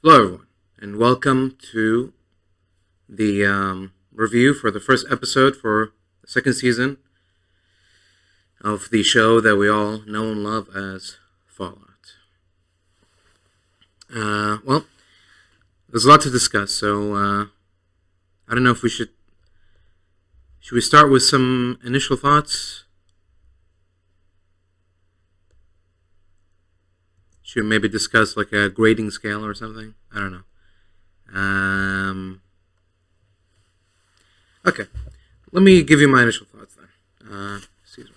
Hello, everyone, and welcome to the review for the first episode for the second season of the show that we all know and love as Fallout. Well, there's a lot to discuss, so I don't know if we should we start with some initial thoughts? Should we maybe discuss like a grading scale or something? I don't know. Okay, let me give you my initial thoughts then. Excuse me.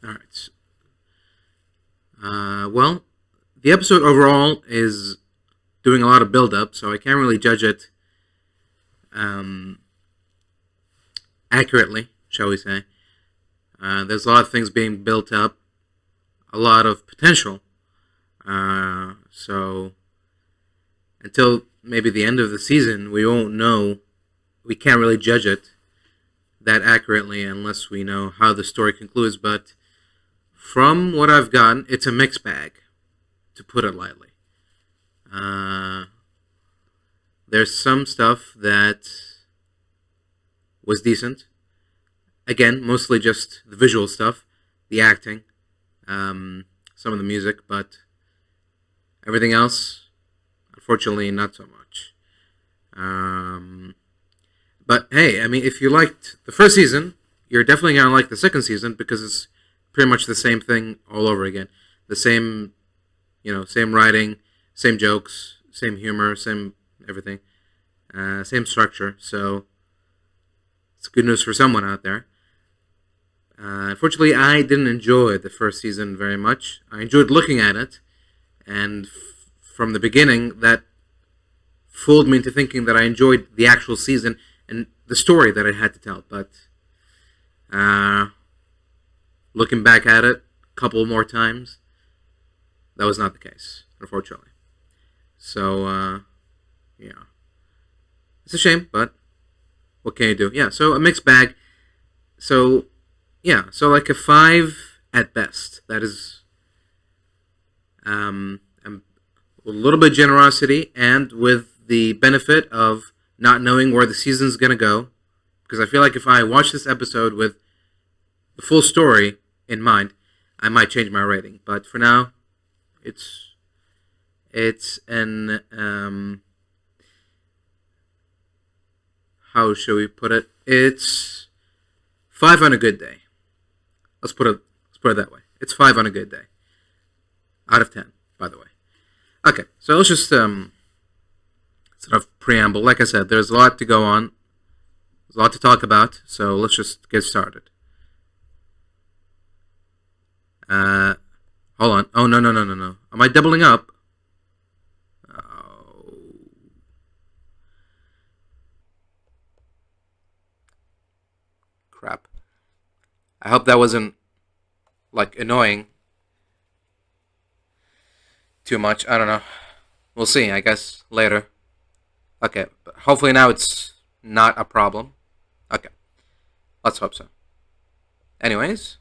All right. Well, the episode overall is doing a lot of build-up, so I can't really judge it accurately, shall we say. There's a lot of things being built up, a lot of potential. So until maybe the end of the season, we won't know. We can't really judge it that accurately unless we know how the story concludes. But from what I've gotten, it's a mixed bag, to put it lightly. There's some stuff that was decent. Again, mostly just the visual stuff, the acting, some of the music, but everything else, unfortunately, not so much. But hey, I mean, if you liked the first season, you're definitely going to like the second season because it's pretty much the same thing all over again. The same, same writing, same jokes, same humor, same everything, same structure. So it's good news for someone out there. Unfortunately, I didn't enjoy the first season very much. I enjoyed looking at it, and from the beginning, that fooled me into thinking that I enjoyed the actual season and the story that it had to tell. But looking back at it a couple more times, that was not the case, unfortunately. So, yeah. It's a shame, but what can you do? Yeah, so a mixed bag. So, yeah, so like a 5 at best. That is a little bit of generosity, and with the benefit of not knowing where the season's going to go. Because I feel like if I watch this episode with the full story in mind, I might change my rating. But for now, it's an how shall we put it? It's 5 on a good day. Let's put it that way. It's 5 on a good day. Out of 10, by the way. Okay, so let's just sort of preamble. Like I said, there's a lot to go on. There's a lot to talk about, so let's just get started. Hold on. Oh, no. Am I doubling up? Oh. Crap. I hope that wasn't, like, annoying too much. I don't know. We'll see, I guess, later. Okay, but hopefully now it's not a problem. Okay, let's hope so. Anyways,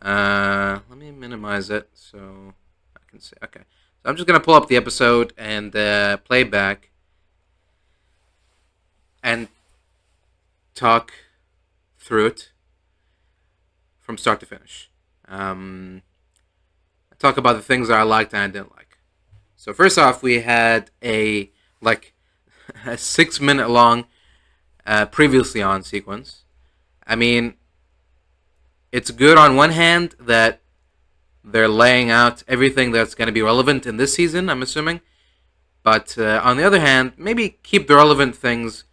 let me minimize it so I can see. Okay, so I'm just going to pull up the episode and play back and talk through it from start to finish. Talk about the things that I liked and I didn't like. So first off, we had a 6-minute long previously on sequence. I mean, it's good on one hand that they're laying out everything that's going to be relevant in this season, I'm assuming. But on the other hand, maybe keep the relevant things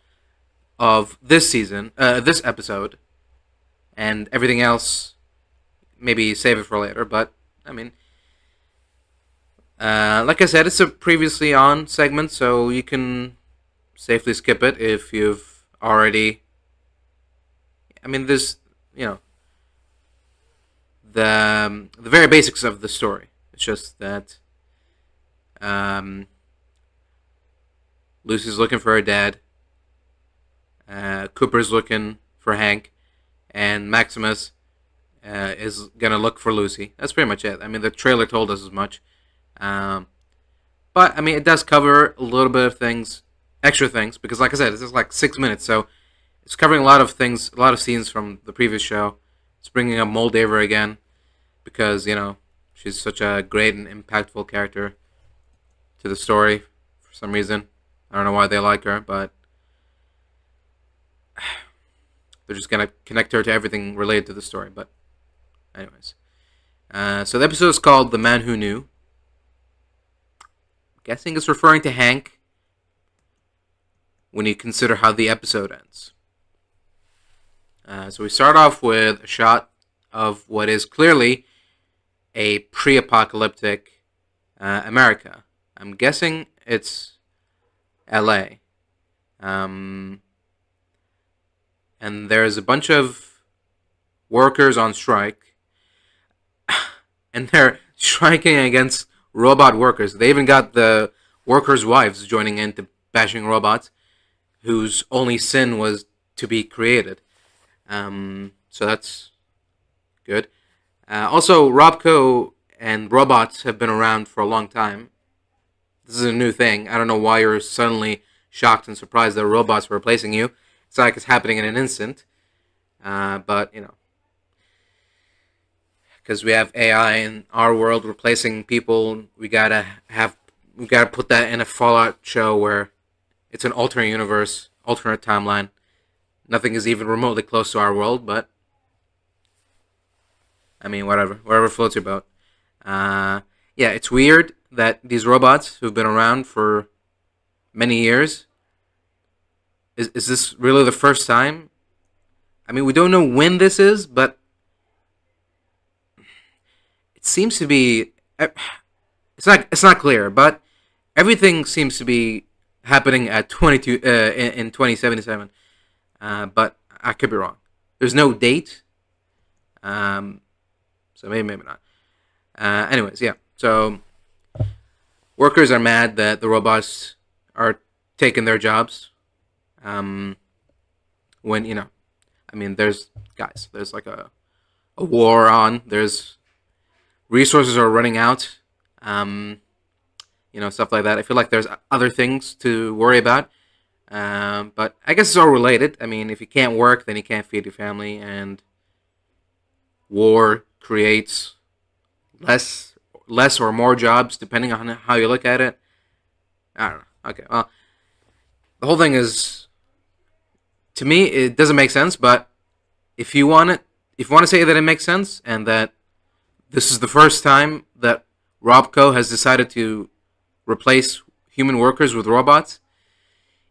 of this season, this episode, and everything else, maybe save it for later. But, I mean, like I said, it's a previously on segment, so you can safely skip it if you've already. I mean, there's, the very basics of the story. It's just that Lucy's looking for her dad. Cooper's looking for Hank, and Maximus is gonna look for Lucy. That's pretty much it. I mean, the trailer told us as much. Um, but I mean, it does cover a little bit of things, extra things, because like I said, it's just like 6 minutes, so it's covering a lot of things, a lot of scenes from the previous show. It's bringing up Moldaver again because she's such a great and impactful character to the story for some reason. I don't know why they like her, but they're just gonna connect her to everything related to the story. But anyways, so the episode is called "The Man Who Knew." I'm guessing it's referring to Hank when you consider how the episode ends. So we start off with a shot of what is clearly a pre-apocalyptic America. I'm guessing it's L.A. And there's a bunch of workers on strike, and they're striking against robot workers. They even got the workers' wives joining in to bashing robots, whose only sin was to be created. So that's good. Also, Robco and robots have been around for a long time. This is a new thing. I don't know why you're suddenly shocked and surprised that robots were replacing you. It's not like it's happening in an instant. But, because we have AI in our world replacing people, we gotta put that in a Fallout show where it's an alternate universe, alternate timeline. Nothing is even remotely close to our world, but I mean, whatever floats your boat. Yeah, it's weird that these robots who've been around for many years. Is this really the first time? I mean, we don't know when this is, but it seems to be. It's not clear, but everything seems to be happening at 22 in 2077. But I could be wrong. There's no date. So maybe not. Anyways, yeah. So workers are mad that the robots are taking their jobs. When I mean, there's like a war on. There's resources are running out. Stuff like that. I feel like there's other things to worry about. But I guess it's all related. I mean, if you can't work, then you can't feed your family, and war creates less or more jobs depending on how you look at it. I don't know. Okay, well, the whole thing is, to me, it doesn't make sense. But if you want to say that it makes sense, and that this is the first time that Robco has decided to replace human workers with robots,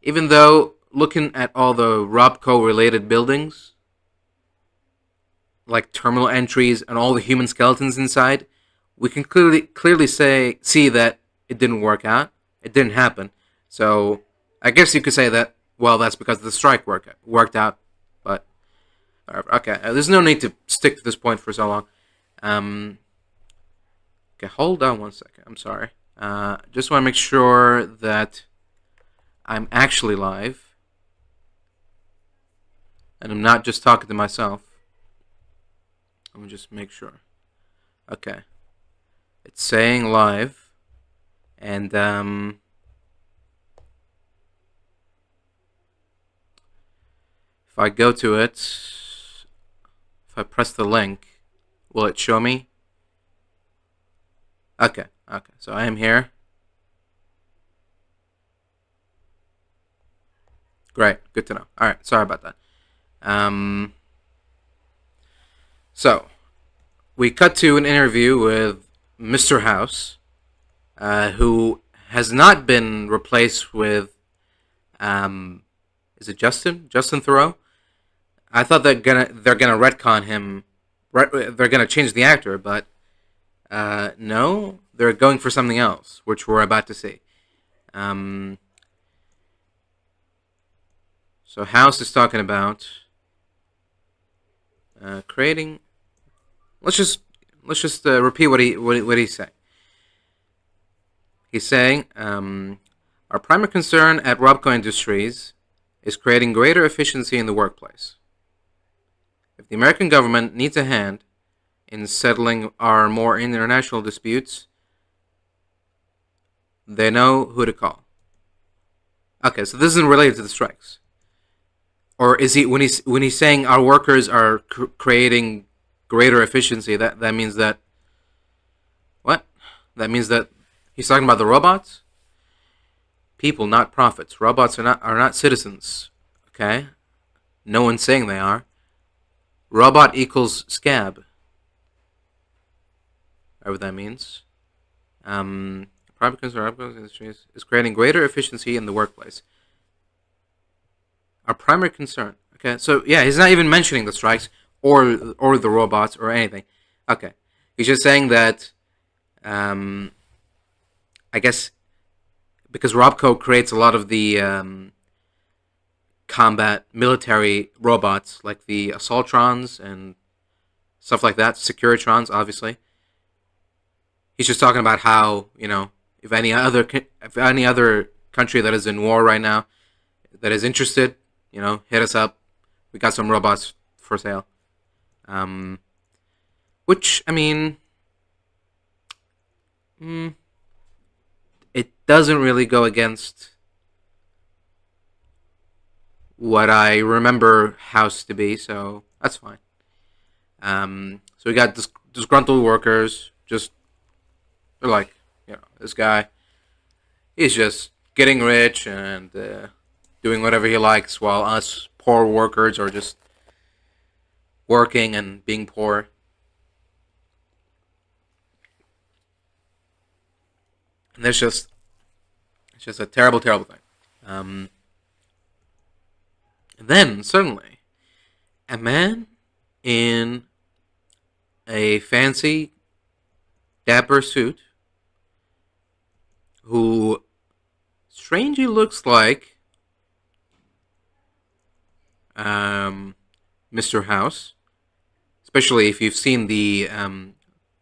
even though looking at all the Robco related buildings, like terminal entries and all the human skeletons inside, we can clearly see that it didn't work out. It didn't happen. So I guess you could say that, well, that's because the strike worked out. But okay, there's no need to stick to this point for so long. Okay, hold on one second. I'm sorry. Just want to make sure that I'm actually live, and I'm not just talking to myself. Let me just make sure. Okay. It's saying live, and if I go to it, if I press the link, will it show me? Okay, so I am here. Great, good to know. Alright, sorry about that. So, we cut to an interview with Mr. House, who has not been replaced with, is it Justin Theroux? I thought they're gonna retcon him, they're gonna change the actor, but no, they're going for something else, which we're about to see. So House is talking about creating. Let's just repeat what he's saying. He's saying, our primary concern at Robco Industries is creating greater efficiency in the workplace. If the American government needs a hand in settling our more international disputes, They know who to call. Okay, so this isn't related to the strikes, or is he when he's saying our workers are creating greater efficiency? That means that what? That means that he's talking about the robots. People, not profits. Robots are not citizens. Okay, no one's saying they are. Robot equals scab. Whatever that means. Private industries is creating greater efficiency in the workplace. Our primary concern. Okay, so yeah, he's not even mentioning the strikes or the robots or anything. Okay, he's just saying that. I guess because Robco creates a lot of the combat military robots, like the Assaultrons and stuff like that, Securitrons, obviously. He's just talking about how if any other country that is in war right now that is interested, hit us up. We got some robots for sale. Which I mean, it doesn't really go against what I remember House to be, so that's fine. So we got disgruntled workers, just they're like, this guy, he's just getting rich and doing whatever he likes, while us poor workers are just working and being poor. And it's just a terrible, terrible thing. And then suddenly, a man in a fancy, dapper suit, who strangely looks like Mr. House, especially if you've seen the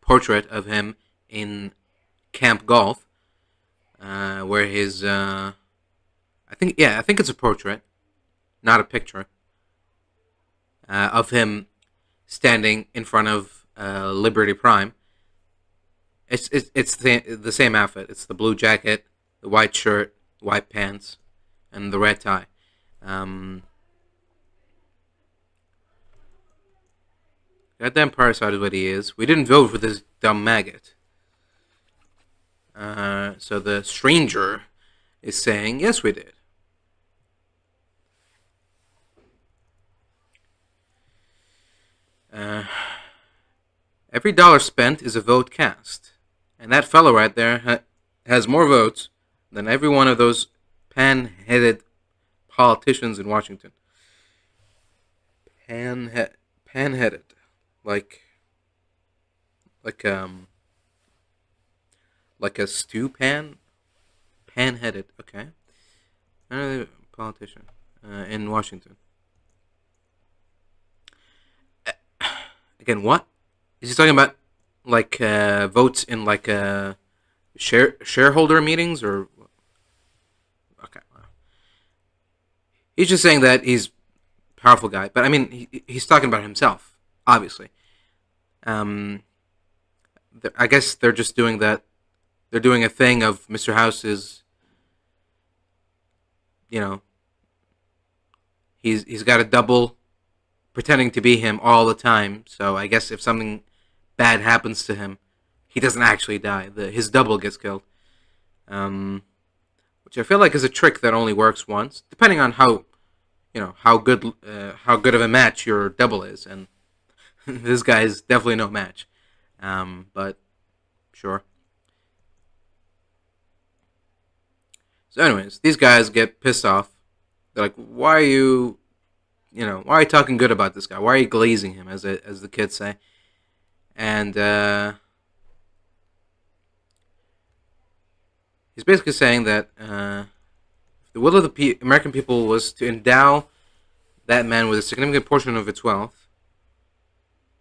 portrait of him in Camp Golf, where his I think it's a portrait, not a picture, of him standing in front of Liberty Prime. It's the same outfit. It's the blue jacket, the white shirt, white pants, and the red tie. Goddamn parasite is what he is. We didn't vote for this dumb maggot. So the stranger is saying, yes, we did. Every dollar spent is a vote cast. And that fellow right there has more votes than every one of those pan-headed politicians in Washington. Pan-headed. Like a stew pan? Pan-headed, okay. Another politician in Washington. Again, what? Is he talking about like votes in like shareholder meetings or? Okay, he's just saying that he's a powerful guy, but I mean he's talking about himself, obviously. I guess they're just doing that. They're doing a thing of Mr. House's. He's got a double, pretending to be him all the time. So I guess if something bad happens to him, he doesn't actually die. His double gets killed, which I feel like is a trick that only works once, depending on how good of a match your double is. And this guy is definitely no match, but sure. So, anyways, these guys get pissed off. They're like, "Why are you talking good about this guy? Why are you glazing him?" As the kids say, and he's basically saying that the will of the American people was to endow that man with a significant portion of its wealth.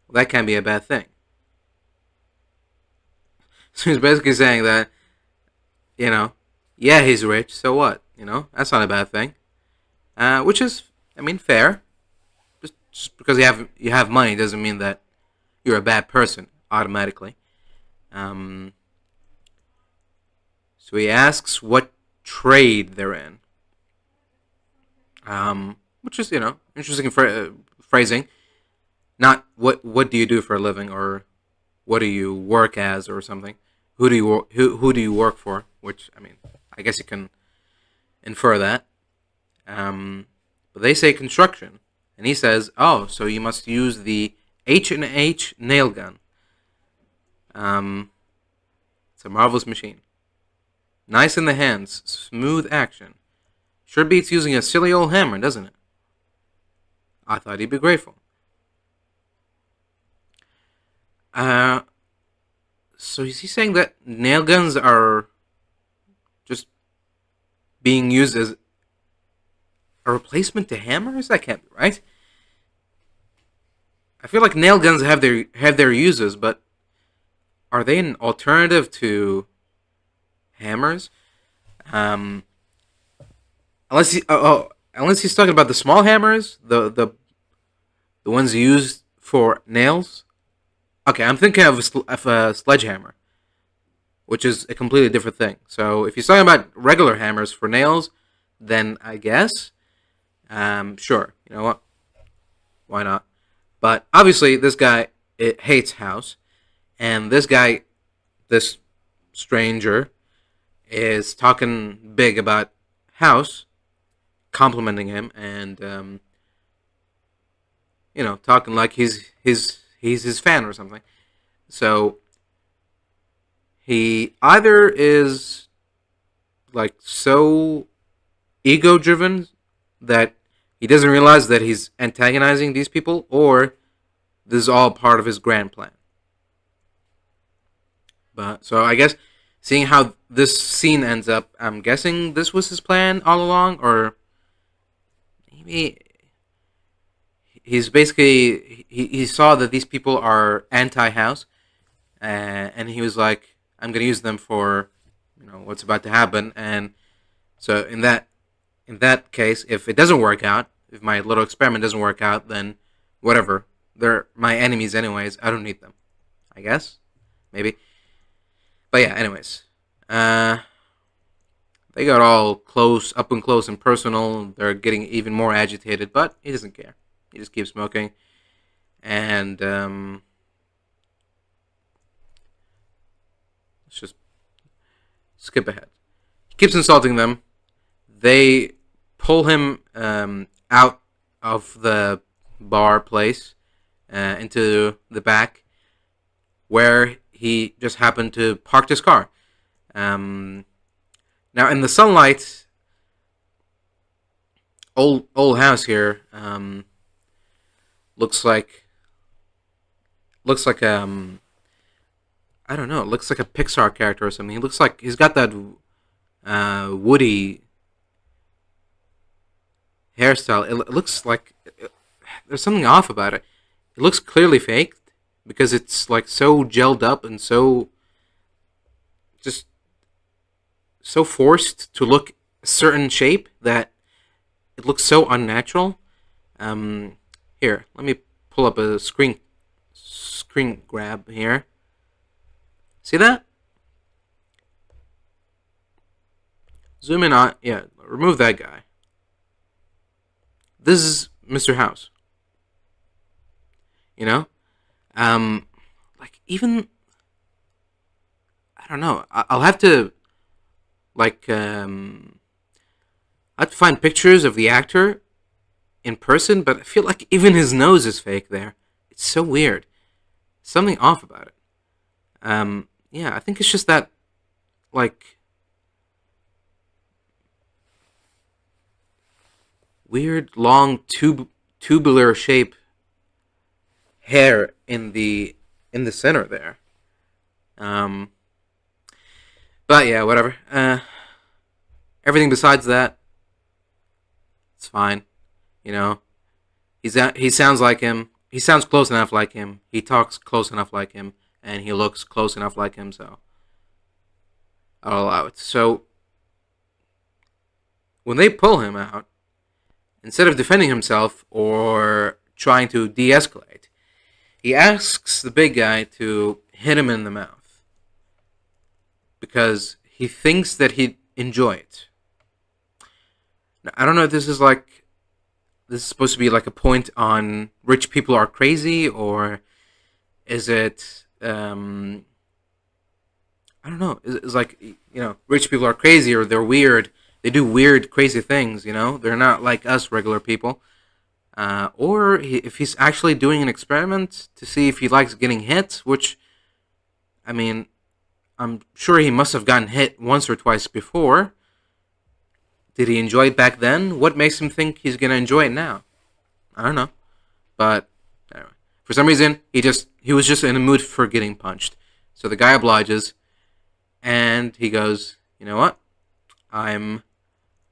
Well, that can't be a bad thing. So he's basically saying that, yeah, he's rich. So what? That's not a bad thing. Which is, I mean, fair. Just because you have money doesn't mean that you're a bad person automatically. So he asks what trade they're in, which is interesting phrasing. Not what do you do for a living, or what do you work as, or something. Who do you work for? Which, I mean, I guess you can infer that. But they say construction, and he says, "Oh, so you must use the H&H nail gun. It's a marvelous machine. Nice in the hands, smooth action. Sure beats using a silly old hammer, doesn't it?" I thought he'd be grateful. Uh, so is he saying that nail guns are just being used as a replacement to hammers? That can't be right. I feel like nail guns have their uses, but are they an alternative to hammers? Um, unless he's talking about the small hammers, the ones used for nails. Okay, I'm thinking of a sledgehammer, which is a completely different thing. So if he's talking about regular hammers for nails, then I guess, sure, you know what? Why not? But obviously, this guy hates House, and this stranger, is talking big about House, complimenting him, and talking like he's his fan or something. So he either is like so ego driven that he doesn't realize that he's antagonizing these people, or this is all part of his grand plan. But so I guess, seeing how this scene ends up, I'm guessing this was his plan all along, or maybe he's basically he saw that these people are anti-house, and he was like, I'm gonna use them for what's about to happen. And so in that case, if it doesn't work out, if my little experiment doesn't work out, then whatever, they're my enemies anyways. I don't need them, I guess, maybe. But yeah, anyways, they got all up and close and personal. They're getting even more agitated, but he doesn't care. He just keeps smoking, and let's just skip ahead. He keeps insulting them. They pull him out of the bar place into the back, where he just happened to park his car. Now, in the sunlight, old house here looks like I don't know. It looks like a Pixar character or something. He looks like he's got that Woody hairstyle. It looks like there's something off about it. It looks clearly faked because it's like so gelled up and just so forced to look a certain shape that it looks so unnatural. Here, let me pull up a screen grab here. See that? Zoom in on, yeah, remove that guy. This is Mr. House. You know? Like, even, I don't know. I'll have to, like, I have to find pictures of the actor in person, but I feel like even his nose is fake there. It's so weird. Something off about it. Yeah, I think it's just that, like, weird, long, tubular shape hair in the center there. But yeah, whatever. Everything besides that, it's fine. You know, he sounds like him. He sounds close enough like him. He talks close enough like him, and he looks close enough like him. So I'll allow it. So when they pull him out, instead of defending himself or trying to de-escalate, he asks the big guy to hit him in the mouth because he thinks that he'd enjoy it. Now, I don't know if this is supposed to be like a point on rich people are crazy, or is it I don't know. It's like, rich people are crazy, or they're weird. They do weird, crazy things. They're not like us regular people. Or if he's actually doing an experiment to see if he likes getting hit, which, I mean, I'm sure he must have gotten hit once or twice before. Did he enjoy it back then? What makes him think he's gonna enjoy it now? I don't know. But anyway, for some reason, he was just in a mood for getting punched. So the guy obliges, and he goes, "You know what? I'm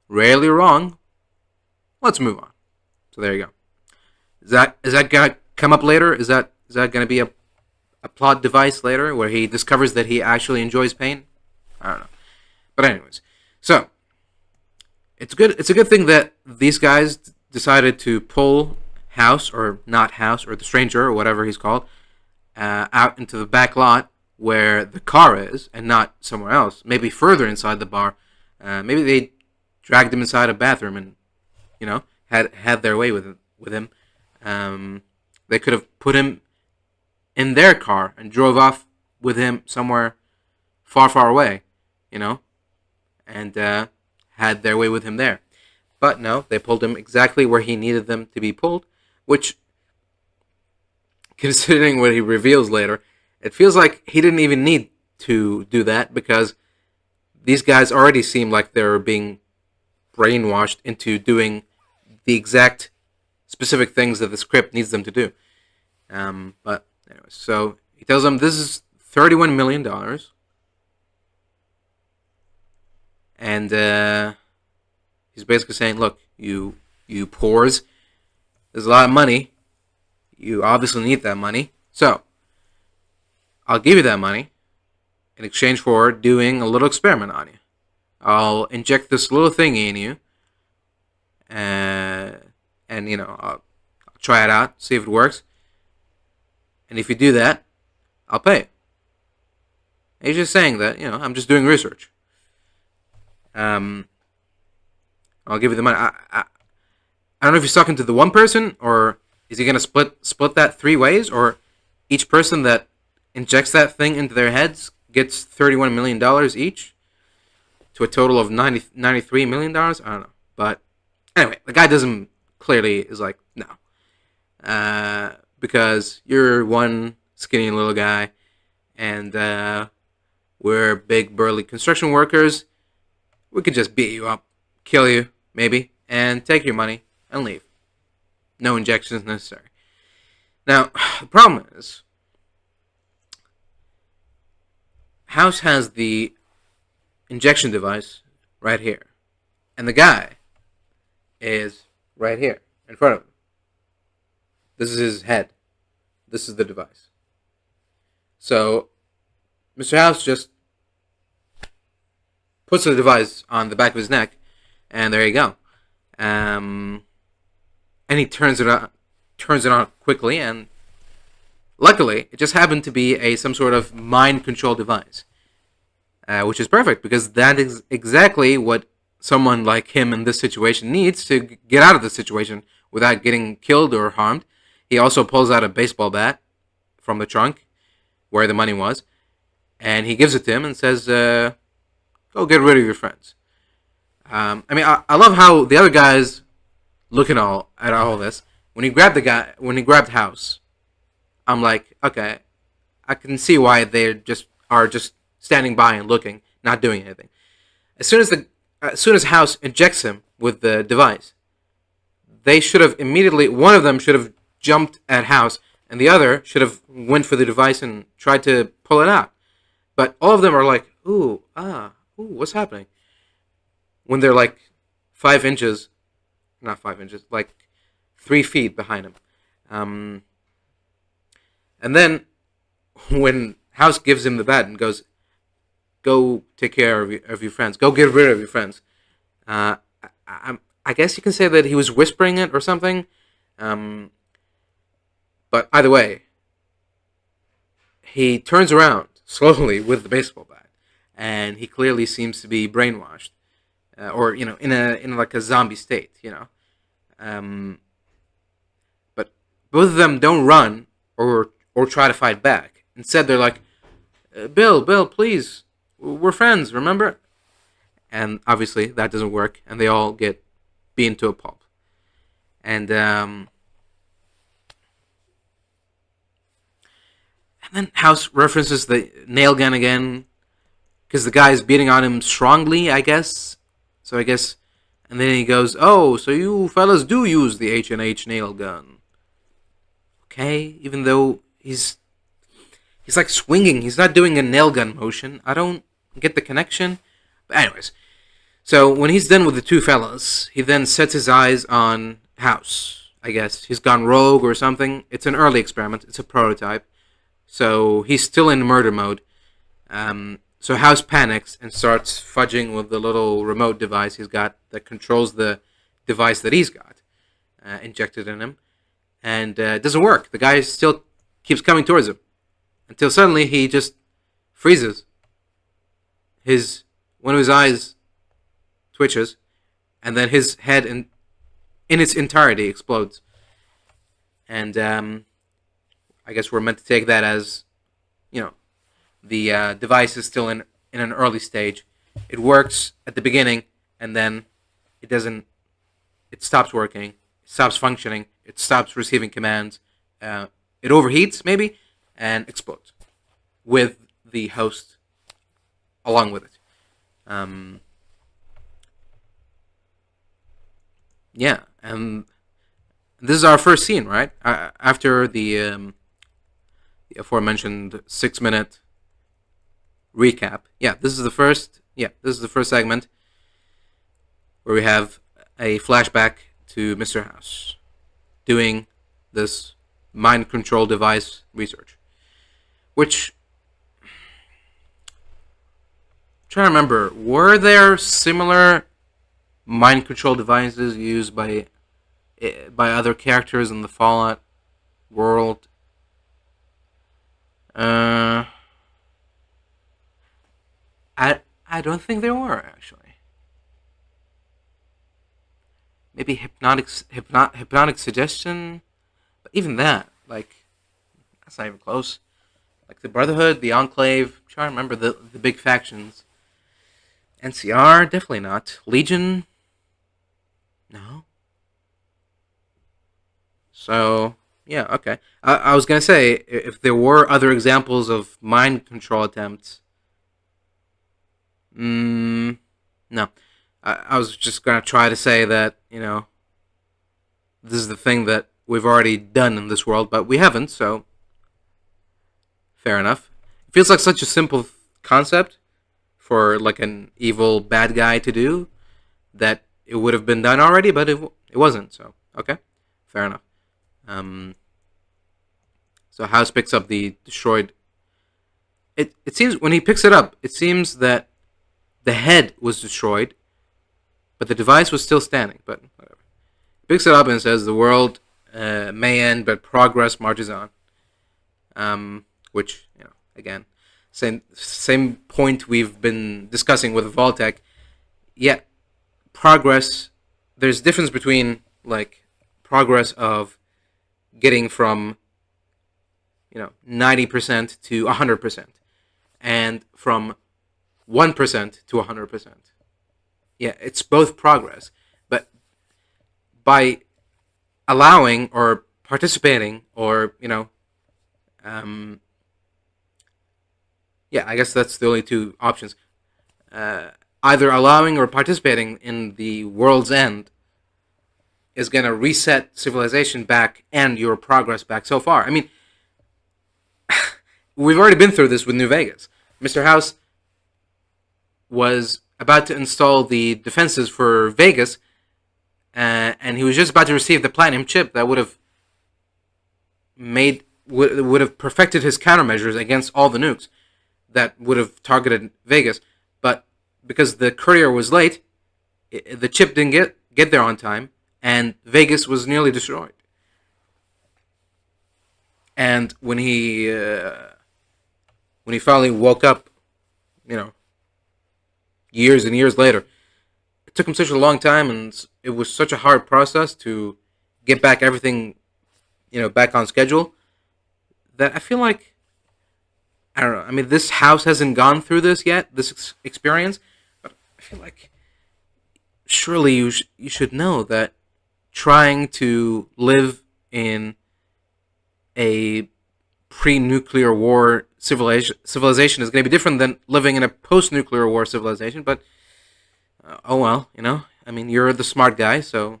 rarely wrong. Let's move on." So there you go. Is that gonna come up later? Is that gonna be a plot device later where he discovers that he actually enjoys pain? I don't know. But anyways, so it's good. It's a good thing that these guys decided to pull House, or not House, or the stranger, or whatever he's called, out into the back lot where the car is, and not somewhere else. Maybe further inside the bar. Maybe they dragged him inside a bathroom and had their way with him. They could have put him in their car and drove off with him somewhere far, far away, and had their way with him there. But no, they pulled him exactly where he needed them to be pulled, which, considering what he reveals later, it feels like he didn't even need to do that, because these guys already seem like they're being brainwashed into doing the exact specific things that the script needs them to do. But anyway, so he tells them this is $31 million. And he's basically saying, look, you poors, there's a lot of money. You obviously need that money. So I'll give you that money in exchange for doing a little experiment on you. I'll inject this little thing in you, and I'll try it out, see if it works. And if you do that, I'll pay. And he's just saying that, I'm just doing research. I'll give you the money. I don't know if he's talking to the one person, or is he gonna split that three ways, or each person that injects that thing into their heads gets $31 million each, to a total of $93 million. I don't know. But anyway, the guy is like, no. Because you're one skinny little guy, and we're big, burly construction workers. We could just beat you up, kill you, maybe, and take your money and leave. No injections necessary. Now, the problem is, House has the injection device right here, and the guy is right here in front of him. This is his head. This is the device. So Mr. House just puts the device on the back of his neck, and there you go. And he turns it on quickly, and luckily, it just happened to be some sort of mind control device, which is perfect, because that is exactly what someone like him in this situation needs to get out of the situation without getting killed or harmed. He also pulls out a baseball bat from the trunk where the money was, and he gives it to him and says, go get rid of your friends. I love how the other guys looking at all this. When he grabbed House, I'm like, okay, I can see why they are just standing by and looking, not doing anything. As soon as House injects him with the device, they should have immediately. One of them should have jumped at House, and the other should have went for the device and tried to pull it out. But all of them are like, ooh, what's happening? When they're like 5 inches, not 5 inches, like 3 feet behind him. And then when House gives him the bat and goes, go take care of your friends, go get rid of your friends. I guess you can say that he was whispering it or something. But either way, he turns around slowly with the baseball bat. and he clearly seems to be brainwashed, or in like a zombie state. Um, but both of them don't run or try to fight back. Instead, they're like, Bill, please, we're friends, remember? And obviously that doesn't work, and they all get beaten to a pulp. And then House references the nail gun again, because the guy is beating on him strongly, I guess. So I guess, and then he goes, "Oh, so you fellas do use the H&H nail gun?" Okay, even though he's like swinging, he's not doing a nail gun motion. I don't get the connection. But anyways, so when he's done with the two fellas, he then sets his eyes on House. I guess he's gone rogue or something. It's an early experiment. It's a prototype. So he's still in murder mode. So House panics and starts fudging with the little remote device he's got that controls the device that he's got injected in him. And it doesn't work. The guy still keeps coming towards him. Until suddenly he just freezes. One of his eyes twitches. And then his head in its entirety explodes. And I guess we're meant to take that as, the device is still in an early stage. It works at the beginning, and then it doesn't. It stops working. It stops functioning. It stops receiving commands. It overheats maybe and explodes with the host along with it. Yeah, and this is our first scene, right? After the aforementioned 6-minute recap. This is the first segment where we have a flashback to Mr. House doing this mind control device research, which I'm trying to remember, were there similar mind control devices used by other characters in the Fallout world? I don't think there were, actually. Maybe hypnotic suggestion, but even that, that's not even close. Like the Brotherhood, the Enclave. I'm trying to remember the big factions. NCR, definitely not. Legion, no. So yeah, okay. I was gonna say, if there were other examples of mind control attempts. No. I was just going to try to say that, this is the thing that we've already done in this world, but we haven't, so fair enough. It feels like such a simple concept for, like, an evil bad guy to do that it would have been done already, but it wasn't, so, okay, fair enough. So House picks up the destroyed... It seems, when he picks it up, it seems that the head was destroyed, but the device was still standing. But whatever. He picks it up and says, "The world may end, but progress marches on." Which, again, same point we've been discussing with Vault-Tec. Yeah, progress. There's a difference between progress of getting from 90% to 100%, and from 1% to 100%. Yeah, it's both progress. But by allowing or participating or, I guess that's the only two options. Either allowing or participating in the world's end is going to reset civilization back and your progress back so far. I mean, we've already been through this with New Vegas. Mr. House was about to install the defenses for Vegas, and he was just about to receive the platinum chip that would have perfected his countermeasures against all the nukes that would have targeted Vegas. But because the courier was late, the chip didn't get there on time, and Vegas was nearly destroyed. And when he finally woke up, years and years later. It took him such a long time, and it was such a hard process to get back everything, back on schedule. That I feel like I don't know. I mean, this house hasn't gone through this yet, this experience, but I feel like surely you should know that trying to live in a pre-nuclear war civilization is going to be different than living in a post-nuclear war civilization. But oh well, I mean, you're the smart guy, so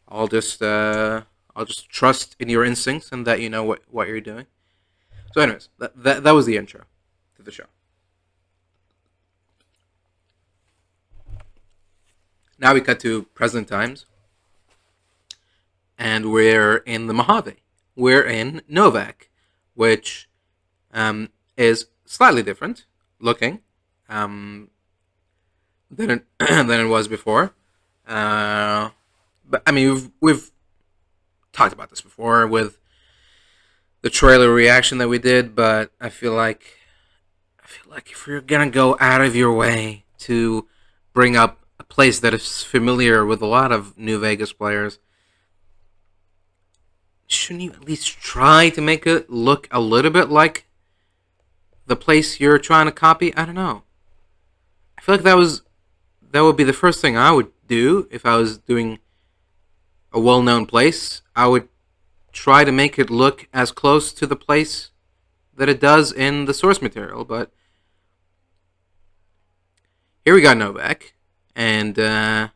I'll just trust in your instincts and that you know what you're doing. So, anyways, that was the intro to the show. Now we cut to present times, and we're in the Mojave. We're in Novak, which is slightly different looking than than it was before. But I mean, we've talked about this before with the trailer reaction that we did. But I feel like if you're gonna go out of your way to bring up a place that is familiar with a lot of New Vegas players, shouldn't you at least try to make it look a little bit like the place you're trying to copy? I don't know. I feel like that would be the first thing I would do if I was doing a well-known place. I would try to make it look as close to the place that it does in the source material. But here we got Novak, and as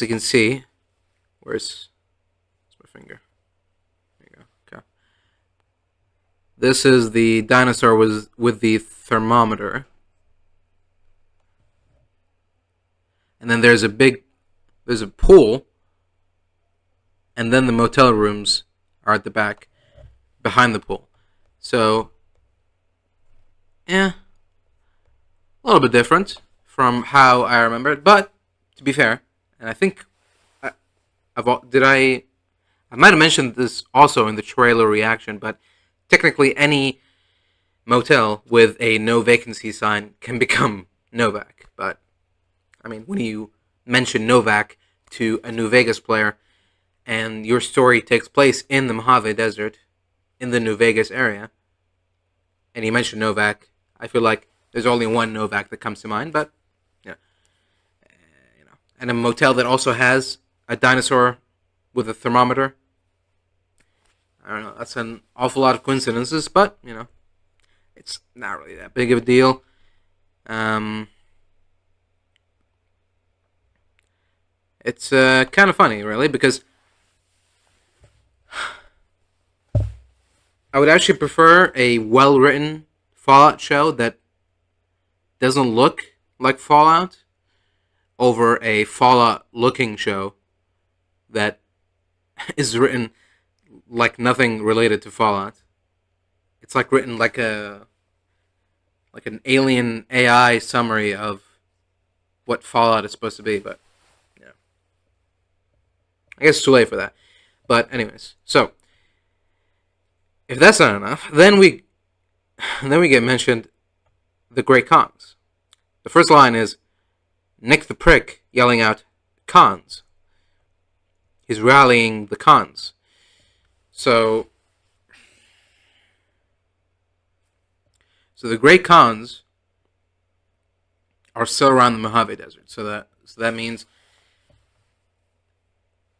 you can see, where's my finger? This is the dinosaur with the thermometer. And then there's a pool. And then the motel rooms are at the back, behind the pool. So, yeah, a little bit different from how I remember it. But, to be fair, and I think, I might have mentioned this also in the trailer reaction, but technically, any motel with a no vacancy sign can become Novak. But, I mean, when you mention Novak to a New Vegas player and your story takes place in the Mojave Desert, in the New Vegas area, and you mention Novak, I feel like there's only one Novak that comes to mind. But, and a motel that also has a dinosaur with a thermometer. I don't know, that's an awful lot of coincidences, but, it's not really that big of a deal. It's kind of funny, really, because I would actually prefer a well-written Fallout show that doesn't look like Fallout over a Fallout-looking show that is written like nothing related to Fallout. It's like written like an alien AI summary of what Fallout is supposed to be, but yeah, I guess it's too late for that. But anyways, so if that's not enough, then we get mentioned the Great Khans. The first line is Nick the Prick yelling out Khans. He's rallying the Khans. So the Great Khans are still around the Mojave Desert. So that means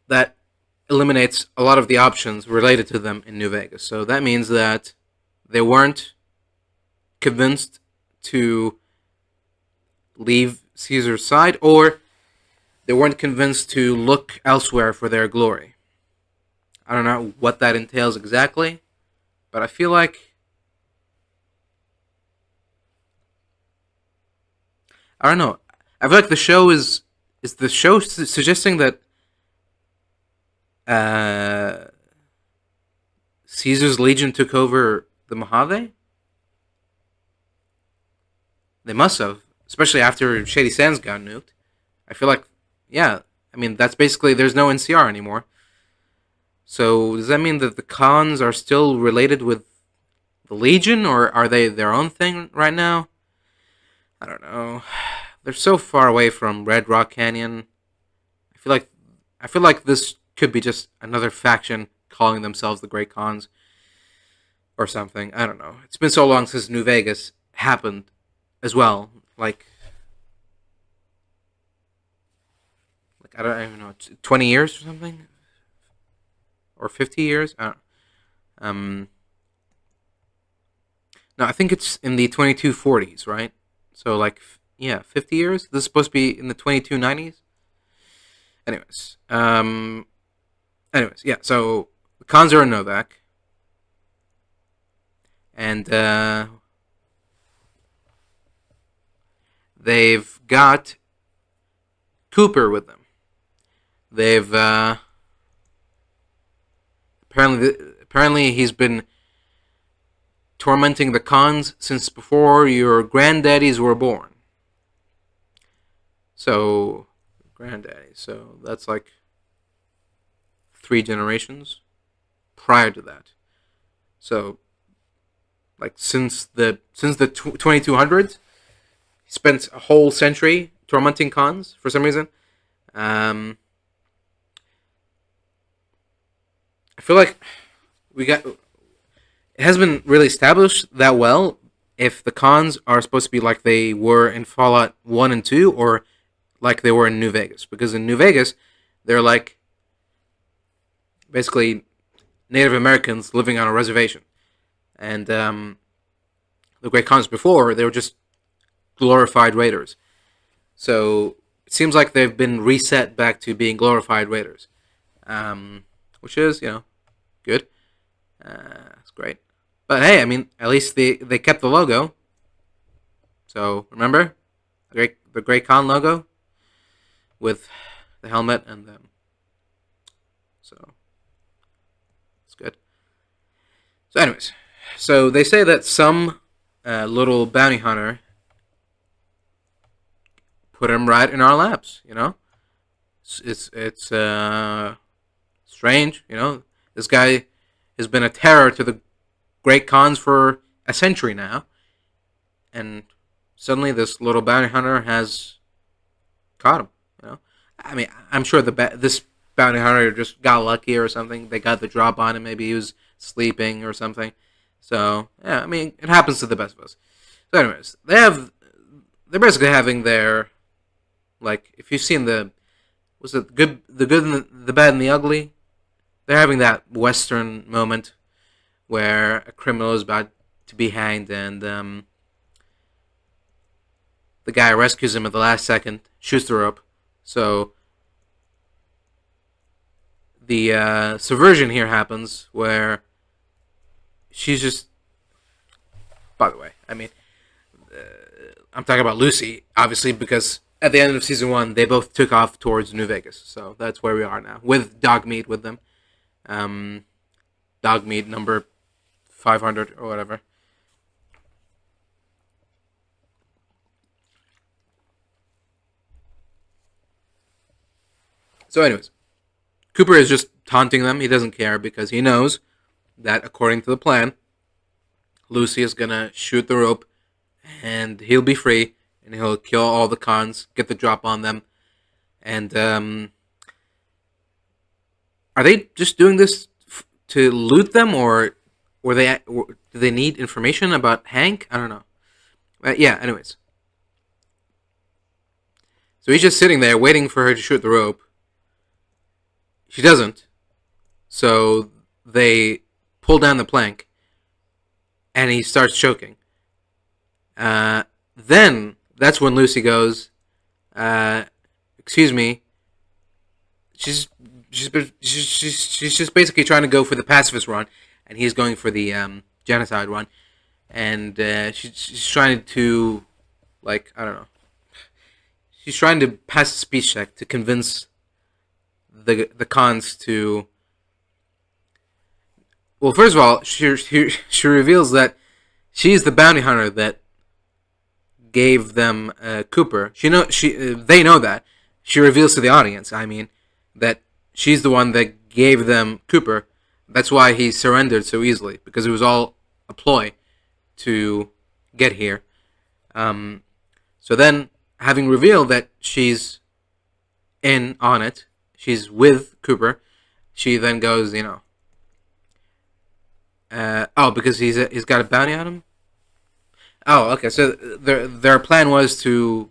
that eliminates a lot of the options related to them in New Vegas. So that means that they weren't convinced to leave Caesar's side, or they weren't convinced to look elsewhere for their glory. I don't know what that entails exactly, but I feel like I don't know. I feel like the show is the show suggesting that Caesar's Legion took over the Mojave? They must have, especially after Shady Sands got nuked. I feel like, yeah, I mean, that's basically, there's no NCR anymore. So, does that mean that the Khans are still related with the Legion, or are they their own thing right now? I don't know. they're so far away from Red Rock Canyon. I feel like this could be just another faction calling themselves the Great Khans or something. I don't know. It's been so long since New Vegas happened as well. I don't even know, 20 years or something, or 50 years. I don't know. No, I think it's in the 2240s, right? So yeah, 50 years. This is supposed to be in the 2290s. Anyways, yeah. So the Khans are in Novak, and they've got Cooper with them. They've apparently he's been tormenting the Khans since before your granddaddies were born. So, granddaddy. So that's like 3 generations prior to that. So, since the 2200s, he spent a whole century tormenting Khans for some reason. I feel like it hasn't been really established that well if the Khans are supposed to be like they were in Fallout 1 and 2 or like they were in New Vegas. Because in New Vegas, they're like basically Native Americans living on a reservation. And the Great Khans before, they were just glorified raiders. So it seems like they've been reset back to being glorified raiders. Which is, good. It's great. But hey, I mean, at least they kept the logo. So remember the Great Khan logo with the helmet and so it's good. So anyways, so they say that some little bounty hunter put him right in our laps. It's strange. This guy has been a terror to the Great Khans for a century now, and suddenly this little bounty hunter has caught him. I mean, I'm sure this bounty hunter just got lucky or something. They got the drop on him. Maybe he was sleeping or something. So yeah, I mean, it happens to the best of us. So anyways, they're basically having their, if you've seen the good, the bad, and the ugly. They're having that Western moment where a criminal is about to be hanged, and the guy rescues him at the last second, shoots the rope. So the subversion here happens where she's just. By the way, I mean, I'm talking about Lucy, obviously, because at the end of season 1, they both took off towards New Vegas. So that's where we are now, with Dogmeat with them. Dogmeat number 500 or whatever. So anyways, Cooper is just taunting them. He doesn't care because he knows that according to the plan, Lucy is gonna shoot the rope and he'll be free and he'll kill all the Khans, get the drop on them. And are they just doing this to loot them, or do they need information about Hank? I don't know. Yeah, anyways. So he's just sitting there waiting for her to shoot the rope. She doesn't. So they pull down the plank and he starts choking. Then that's when Lucy goes, excuse me. She's just basically trying to go for the pacifist run, and he's going for the genocide run, and she's trying to, I don't know. She's trying to pass a speech check to convince the Khans to. Well, first of all, she reveals that she's the bounty hunter that gave them Cooper. They know that. She reveals to the audience, I mean, that she's the one that gave them Cooper. That's why he surrendered so easily, because it was all a ploy to get here. So then having revealed that she's in on it, she's with Cooper, she then goes, because he's got a bounty on him. Oh, okay. So their plan was to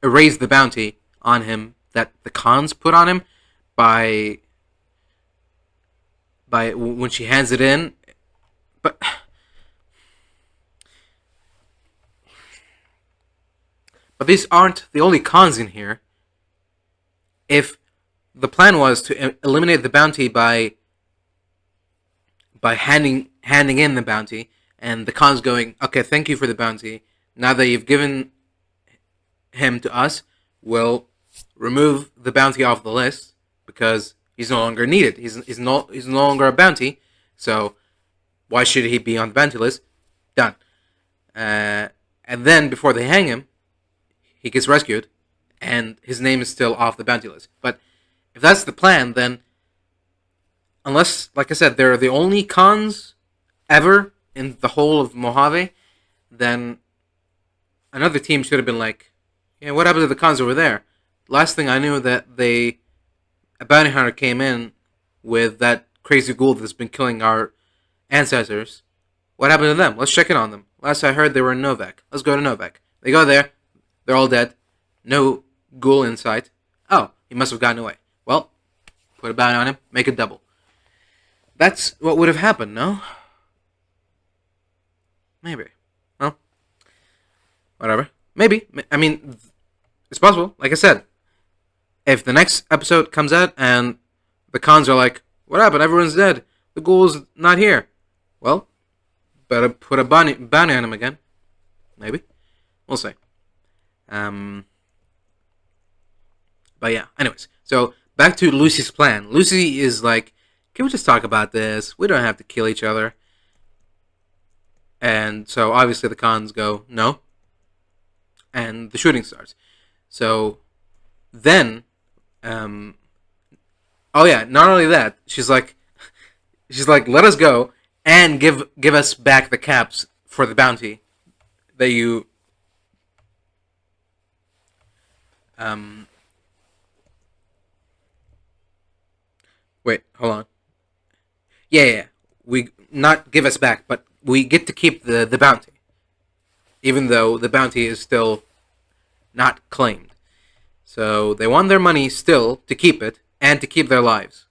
erase the bounty on him that the cons put on him by when she hands it in, but these aren't the only cons in here. If the plan was to eliminate the bounty by handing in the bounty, and the cons going, okay, thank you for the bounty. Now that you've given him to us, we'll remove the bounty off the list because he's no longer needed. He's no longer a bounty, so why should he be on the bounty list? Done. And then before they hang him, he gets rescued, and his name is still off the bounty list. But if that's the plan, then unless, like I said, they're the only cons ever in the whole of Mojave, then another team should have been like, yeah, what happened to the cons over there? Last thing I knew that a bounty hunter came in with that crazy ghoul that's been killing our ancestors. What happened to them? Let's check in on them. Last I heard, they were in Novak. Let's go to Novak. They go there. They're all dead. No ghoul in sight. Oh, he must have gotten away. Well, put a bounty on him. Make it double. That's what would have happened, no? Maybe. Well, whatever. Maybe. I mean, it's possible. Like I said, if the next episode comes out and the cons are like, what happened? Everyone's dead. The ghoul's not here. Well, better put a bounty on him again. Maybe. We'll see. But yeah, anyways. So, back to Lucy's plan. Lucy is like, can we just talk about this? We don't have to kill each other. And so, obviously, the cons go, no. And the shooting starts. So, then, oh yeah, not only that, she's like, let us go and give us back the caps for the bounty that you, wait, hold on. Yeah, we not give us back, but we get to keep the bounty, even though the bounty is still not claimed. So they want their money still to keep it and to keep their lives.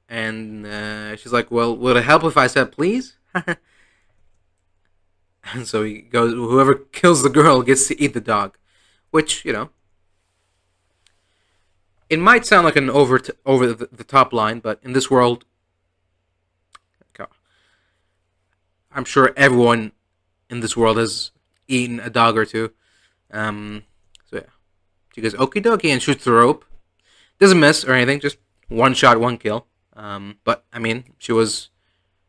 And she's like, well, would it help if I said please? And so he goes, whoever kills the girl gets to eat the dog. Which, it might sound like an over the top line, but in this world, I'm sure everyone in this world has eaten a dog or two. So yeah. She goes, okie dokie, and shoots the rope. Doesn't miss or anything, just one shot, one kill. But, I mean, she was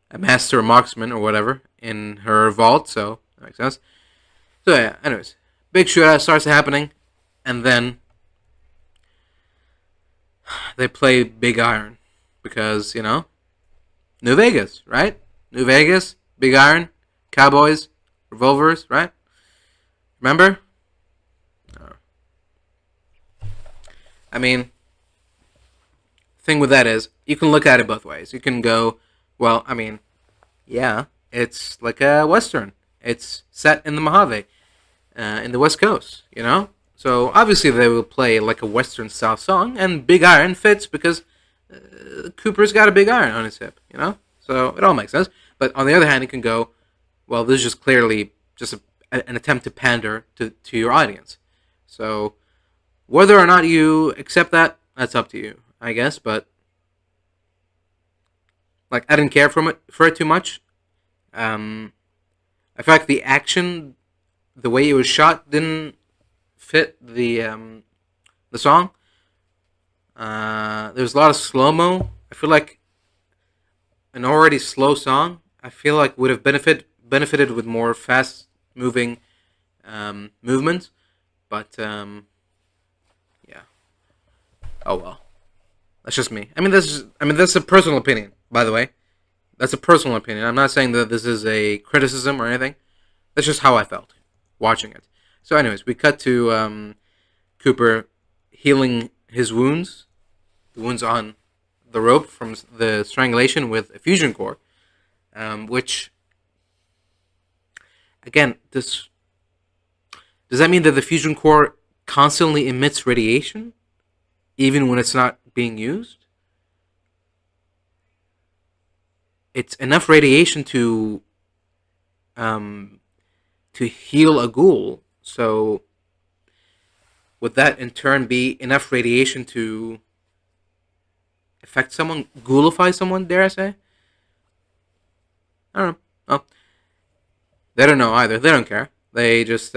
a master marksman or whatever in her vault, so that makes sense. So yeah, anyways. Big shootout starts happening, and then they play Big Iron. Because, New Vegas, right? New Vegas, Big Iron, cowboys, revolvers, right? Remember? I mean, thing with that is, you can look at it both ways. You can go, well, I mean, yeah, it's like a Western. It's set in the Mojave, in the West Coast, So, obviously they will play like a Western-style song, and Big Iron fits because Cooper's got a big iron on his hip, So, it all makes sense. But on the other hand, you can go, well, this is just clearly just an attempt to pander to your audience. So, whether or not you accept that, that's up to you, I guess. But like, I didn't care for it too much. I feel like the action, the way it was shot, didn't fit the song. There was a lot of slow mo. I feel like an already slow song, I feel like would have benefited with more fast moving movements. But yeah. Oh well. That's just me. I mean, that's a personal opinion, by the way. That's a personal opinion. I'm not saying that this is a criticism or anything. That's just how I felt watching it. So, anyways, we cut to Cooper healing his wounds, the wounds on the rope from the strangulation with a fusion core, which, again, this does that mean that the fusion core constantly emits radiation, even when it's not being used? It's enough radiation um, to heal a ghoul. So would that in turn be enough radiation to affect someone, ghoulify someone? Dare I say? I don't know. Well, they don't know either. They don't care. They just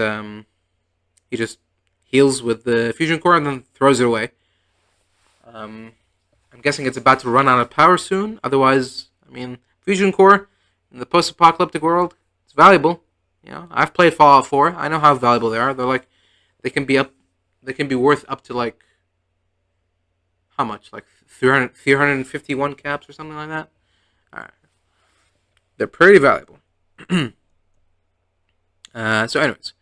he just heals with the fusion core and then throws it away. Um, I'm guessing it's about to run out of power soon. Otherwise, I mean, fusion core in the post-apocalyptic world, it's valuable. You know, I've played Fallout 4. I know how valuable they are. They're like, they can be up, they can be worth up to like how much? Like 351 caps or something like that. All right, they're pretty valuable. So, anyways,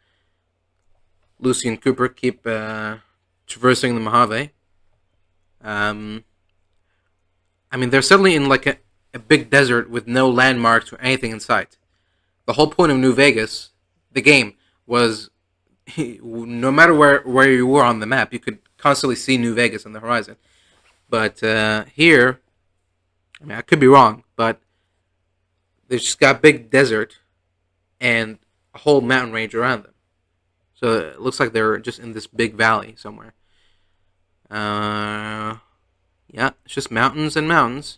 Lucy and Cooper keep traversing the Mojave. I mean, they're suddenly in like a big desert with no landmarks or anything in sight. The whole point of New Vegas, the game, was no matter where you were on the map, you could constantly see New Vegas on the horizon. But here, I mean, I could be wrong, but they've just got big desert and a whole mountain range around them. So it looks like they're just in this big valley somewhere. Yeah, it's just mountains and mountains.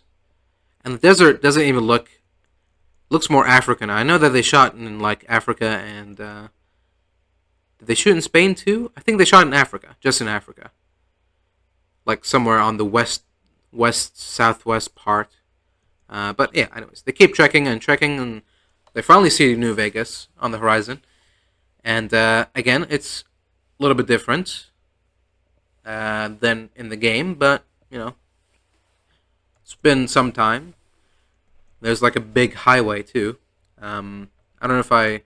And the desert doesn't even looks more African. I know that they shot in like Africa and did they shoot in Spain too? I think they shot in Africa, just in Africa, like somewhere on the west southwest part. But yeah, anyways, they keep trekking and trekking, and they finally see New Vegas on the horizon. And again, it's a little bit different than in the game, but you know, it's been some time. There's like a big highway too. I don't know if I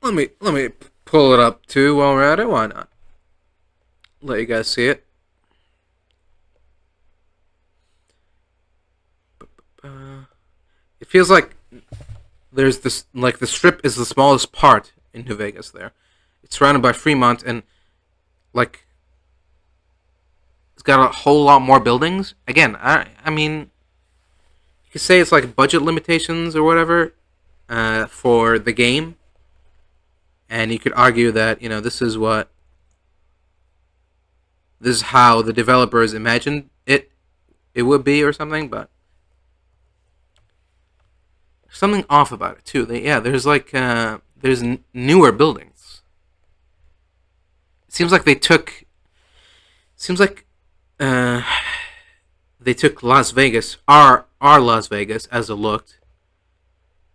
let me pull it up too while we're at it. Why not? Let you guys see it. It feels like there's this like the strip is the smallest part in New Vegas. There, it's surrounded by Fremont and like it's got a whole lot more buildings. Again, I mean, you could say it's like budget limitations or whatever for the game, and you could argue that this is how the developers imagined it would be or something, but there's something off about it too. There's like there's newer buildings. It seems like they took Las Vegas, our Las Vegas, as it looked,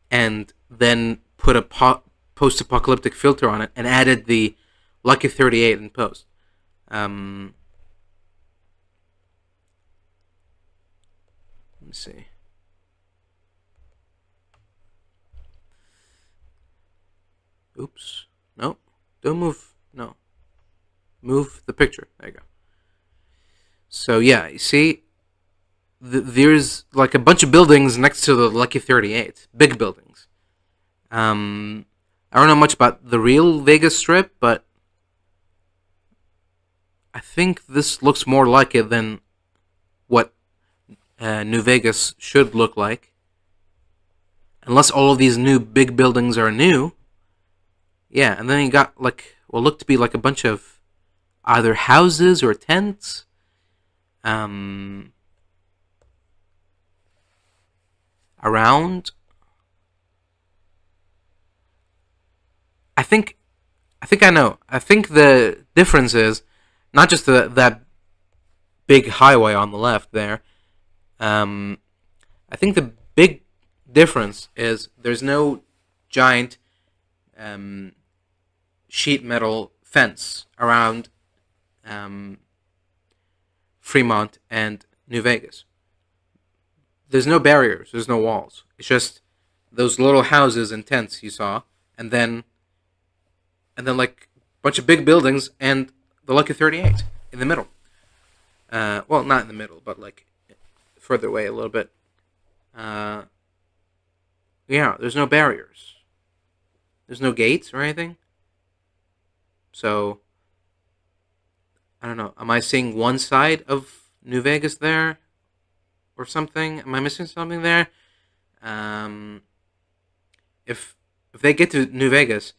and then put a post-apocalyptic filter on it and added the Lucky 38 in post. Let me see. Oops. No. Don't move. No. Move the picture. There you go. So yeah, you see, there's like a bunch of buildings next to the Lucky 38, big buildings. I don't know much about the real Vegas Strip, but I think this looks more like it than what New Vegas should look like. Unless all of these new big buildings are new. Yeah, and then you got like what looked to be like a bunch of either houses or tents. Around. I think I know. I think the difference is not just that big highway on the left there. I think the big difference is there's no giant sheet metal fence around Fremont and New Vegas. There's no barriers. There's no walls. It's just those little houses and tents you saw and then like a bunch of big buildings and the Lucky 38 in the middle. Well, not in the middle, but like further away a little bit. Uh, yeah, there's no barriers. There's no gates or anything. So I don't know. Am I seeing one side of New Vegas there, or something? Am I missing something there? Um, if if they get to New Vegas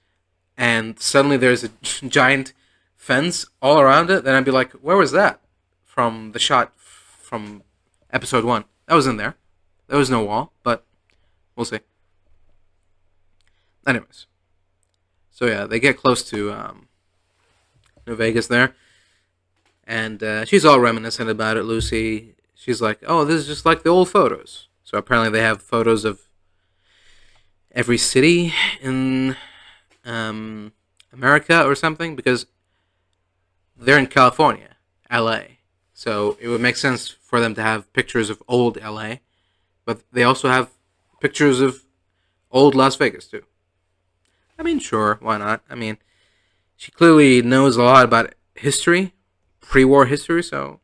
and suddenly there's a giant fence all around it, then I'd be like, where was that from the shot from episode one? That was in there. There was no wall, but we'll see. Anyways, so yeah, they get close to New Vegas there, and she's all reminiscent about it. Lucy, she's like, "Oh, this is just like the old photos." So apparently, they have photos of every city in America or something because they're in California, LA. So it would make sense for them to have pictures of old LA, but they also have pictures of old Las Vegas too. I mean, sure, why not? I mean, she clearly knows a lot about history, pre-war history, so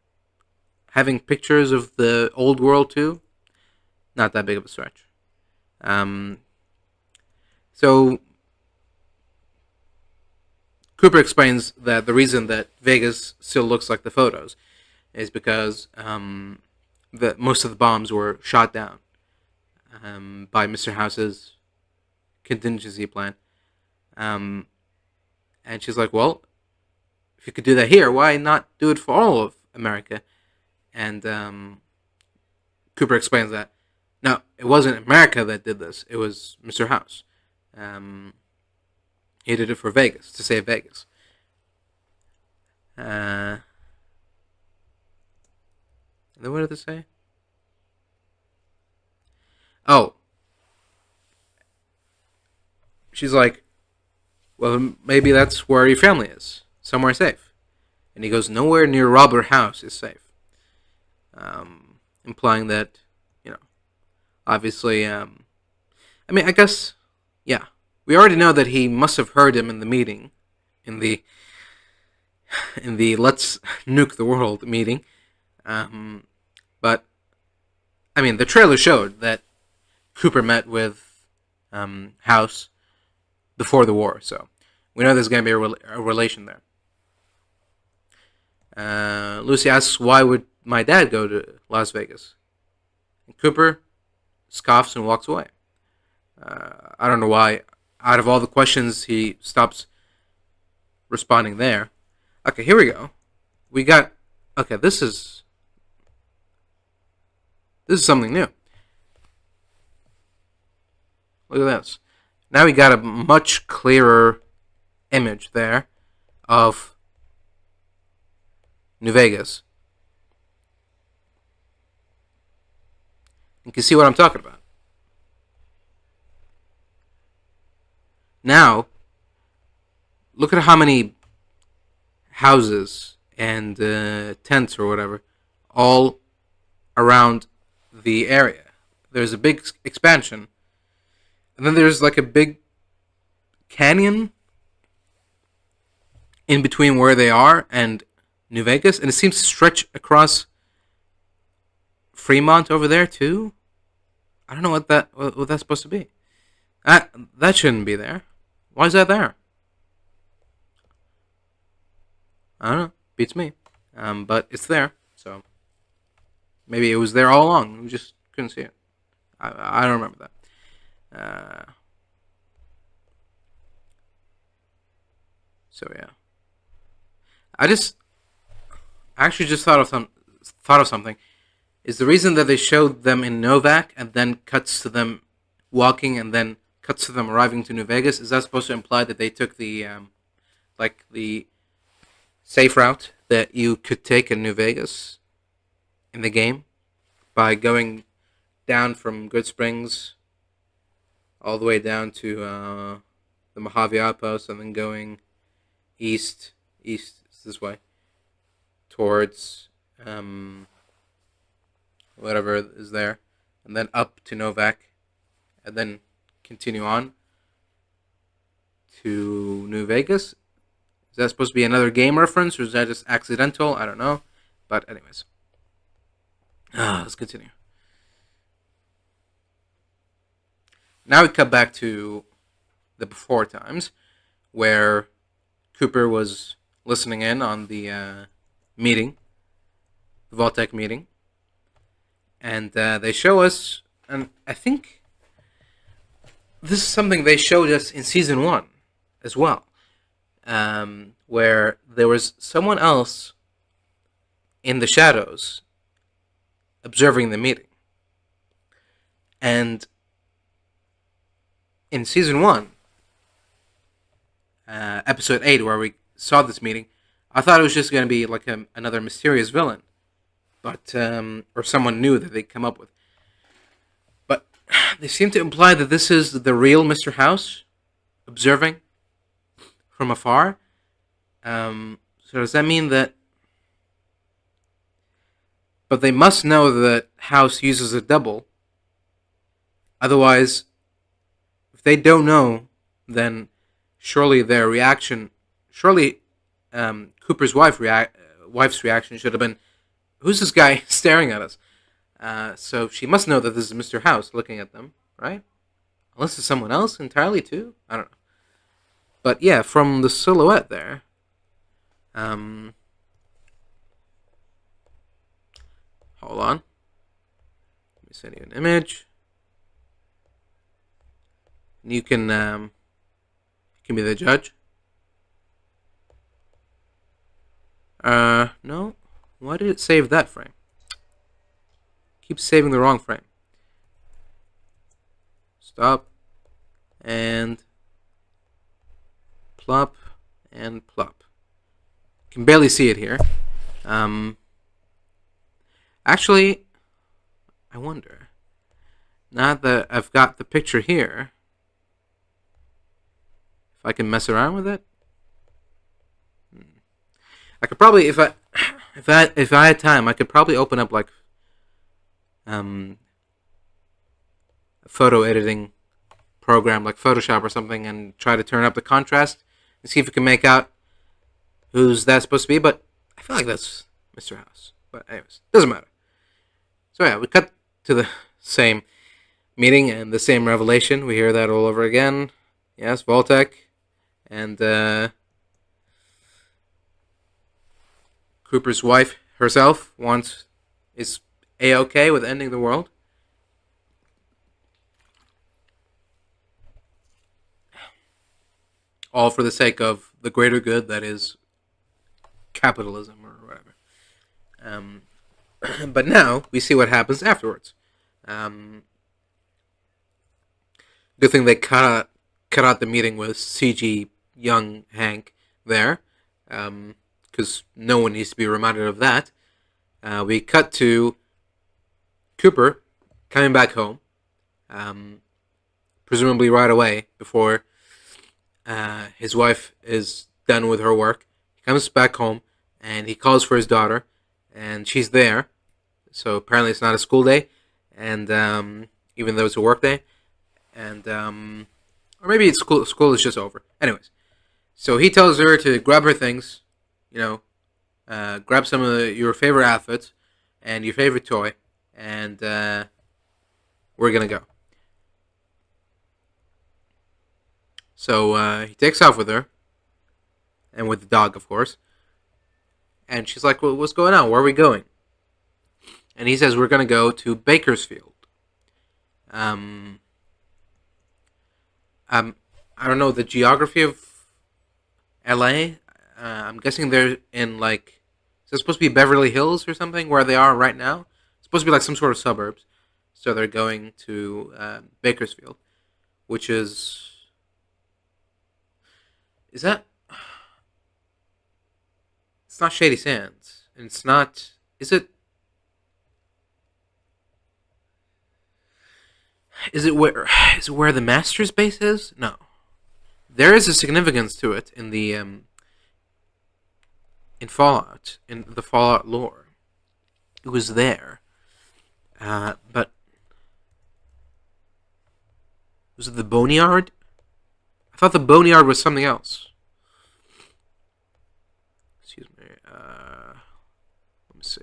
having pictures of the old world too, not that big of a stretch. Um, so Cooper explains that the reason that Vegas still looks like the photos is because most of the bombs were shot down by Mr. House's contingency plan. Um, and she's like, well, if you could do that here, why not do it for all of America? And Cooper explains that. No, it wasn't America that did this. It was Mr. House. Um, he did it for Vegas, to save Vegas. And then what did they say? Oh. She's like, well, maybe that's where your family is. Somewhere safe. And he goes, nowhere near Robert House is safe. Implying that, obviously, I mean, I guess, yeah. We already know that he must have heard him in the meeting, in the let's nuke the world meeting. But, I mean, the trailer showed that Cooper met with House before the war, so we know there's going to be a relation there. Lucy asks, why would my dad go to Las Vegas? And Cooper scoffs and walks away. I don't know why. Out of all the questions, he stops responding there. Okay, here we go. We got... Okay, this is something new. Look at this. Now we got a much clearer image there of New Vegas. You can see what I'm talking about. Now, look at how many houses and tents or whatever all around the area. There's a big expansion. And then there's like a big canyon in between where they are and New Vegas. And it seems to stretch across Fremont over there too. I don't know what that's supposed to be. That shouldn't be there. Why is that there? I don't know. Beats me. But it's there. So maybe it was there all along. We just couldn't see it. I don't remember that. So yeah. I actually just thought of something. Is the reason that they showed them in Novak and then cuts to them walking and then cuts to them arriving to New Vegas? Is that supposed to imply that they took the the safe route that you could take in New Vegas in the game by going down from Good Springs all the way down to the Mojave Outpost and then going east this way towards whatever is there, and then up to Novak, and then continue on. to New Vegas. Is that supposed to be another game reference, or is that just accidental? I don't know. But anyways, let's continue. Now we cut back to the before times, where Cooper was listening in on the meeting, the Vault-Tec meeting, and they show us, and I think this is something they showed us in season 1 as well, where there was someone else in the shadows observing the meeting. And in season 1, episode 8, where we saw this meeting, I thought it was just going to be like another mysterious villain, but or someone new that they'd come up with. But they seem to imply that this is the real Mr. House observing from afar. So does that mean that? But they must know that House uses a double. Otherwise, if they don't know, then surely their reaction, Cooper's wife's reaction should have been, "Who's this guy staring at us?" So she must know that this is Mr. House looking at them, right? Unless it's someone else entirely too. I don't know. But yeah, from the silhouette there, hold on. Let me send you an image. And you can be the judge. No. Why did it save that frame? Keeps saving the wrong frame. Stop. And plop and plop. You can barely see it here. Actually, I wonder. Now that I've got the picture here, if I can mess around with it. I could probably, if I had time, I could probably open up like a photo editing program like Photoshop or something and try to turn up the contrast and see if we can make out who's that supposed to be. But I feel like that's Mr. House. But anyways, doesn't matter. So yeah, we cut to the same meeting and the same revelation. We hear that all over again. Yes, Vault-Tec. And Cooper's wife herself is A-OK with ending the world. All for the sake of the greater good that is capitalism or whatever. But now we see what happens afterwards. Good thing they cut out the meeting with CG young Hank there, because no one needs to be reminded of that. We cut to Cooper coming back home, presumably right away before his wife is done with her work. He comes back home and he calls for his daughter, and she's there. So apparently it's not a school day, and even though it's a work day, and or maybe it's school is just over. Anyways, so he tells her to grab her things, grab some of your favorite outfits and your favorite toy, and we're gonna go. So he takes off with her, and with the dog, of course. And she's like, "Well, what's going on? Where are we going?" And he says, "We're going to go to Bakersfield." I don't know the geography of LA. I'm guessing they're in like, is it supposed to be Beverly Hills or something where they are right now? It's supposed to be like some sort of suburbs. So they're going to Bakersfield, which is that? It's not Shady Sands, and it's not. Is it? Is it where the Master's base is? No. There is a significance to it in the in Fallout, in the Fallout lore. It was there, but was it the Boneyard? I thought the boneyard was something else. Excuse me. Let me see.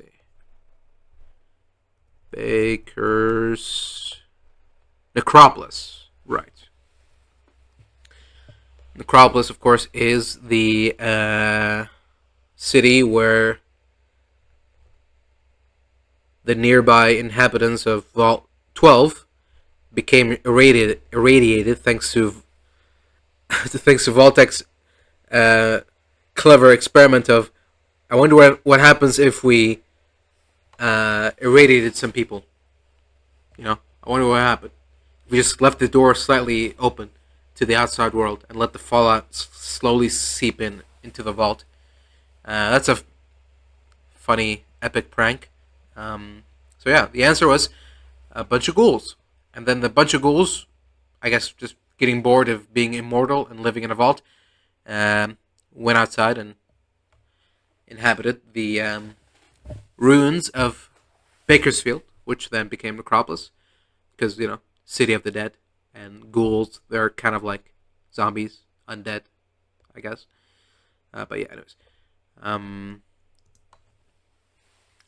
Baker's Necropolis. Right. Necropolis, of course, is the city where the nearby inhabitants of Vault 12 became irradiated thanks to thanks to Vault-Tec's clever experiment of, I wonder what happens if we irradiated some people. I wonder what happened. We just left the door slightly open to the outside world and let the fallout slowly seep into the vault. That's a funny, epic prank. So yeah, the answer was a bunch of ghouls. And then the bunch of ghouls, I guess just getting bored of being immortal and living in a vault, went outside and inhabited the ruins of Bakersfield, which then became Necropolis, because, City of the Dead, and ghouls, they're kind of like zombies, undead, I guess. But yeah, anyways. And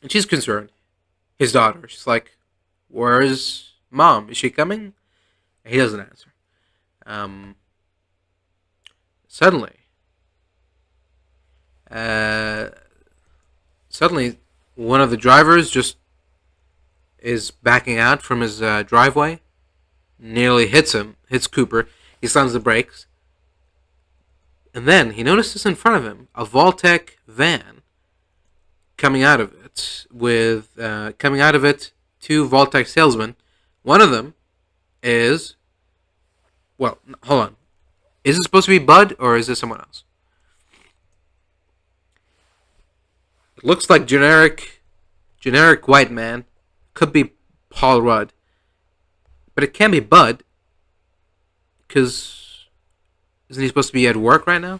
she's concerned. His daughter, she's like, where's Mom? Is she coming? And he doesn't answer. Suddenly, one of the drivers just is backing out from his driveway, nearly hits Cooper. He slams the brakes, and then he notices in front of him a Vault-Tec van coming out of it with two Vault-Tec salesmen. One of them is, well, hold on. Is it supposed to be Bud or is it someone else? It looks like generic white man. Could be Paul Rudd. But it can't be Bud. Because isn't he supposed to be at work right now?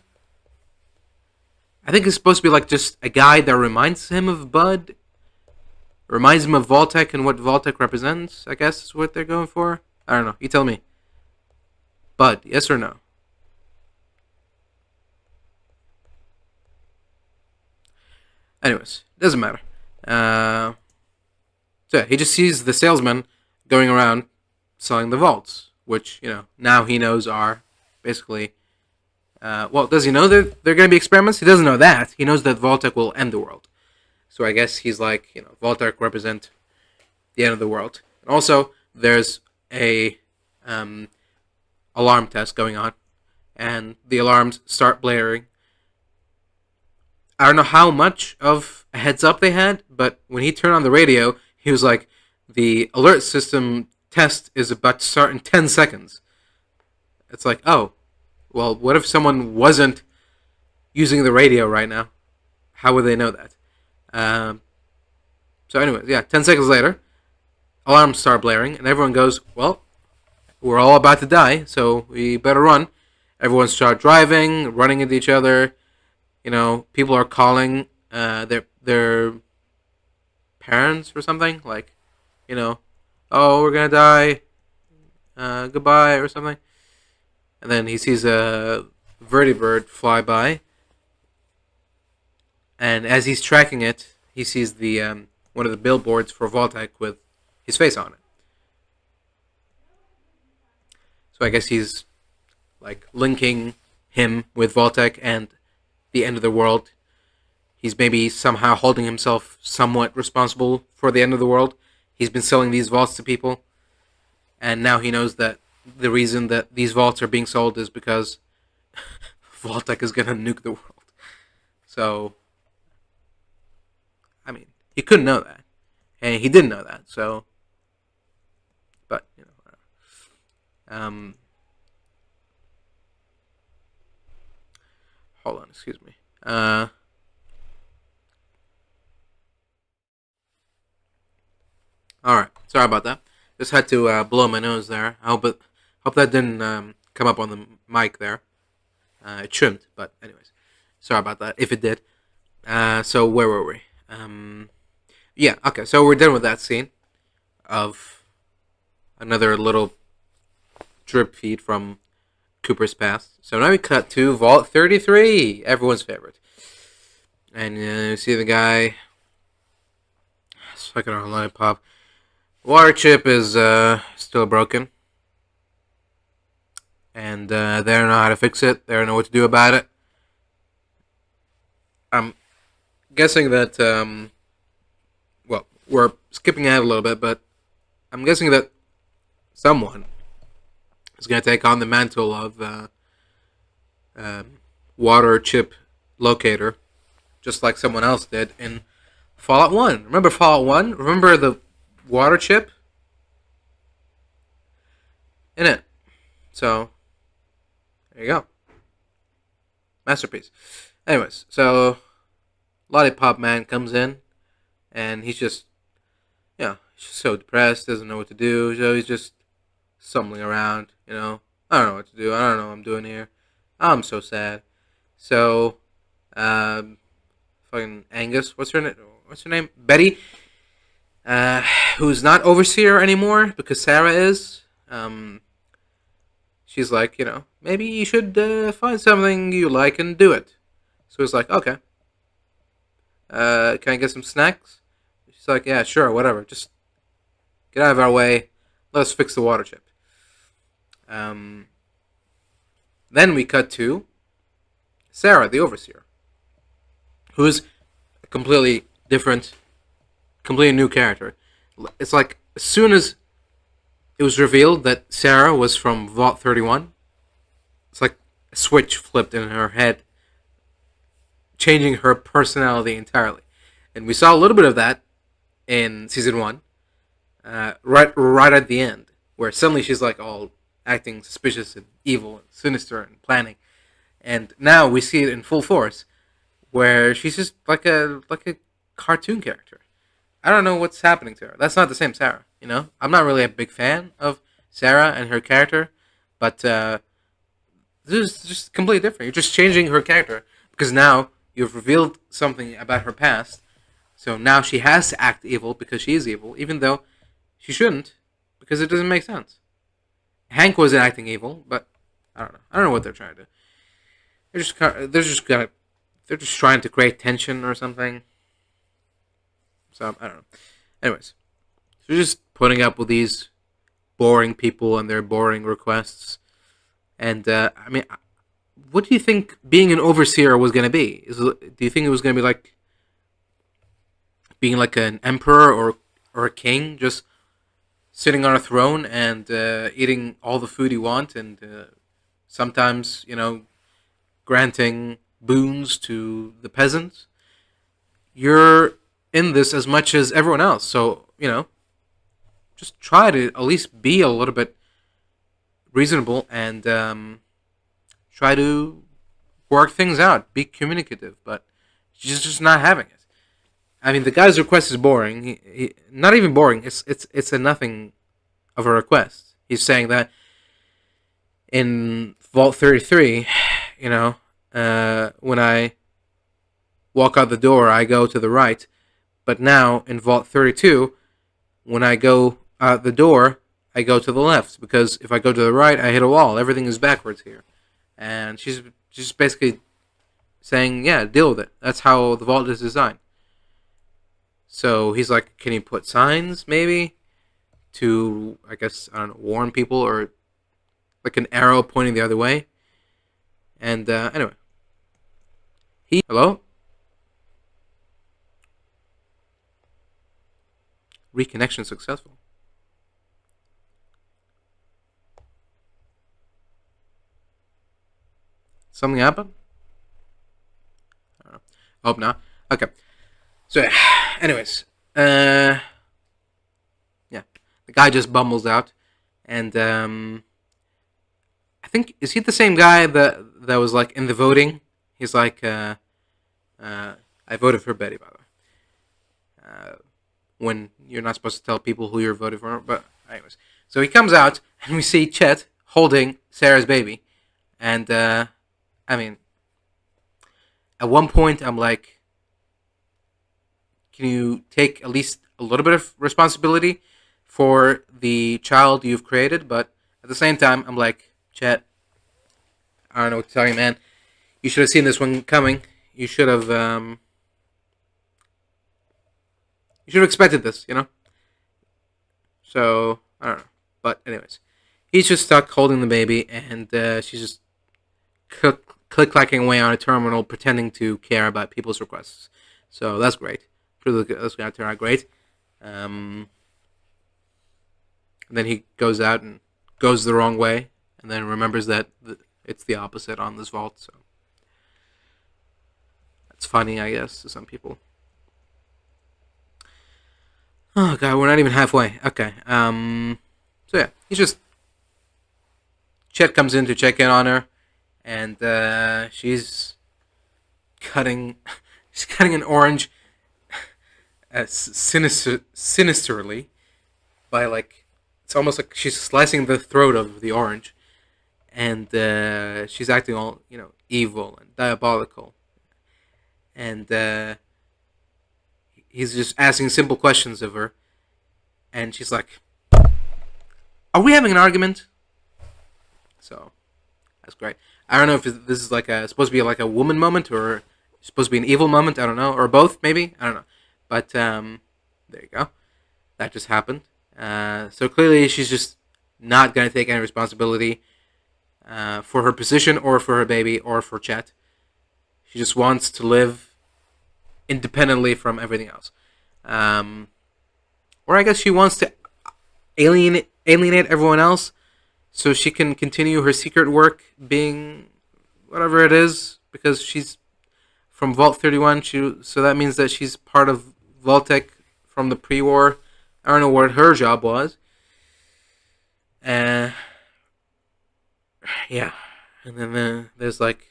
I think it's supposed to be like just a guy that reminds him of Bud. Reminds him of Vault-Tec and what Vault-Tec represents, I guess is what they're going for. I don't know. You tell me. Bud, yes or no? Anyways, doesn't matter. So yeah, he just sees the salesman going around selling the vaults, which, now he knows are basically, well, does he know that they're going to be experiments? He doesn't know that. He knows that Vault-Tec will end the world. So I guess he's like, Vault-Tec represent the end of the world. And also, there's a alarm test going on, and the alarms start blaring. I don't know how much of a heads up they had, but when he turned on the radio, he was like, the alert system test is about to start in 10 seconds. It's like, oh, well, what if someone wasn't using the radio right now? How would they know that? So anyways, yeah, 10 seconds later, alarms start blaring, and everyone goes, well, we're all about to die, so we better run. Everyone start driving, running into each other. People are calling their parents or something, like, oh, we're gonna die, goodbye, or something. And then he sees a vertibird fly by, and as he's tracking it, he sees the one of the billboards for Vault-Tec with his face on it. So I guess he's like linking him with Vault-Tec and the end of the world. He's maybe somehow holding himself somewhat responsible for the end of the world. He's been selling these vaults to people, and now he knows that the reason that these vaults are being sold is because Vault-Tec is going to nuke the world. So, I mean, he couldn't know that, and he didn't know that. So, but hold on, excuse me. All right, sorry about that. Just had to blow my nose there. I hope that didn't come up on the mic there. It shouldn't, but anyways, sorry about that if it did. So where were we? Yeah, okay. So we're done with that scene of another little drip feed from Cooper's past. So now we cut to Vault 33, everyone's favorite. And you see the guy sucking on a lollipop. Water chip is still broken. And they don't know how to fix it. They don't know what to do about it. I'm guessing that, well, we're skipping ahead a little bit, but I'm guessing that someone is going to take on the mantle of water chip locator, just like someone else did in Fallout 1. Remember Fallout 1? Remember the water chip? In it. So, there you go. Masterpiece. Anyways, so Lollipop Man comes in, and he's just, he's just so depressed, doesn't know what to do, so he's just stumbling around, I don't know what to do, I don't know what I'm doing here, I'm so sad. So, fucking Angus, what's her name? Betty, who's not Overseer anymore, because Sarah is, she's like, maybe you should find something you like and do it. So he's like, okay. Can I get some snacks? She's like, yeah, sure, whatever. Just get out of our way. Let's fix the water chip. Then we cut to Sarah, the Overseer, who's a completely different, completely new character. It's like, as soon as it was revealed that Sarah was from Vault 31, it's like a switch flipped in her head, changing her personality entirely. And we saw a little bit of that in Season 1, right at the end, where suddenly she's like all acting suspicious and evil and sinister and planning. And now we see it in full force, where she's just like a cartoon character. I don't know what's happening to her. That's not the same Sarah, I'm not really a big fan of Sarah and her character, but this is just completely different. You're just changing her character because now you've revealed something about her past, so now she has to act evil because she is evil, even though she shouldn't, because it doesn't make sense. Hank wasn't acting evil, but I don't know. I don't know what they're trying to do. They're just trying to create tension or something. So I don't know. Anyways, so just putting up with these boring people and their boring requests, and what do you think being an overseer was going to be? Do you think it was going to be like being like an emperor or a king, just sitting on a throne and eating all the food you want, and sometimes granting boons to the peasants? You're in this as much as everyone else, so just try to at least be a little bit reasonable and try to work things out, be communicative, but she's just not having it. I mean, the guy's request is boring. He not even boring. It's a nothing of a request. He's saying that in Vault 33, when I walk out the door, I go to the right. But now in Vault 32, when I go out the door, I go to the left, because if I go to the right, I hit a wall. Everything is backwards here. And she's just basically saying, yeah, deal with it. That's how the vault is designed. So he's like, can you put signs, maybe, to, I guess, I don't know, warn people, or like an arrow pointing the other way? And anyway. Hello? Reconnection successful. Something happened? I don't know. I hope not. Okay. So, anyways, yeah, the guy just bumbles out, and I think, is he the same guy that was like in the voting? He's like, I voted for Betty, by the way. When you're not supposed to tell people who you're voting for, but anyways, so he comes out, and we see Chet holding Sarah's baby, and I mean, at one point I'm like, can you take at least a little bit of responsibility for the child you've created? But at the same time, I'm like, Chet, I don't know what to tell you, man. You should have seen this one coming. You should have. You should have expected this, you know. So I don't know, but anyways, he's just stuck holding the baby, and she's just click clacking away on a terminal, pretending to care about people's requests. So that's great. That's gonna turn out great. And then he goes out and goes the wrong way, and then remembers that it's the opposite on this vault. So that's funny, I guess, to some people. Oh god, we're not even halfway. Okay. So yeah, he's just Chet comes in to check in on her, and she's cutting she's cutting an orange sinisterly by like it's almost like she's slicing the throat of the orange, and she's acting all evil and diabolical, and he's just asking simple questions of her, and she's like, "Are we having an argument?" So that's great. I don't know if this is like supposed to be like a woman moment or supposed to be an evil moment. I don't know, or both maybe. I don't know, but there you go. That just happened. So clearly she's just not gonna take any responsibility for her position or for her baby or for Chet. She just wants to live independently from everything else. Or I guess she wants to alienate everyone else so she can continue her secret work being whatever it is, because she's from Vault 31. So that means that she's part of Vault-Tec from the pre-war. I don't know what her job was. Yeah. And then there's like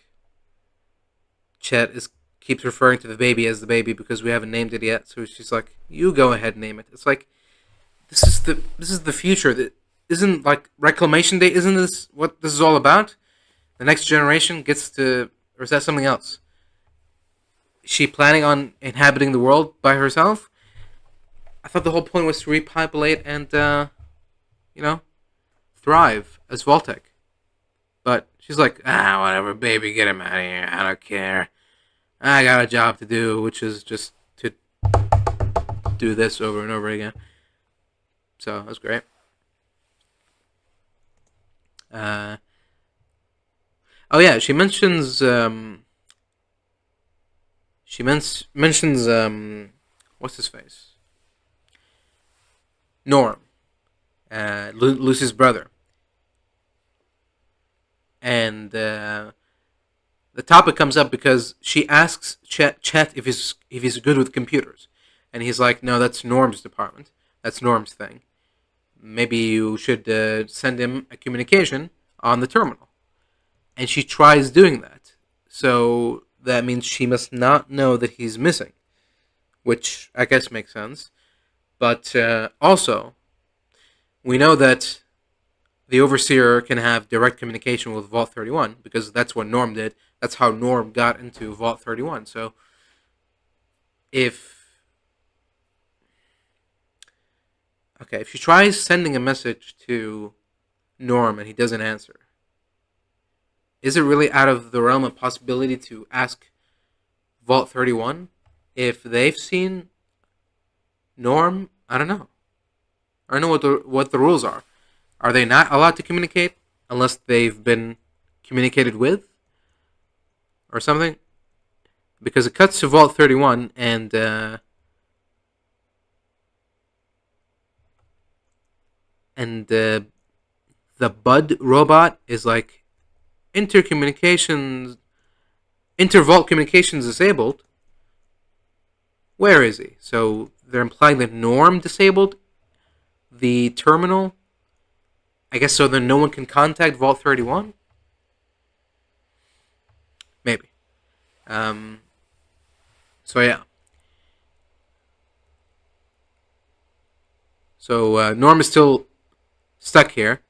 Chet keeps referring to the baby as the baby because we haven't named it yet. So she's like, "You go ahead and name it." It's like this is the future. That isn't like Reclamation Day. Isn't this what this is all about? The next generation gets to, or is that something else? Is she planning on inhabiting the world by herself? I thought the whole point was to repopulate and thrive as Vault-Tec. But she's like, whatever, baby, get him out of here. I don't care. I got a job to do, which is just to do this over and over again. So that's great. Oh yeah, she mentions what's his face? Norm, Lucy's brother, and the topic comes up because she asks Chet if he's good with computers, and he's like, "No, that's Norm's department. That's Norm's thing. Maybe you should send him a communication on the terminal." And she tries doing that, so that means she must not know that he's missing, which I guess makes sense. But also, we know that the Overseer can have direct communication with Vault 31 because that's what Norm did. That's how Norm got into Vault 31. So, if she tries sending a message to Norm and he doesn't answer, is it really out of the realm of possibility to ask Vault 31 if they've seen Norm? I don't know. I don't know what the rules are. Are they not allowed to communicate unless they've been communicated with or something? Because it cuts to Vault 31 and the Bud robot is like intervault communications disabled. Where is he? So they're implying that Norm disabled the terminal, I guess, so then no one can contact Vault 31? Maybe. So yeah. So Norm is still stuck here,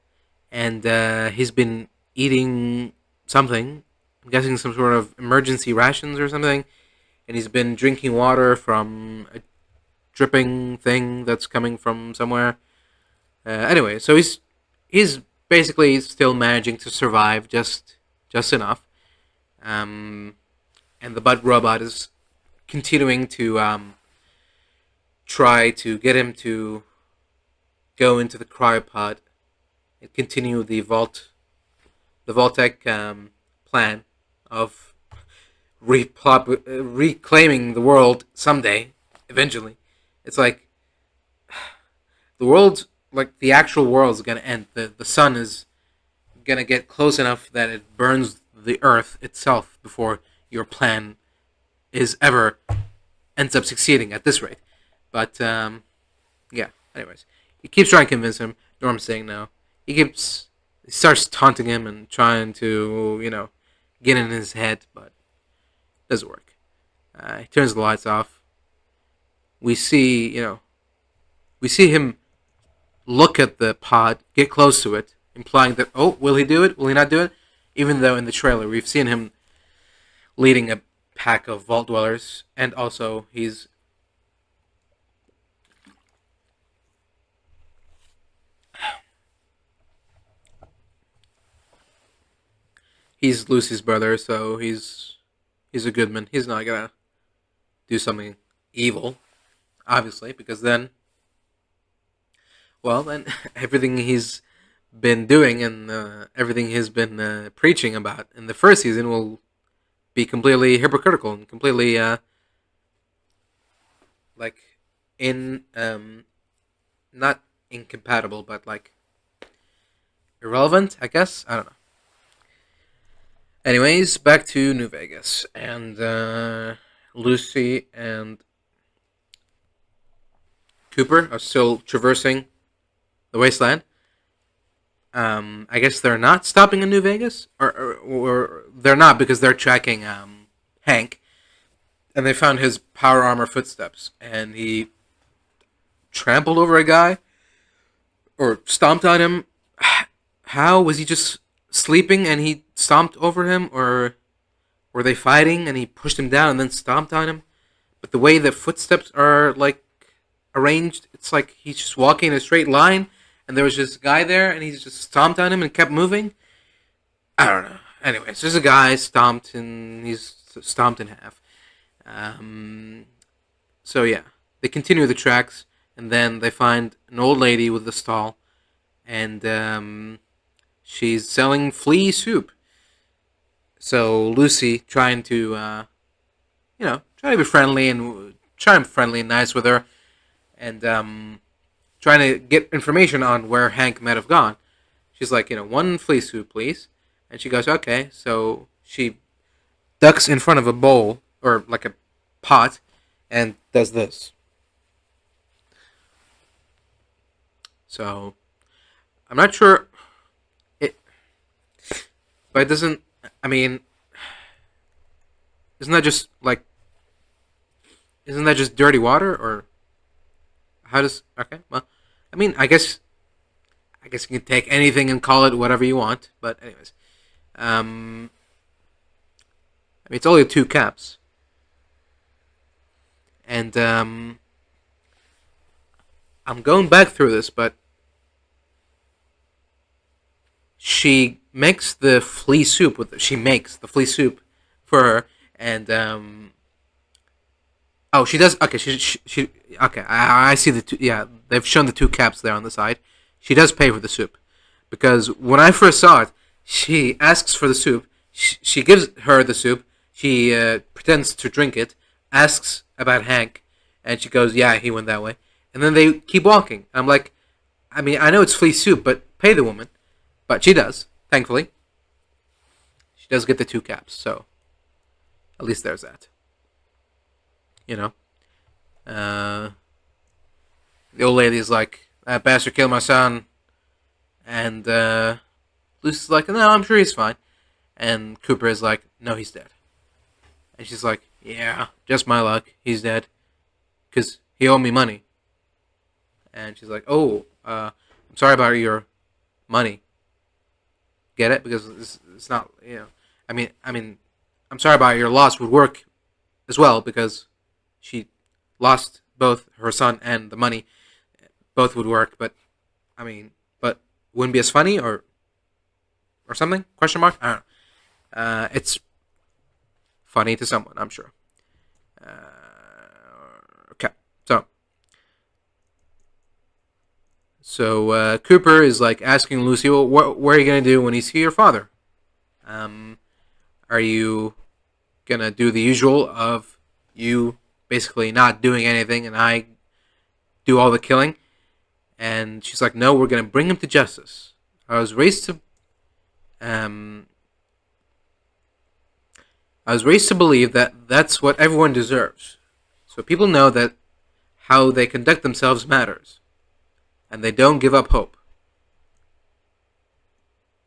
and he's been eating something. I'm guessing some sort of emergency rations or something, and he's been drinking water from a dripping thing that's coming from somewhere. Anyway, so he's basically still managing to survive, just just enough. And the butt robot is continuing to try to get him to go into the cryopod and continue the Vault-Tec plan of reclaiming the world someday, eventually. It's like the world, like the actual world, is gonna end. The sun is gonna get close enough that it burns the Earth itself before your plan is ever ends up succeeding at this rate. But yeah. Anyways, he keeps trying to convince him. Norm's saying no. He starts taunting him and trying to get in his head, but it doesn't work. He turns the lights off. We see we see him look at the pod, get close to it, implying that, oh, will he do it? Will he not do it? Even though in the trailer we've seen him leading a pack of vault dwellers, and also he's Lucy's brother, so he's a good man. He's not gonna do something evil, obviously, because then, well, then everything he's been doing and everything he's been preaching about in the first season will be completely hypocritical and completely like in not incompatible, but like irrelevant, I guess. I don't know. Anyways, back to New Vegas, and Lucy and Cooper are still traversing the wasteland. I guess they're not stopping in New Vegas, or they're not because they're tracking Hank, and they found his power armor footsteps, and he trampled over a guy or stomped on him. How was he just sleeping and he stomped over him, or were they fighting and he pushed him down and then stomped on him? But the way the footsteps are like arranged, it's like he's just walking in a straight line, and there was just a guy there, and he just stomped on him and kept moving. I don't know. Anyways, there's a guy stomped, and he's stomped in half. So yeah, they continue the tracks, and then they find an old lady with a stall, and she's selling flea soup. So Lucy, trying to, try to be friendly and nice with her, and trying to get information on where Hank might have gone. She's like, one flea soup, please. And she goes, okay. So she ducks in front of a bowl, or like a pot, and does this. So I'm not sure but it doesn't. I mean, isn't that just like? Isn't that just dirty water, or how does? Okay, well, I mean, I guess you can take anything and call it whatever you want. But anyways, I mean, it's only 2 caps, and I'm going back through this, but she makes the flea soup she makes the flea soup for her, and oh, she does. Okay, she okay. I see the 2. Yeah, they've shown the 2 caps there on the side. She does pay for the soup, because when I first saw it, she asks for the soup. She gives her the soup. She pretends to drink it, asks about Hank, and she goes, "Yeah, he went that way." And then they keep walking. I'm like, I mean, I know it's flea soup, but pay the woman. But she does, thankfully. She does get the 2 caps, so at least there's that. The old lady's like, that bastard killed my son. And Lucy's like, no, I'm sure he's fine. And Cooper is like, no, he's dead. And she's like, yeah, just my luck. He's dead. Because he owed me money. And she's like, oh, I'm sorry about your money. Get it? Because it's not, I mean, I'm sorry about your loss would work as well, because she lost both her son and the money. Both would work, but I mean, but wouldn't be as funny or something? Question mark? I don't know. It's funny to someone, I'm sure. Okay, so Cooper is like asking Lucy, well, what are you gonna do when you see your father? Are you gonna do the usual of you basically not doing anything and I do all the killing? And she's like, no, we're gonna bring him to justice. I was raised to um, I was raised to believe that that's what everyone deserves. So people know that how they conduct themselves matters, and they don't give up hope.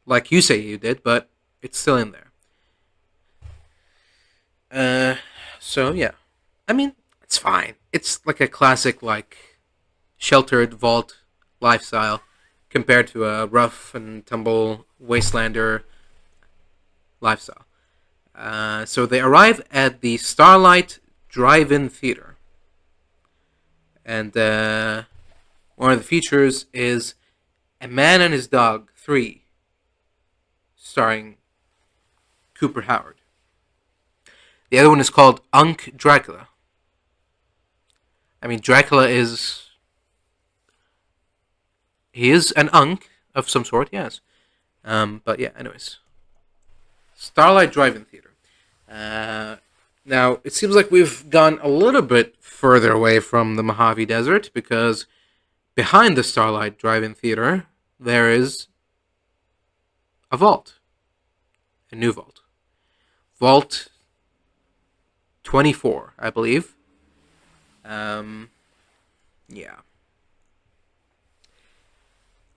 Like you say you did, but it's still in there. So yeah, I mean, it's fine. It's like a classic, like sheltered vault lifestyle compared to a rough and tumble wastelander lifestyle. So they arrive at the Starlight Drive-In Theater, and one of the features is A Man and His Dog 3, starring Cooper Howard. The other one is called Unk Dracula. I mean, Dracula is... He is an Unk of some sort, yes. But yeah, anyways. Starlight Drive-In Theater. Now, it seems like we've gone a little bit further away from the Mojave Desert because behind the Starlight Drive-In Theater, there is a vault. A new vault. Vault 24, I believe. Yeah.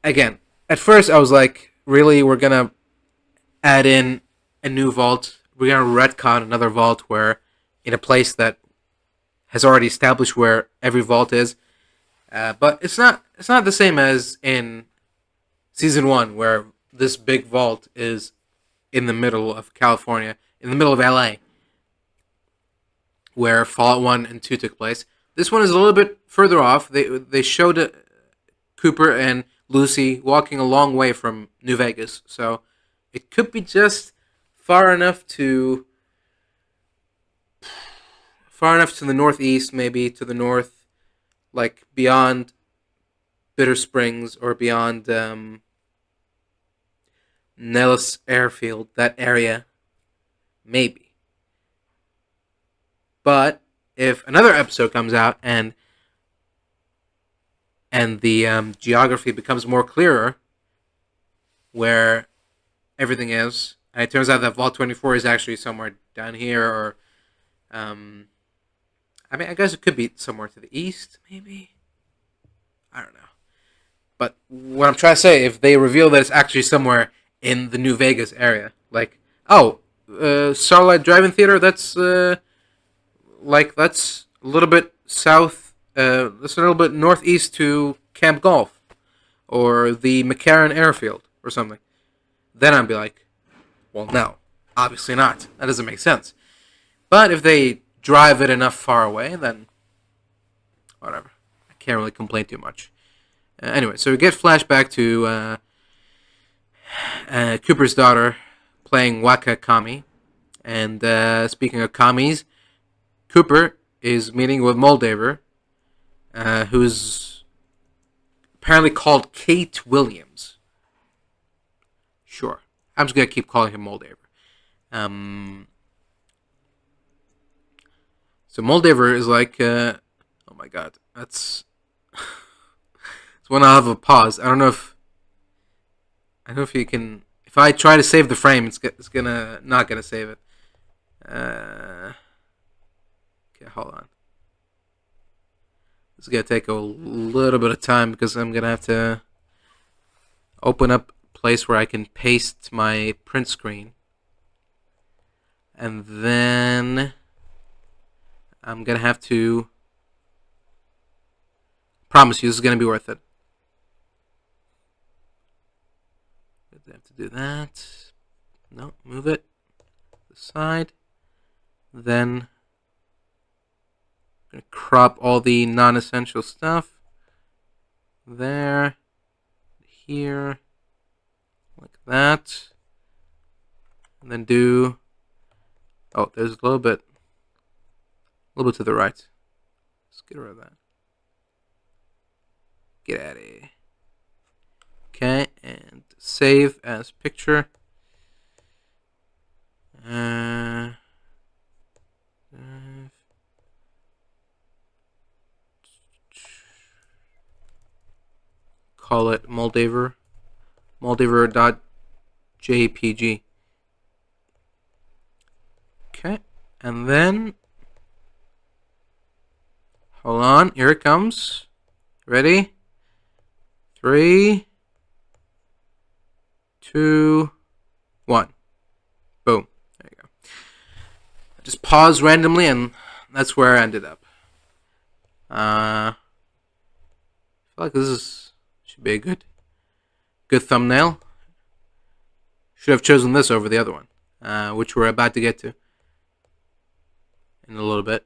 Again, at first I was like, really, we're gonna add in a new vault? We're gonna retcon another vault where, in a place that has already established where every vault is. But it's not. It's not the same as in season 1, where this big vault is in the middle of California, in the middle of LA, where Fallout 1 and 2 took place. This one is a little bit further off. They showed Cooper and Lucy walking a long way from New Vegas, so it could be just far enough to the northeast, maybe to the north, like beyond Bitter Springs or beyond Nellis Airfield, that area, maybe. But if another episode comes out and the geography becomes more clearer, where everything is, and it turns out that Vault 24 is actually somewhere down here, or I mean, I guess it could be somewhere to the east, maybe. I don't know. But what I'm trying to say, if they reveal that it's actually somewhere in the New Vegas area, like, oh, Starlight Drive-In Theater, that's that's a little bit south, that's a little bit northeast to Camp Golf, or the McCarran Airfield, or something. Then I'd be like, well, no, obviously not. That doesn't make sense. But if they drive it enough far away, then whatever. I can't really complain too much. Anyway, so we get flashback to Cooper's daughter playing Waka Kami. And speaking of commies, Cooper is meeting with Moldaver, who's apparently called Kate Williams. Sure. I'm just going to keep calling him Moldaver. So Moldaver is like, oh my god, that's... it's when I'll have a pause. I don't know if you can... If I try to save the frame, it's gonna... not gonna save it. Okay, hold on. This is gonna take a little bit of time because I'm gonna have to open up a place where I can paste my print screen. And then I'm gonna have to... promise you, this is gonna be worth it. I have to do that. No, move it to the side. Then I'm gonna crop all the non-essential stuff. There, here, like that. and then do. Oh, there's a little bit to the right. Let's get rid of that. Get out of here. Okay, and save as picture. Call it Moldaver. Moldaver.jpg. Okay, and then hold on, here it comes. Ready? 3, 2, 1. Boom. There you go. I just paused randomly, and that's where I ended up. I feel like this should be a good thumbnail. Should have chosen this over the other one, which we're about to get to in a little bit.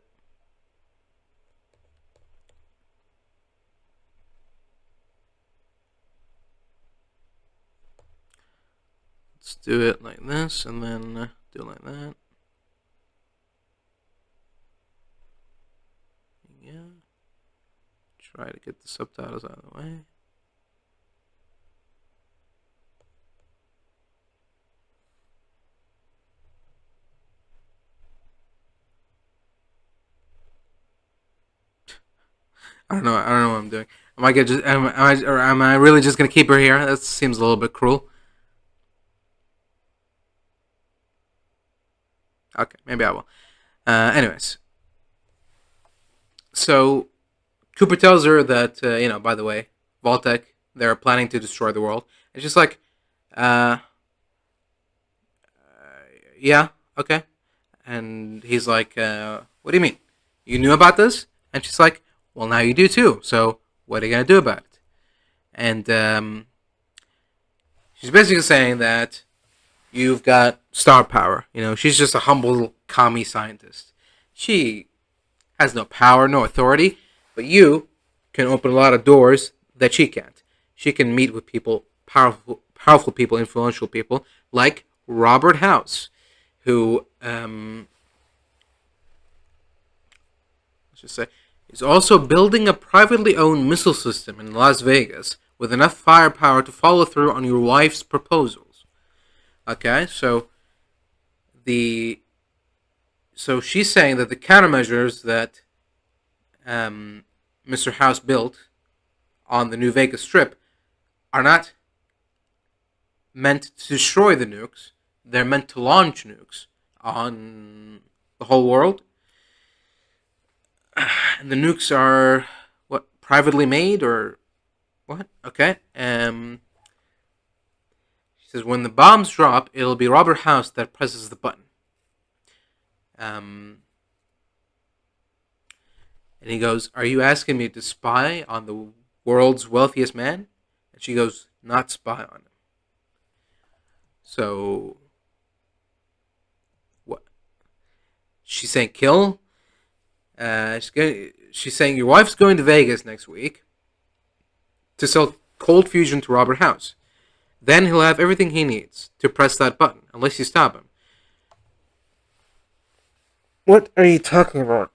Let's do it like this, and then do it like that. Yeah. Try to get the subtitles out of the way. I don't know what I'm doing. Am I really just gonna keep her here? That seems a little bit cruel. Okay, maybe I will. Anyways, so Cooper tells her that by the way, Vault-Tec, they're planning to destroy the world. It's just like, yeah, okay. And he's like, what do you mean? You knew about this? And she's like, well, now you do too. So what are you gonna do about it? And she's basically saying that you've got star power. She's just a humble commie scientist. She has no power, no authority, but you can open a lot of doors that she can't. She can meet with people, powerful people, influential people, like Robert House, who, let's just say, is also building a privately owned missile system in Las Vegas with enough firepower to follow through on your wife's proposals. Okay, so she's saying that the countermeasures that Mr. House built on the New Vegas Strip are not meant to destroy the nukes. They're meant to launch nukes on the whole world. And the nukes are, what, privately made or what? Okay. She says, when the bombs drop, it'll be Robert House that presses the button. And he goes, are you asking me to spy on the world's wealthiest man? And she goes, not spy on him. So, what? She's saying kill? She's saying your wife's going to Vegas next week to sell cold fusion to Robert House. Then he'll have everything he needs to press that button, unless you stop him. What are you talking about?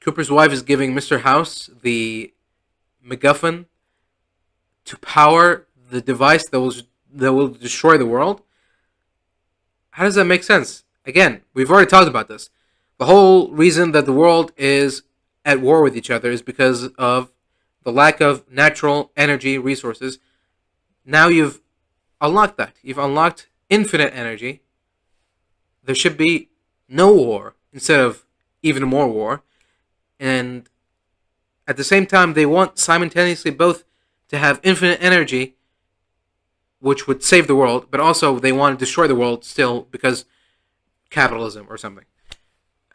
Cooper's wife is giving Mr. House the MacGuffin to power the device that will destroy the world. How does that make sense? Again, we've already talked about this. The whole reason that the world is at war with each other is because of the lack of natural energy resources. Now you've unlocked that. You've unlocked infinite energy. There should be no war instead of even more war. And at the same time, they want simultaneously both to have infinite energy, which would save the world, but also they want to destroy the world still because capitalism or something.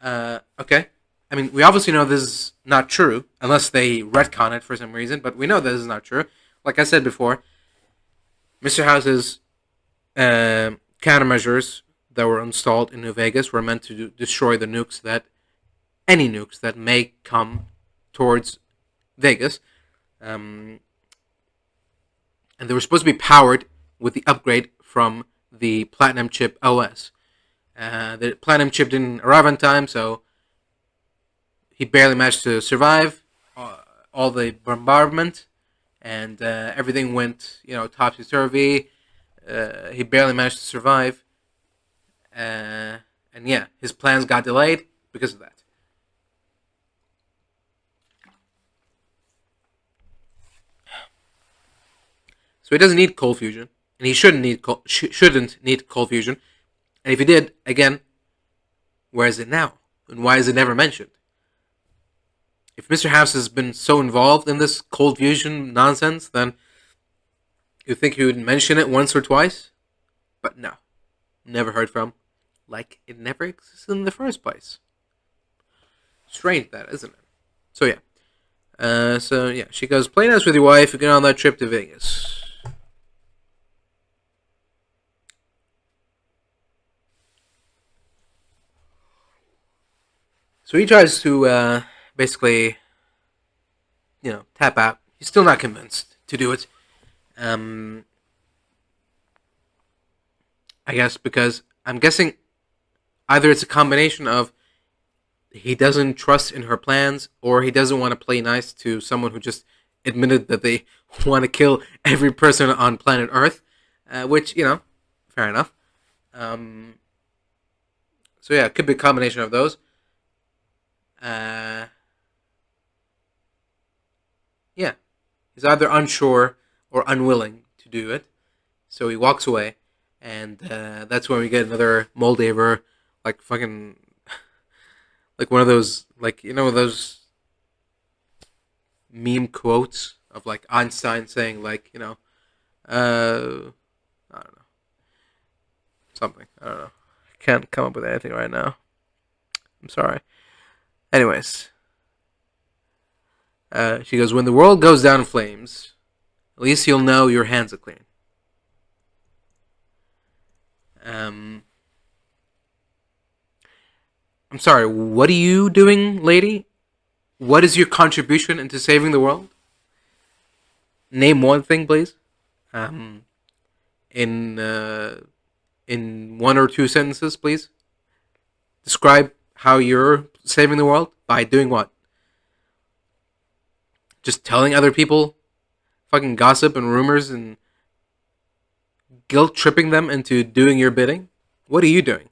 Okay. I mean, we obviously know this is not true, unless they retcon it for some reason, but we know this is not true. Like I said before, Mr. House's countermeasures that were installed in New Vegas were meant to destroy the any nukes that may come towards Vegas. and they were supposed to be powered with the upgrade from the Platinum chip OS. The Platinum chip didn't arrive on time, so he barely managed to survive all the bombardment, and everything went, topsy turvy. He barely managed to survive, and yeah, his plans got delayed because of that. So he doesn't need cold fusion, and he shouldn't need cold fusion. And if he did, again, where is it now? And why is it never mentioned? If Mr. House has been so involved in this cold fusion nonsense, then you think he would mention it once or twice? But no, never heard from. Like it never existed in the first place. Strange that, isn't it? So yeah. She goes, play nice with your wife, you get on that trip to Vegas. So he tries to basically, tap out. He's still not convinced to do it. I guess because I'm guessing either it's a combination of he doesn't trust in her plans, or he doesn't want to play nice to someone who just admitted that they want to kill every person on planet Earth, which, fair enough. So yeah, it could be a combination of those. Yeah, he's either unsure or unwilling to do it, so he walks away, and that's when we get another Moldaver, like fucking, like one of those, like those meme quotes of like Einstein saying like I don't know, something, I don't know, I can't come up with anything right now. I'm sorry. Anyways, she goes, when the world goes down in flames, at least you'll know your hands are clean. I'm sorry, what are you doing, lady? What is your contribution into saving the world? Name one thing, please. In one or two sentences, please. Describe how you're saving the world by doing what? Just telling other people fucking gossip and rumors and guilt tripping them into doing your bidding? What are you doing?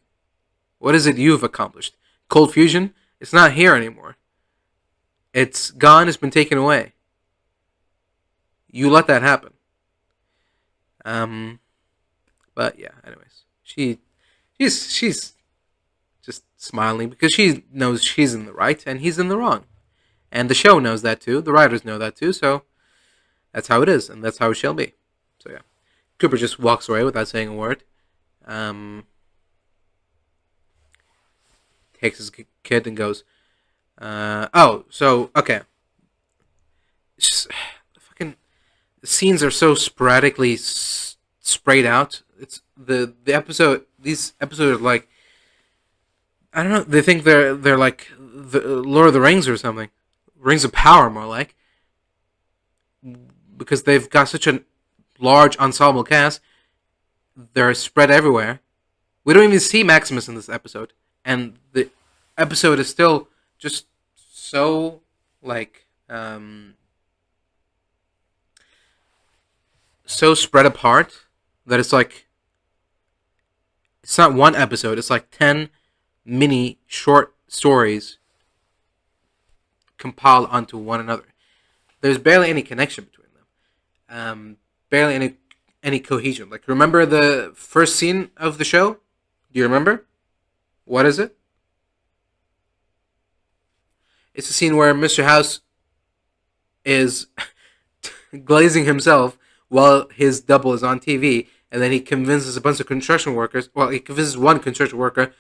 What is it you've accomplished? Cold fusion? It's not here anymore. It's gone, it's been taken away. You let that happen. But yeah, anyways. She's just smiling because she knows she's in the right and he's in the wrong. And the show knows that too. The writers know that too. So that's how it is, and that's how it shall be. So yeah, Cooper just walks away without saying a word. Takes his kid and goes, okay. Fucking the scenes are so sporadically sprayed out. It's the episode. These episodes are like, I don't know. They think they're like the Lord of the Rings or something. Rings of Power, more like, because they've got such a large ensemble cast. They're spread everywhere. We don't even see Maximus in this episode, and the episode is still just so like so spread apart that it's like it's not one episode. It's like 10 mini short stories compiled onto one another. There's barely any connection between them. Barely any cohesion. Like, remember the first scene of the show? Do you remember? What is it? It's a scene where Mr. House is glazing himself while his double is on TV, and then he convinces a bunch of construction workers. Well, he convinces one construction worker.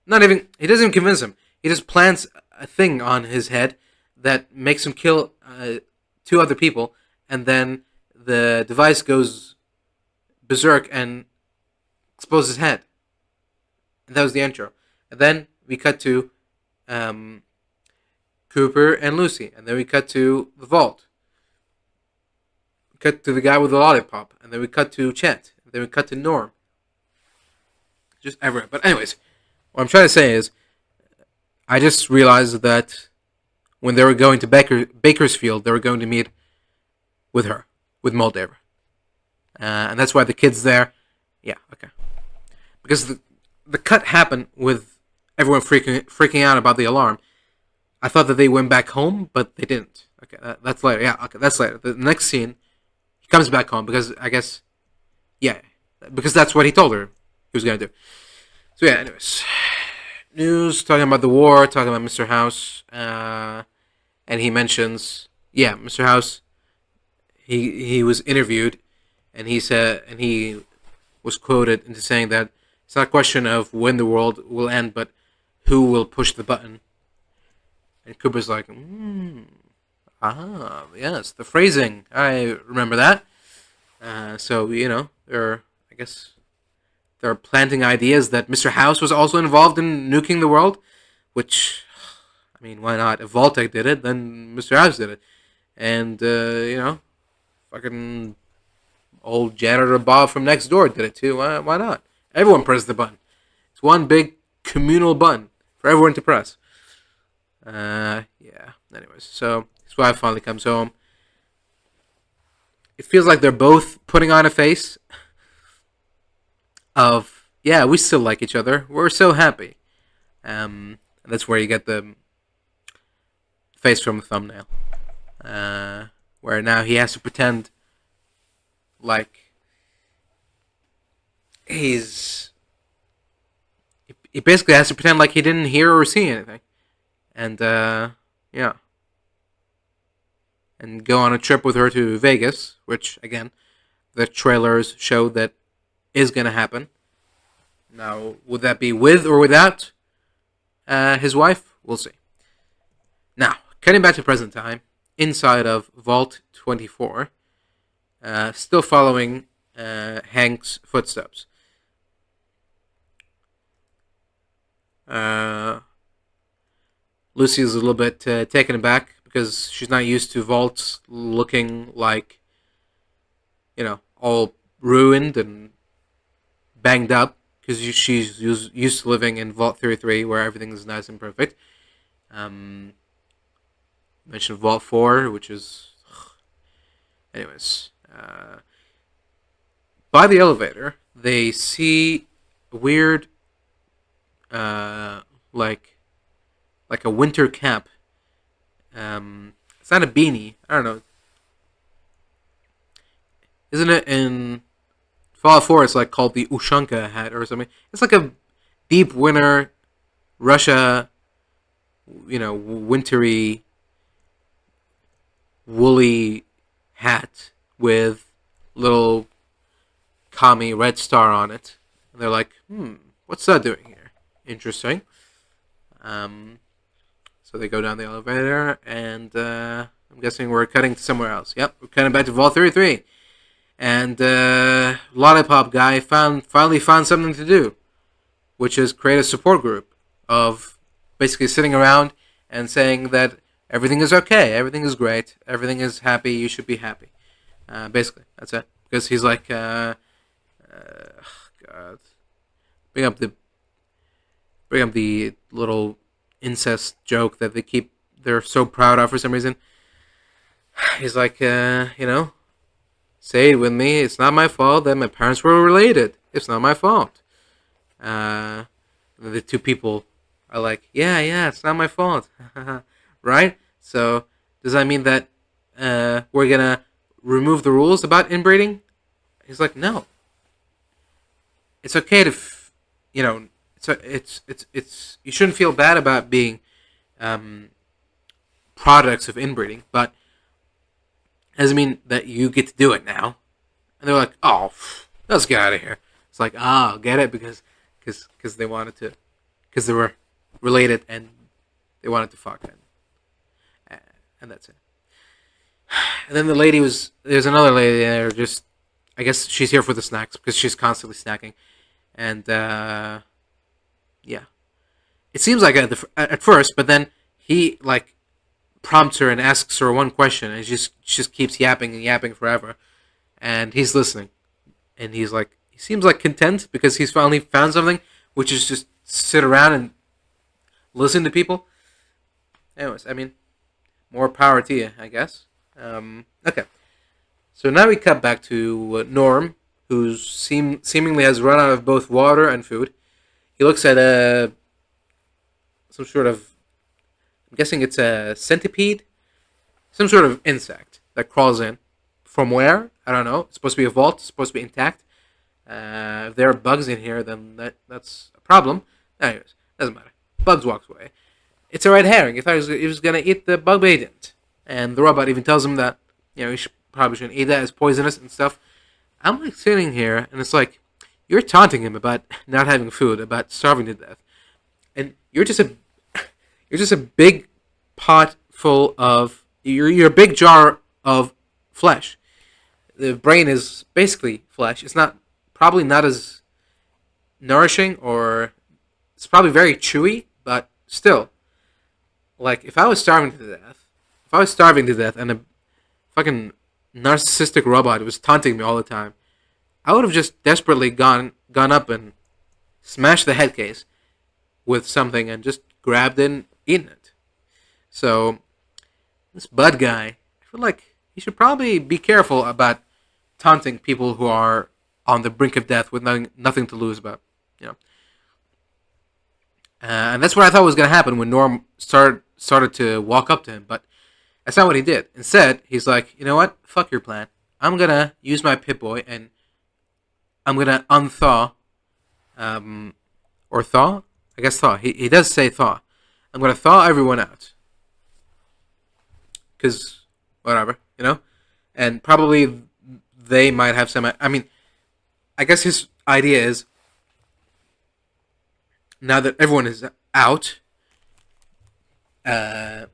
He doesn't even convince him. He just plants a thing on his head that makes him kill two other people, and then the device goes berserk and exposes his head. And that was the intro. And then we cut to Cooper and Lucy, and then we cut to the vault. We cut to the guy with the lollipop, and then we cut to Chet, and then we cut to Norm. Just everywhere. But anyways, what I'm trying to say is, I just realized that when they were going to Bakersfield, they were going to meet with her, with Moldaver. And that's why the kid's there. Yeah, okay. Because the cut happened with everyone freaking out about the alarm. I thought that they went back home, but they didn't. Okay, that's later. Yeah, okay, that's later. The next scene, he comes back home because I guess, yeah, because that's what he told her he was going to do. So yeah, anyways. News, talking about the war, talking about Mr. House, and he mentions, yeah, Mr. House, he was interviewed, and he was quoted into saying that it's not a question of when the world will end, but who will push the button. And Cooper's like, yes, the phrasing, I remember that. So, I guess they're planting ideas that Mr. House was also involved in nuking the world, which, I mean, why not? If Vault-Tec did it, then Mr. House did it. And, fucking old janitor Bob from next door did it too. Why not? Everyone pressed the button. It's one big communal button for everyone to press. Yeah. Anyways, so his wife finally comes home. It feels like they're both putting on a face of, yeah, we still like each other. We're so happy. And that's where you get the face from the thumbnail. Where now he has to pretend like he basically has to pretend like he didn't hear or see anything. And, yeah. And go on a trip with her to Vegas, which, again, the trailers show that is going to happen. Now, would that be with or without his wife? We'll see. Now, cutting back to present time, inside of Vault 24, still following Hank's footsteps. Lucy is a little bit taken aback because she's not used to vaults looking like, all ruined and banged up, because she's used to living in Vault 33 where everything is nice and perfect. Mentioned Vault 4, which is... Anyways. By the elevator, they see a weird, like a winter cap. It's not a beanie. I don't know. Isn't it in Fallout 4? It's like called the Ushanka hat or something. It's like a deep winter Russia, wintry, woolly hat with little commie red star on it. And they're like, what's that doing here? Interesting. So they go down the elevator, and I'm guessing we're cutting to somewhere else. Yep, we're cutting back to Vault 33. And Lollipop Guy finally found something to do, which is create a support group of basically sitting around and saying that everything is okay, everything is great, everything is happy, you should be happy. Basically, that's it. Because he's like, God, bring up the little incest joke that they're so proud of for some reason. He's like, say it with me, it's not my fault that my parents were related. It's not my fault. The two people are like, yeah, it's not my fault. Right? So, does that mean that we're gonna remove the rules about inbreeding? He's like, no. It's okay to, it's you shouldn't feel bad about being products of inbreeding, but it doesn't mean that you get to do it now. And they're like, oh, let's get out of here. It's like, get it? Because they wanted to, because they were related and they wanted to fuck it. And that's it. And then there's another lady there, just, I guess she's here for the snacks because she's constantly snacking. And, yeah. It seems like at first, but then he, prompts her and asks her one question, and she just keeps yapping and yapping forever. and he's listening, and he seems like content because he's finally found something, which is just sit around and listen to people. Anyways, I mean, more power to you, I guess. Okay, so now we cut back to Norm, who seemingly has run out of both water and food. He looks at some sort of, I'm guessing it's a centipede, some sort of insect that crawls in. From where? I don't know. It's supposed to be a vault. It's supposed to be intact. If there are bugs in here, then that's a problem. Anyways, doesn't matter. Bugs walks away. It's a red herring. He thought he was gonna eat the bug, but he didn't. And the robot even tells him that probably shouldn't eat that. It's poisonous and stuff. I'm like sitting here, and it's like you're taunting him about not having food, about starving to death, and you're just a big pot full of you're a big jar of flesh. The brain is basically flesh. It's not probably not as nourishing, or it's probably very chewy, but still, like if I was starving to death, and a fucking narcissistic robot was taunting me all the time, I would have just desperately gone up and smashed the head case with something and just grabbed it and eaten it. So this Bud guy, I feel like he should probably be careful about taunting people who are on the brink of death with nothing to lose about, you know. And that's what I thought was going to happen when Norm started to walk up to him, but that's not what he did. Instead, he's like, you know what? Fuck your plan. I'm going to use my Pip-Boy, and I'm going to unthaw, or thaw? I guess thaw. He does say thaw. I'm going to thaw everyone out. Because, whatever, you know? And probably they might have some... I mean, I guess his idea is, now that everyone is out, Bud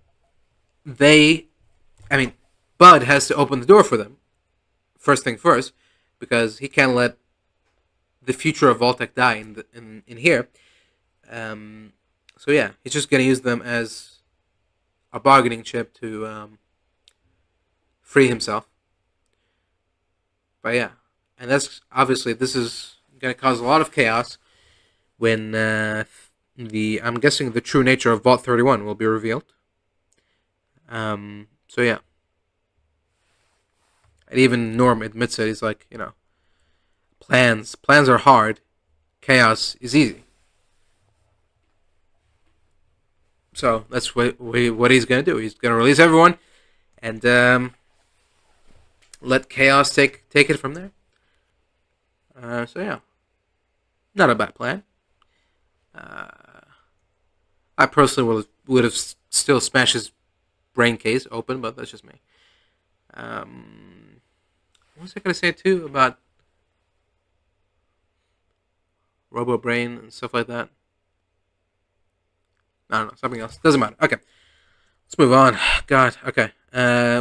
has to open the door for them. First thing first, because he can't let the future of Vault-Tec die in here. So yeah, he's just gonna use them as a bargaining chip to free himself. But yeah, and that's obviously this is gonna cause a lot of chaos when I'm guessing the true nature of Vault 31 will be revealed. So yeah. And even Norm admits it. He's like, plans are hard. Chaos is easy. So that's what he's going to do. He's going to release everyone and let chaos take it from there. So yeah. Not a bad plan. I personally would have still smashed his brain case open, but that's just me. What was I going to say too about Robo Brain and stuff like that? I don't know, something else. Doesn't matter. Okay, let's move on. God, okay.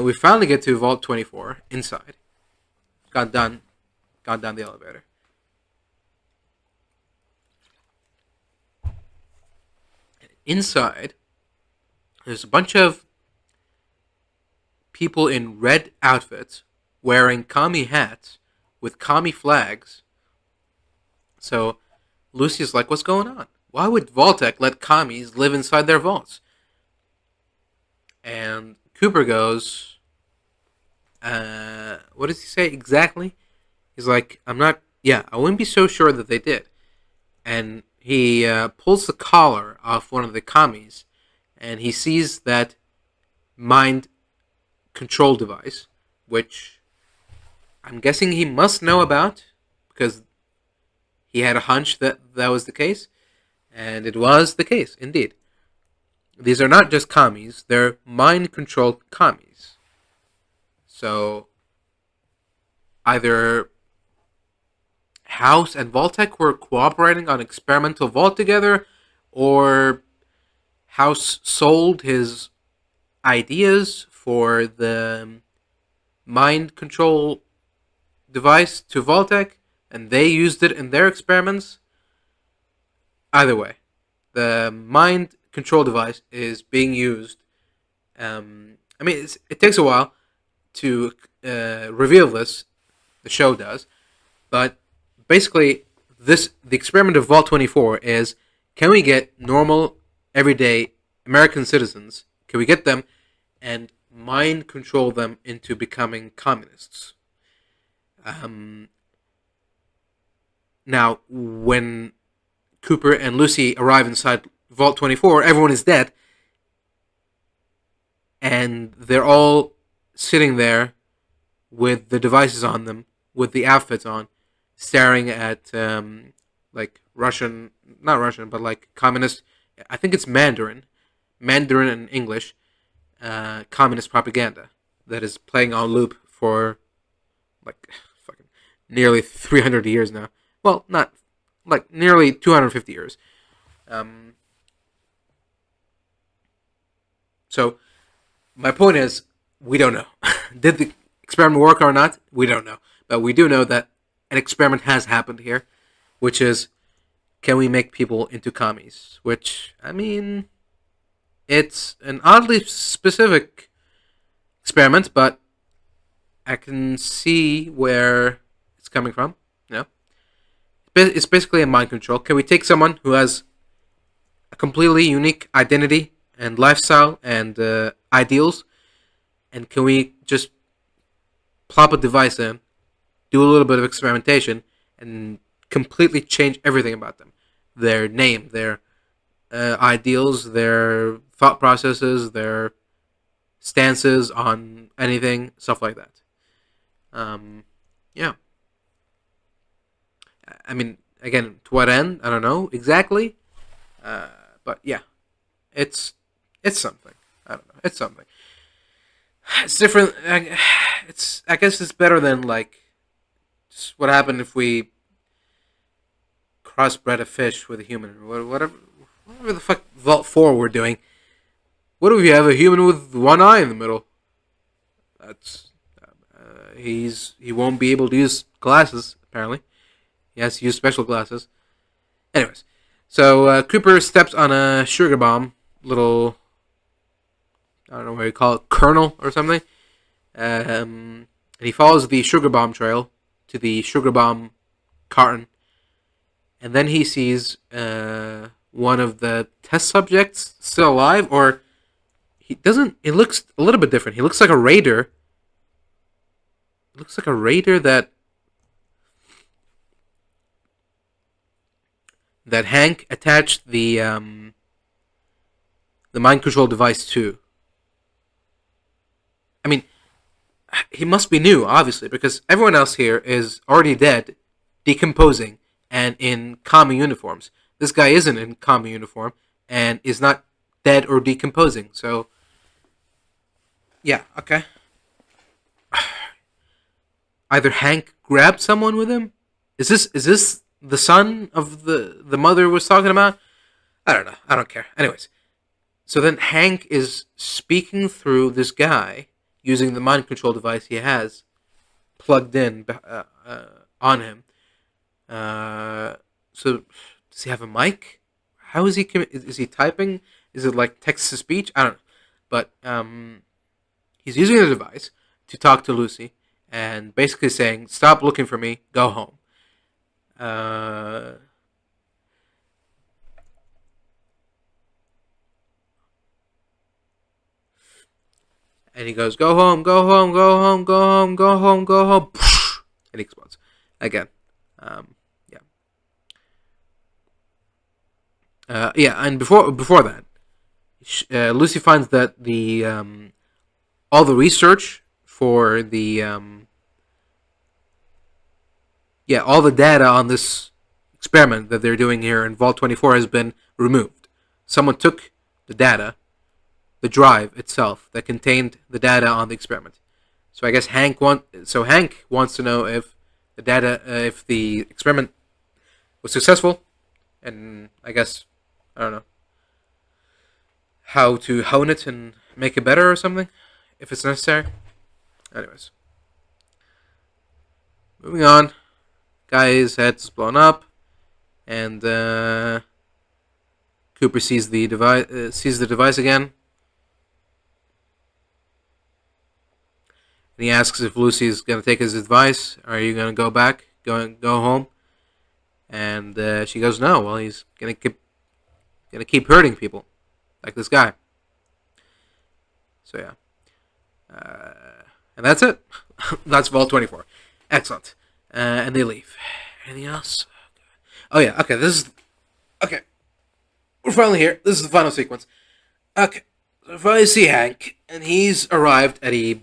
We finally get to Vault 24 inside. Got down the elevator. Inside, there's a bunch of people in red outfits wearing commie hats with commie flags. So Lucy's like, what's going on? Why would Vault-Tec let commies live inside their vaults? And Cooper goes, what does he say exactly? He's like, I wouldn't be so sure that they did. And he pulls the collar off one of the commies, and he sees that mind control device, which I'm guessing he must know about, because he had a hunch that was the case, and it was the case, indeed. These are not just commies, they're mind-controlled commies. So, either House and Vault-Tec were cooperating on experimental vault together, or House sold his ideas for the mind control device to Vault-Tec, and they used it in their experiments. Either way, the mind control device is being used. It takes a while to reveal this, The show does. But basically, the experiment of Vault 24 is, can we get normal, everyday American citizens, can we get them and mind control them into becoming communists? Now, when Cooper and Lucy arrive inside Vault 24, everyone is dead, and they're all sitting there with the devices on them, with the outfits on, staring at like Russian, not Russian, but like communist. I think it's Mandarin and English, communist propaganda that is playing on loop for like fucking nearly 300 years now. Well, not like nearly 250 years. So my point is, we don't know. Did the experiment work or not? We don't know. But we do know that an experiment has happened here, which is, can we make people into commies? Which, I mean, it's an oddly specific experiment, but I can see where it's coming from. You know, it's basically a mind control. Can we take someone who has a completely unique identity and lifestyle and ideals, and can we just plop a device in, do a little bit of experimentation, and completely change everything about them? Their name, their ideals, their thought processes, their stances on anything, stuff like that. Yeah. I mean, again, to what end? I don't know exactly. But yeah, it's something. I don't know. It's something. It's different. I guess it's better than like what happened if we crossbred a fish with a human, or whatever the fuck Vault 4 we're doing. What if you have a human with one eye in the middle? That's he won't be able to use glasses. Apparently, he has to use special glasses. Anyways, so Cooper steps on a sugar bomb, little, I don't know what you call it, kernel or something, and he follows the sugar bomb trail to the sugar bomb carton, and then he sees one of the test subjects still alive, or he doesn't. It looks a little bit different. He looks like a raider. It looks like a raider that Hank attached the mind control device to. I mean, he must be new, obviously, because everyone else here is already dead, decomposing, and in commie uniforms. This guy isn't in commie uniform and is not dead or decomposing. So, yeah, okay. Either Hank grabbed someone with him. Is this the son of the mother was talking about? I don't know. I don't care. Anyways, so then Hank is speaking through this guy using the mind control device he has plugged in on him. So does he have a mic? How is he? Is he typing? Is it like text to speech? I don't know. But he's using the device to talk to Lucy and basically saying, "Stop looking for me. Go home." And he goes, "Go home, go home, go home, go home, go home, go home," and he explodes again. Yeah, yeah. And before that, Lucy finds that the all the research for the all the data on this experiment that they're doing here in Vault 24 has been removed. Someone took the data, the drive itself that contained the data on the experiment. So I guess Hank wants to know if the data, if the experiment was successful, and I guess, I don't know, how to hone it and make it better or something, if it's necessary. Anyways, moving on. Guy's head's blown up, and Cooper sees the device again. And and he asks if Lucy's gonna take his advice. Are you gonna go back, go home? And she goes, no. Well, he's gonna keep hurting people, like this guy. So yeah, and that's it. That's Vault 24. Excellent. And they leave. Anything else? Oh yeah. Okay. Okay. We're finally here. This is the final sequence. Okay. So finally see Hank, and he's arrived at a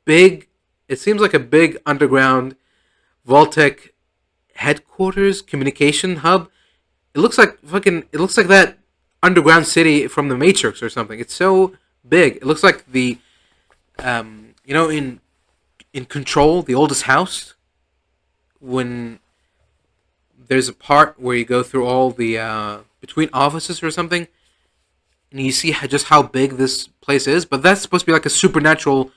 big. It seems like a big underground Vault-Tec headquarters communication hub. It looks like It looks like that underground city from the Matrix or something. It's so big. It looks like the, in Control, the oldest house. When there's a part where you go through all the between offices or something, and you see just how big this place is. But that's supposed to be like a supernatural,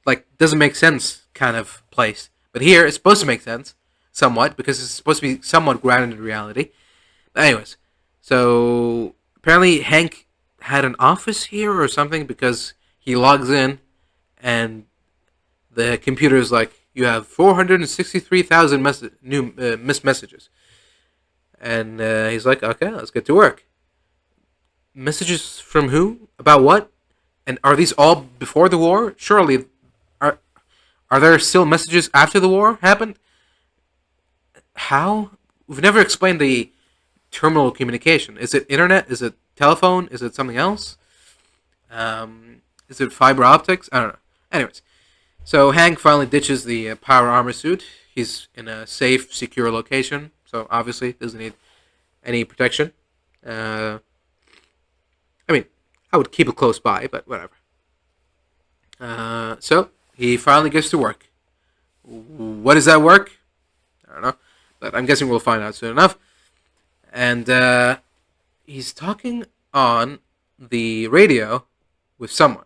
like doesn't make sense kind of place. But here it's supposed to make sense somewhat because it's supposed to be somewhat grounded in reality. But anyways, so apparently Hank had an office here or something because he logs in and the computer is like, you have 463,000 new missed messages. And he's like, okay, let's get to work. Messages from who? About what? And are these all before the war? Surely, are there still messages after the war happened? How? We've never explained the terminal communication. Is it internet? Is it telephone? Is it something else? Is it fiber optics? I don't know. Anyways, so Hank finally ditches the power armor suit. He's in a safe, secure location, so obviously doesn't need any protection. I mean, I would keep it close by, but whatever. So he finally gets to work. What is that work? I don't know, but I'm guessing we'll find out soon enough. And he's talking on the radio with someone.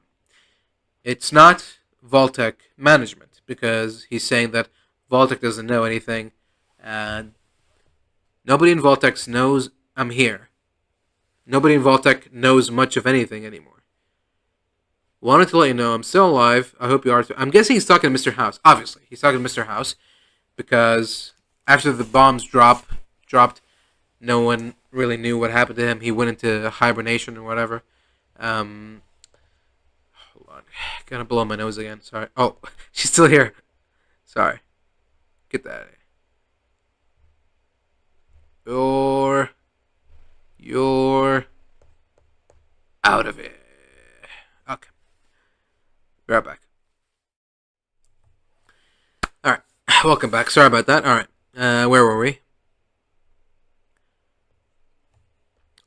It's not Vault-Tec management because he's saying that Vault-Tec doesn't know anything, and nobody in Vault-Tec knows I'm here. Nobody in Vault-Tec knows much of anything anymore. Wanted to let you know I'm still alive. I hope you are too. I'm guessing he's talking to Mr. House. Obviously, he's talking to Mr. House because after the bombs dropped, no one really knew what happened to him. He went into hibernation or whatever. Hold on. Gonna blow my nose again. Sorry. Oh, she's still here. Sorry. Get that out of here. You're out of it. Okay. Be right back. Alright. Welcome back. Sorry about that. Alright. Where were we?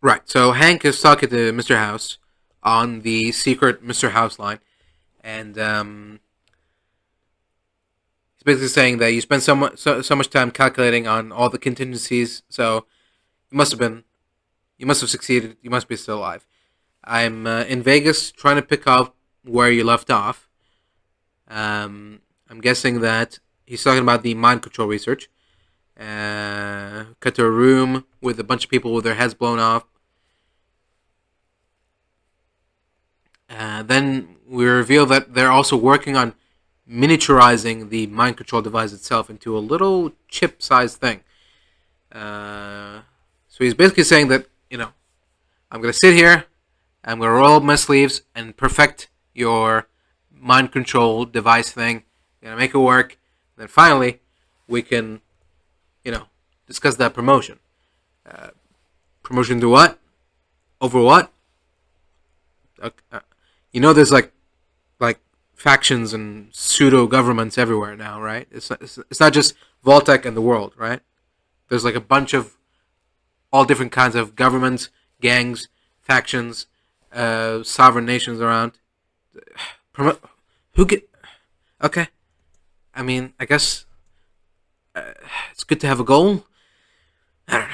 Right. So Hank is talking to Mr. House on the secret Mr. House line. And he's basically saying that you spent so much time calculating on all the contingencies, so you must have succeeded. You must be still alive. I'm in Vegas trying to pick up where you left off. I'm guessing that he's talking about the mind control research. Cut to a room with a bunch of people with their heads blown off. Then we reveal that they're also working on miniaturizing the mind control device itself into a little chip-sized thing. So he's basically saying that, I'm going to sit here, I'm going to roll up my sleeves and perfect your mind control device thing. I'm going to make it work. Then finally, we can, discuss that promotion. Promotion to what? Over what? There's like factions and pseudo governments everywhere now, right? It's not just Vault-Tec and the world, right? There's like a bunch of all different kinds of governments, gangs, factions, sovereign nations around. Okay. I mean, I guess it's good to have a goal. I don't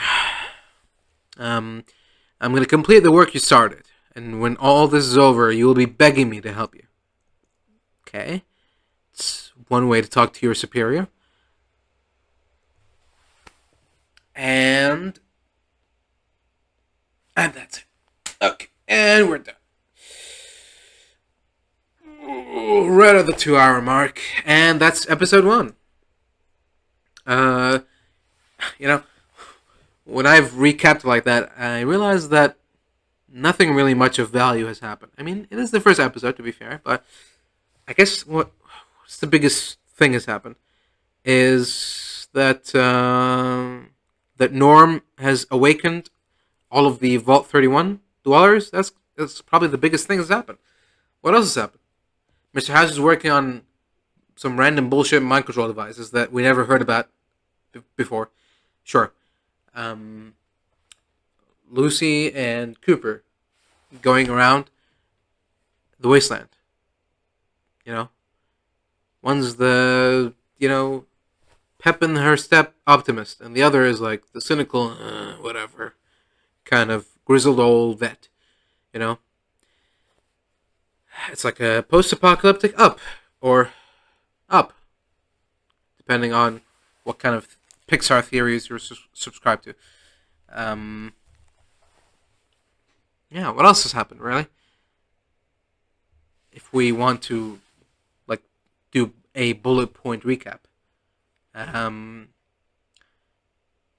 know. I'm going to complete the work you started. And when all this is over, you will be begging me to help you. Okay. It's one way to talk to your superior. And that's it. Okay. And we're done. right at the 2 hour mark, and that's episode 1. Uh, you know, when I've recapped like that, I realize that nothing really much of value has happened. I mean, it is the first episode, to be fair, but I guess what's the biggest thing has happened is that that Norm has awakened all of the Vault 31 dwellers. That's probably the biggest thing that's happened. What else has happened? Mr. House is working on some random bullshit mind control devices that we never heard about before. Sure. Lucy and Cooper going around the wasteland. You know? One's the, pep in her step optimist, and the other is like the cynical, whatever, kind of grizzled old vet. You know? It's like a post-apocalyptic Up, or Up, depending on what kind of Pixar theories you're subscribed to. Yeah, what else has happened, really? If we want to, do a bullet point recap.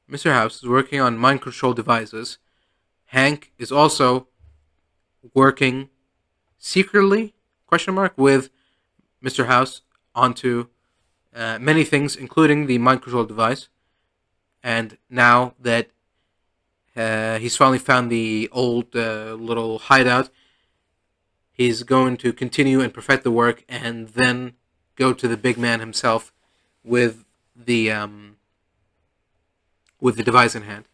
Mr. House is working on mind control devices. Hank is also working secretly, with Mr. House onto many things, including the mind control device. And now that he's finally found the old little hideout, he's going to continue and perfect the work, and then go to the big man himself with the device in hand.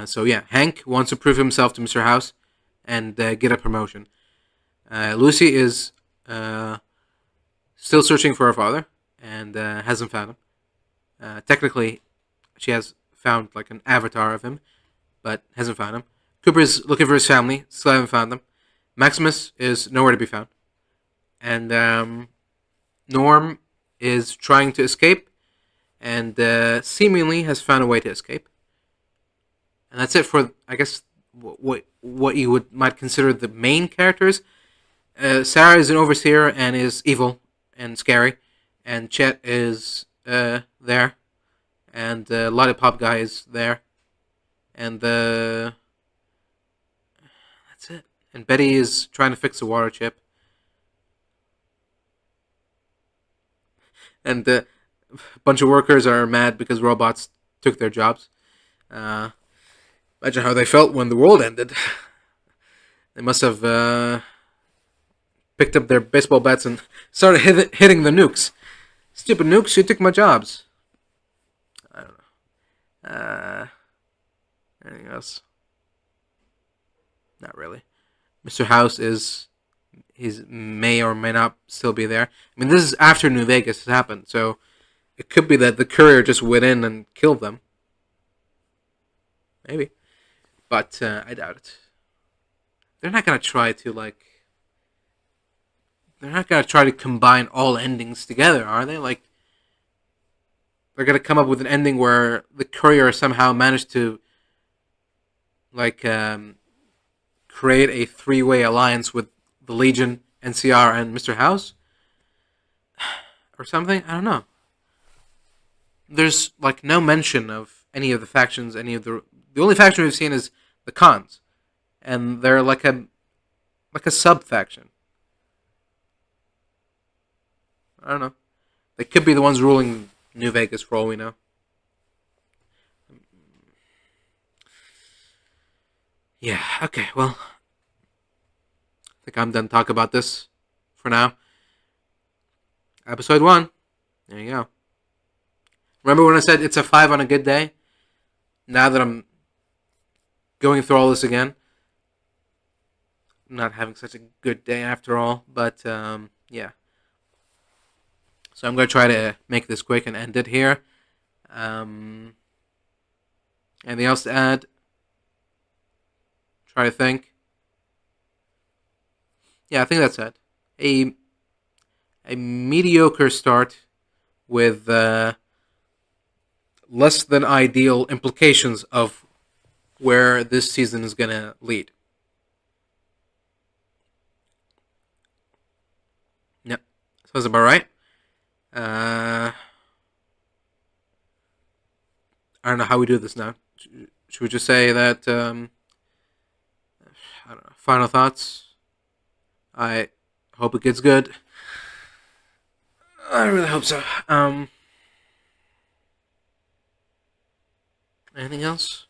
So yeah, Hank wants to prove himself to Mr. House and get a promotion. Lucy is still searching for her father and hasn't found him. Technically, she has found like an avatar of him, but hasn't found him. Cooper is looking for his family, still haven't found them. Maximus is nowhere to be found. And Norm is trying to escape, and seemingly has found a way to escape. And that's it for, I guess, what you might consider the main characters. Sarah is an overseer and is evil and scary, and Chet is there, and Lollipop Guy is there, and that's it. And Betty is trying to fix the water chip. And a bunch of workers are mad because robots took their jobs. Imagine how they felt when the world ended. They must have picked up their baseball bats and started hitting the nukes. Stupid nukes, you took my jobs. I don't know. Anything else? Not really. Mr. House he may or may not still be there. I mean, this is after New Vegas has happened, so it could be that the courier just went in and killed them. Maybe. But I doubt it. They're not going to try to, they're not going to try to combine all endings together, are they? Like, they're going to come up with an ending where the courier somehow managed to, create a three-way alliance with the Legion, NCR, and Mr. House? Or something? I don't know. There's, no mention of any of the factions, the only faction we've seen is the Khans. And they're like a sub-faction. I don't know. They could be the ones ruling New Vegas for all we know. Yeah, okay, well, I think I'm done talking about this for now. Episode 1. There you go. Remember when I said it's a 5 on a good day? Now that I'm going through all this again, I'm not having such a good day after all, but yeah. So I'm going to try to make this quick and end it here. Anything else to add? Try to think. Yeah, I think that's it. A mediocre start with less than ideal implications of where this season is going to lead. Sounds about right. Uh, I don't know how we do this now. Should we just say that? I don't know. Final thoughts. I hope it gets good. I really hope so. Anything else?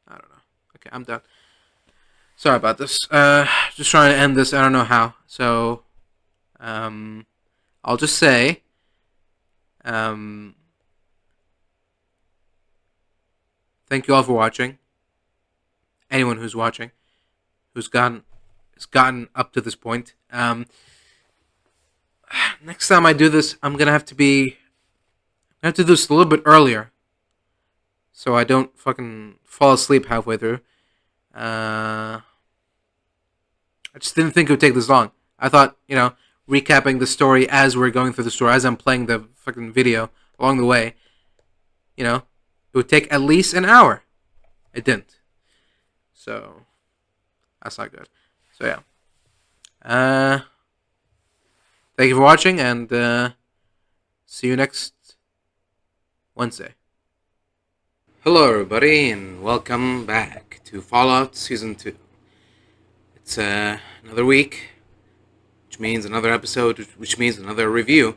I don't know. Okay, I'm done. Sorry about this. Just trying to end this. I don't know how. So, I'll just say, um, thank you all for watching. Anyone who's watching, has gotten up to this point. Next time I do this, I'm gonna have to do this a little bit earlier, so I don't fucking fall asleep halfway through. I just didn't think it would take this long. I thought, recapping the story as we're going through the story, as I'm playing the fucking video along the way, it would take at least an hour. It didn't. So, that's not good. So, yeah. Thank you for watching, and see you next Wednesday. Hello, everybody, and welcome back to Fallout Season 2. It's another week, which means another episode, which means another review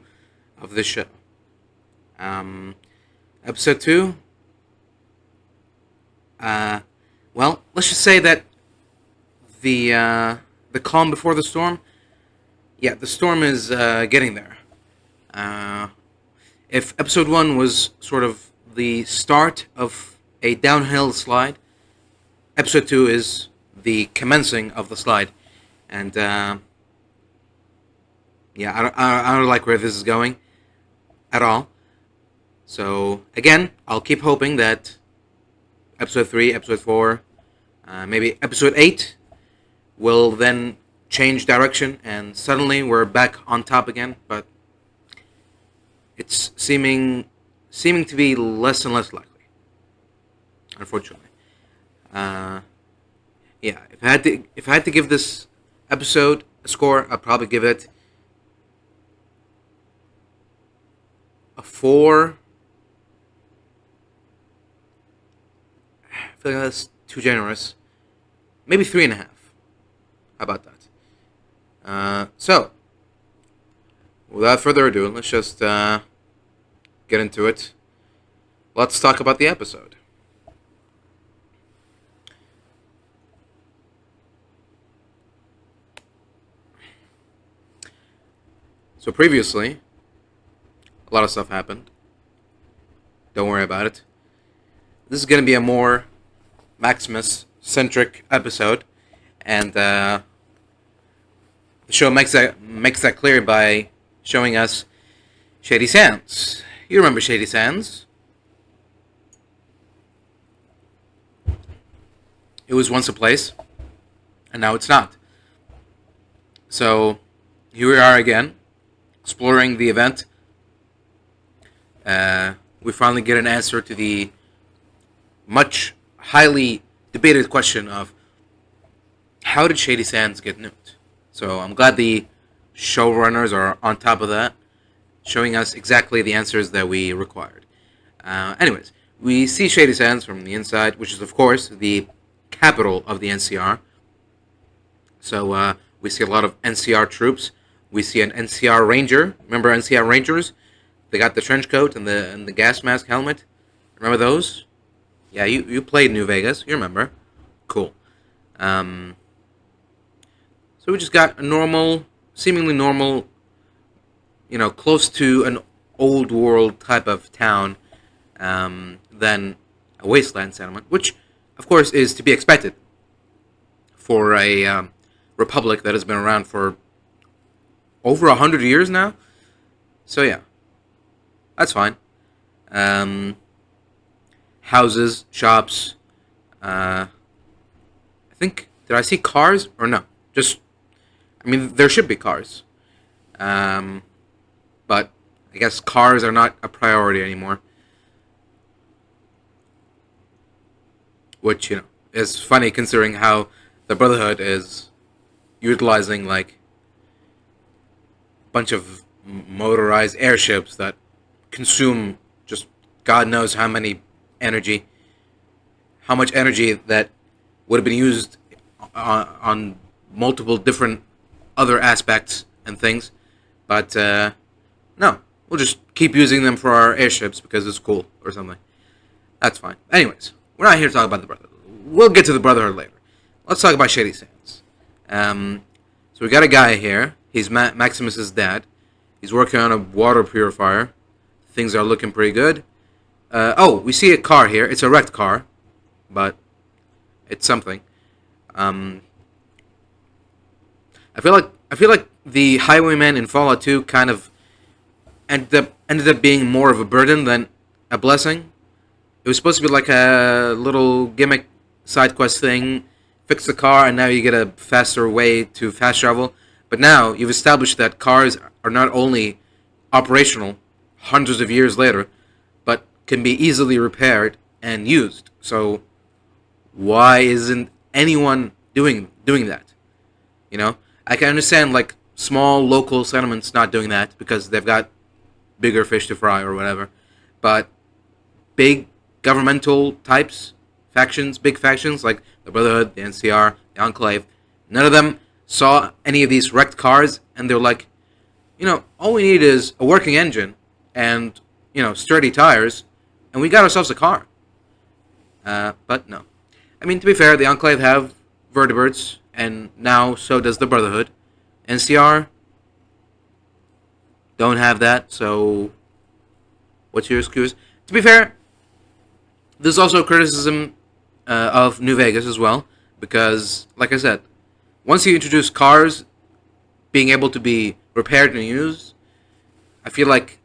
of this show. Episode 2, well, let's just say that the calm before the storm, yeah, the storm is getting there. If episode 1 was sort of the start of a downhill slide, episode 2 is the commencing of the slide. And, yeah, I don't like where this is going at all. So, again, I'll keep hoping that episode 3, episode 4, maybe episode 8 will then change direction and suddenly we're back on top again, but it's seeming to be less and less likely, unfortunately. Yeah, if I had to give this episode a score, I'd probably give it a 4. I feel like that's too generous. Maybe 3.5. How about that? So, without further ado, let's just get into it. Let's talk about the episode. So previously, a lot of stuff happened. Don't worry about it. This is going to be a more Maximus-centric episode, and the show makes that clear by showing us Shady Sands. You remember Shady Sands? It was once a place, and now it's not. So here we are again, exploring the event. We finally get an answer to the much highly debated question of how did Shady Sands get nuked? So I'm glad the showrunners are on top of that, showing us exactly the answers that we required. Anyways, we see Shady Sands from the inside, which is of course the capital of the NCR. So we see a lot of NCR troops. We see an NCR Ranger. Remember NCR Rangers? They got the trench coat and the gas mask helmet. Remember those? Yeah, you played New Vegas. You remember. Cool. So we just got a normal, seemingly normal, close to an old world type of town, than a wasteland settlement, which, of course, is to be expected for a republic that has been around for over 100 years now. So yeah, that's fine. Houses, shops. I think, did I see cars or no? There should be cars. But I guess cars are not a priority anymore. Which, is funny considering how the Brotherhood is utilizing, like, a bunch of motorized airships that consume just God knows how many energy, how much energy that would have been used on multiple different other aspects and things. But no, we'll just keep using them for our airships because it's cool or something. That's fine. Anyways, we're not here to talk about the Brotherhood. We'll get to the Brotherhood later. Let's talk about Shady Sands. So we got a guy here. He's Maximus's dad. He's working on a water purifier. Things are looking pretty good. We see a car here. It's a wrecked car, but it's something. I feel like the Highwayman in Fallout 2 kind of ended up being more of a burden than a blessing. It was supposed to be like a little gimmick side quest thing. Fix the car, and now you get a faster way to fast travel. But now you've established that cars are not only operational hundreds of years later, but can be easily repaired and used. So why isn't anyone doing that? You know, I can understand like small local settlements not doing that because they've got bigger fish to fry or whatever. But big governmental types, factions, big factions like the Brotherhood, the NCR, the Enclave, none of them saw any of these wrecked cars, and they're like, all we need is a working engine and, sturdy tires, and we got ourselves a car. But no. I mean, to be fair, the Enclave have vertebrates, and now so does the Brotherhood. NCR don't have that, so what's your excuse? To be fair, there's also criticism of New Vegas as well, because, like I said, once you introduce cars being able to be repaired and used, I feel like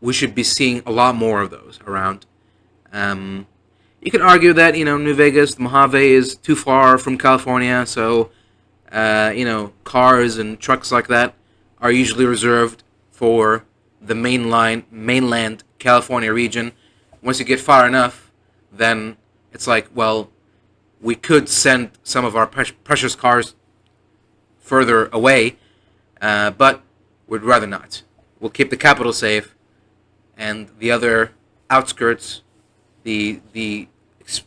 we should be seeing a lot more of those around. You can argue that, New Vegas, the Mojave, is too far from California, so, cars and trucks like that are usually reserved for the mainland California region. Once you get far enough, then it's like, well, we could send some of our precious cars further away, but we'd rather not. We'll keep the capital safe, and the other outskirts, the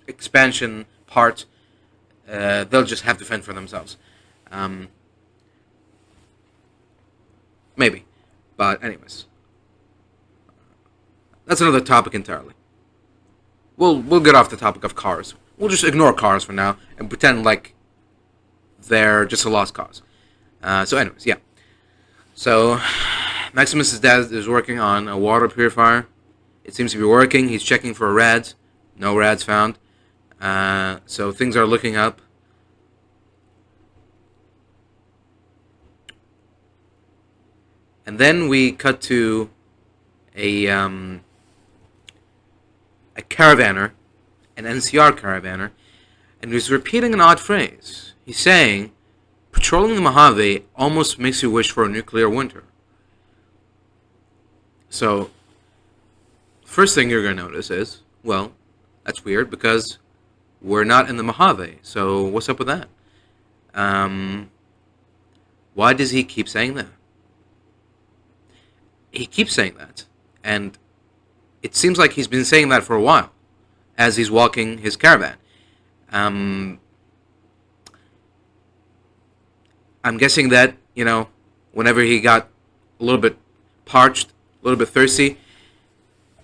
expansion part, they'll just have to fend for themselves. Maybe. But anyways, that's another topic entirely. We'll get off the topic of cars. We'll just ignore cars for now and pretend like they're just a lost cause. So anyways, yeah. So Maximus's dad is working on a water purifier. It seems to be working. He's checking for rads. No rads found. So things are looking up. And then we cut to a caravaner, an NCR caravaner, and he's repeating an odd phrase. He's saying, patrolling the Mojave almost makes you wish for a nuclear winter. So, first thing you're going to notice is, well, that's weird because we're not in the Mojave. So, what's up with that? Why does he keep saying that? He keeps saying that, and it seems like he's been saying that for a while, as he's walking his caravan. I'm guessing that, whenever he got a little bit parched, a little bit thirsty,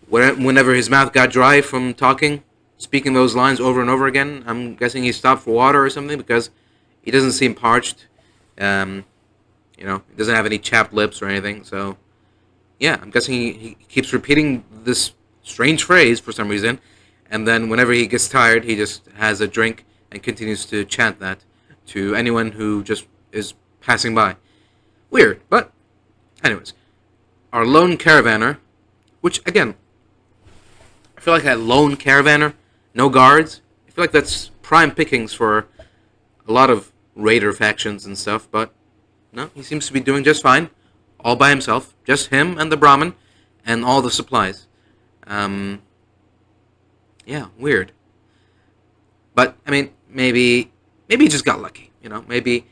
whenever his mouth got dry from speaking those lines over and over again, I'm guessing he stopped for water or something because he doesn't seem parched. He doesn't have any chapped lips or anything, so yeah, I'm guessing he keeps repeating this strange phrase for some reason, and then whenever he gets tired, he just has a drink and continues to chant that to anyone who just is passing by. Weird, but anyways, our lone caravaner, which again, I feel like that lone caravaner, no guards, I feel like that's prime pickings for a lot of raider factions and stuff, but no, he seems to be doing just fine. All by himself, just him and the Brahmin, and all the supplies. Yeah, weird. But I mean, maybe he just got lucky. Maybe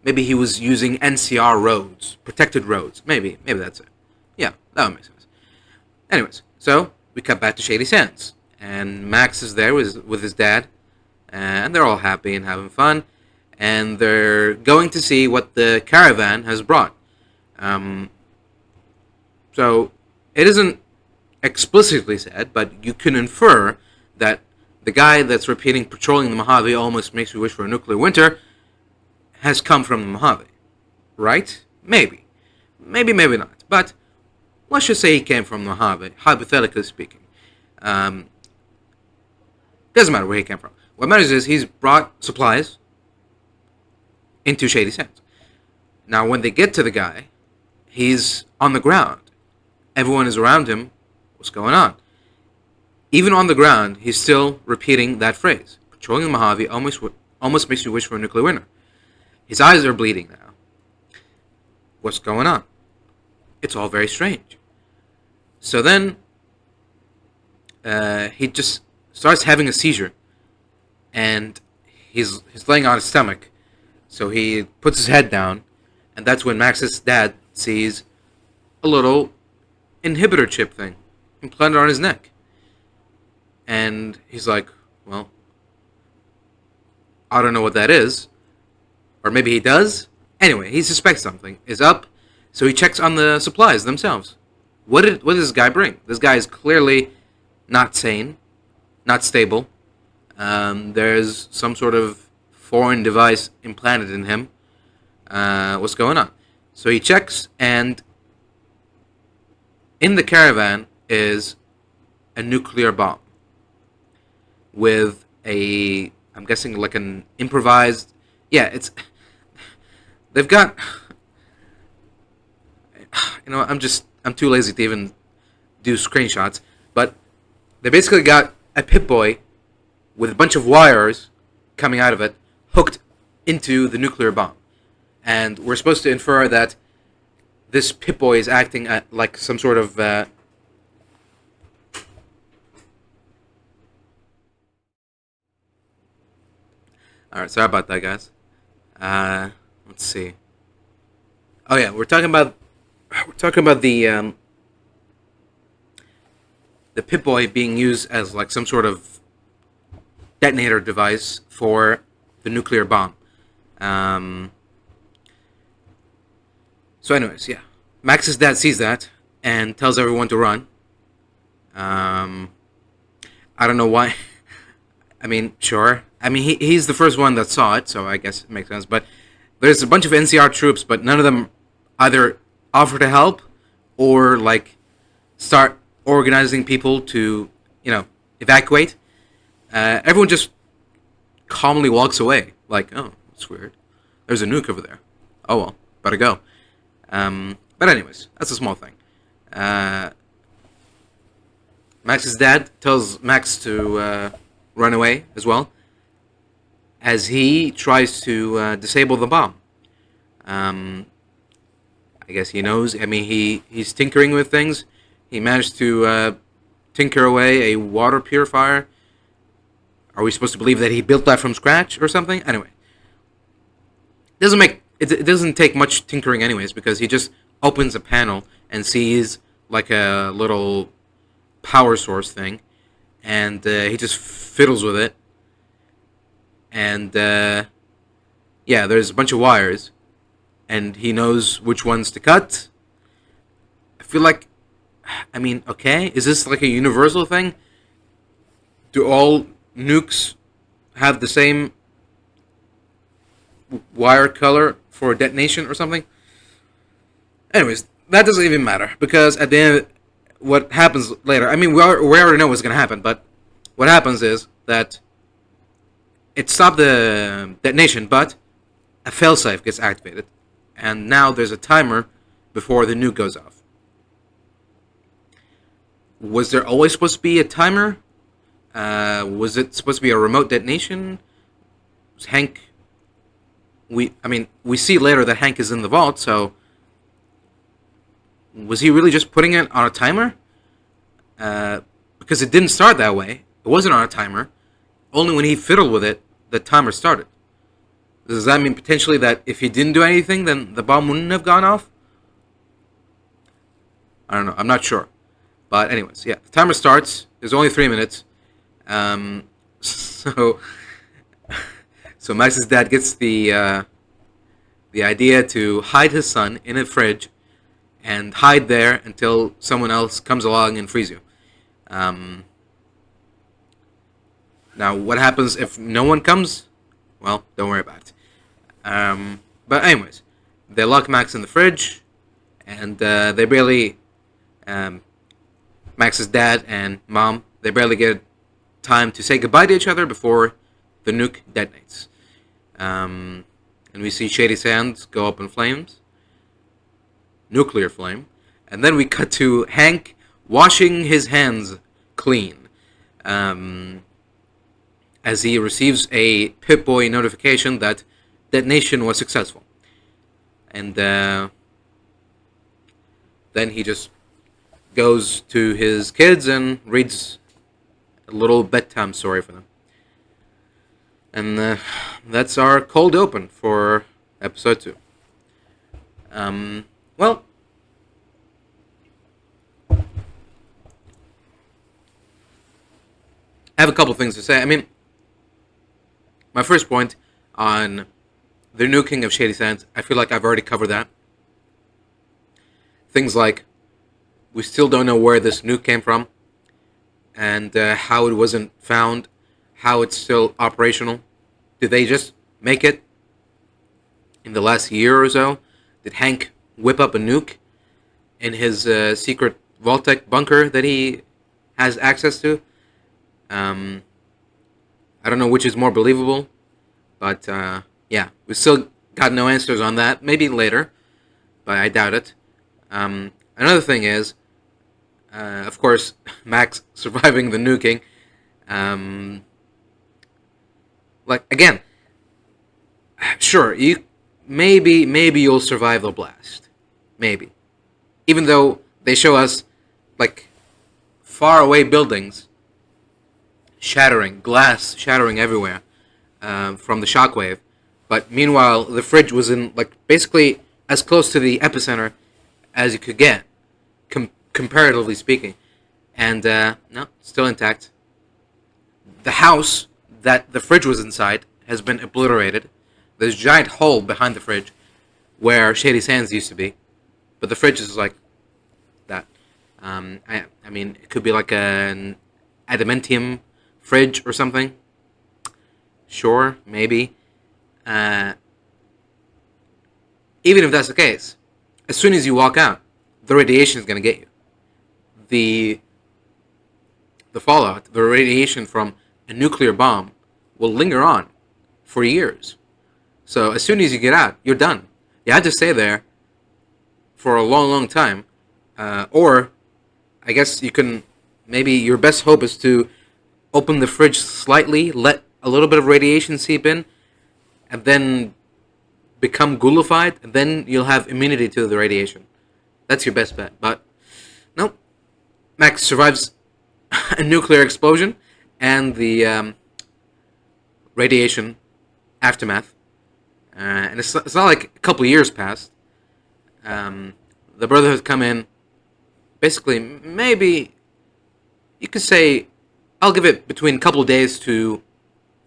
maybe he was using NCR roads, protected roads. Maybe that's it. Yeah, that would make sense. Anyways, so we cut back to Shady Sands, and Max is there with his dad, and they're all happy and having fun, and they're going to see what the caravan has brought. So it isn't explicitly said, but you can infer that the guy that's repeating patrolling the Mojave almost makes you wish for a nuclear winter has come from the Mojave. Right? Maybe. Maybe not. But let's just say he came from the Mojave, hypothetically speaking. Doesn't matter where he came from. What matters is he's brought supplies into Shady Sands. Now, when they get to the guy, he's on the ground. Everyone is around him. What's going on? Even on the ground, he's still repeating that phrase. Patrolling the Mojave almost makes you wish for a nuclear winter. His eyes are bleeding now. What's going on? It's all very strange. So then, he just starts having a seizure, and he's laying on his stomach. So he puts his head down, and that's when Max's dad sees a little inhibitor chip thing implanted on his neck. And he's like, well, I don't know what that is. Or maybe he does. Anyway, he suspects something is up, so he checks on the supplies themselves. What did this guy bring? This guy is clearly not sane, not stable. There's some sort of foreign device implanted in him. What's going on? So he checks, and in the caravan is a nuclear bomb with I'm guessing like an improvised, they've got, I'm too lazy to even do screenshots, but they basically got a Pip-Boy with a bunch of wires coming out of it hooked into the nuclear bomb. And we're supposed to infer that this Pip-Boy is acting at like some sort of Alright, sorry about that, guys. Let's see. Oh yeah, we're talking about the Pip-Boy being used as like some sort of detonator device for the nuclear bomb. So anyways, yeah. Max's dad sees that and tells everyone to run. I don't know why. I mean, sure. I mean, he's the first one that saw it, so I guess it makes sense. But there's a bunch of NCR troops, but none of them either offer to help or, like, start organizing people to, evacuate. Everyone just calmly walks away. Like, oh, that's weird. There's a nuke over there. Oh, well, better go. But anyways, that's a small thing. Max's dad tells Max to run away as well, as he tries to disable the bomb. I guess he knows. I mean, he's tinkering with things. He managed to tinker away a water purifier. Are we supposed to believe that he built that from scratch or something? Anyway, it doesn't take much tinkering anyways, because he just opens a panel and sees like a little power source thing, and he just fiddles with it. And there's a bunch of wires, and he knows which ones to cut. I feel like, okay, is this like a universal thing? Do all nukes have the same wire color for detonation or something? Anyways, that doesn't even matter, because at the end, what happens later, we already know what's going to happen, but what happens is that it stopped the detonation, but a failsafe gets activated, and now there's a timer before the nuke goes off. Was there always supposed to be a timer? Was it supposed to be a remote detonation? Was Hank... We see later that Hank is in the vault, so... Was he really just putting it on a timer? Because it didn't start that way. It wasn't on a timer. Only when he fiddled with it, the timer started. Does that mean potentially that if he didn't do anything, then the bomb wouldn't have gone off? I don't know. I'm not sure. But anyways, yeah, the timer starts. There's only 3 minutes. So so Max's dad gets the idea to hide his son in a fridge and hide there until someone else comes along and frees you. Um, Now, what happens if no one comes? Well, don't worry about it. But anyways, they lock Max in the fridge, and they barely, um, Max's dad and mom, they barely get time to say goodbye to each other before the nuke detonates. And we see Shady Sands go up in flames, nuclear flame, and then we cut to Hank washing his hands clean. As he receives a Pip-Boy notification that detonation was successful. And then he just goes to his kids and reads a little bedtime story for them. And that's our cold open for episode 2. Well, I have a couple things to say. I mean, my first point on the nuking of Shady Sands, I feel like I've already covered that. Things like, we still don't know where this nuke came from, and how it wasn't found, how it's still operational. Did they just make it in the last year or so? Did Hank whip up a nuke in his secret Vault-Tec bunker that he has access to? I don't know which is more believable, but yeah, we still got no answers on that. Maybe later, but I doubt it. Another thing is, of course, Max surviving the nuking. Like, again, sure, maybe you'll survive the blast, maybe, even though they show us like far away buildings shattering, glass shattering everywhere from the shockwave. But meanwhile, the fridge was in like basically as close to the epicenter as you could get, comparatively speaking, and no, still intact. The house that the fridge was inside has been obliterated. There's a giant hole behind the fridge where Shady Sands used to be, but the fridge is like that. I mean, it could be like an adamantium fridge or something. Sure, maybe. Even if that's the case, as soon as you walk out, the radiation is going to get you. The fallout, the radiation from a nuclear bomb will linger on for years. So as soon as you get out, you're done. You had to stay there for a long, long time. Or, I guess you can, maybe your best hope is to open the fridge slightly, let a little bit of radiation seep in, and then become ghoulified, and then you'll have immunity to the radiation. That's your best bet. But, no. Max survives a nuclear explosion and the radiation aftermath. And it's not like a couple years passed. The Brotherhood come in, basically, maybe, you could say, I'll give it between a couple of days to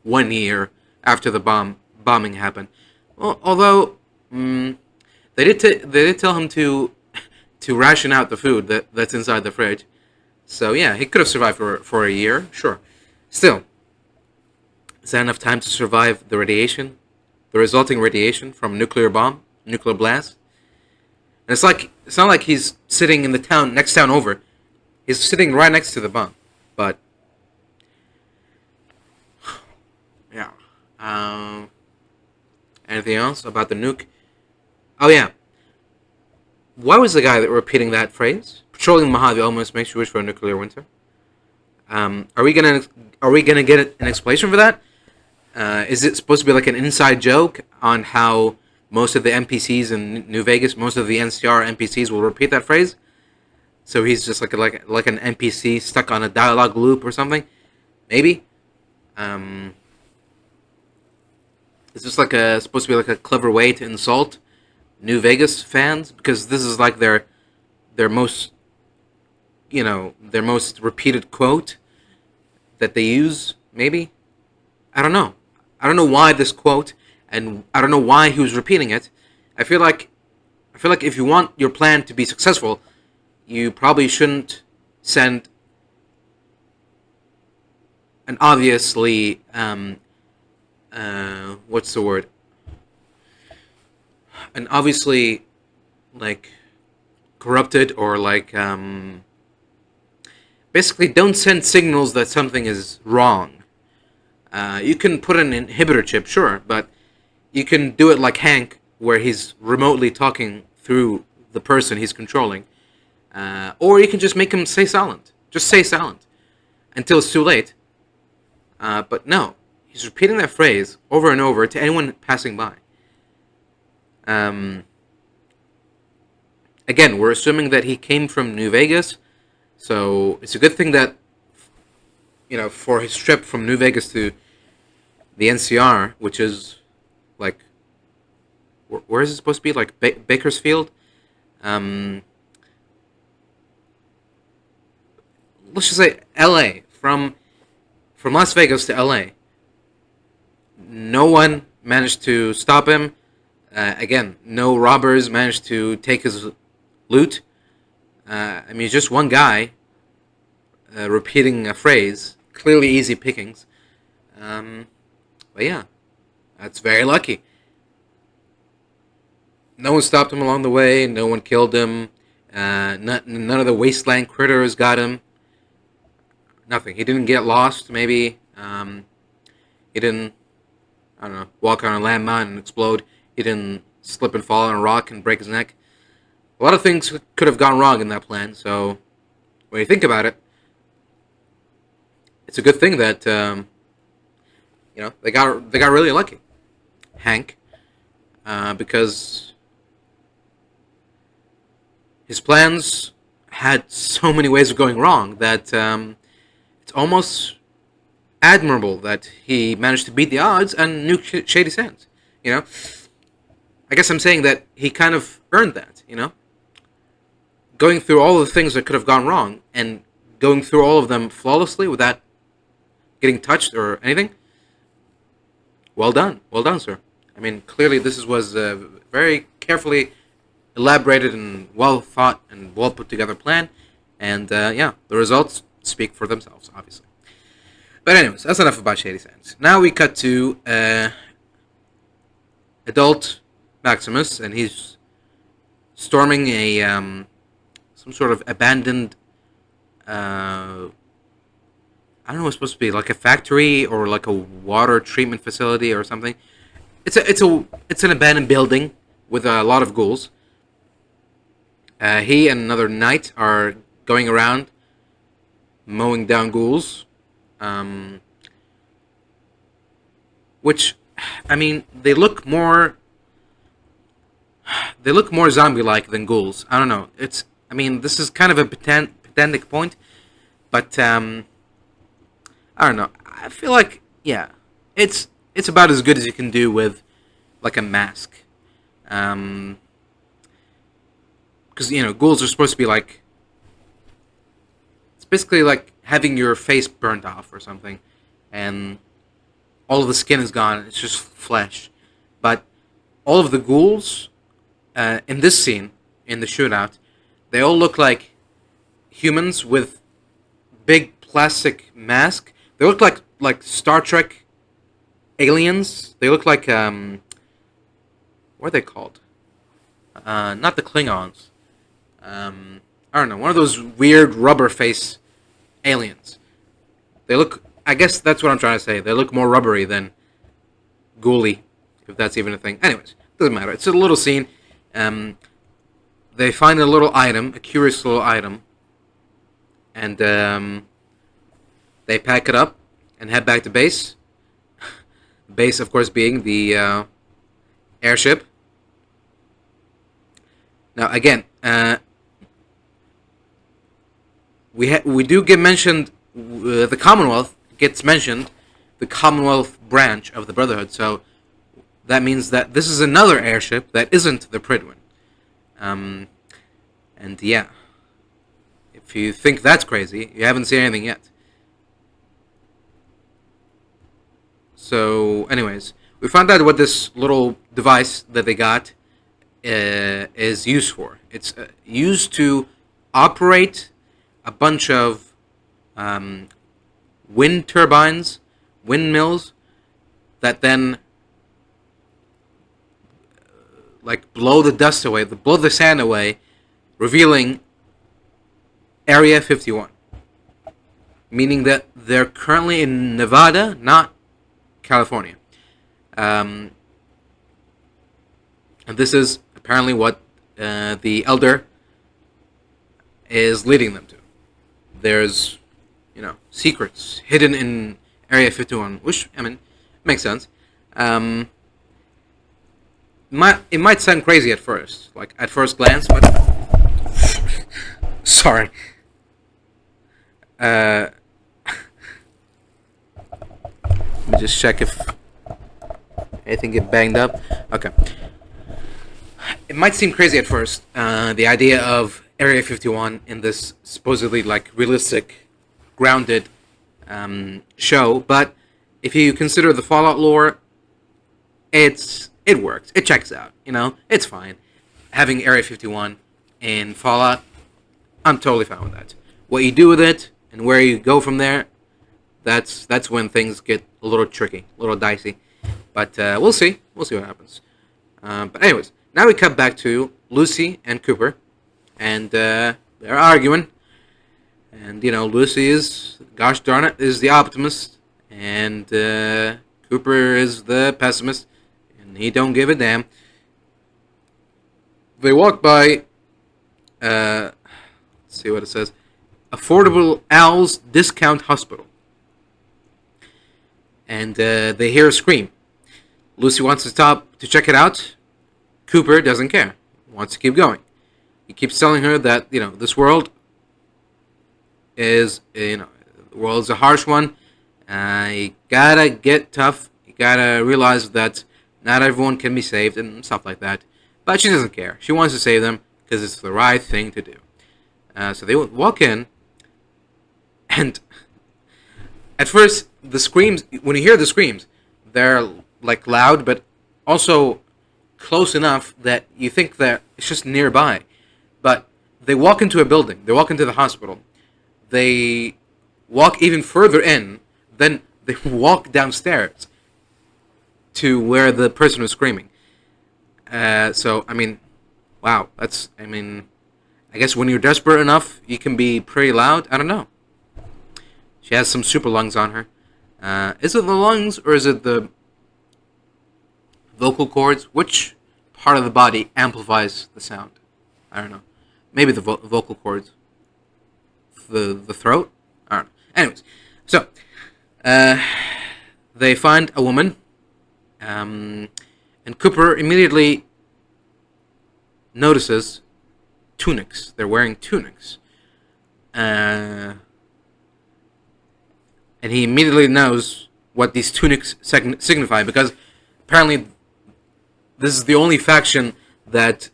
1 year after the bombing happened. Well, although, they did tell him to ration out the food that's inside the fridge. So yeah, he could have survived for a year, sure. Still, is that enough time to survive the radiation? The resulting radiation from a nuclear bomb, nuclear blast? And it's not like he's sitting in the next town over. He's sitting right next to the bomb. But yeah. Anything else about the nuke? Oh yeah. Why was the guy that repeating that phrase? Patrolling Mojave almost makes you wish for a nuclear winter. Are we gonna get an explanation for that? Is it supposed to be like an inside joke on how most of the NPCs in New Vegas, most of the NCR NPCs will repeat that phrase? So he's just like an NPC stuck on a dialogue loop or something? Maybe. Is Is this like a supposed to be like a clever way to insult New Vegas fans? Because this is like their most their most repeated quote that they use. Maybe I don't know. I don't know why this quote, and I don't know why he was repeating it. I feel like if you want your plan to be successful, you probably shouldn't send an obviously what's the word? An obviously like corrupted or like basically don't send signals that something is wrong. You can put an inhibitor chip, sure, but you can do it like Hank, where he's remotely talking through the person he's controlling, or you can just make him say silent. Just say silent until it's too late. But no, he's repeating that phrase over and over to anyone passing by. Again, we're assuming that he came from New Vegas, so it's a good thing that for his trip from New Vegas to the NCR, which is like where is it supposed to be? Like Bakersfield. Let's just say L.A. From Las Vegas to L.A. No one managed to stop him. Again, no robbers managed to take his loot. I mean, just one guy repeating a phrase. Clearly easy pickings. But yeah, that's very lucky. No one stopped him along the way. No one killed him. None of the wasteland critters got him. Nothing. He didn't get lost, maybe. He didn't, I don't know, walk on a landmine and explode. He didn't slip and fall on a rock and break his neck. A lot of things could have gone wrong in that plan, so when you think about it, it's a good thing that, they got really lucky. Hank, because his plans had so many ways of going wrong that it's almost admirable that he managed to beat the odds and nuke Shady Sands. I guess I'm saying that he kind of earned that. Going through all the things that could have gone wrong and going through all of them flawlessly without getting touched or anything. Well done, sir. I mean, clearly this was a very carefully elaborated and well thought and well put together plan, and the results speak for themselves, obviously. But anyways, that's enough about Shady Sands. Now we cut to adult Maximus, and he's storming a some sort of abandoned. I don't know. It's supposed to be like a factory or like a water treatment facility or something. It's an abandoned building with a lot of ghouls. He and another knight are going around mowing down ghouls. Which, I mean, they look more zombie-like than ghouls. I don't know. This is kind of a pedantic point, but I don't know. I feel like, yeah, it's about as good as you can do with like a mask. Because ghouls are supposed to be like, it's basically like having your face burnt off or something, and all of the skin is gone. It's just flesh. But all of the ghouls in this scene, in the shootout, they all look like humans with big plastic masks. They look like Star Trek aliens. They look like what are they called? Not the Klingons. I don't know. One of those weird rubber face aliens. They look. I guess that's what I'm trying to say. They look more rubbery than ghouly, if that's even a thing. Anyways, doesn't matter. It's a little scene. They find a little item, a curious little item, and they pack it up and head back to base. Base, of course, being the airship. Now, again, we do get mentioned. The Commonwealth gets mentioned, the Commonwealth branch of the Brotherhood. So that means that this is another airship that isn't the Prydwen. And yeah, if you think that's crazy, you haven't seen anything yet. So, anyways, we found out what this little device that they got is used for. It's used to operate a bunch of wind turbines, windmills, that then like blow the dust away, blow the sand away, revealing Area 51. Meaning that they're currently in Nevada, not California. And this is apparently what the Elder is leading them to. There's, secrets hidden in Area 51, which, makes sense. It might sound crazy at first, like at first glance, but sorry. Let me just check if anything get banged up. Okay. It might seem crazy at first, the idea of Area 51 in this supposedly like realistic, grounded show, but if you consider the Fallout lore, it works. It checks out. It's fine. Having Area 51 in Fallout, I'm totally fine with that. What you do with it and where you go from there, that's when things get a little tricky, a little dicey. But we'll see. We'll see what happens. But anyways, now we cut back to Lucy and Cooper, and they're arguing. And Lucy is, gosh darn it, is the optimist, and Cooper is the pessimist, and he don't give a damn. They walk by, let's see what it says, Affordable Al's Discount Hospital. And they hear a scream. Lucy wants to stop to check it out. Cooper doesn't care. Wants to keep going. He keeps telling her that, this world is, the world's a harsh one. You gotta get tough. You gotta realize that not everyone can be saved and stuff like that. But she doesn't care. She wants to save them because it's the right thing to do. So they walk in, and at first, the screams, when you hear the screams, they're like loud, but also close enough that you think that it's just nearby. But they walk into a building. They walk into the hospital. They walk even further in. Then they walk downstairs to where the person was screaming. So, wow. I guess when you're desperate enough, you can be pretty loud. I don't know. She has some super lungs on her. Is it the lungs or is it the vocal cords? Which part of the body amplifies the sound? I don't know. Maybe the vocal cords. The throat? I don't know. Anyways, so they find a woman, and Cooper immediately notices tunics. They're wearing tunics. And he immediately knows what these tunics signify, because apparently this is the only faction that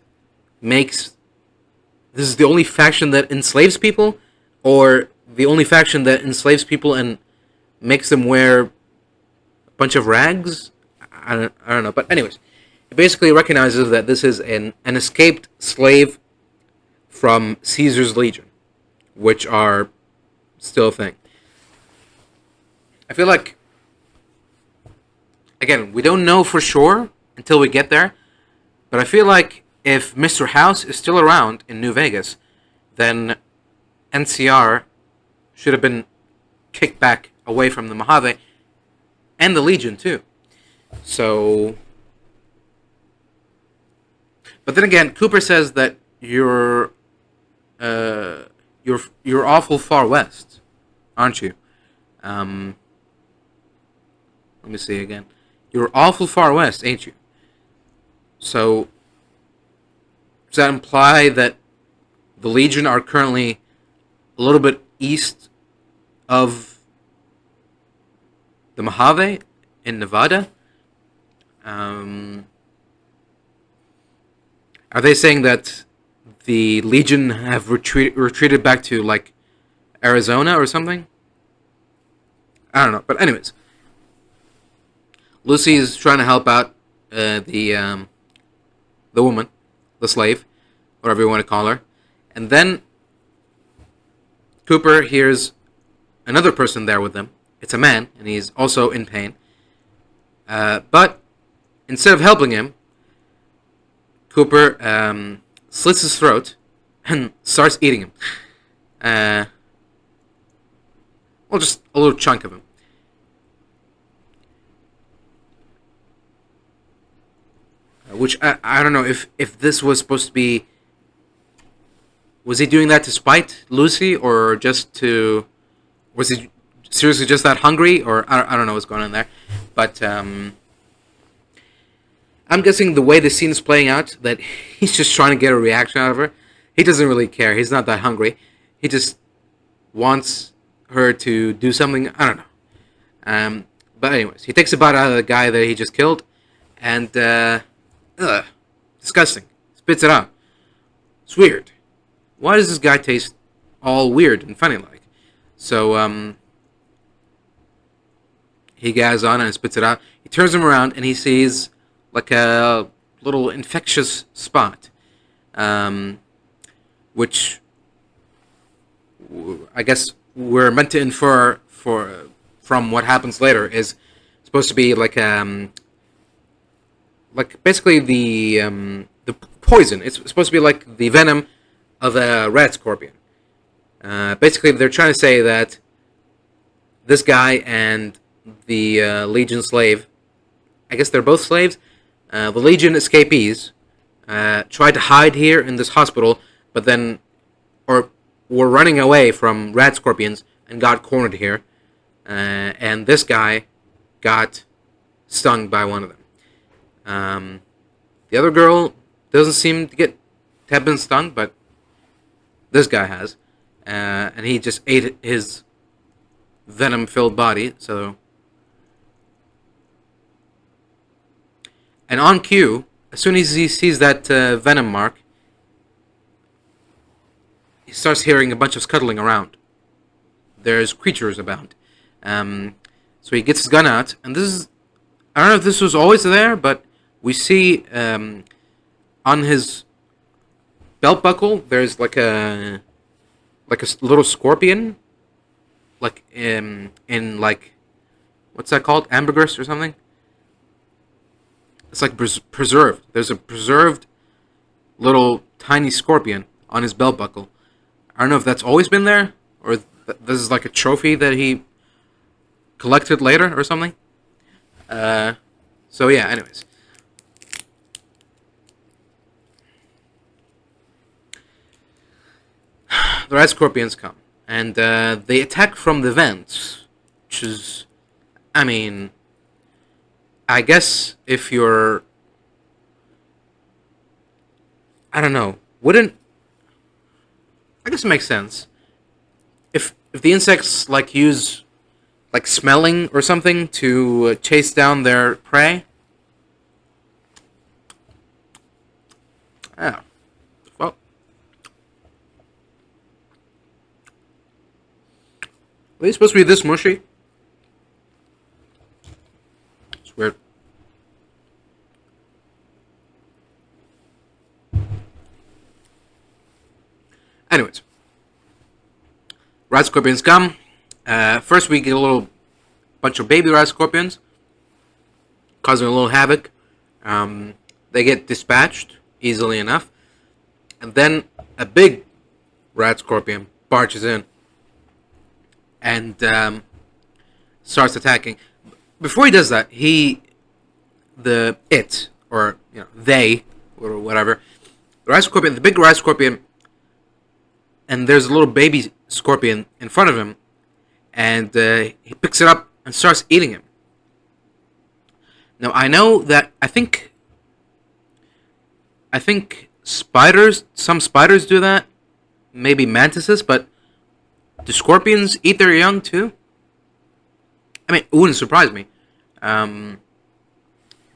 enslaves people, or the only faction that enslaves people and makes them wear a bunch of rags. I don't know. But anyways, it basically recognizes that this is an escaped slave from Caesar's Legion, which are still a thing. I feel like, again, we don't know for sure until we get there, but I feel like if Mr. House is still around in New Vegas, then NCR should have been kicked back away from the Mojave and the Legion too. So, but then again, Cooper says that you're awful far west, aren't you? Let me see again. You're awful far west, ain't you? So, does that imply that the Legion are currently a little bit east of the Mojave in Nevada? Um, are they saying that the Legion have retreated back to like Arizona or something? I don't know. But anyways, Lucy is trying to help out the woman, the slave, whatever you want to call her, and then Cooper hears another person there with them. It's a man, and he's also in pain. But instead of helping him, Cooper slits his throat and starts eating him. Well, just a little chunk of him. Which I don't know if this was supposed to be. Was he doing that to spite Lucy, or just to? Was he seriously just that hungry, or I don't know what's going on there, but I'm guessing the way the scene is playing out that he's just trying to get a reaction out of her. He doesn't really care. He's not that hungry. He just wants her to do something. I don't know. But anyways, he takes a bite out of the guy that he just killed, and disgusting. Spits it out. It's weird. Why does this guy taste all weird and funny like? So he goes on and spits it out. He turns him around and he sees like a little infectious spot, which I guess we're meant to infer from what happens later is supposed to be like basically the poison. It's supposed to be like the venom of a rat scorpion. Basically, they're trying to say that this guy and the Legion slave, I guess they're both slaves, the Legion escapees, tried to hide here in this hospital, but then, or were running away from rat scorpions and got cornered here, and this guy got stung by one of them. The other girl doesn't seem to have been stung, but this guy has, and he just ate his venom-filled body. So, and on cue, as soon as he sees that venom mark, he starts hearing a bunch of scuttling around. There's creatures about. So he gets his gun out, and this is, I don't know if this was always there, but we see on his belt buckle there's like a little scorpion, like in like, what's that called, ambergris or something. It's like preserved. There's a preserved little tiny scorpion on his belt buckle. I don't know if that's always been there, or this is like a trophy that he collected later or something. So yeah, anyways. The red scorpions come, and they attack from the vents, which is, I mean, I guess if you're, I don't know, I guess it makes sense. If the insects like use like smelling or something to chase down their prey. Yeah. Well, are they supposed to be this mushy? It's weird. Anyways, rat scorpions come. First, we get a little bunch of baby rat scorpions, causing a little havoc. They get dispatched easily enough, and then a big rat scorpion barges in and starts attacking. Before he does that, they, or whatever, the big rat scorpion, and there's a little baby scorpion in front of him, and he picks it up and starts eating him. Now, I know that I think some spiders do that, maybe mantises, but do scorpions eat their young too? I mean, it wouldn't surprise me.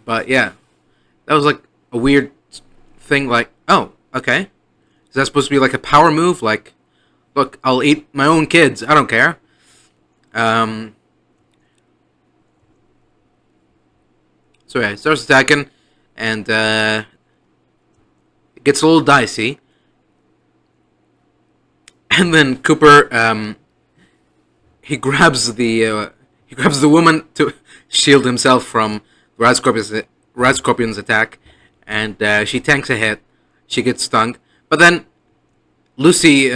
But yeah, that was like a weird thing. Like, oh, okay, is that supposed to be like a power move? Like, look, I'll eat my own kids. I don't care. Um, so yeah, he starts attacking, and it gets a little dicey. And then Cooper, he grabs the woman to shield himself from Red Scorpion's attack, and she tanks a hit. She gets stung, but then Lucy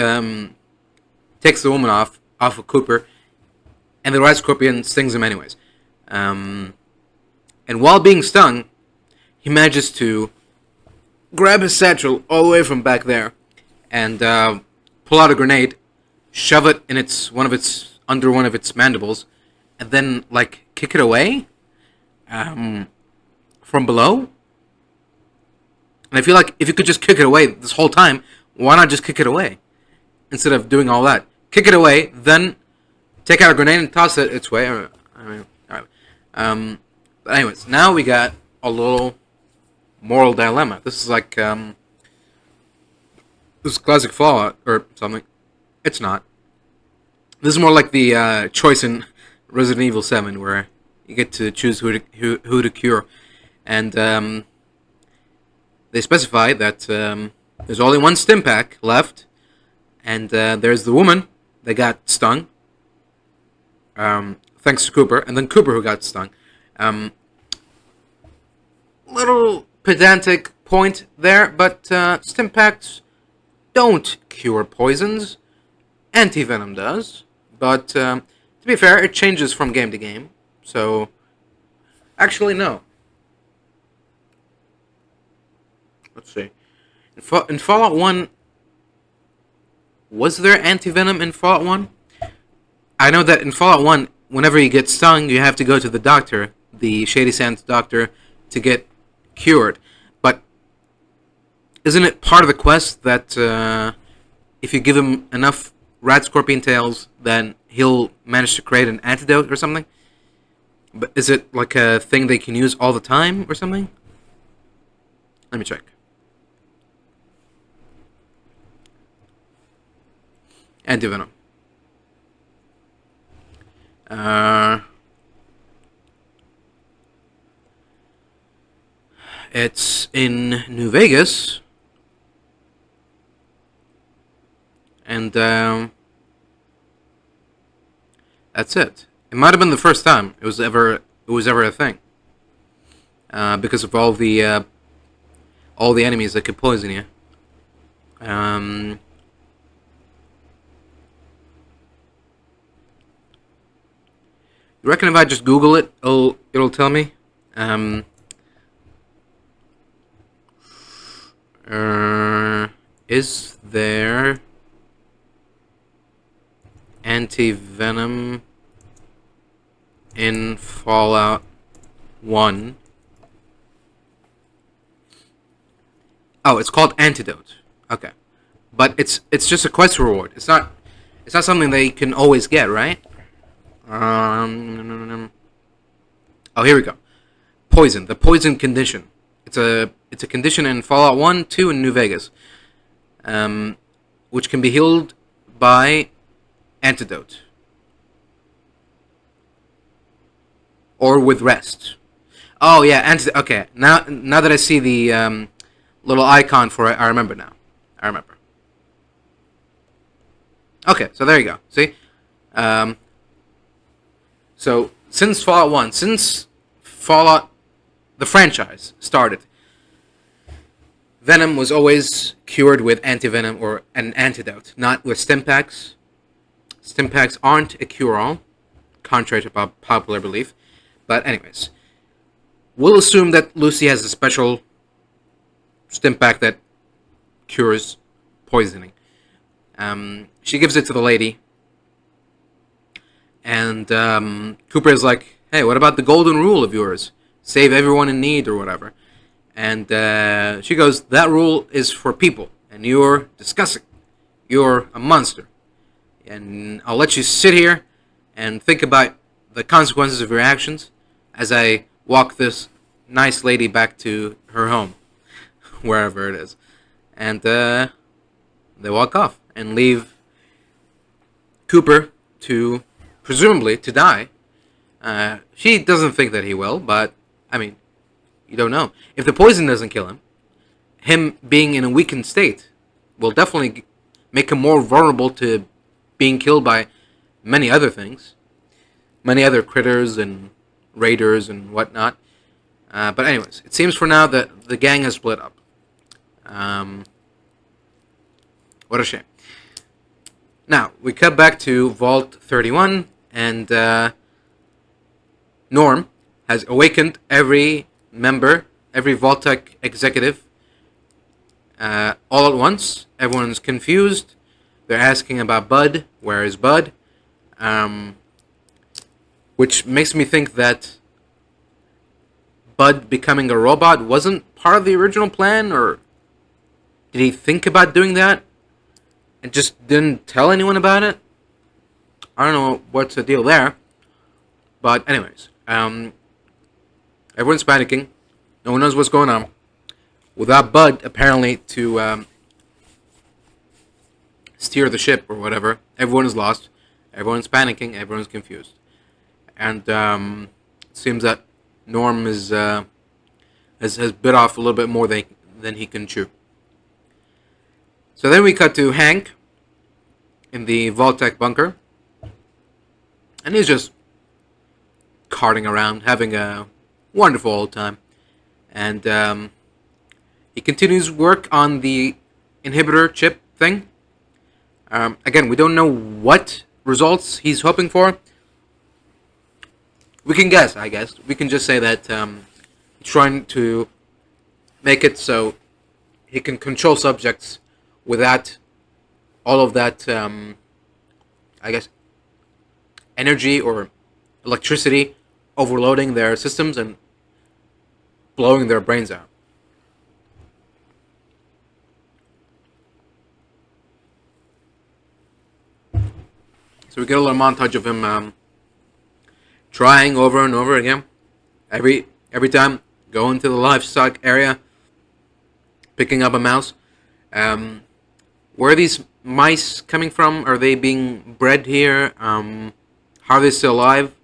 takes the woman off of Cooper, and the Red Scorpion stings him anyways. Um, and while being stung, he manages to grab his satchel all the way from back there, and pull out a grenade, shove it in under one of its mandibles, and then like kick it away um, from below. And I feel like if you could just kick it away this whole time, why not just kick it away instead of doing all that? Kick it away, then take out a grenade and toss it its way. I mean, all right. But anyways, now we got a little moral dilemma. This is like this is classic Fallout or something. It's not. This is more like the choice in Resident Evil 7, where you get to choose who to cure, and they specify that there's only one stim pack left, and there's the woman that got stung, thanks to Cooper, and then Cooper who got stung. Little pedantic point there, but stim packs don't cure poisons. Anti-venom does, but to be fair, it changes from game to game. So, actually, no. Let's see. In Fallout 1, was there anti-venom in Fallout 1? I know that in Fallout 1, whenever you get stung, you have to go to the doctor, the Shady Sands doctor, to get cured. But isn't it part of the quest that if you give him enough rat scorpion tails, then he'll manage to create an antidote or something? But is it like a thing they can use all the time or something? Let me check. Antivenom. It's in New Vegas. And that's it. It might have been the first time it was ever a thing. Because of all the enemies that could poison you. You reckon if I just Google it, it'll tell me? Is there anti-venom in Fallout 1? Oh, it's called Antidote. Okay. But it's just a quest reward. It's not something they can always get, right? Oh, here we go. Poison. The poison condition. It's a condition in Fallout 1, 2, and New Vegas, which can be healed by antidote or with rest. Oh yeah, antidote. Okay, now that I see the little icon for it, I remember now. I remember. Okay, so there you go. See, so since Fallout 1, since Fallout the franchise started, Venom was always cured with anti-venom or an antidote, not with stim packs. Stim packs aren't a cure-all, contrary to popular belief. But anyways, we'll assume that Lucy has a special stim pack that cures poisoning. She gives it to the lady, and Cooper is like, "Hey, what about the golden rule of yours? Save everyone in need or whatever." And she goes, "That rule is for people, and you're disgusting. You're a monster. And I'll let you sit here and think about the consequences of your actions as I walk this nice lady back to her home, wherever it is, and they walk off and leave Cooper to presumably to die. She doesn't think that he will, but I mean, you don't know. If the poison doesn't kill him, him being in a weakened state will definitely make him more vulnerable to being killed by many other things, many other critters and raiders and whatnot. But anyways, it seems for now that the gang has split up. What a shame. Now, we cut back to Vault 31, and Norm has awakened every member, every Vault-Tec executive, all at once. Everyone's confused. They're asking about Bud. Where is Bud? Which makes me think that Bud becoming a robot wasn't part of the original plan, or did he think about doing that and just didn't tell anyone about it? I don't know what's the deal there. But anyways, everyone's panicking. No one knows what's going on. Without Bud, apparently, to steer the ship or whatever, everyone is lost. Everyone's panicking. Everyone's confused. And it seems that Norm is has bit off a little bit more than he can chew. So then we cut to Hank in the Vault-Tec bunker. And he's just carting around, having a wonderful old time. And he continues work on the inhibitor chip thing. Again, we don't know what results he's hoping for. We can guess, I guess. We can just say that he's trying to make it so he can control subjects without all of that, I guess, energy or electricity overloading their systems and blowing their brains out. So we get a little montage of him trying over and over again. Every time, going to the livestock area, picking up a mouse. Where are these mice coming from? Are they being bred here? How are they still alive?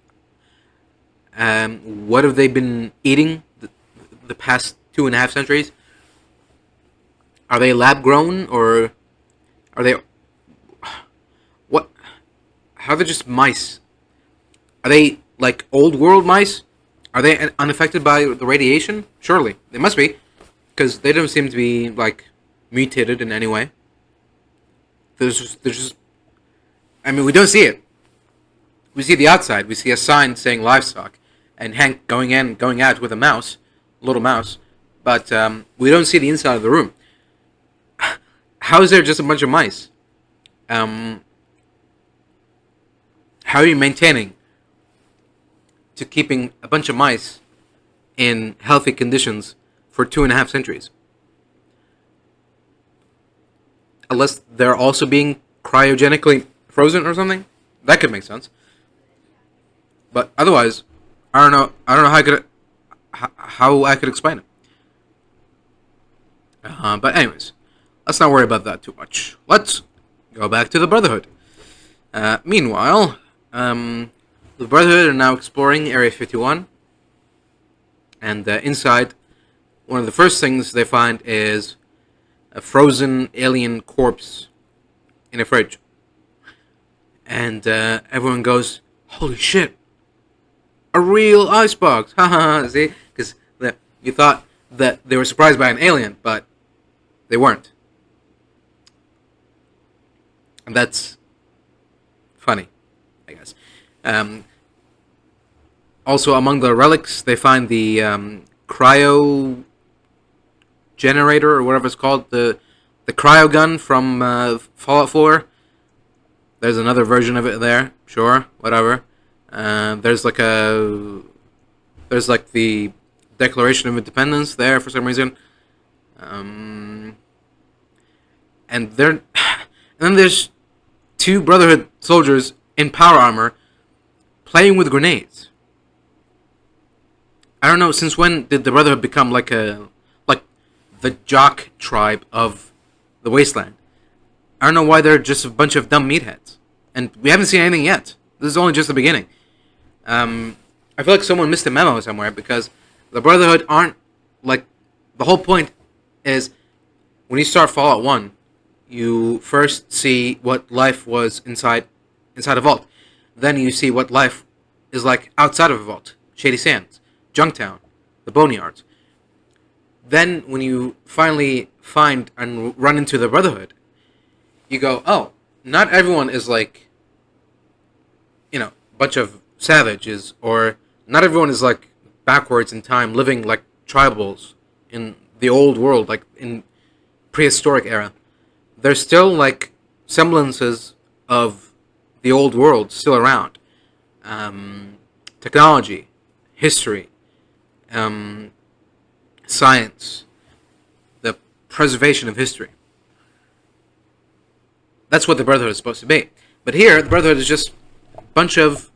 What have they been eating the past 2.5 centuries? Are they lab grown, or are they... What? How are they just mice? Are they like old world mice? Are they unaffected by the radiation? Surely. They must be, because they don't seem to be like mutated in any way. There's just... I mean, we don't see it. We see the outside. We see a sign saying livestock, and Hank going in, going out with a mouse, little mouse. But we don't see the inside of the room. How is there just a bunch of mice? How are you maintaining to keeping a bunch of mice in healthy conditions for 2.5 centuries? Unless they're also being cryogenically frozen or something, that could make sense. But otherwise, I don't know how I could explain it. But anyways, let's not worry about that too much. Let's go back to the Brotherhood. Meanwhile, the Brotherhood are now exploring Area 51, and inside, one of the first things they find is a frozen alien corpse in a fridge. And everyone goes, "Holy shit! A real icebox!" Haha, see? Because you thought that they were surprised by an alien, but they weren't. And that's funny, I guess. Also, among the relics, they find the cryo generator, or whatever it's called, the cryo gun from Fallout 4. There's another version of it there. Sure, whatever. There's like the Declaration of Independence there for some reason. And then there's 2 Brotherhood soldiers in power armor playing with grenades. I don't know since when did the Brotherhood become like the jock tribe of the Wasteland. I don't know why they're just a bunch of dumb meatheads, and we haven't seen anything yet. This is only just the beginning. I feel like someone missed a memo somewhere because the Brotherhood aren't like the whole point is when you start Fallout 1, you first see what life was inside a vault. Then you see what life is like outside of a vault. Shady Sands, Junktown, the Boneyards. Then when you finally find and run into the Brotherhood, you go, oh, not everyone is like, a bunch of savages, or not everyone is like backwards in time, living like tribals in the old world, like in prehistoric era. There's still like semblances of the old world still around. Technology, history, science, the preservation of history. That's what the Brotherhood is supposed to be. But here, the Brotherhood is just a bunch of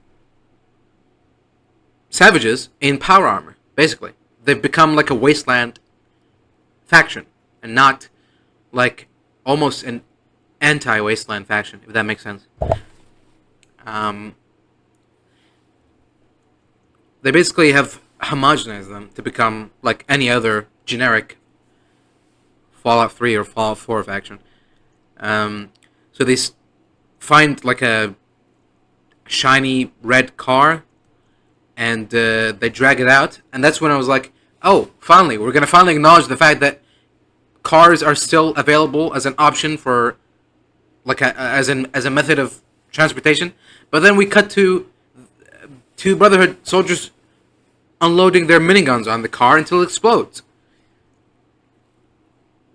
savages in power armor, basically. They've become like a wasteland faction, and not like almost an anti-wasteland faction, if that makes sense. They basically have homogenized them to become like any other generic Fallout 3 or Fallout 4 faction. So they find like a shiny red car, and they drag it out, and that's when I was like, oh, finally, we're gonna finally acknowledge the fact that cars are still available as an option for like as a method of transportation. But then we cut to two Brotherhood soldiers unloading their miniguns on the car until it explodes.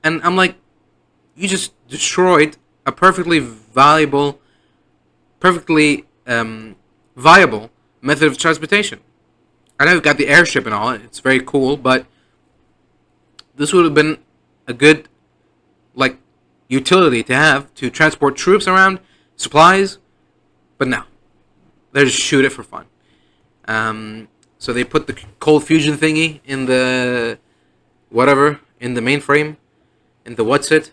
And I'm like, you just destroyed a perfectly viable method of transportation. I know you've got the airship and all, it's very cool, but this would have been a good like utility to have to transport troops around, supplies, but no. They just shoot it for fun. So they put the cold fusion thingy in the whatever, in the mainframe, in the what's it,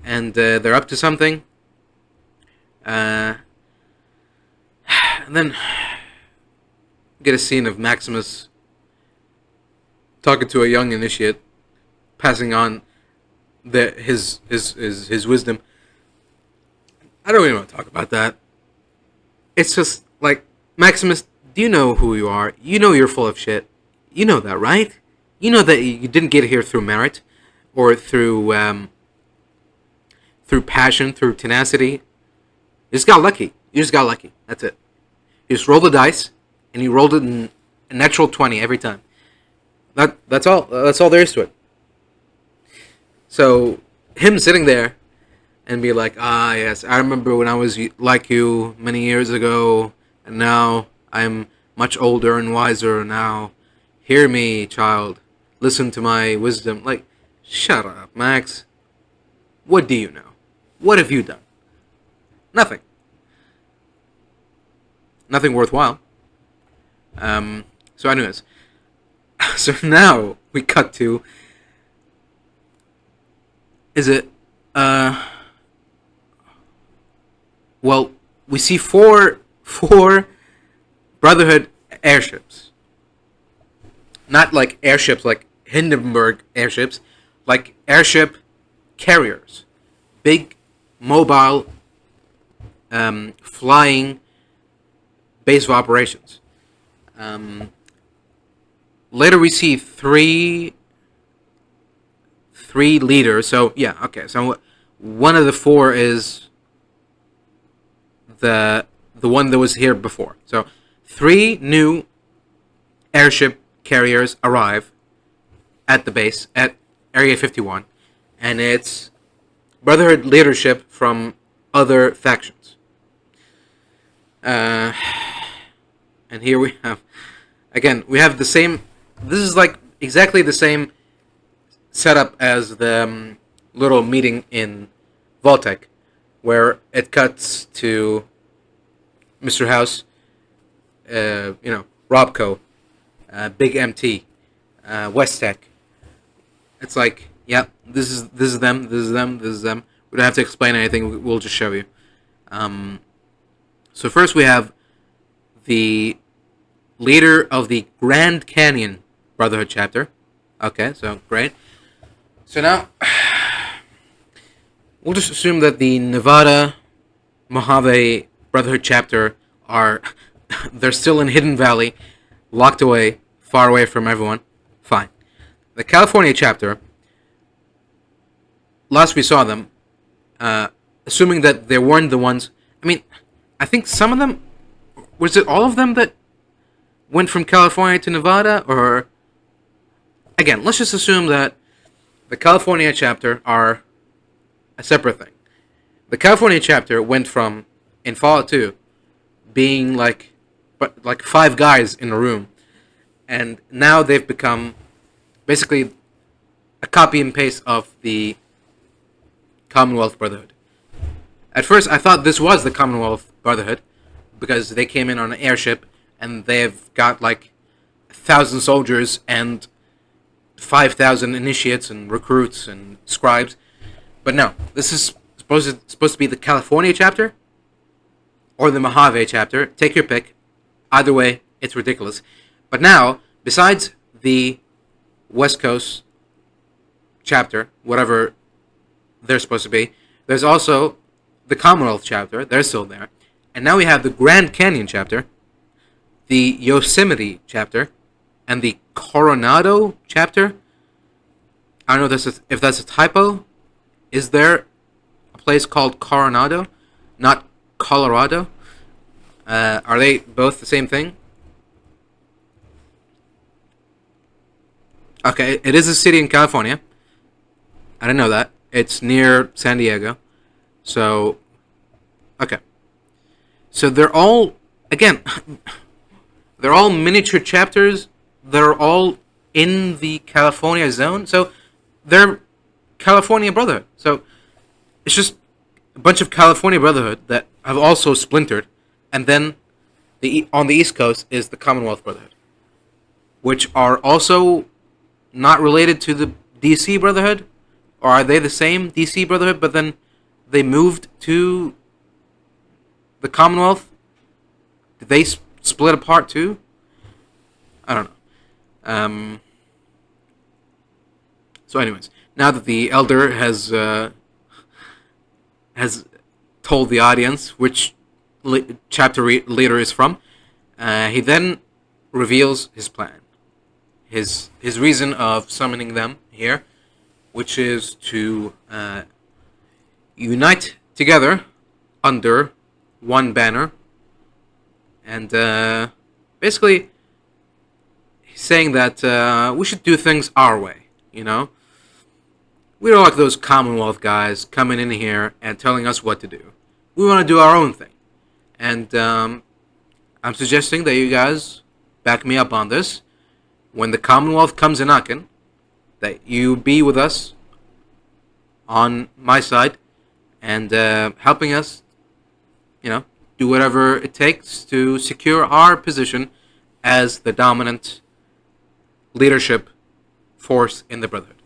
and they're up to something. And then get a scene of Maximus talking to a young initiate, passing on his wisdom. I don't even want to talk about that. It's just like, Maximus, do you know who you are? You know you're full of shit. You know that, right? You know that you didn't get here through merit, or through passion, through tenacity. You just got lucky. That's it. You just roll the dice, and you rolled it in a natural 20 every time. That's all. That's all there is to it. So him sitting there and be like, yes, I remember when I was like you many years ago, and now I'm much older and wiser now. Hear me, child. Listen to my wisdom. Like, shut up, Max. What do you know? What have you done? Nothing. Nothing worthwhile. So anyways. So now we cut to... Is it... Well, we see four Brotherhood airships. Not like airships like Hindenburg airships, like airship carriers. Big, mobile, flying base of operations. Later we see three leaders. So, yeah, okay. So one of the four is the one that was here before. So 3 new airship carriers arrive at the base at Area 51, and it's Brotherhood leadership from other factions. And here we have, again, we have the same. This is like exactly the same setup as the little meeting in Vault-Tec, where it cuts to Mr. House, Robco, Big MT, West Tech. It's like, yeah, this is them, this is them, this is them. We don't have to explain anything. We'll just show you. So first we have the leader of the Grand Canyon Brotherhood chapter. Okay, so great. So now we'll just assume that the Nevada Mojave Brotherhood chapter are they're still in Hidden Valley, locked away, far away from everyone. Fine. The California chapter, last we saw them, assuming that they weren't the ones. I mean, I think some of them, was it all of them that went from California to Nevada, or again, let's just assume that the California chapter are a separate thing. The California chapter went from, in Fallout 2, being like 5 guys in a room, and now they've become basically a copy and paste of the Commonwealth Brotherhood. At first, I thought this was the Commonwealth Brotherhood because they came in on an airship and they've got like 1,000 soldiers and 5,000 initiates and recruits and scribes. But no, this is supposed to be the California chapter or the Mojave chapter. Take your pick. Either way, it's ridiculous. But now, besides the West Coast chapter, whatever they're supposed to be, there's also the Commonwealth chapter. They're still there. And now we have the Grand Canyon chapter, the Yosemite chapter, and the Coronado chapter. I don't know if that's a typo. Is there a place called Coronado, not Colorado? Are they both the same thing? Okay, it is a city in California. I didn't know that. It's near San Diego. So, okay. So they're all, again, they're all miniature chapters that are all in the California zone. So they're California Brotherhood. So it's just a bunch of California Brotherhood that have also splintered. And then on the East Coast is the Commonwealth Brotherhood, which are also not related to the DC Brotherhood. Or are they the same DC Brotherhood, but then they moved to the Commonwealth? Did they split apart too? I don't know. So anyways, now that the Elder has told the audience which chapter leader is from, he then reveals his plan. His reason of summoning them here, which is to unite together under one banner. And basically, he's saying that we should do things our way, you know? We don't like those Commonwealth guys coming in here and telling us what to do. We want to do our own thing. And I'm suggesting that you guys back me up on this. When the Commonwealth comes a knocking, that you be with us on my side and helping us, you know, do whatever it takes to secure our position as the dominant leadership force in the Brotherhood.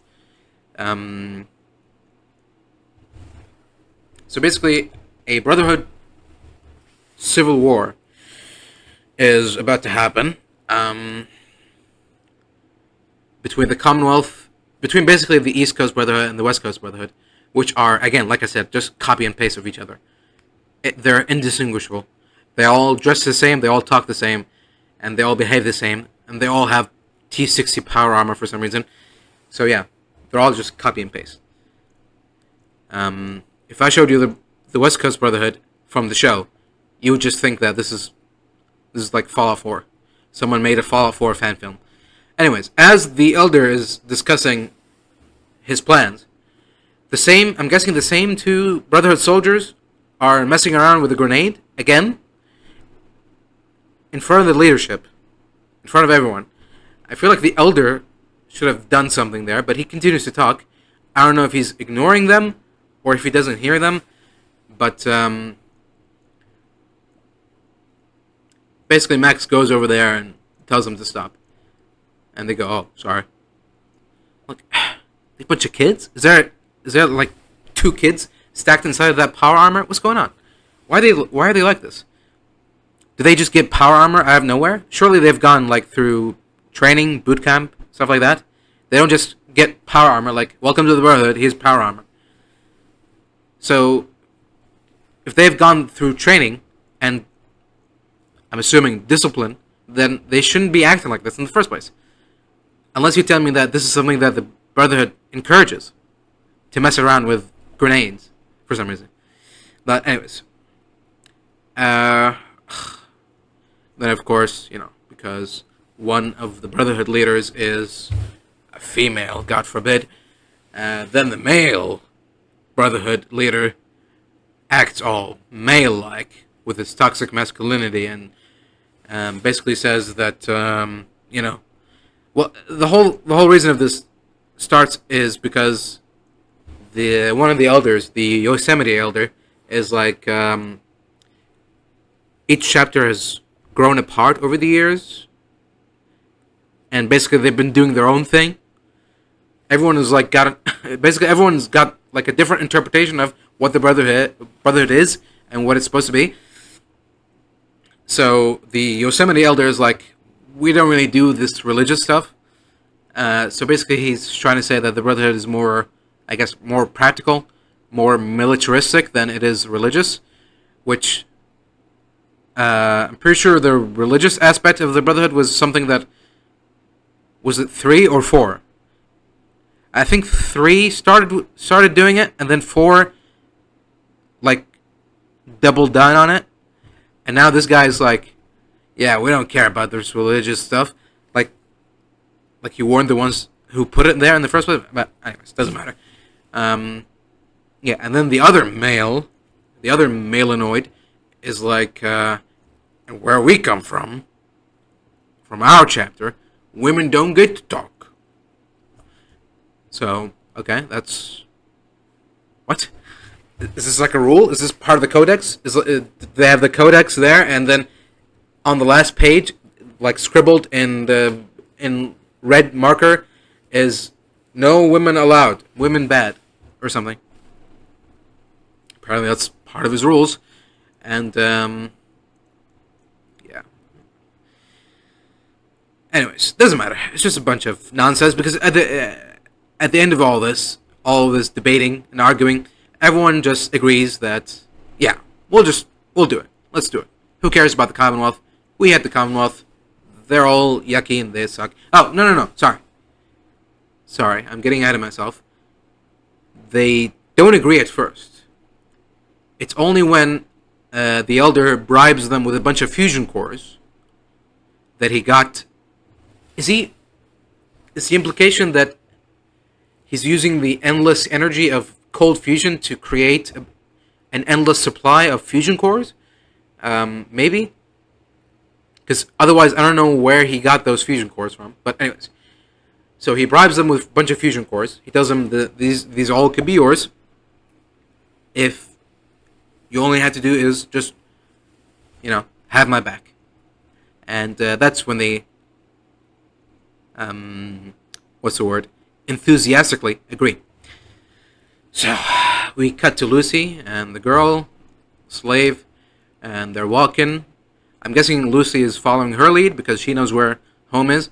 So basically, a Brotherhood civil war is about to happen between the Commonwealth, between basically the East Coast Brotherhood and the West Coast Brotherhood, which are, again, like I said, just copy and paste of each other. They're indistinguishable. They all dress the same, they all talk the same, and they all behave the same, and they all have T-60 power armor for some reason. So yeah, they're all just copy and paste. If I showed you the West Coast Brotherhood from the show, you would just think that this is like Fallout 4. Someone made a Fallout 4 fan film. Anyways, as the Elder is discussing his plans, I'm guessing the same two Brotherhood soldiers are messing around with a grenade again in front of the leadership, in front of everyone. I feel like the Elder should have done something there, but he continues to talk. I don't know if he's ignoring them or if he doesn't hear them, but basically Max goes over there and tells him to stop. and they go, "Oh, sorry." Like, a bunch of kids? Is there like two kids stacked inside of that power armor? What's going on? Why are they like this? Do they just get power armor out of nowhere? Surely they've gone like through training, boot camp, stuff like that. They don't just get power armor like, "Welcome to the Brotherhood, here's power armor." So if they've gone through training and I'm assuming discipline, then they shouldn't be acting like this in the first place. Unless you tell me that this is something that the Brotherhood encourages, to mess around with grenades for some reason. But anyways, then of course, because one of the Brotherhood leaders is a female, God forbid, then the male Brotherhood leader acts all male-like with his toxic masculinity and basically says that well, the whole reason of this starts is because the one of the elders, the Yosemite elder, is like each chapter has grown apart over the years, and basically they've been doing their own thing. Everyone is like basically everyone's got like a different interpretation of what the Brotherhood is and what it's supposed to be. So the Yosemite elder is like, we don't really do this religious stuff. So basically he's trying to say that the Brotherhood is more, I guess, more practical, more militaristic than it is religious, which I'm pretty sure the religious aspect of the Brotherhood was something that, was it 3 or 4? I think 3 started doing it, and then 4 like doubled down on it, and now this guy's like, yeah, we don't care about this religious stuff. Like you weren't the ones who put it there in the first place. But anyways, doesn't matter. Yeah, and then the other Malinoid, is like, and where we come from our chapter, women don't get to talk. So, okay, that's... What? Is this like a rule? Is this part of the codex? They have the codex there, and then on the last page, like scribbled in red marker, is no women allowed, women bad, or something. Apparently that's part of his rules, and yeah. Anyways, doesn't matter. It's just a bunch of nonsense because at the end of all this debating and arguing, everyone just agrees that, yeah, we'll do it. Let's do it. Who cares about the Commonwealth? We had the Commonwealth. They're all yucky and they suck. Oh, no. Sorry, I'm getting ahead of myself. They don't agree at first. It's only when the Elder bribes them with a bunch of fusion cores that he got... Is the implication that he's using the endless energy of cold fusion to create an endless supply of fusion cores? Maybe? Because otherwise, I don't know where he got those fusion cores from. But anyways, so he bribes them with a bunch of fusion cores. He tells them that these all could be yours if you only had to do is just, have my back. And that's when they, enthusiastically agree. So we cut to Lucy and the girl, slave, and they're walking. I'm guessing Lucy is following her lead because she knows where home is.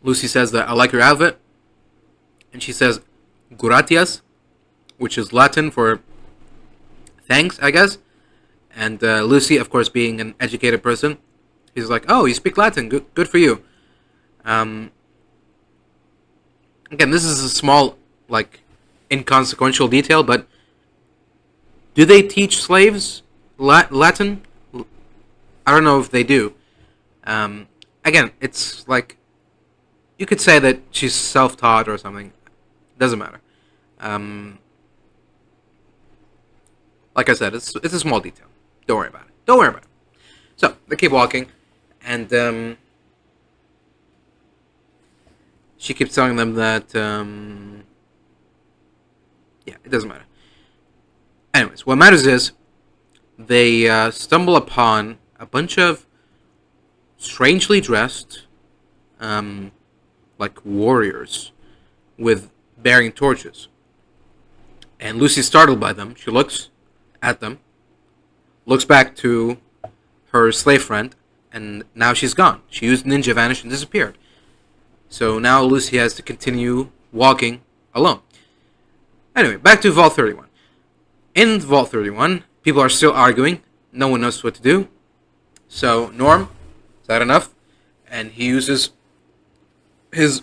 Lucy says that, I like your outfit. And she says, gratias, which is Latin for thanks, I guess. And Lucy, of course, being an educated person, he's like, oh, you speak Latin, good for you. Again, this is a small, inconsequential detail, but do they teach slaves Latin? I don't know if they do. Again, it's like, you could say that she's self-taught or something. Doesn't matter. Like I said, it's a small detail. Don't worry about it. So, they keep walking, and she keeps telling them that, yeah, it doesn't matter. Anyways, what matters is they stumble upon a bunch of strangely dressed, um, like warriors with bearing torches. And Lucy's startled by them. She looks at them, looks back to her slave friend, and now she's gone. She used Ninja Vanish and disappeared. So now Lucy has to continue walking alone. Anyway, back to Vault 31. In Vault 31, people are still arguing. No one knows what to do. So Norm, is that enough? And he uses his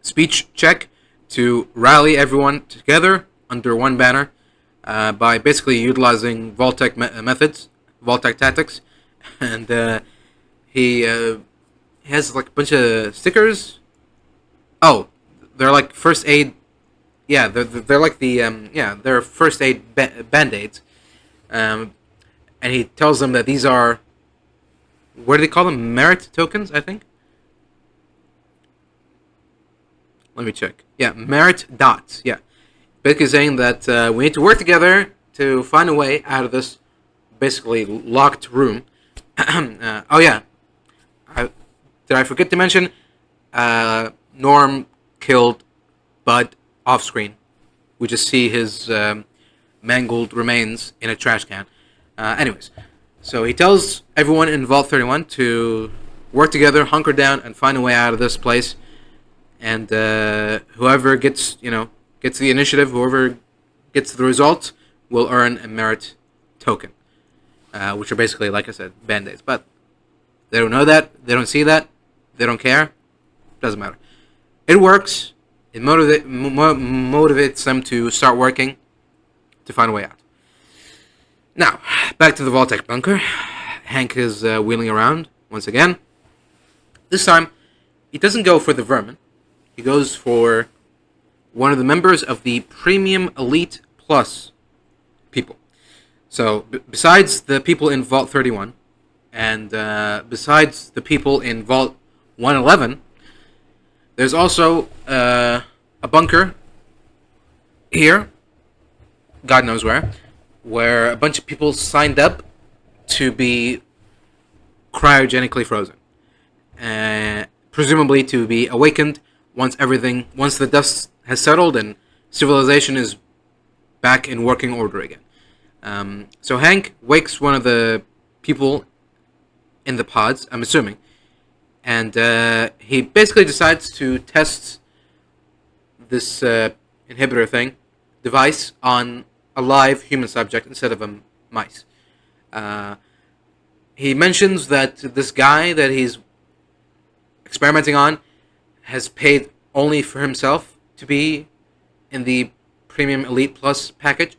speech check to rally everyone together under one banner by basically utilizing Vault-Tec methods, Vault-Tec tactics, and he has like a bunch of stickers. Oh, they're like first aid. Yeah, they're like the they're first aid band-aids, and he tells them that these are, what do they call them? Merit tokens, I think. Let me check. Yeah, merit dots. Yeah, basically saying that we need to work together to find a way out of this basically locked room. Oh yeah, did I forget to mention? Norm killed Bud off screen. We just see his mangled remains in a trash can. Anyways, so he tells everyone in Vault 31 to work together, hunker down, and find a way out of this place. And whoever gets the initiative, whoever gets the results, will earn a merit token, which are basically, like I said, band-aids. But they don't know that, they don't see that, they don't care. Doesn't matter. It works. It motivates them to start working to find a way out. Now, back to the Vault-Tec bunker. Hank is wheeling around once again. This time, he doesn't go for the vermin. He goes for one of the members of the Premium Elite Plus people. So, besides the people in Vault 31, and besides the people in Vault 111, there's also a bunker here, God knows where a bunch of people signed up to be cryogenically frozen. Presumably to be awakened once the dust has settled and civilization is back in working order again. So Hank wakes one of the people in the pods, I'm assuming, and he basically decides to test this inhibitor device on a live human subject instead of a mice. He mentions that this guy that he's experimenting on has paid only for himself to be in the Premium Elite Plus package,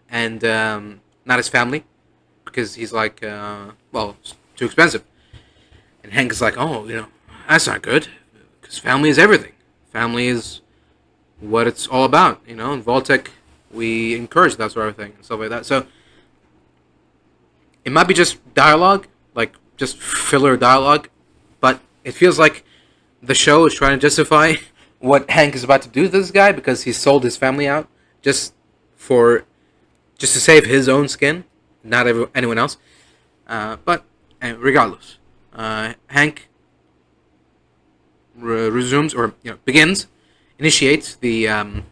and not his family, because he's like, it's too expensive. And Hank is like, oh, that's not good, because family is everything. Family is what it's all about, In Vault-Tec, we encourage that sort of thing and stuff like that. So it might be just dialogue, like just filler dialogue, but it feels like the show is trying to justify what Hank is about to do to this guy because he sold his family out just to save his own skin, not anyone else. But regardless, Hank resumes or initiates the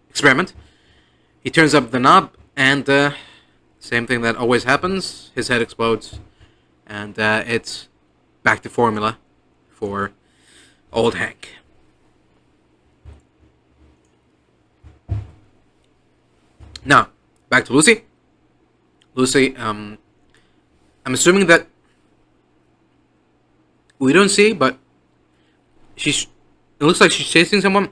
experiment. He turns up the knob, and same thing that always happens. His head explodes, and it's back to formula for old Hank. Now, back to Lucy. Lucy, I'm assuming that we don't see, but it looks like she's chasing someone.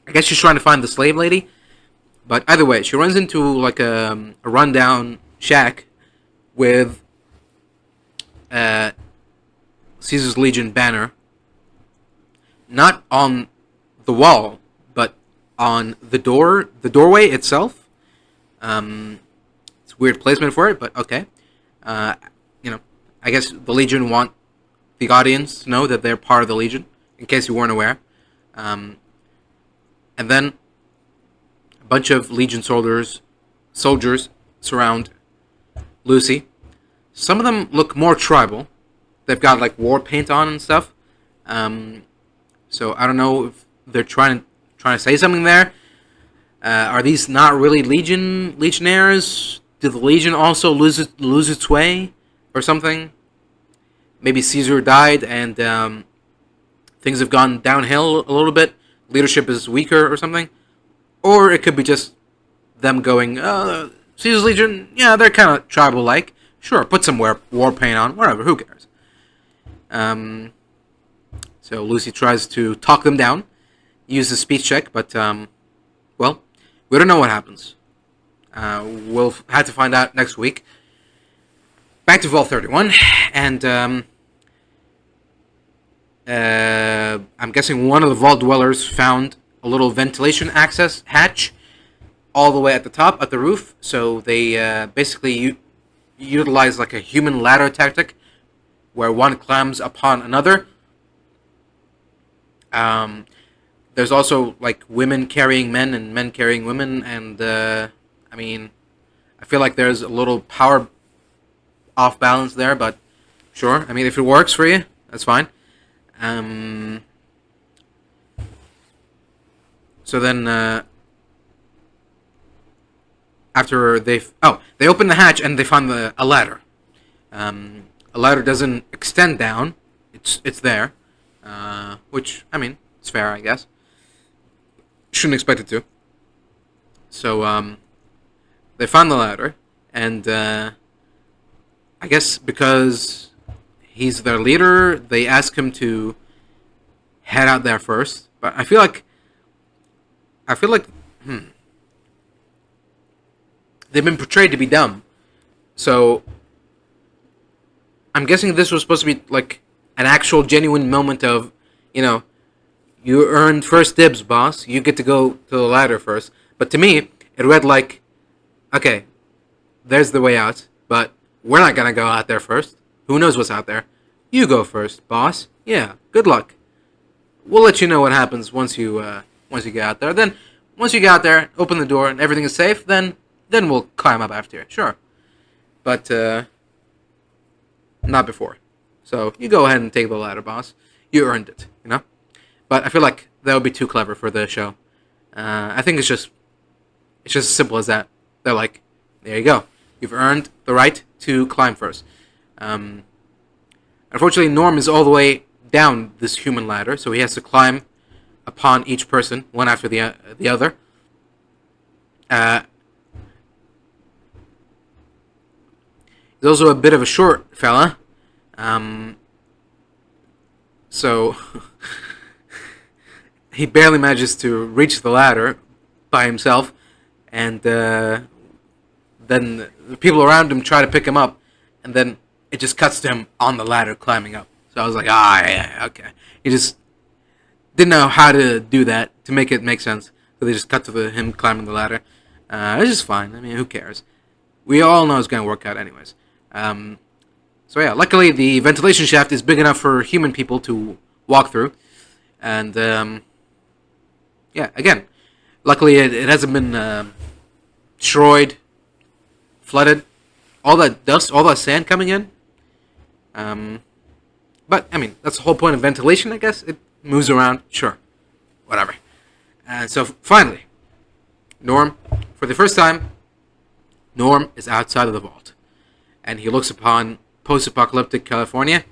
I guess she's trying to find the slave lady. But either way, she runs into like a rundown shack with Caesar's Legion banner, not on the wall, but on the doorway itself. It's weird placement for it, but okay. I guess the Legion want the audience to know that they're part of the Legion, in case you weren't aware. And then a bunch of Legion soldiers surround Lucy. Some of them look more tribal. They've got like war paint on and stuff. So I don't know if they're trying to say something there. Are these not really legionnaires? Did the Legion also lose its way or something? Maybe Caesar died and things have gone downhill a little bit. Leadership is weaker or something. Or it could be just them going, Caesar's Legion, yeah, they're kind of tribal-like. Sure, put some war paint on, whatever, who cares? So Lucy tries to talk them down, use the speech check, but, well, we don't know what happens. We'll have to find out next week. Back to Vault 31, and I'm guessing one of the Vault Dwellers found a little ventilation access hatch all the way at the top, at the roof, so they basically utilize like a human ladder tactic, where one climbs upon another. There's also like women carrying men and men carrying women, and I mean, I feel like there's a little power off balance there, but sure. I mean, if it works for you, that's fine. So then, after they open the hatch and they find a ladder. A ladder doesn't extend down; it's there, which I mean, it's fair, I guess. Shouldn't expect it to. So they found the ladder, and I guess because he's their leader, they ask him to head out there first. But I feel like they've been portrayed to be dumb. So I'm guessing this was supposed to be like an actual genuine moment of, you earned first dibs, boss. You get to go to the ladder first. But to me, it read like, okay, there's the way out, but we're not gonna go out there first. Who knows what's out there? You go first, boss. Yeah, good luck. We'll let you know what happens once you get out there. Then, once you get out there, open the door, and everything is safe, then we'll climb up after you. Sure. But, not before. So, you go ahead and take the ladder, boss. You earned it, But I feel like that would be too clever for the show. I think it's just as simple as that. They're like, there you go. You've earned the right to climb first. Unfortunately, Norm is all the way down this human ladder, so he has to climb upon each person, one after the other. He's also a bit of a short fella. So he barely manages to reach the ladder by himself, and then the people around him try to pick him up, and then it just cuts to him on the ladder climbing up. So I was like, yeah, okay. He just didn't know how to do that to make it make sense. So they just cut to him climbing the ladder. It's just fine. I mean, who cares? We all know it's going to work out anyways. So yeah, luckily the ventilation shaft is big enough for human people to walk through. And yeah, again, luckily it hasn't been destroyed, flooded. All that dust, all that sand coming in. But, I mean, that's the whole point of ventilation, I guess. It moves around. Sure. Whatever. And so, finally, Norm, for the first time, Norm is outside of the vault. And he looks upon post-apocalyptic California.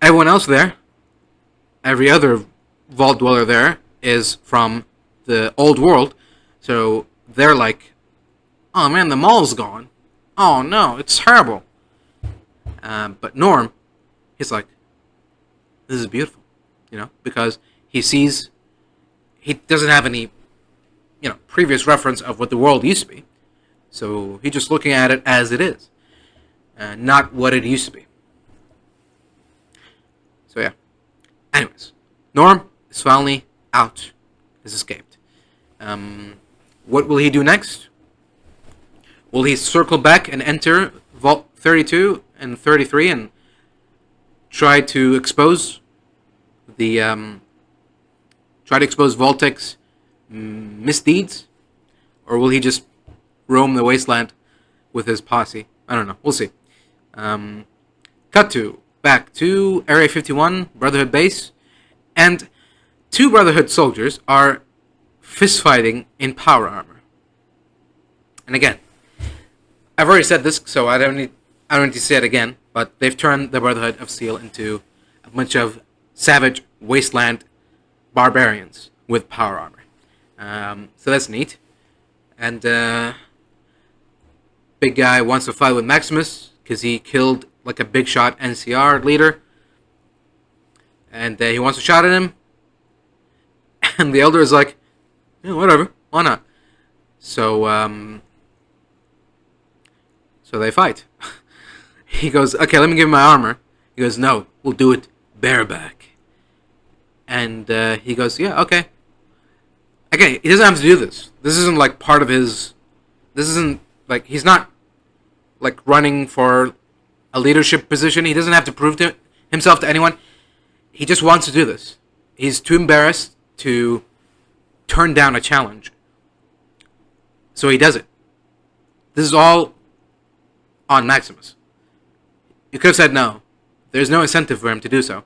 Everyone else there, every other vault dweller there, is from the old world. So, they're like, oh man, the mall's gone. Oh no, it's terrible. But Norm, he's like, this is beautiful, because he doesn't have any, previous reference of what the world used to be. So he's just looking at it as it is, not what it used to be. So yeah. Anyways, Norm is finally out. Has escaped. What will he do next? Will he circle back and enter Vault 32 and 33 and try to expose Vault-Tec's misdeeds? Or will he just roam the wasteland with his posse. I don't know. We'll see. Back to Area 51, Brotherhood base, and two Brotherhood soldiers are fistfighting in power armor. And again, I've already said this, so I don't need to say it again. But they've turned the Brotherhood of Steel into a bunch of savage wasteland barbarians with power armor. So that's neat. And big guy wants to fight with Maximus because he killed like a big shot NCR leader, and he wants to shot at him. And the Elder is like, yeah, whatever, why not? So they fight. He goes, okay, let me give him my armor. He goes, no, we'll do it bareback. And he goes, yeah, okay. Okay, he doesn't have to do this. This isn't like part of his. This isn't like he's not like running for a leadership position. He doesn't have to prove to himself to anyone. He just wants to do this. He's too embarrassed to turn down a challenge. So he does it. This is all on Maximus. You could have said no. There's no incentive for him to do so.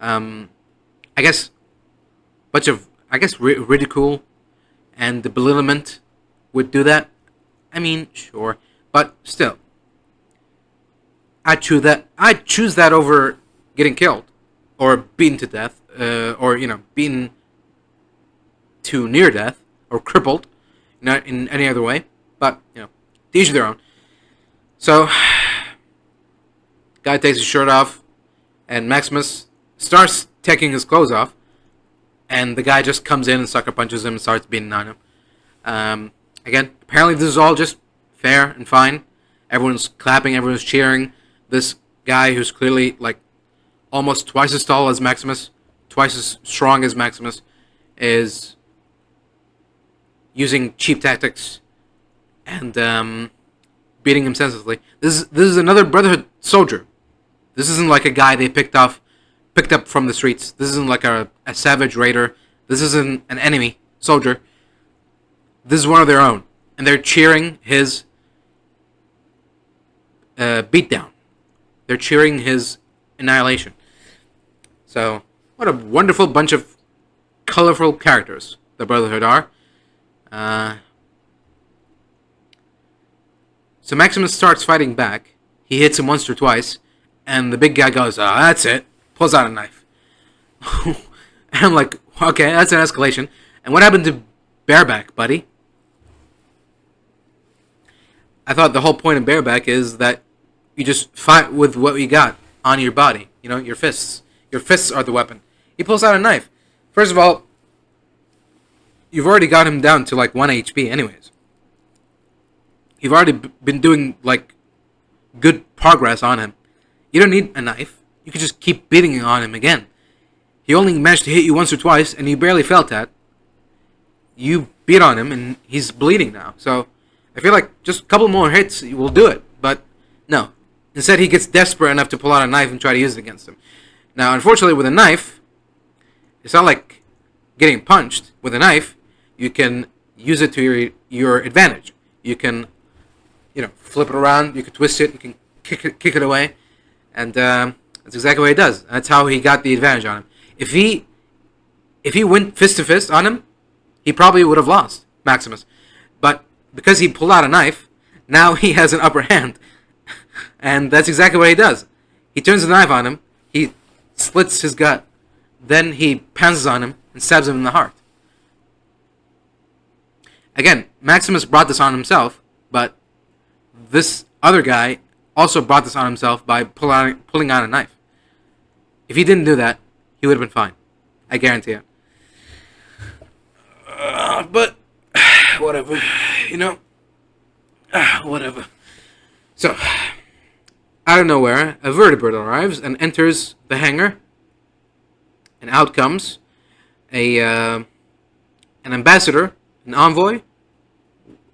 I guess ridicule and the belittlement would do that. I mean, sure, but still, I'd choose that over getting killed, or beaten to death, or beaten to near death, or crippled, not in any other way. But to each their own. So, guy takes his shirt off, and Maximus starts taking his clothes off, and the guy just comes in and sucker punches him and starts beating on him. Again, apparently this is all just fair and fine. Everyone's clapping, everyone's cheering. This guy who's clearly like almost twice as tall as Maximus, twice as strong as Maximus, is using cheap tactics and beating him senselessly. This is another Brotherhood soldier. This isn't like a guy they picked up from the streets. This isn't like a savage raider. This isn't an enemy soldier. This is one of their own, and they're cheering his beatdown. They're cheering his annihilation. So, what a wonderful bunch of colorful characters the Brotherhood are. So Maximus starts fighting back. He hits him once or twice, and the big guy goes, that's it. Pulls out a knife. And I'm like, okay, that's an escalation. And what happened to bareback, buddy? I thought the whole point of bareback is that you just fight with what you got on your body. Your fists. Your fists are the weapon. He pulls out a knife. First of all, you've already got him down to like 1 HP anyways. You've already been doing like good progress on him. You don't need a knife. You could just keep beating on him again. He only managed to hit you once or twice, and you barely felt that. You beat on him, and he's bleeding now. So I feel like just a couple more hits will do it. But no. Instead, he gets desperate enough to pull out a knife and try to use it against him. Now, unfortunately, with a knife, it's not like getting punched. With a knife, you can use it to your advantage. You can, flip it around. You can twist it. You can kick it away. And that's exactly what he does. That's how he got the advantage on him. If he went fist to fist on him, he probably would have lost, Maximus. But because he pulled out a knife, now he has an upper hand. And that's exactly what he does. He turns the knife on him, he slits his gut, then he pounces on him and stabs him in the heart. Again, Maximus brought this on himself, but this other guy also brought this on himself by pulling out a knife. If he didn't do that, he would have been fine. I guarantee it. But, whatever. Whatever. So, out of nowhere, a vertebrate arrives and enters the hangar. And out comes an ambassador, an envoy.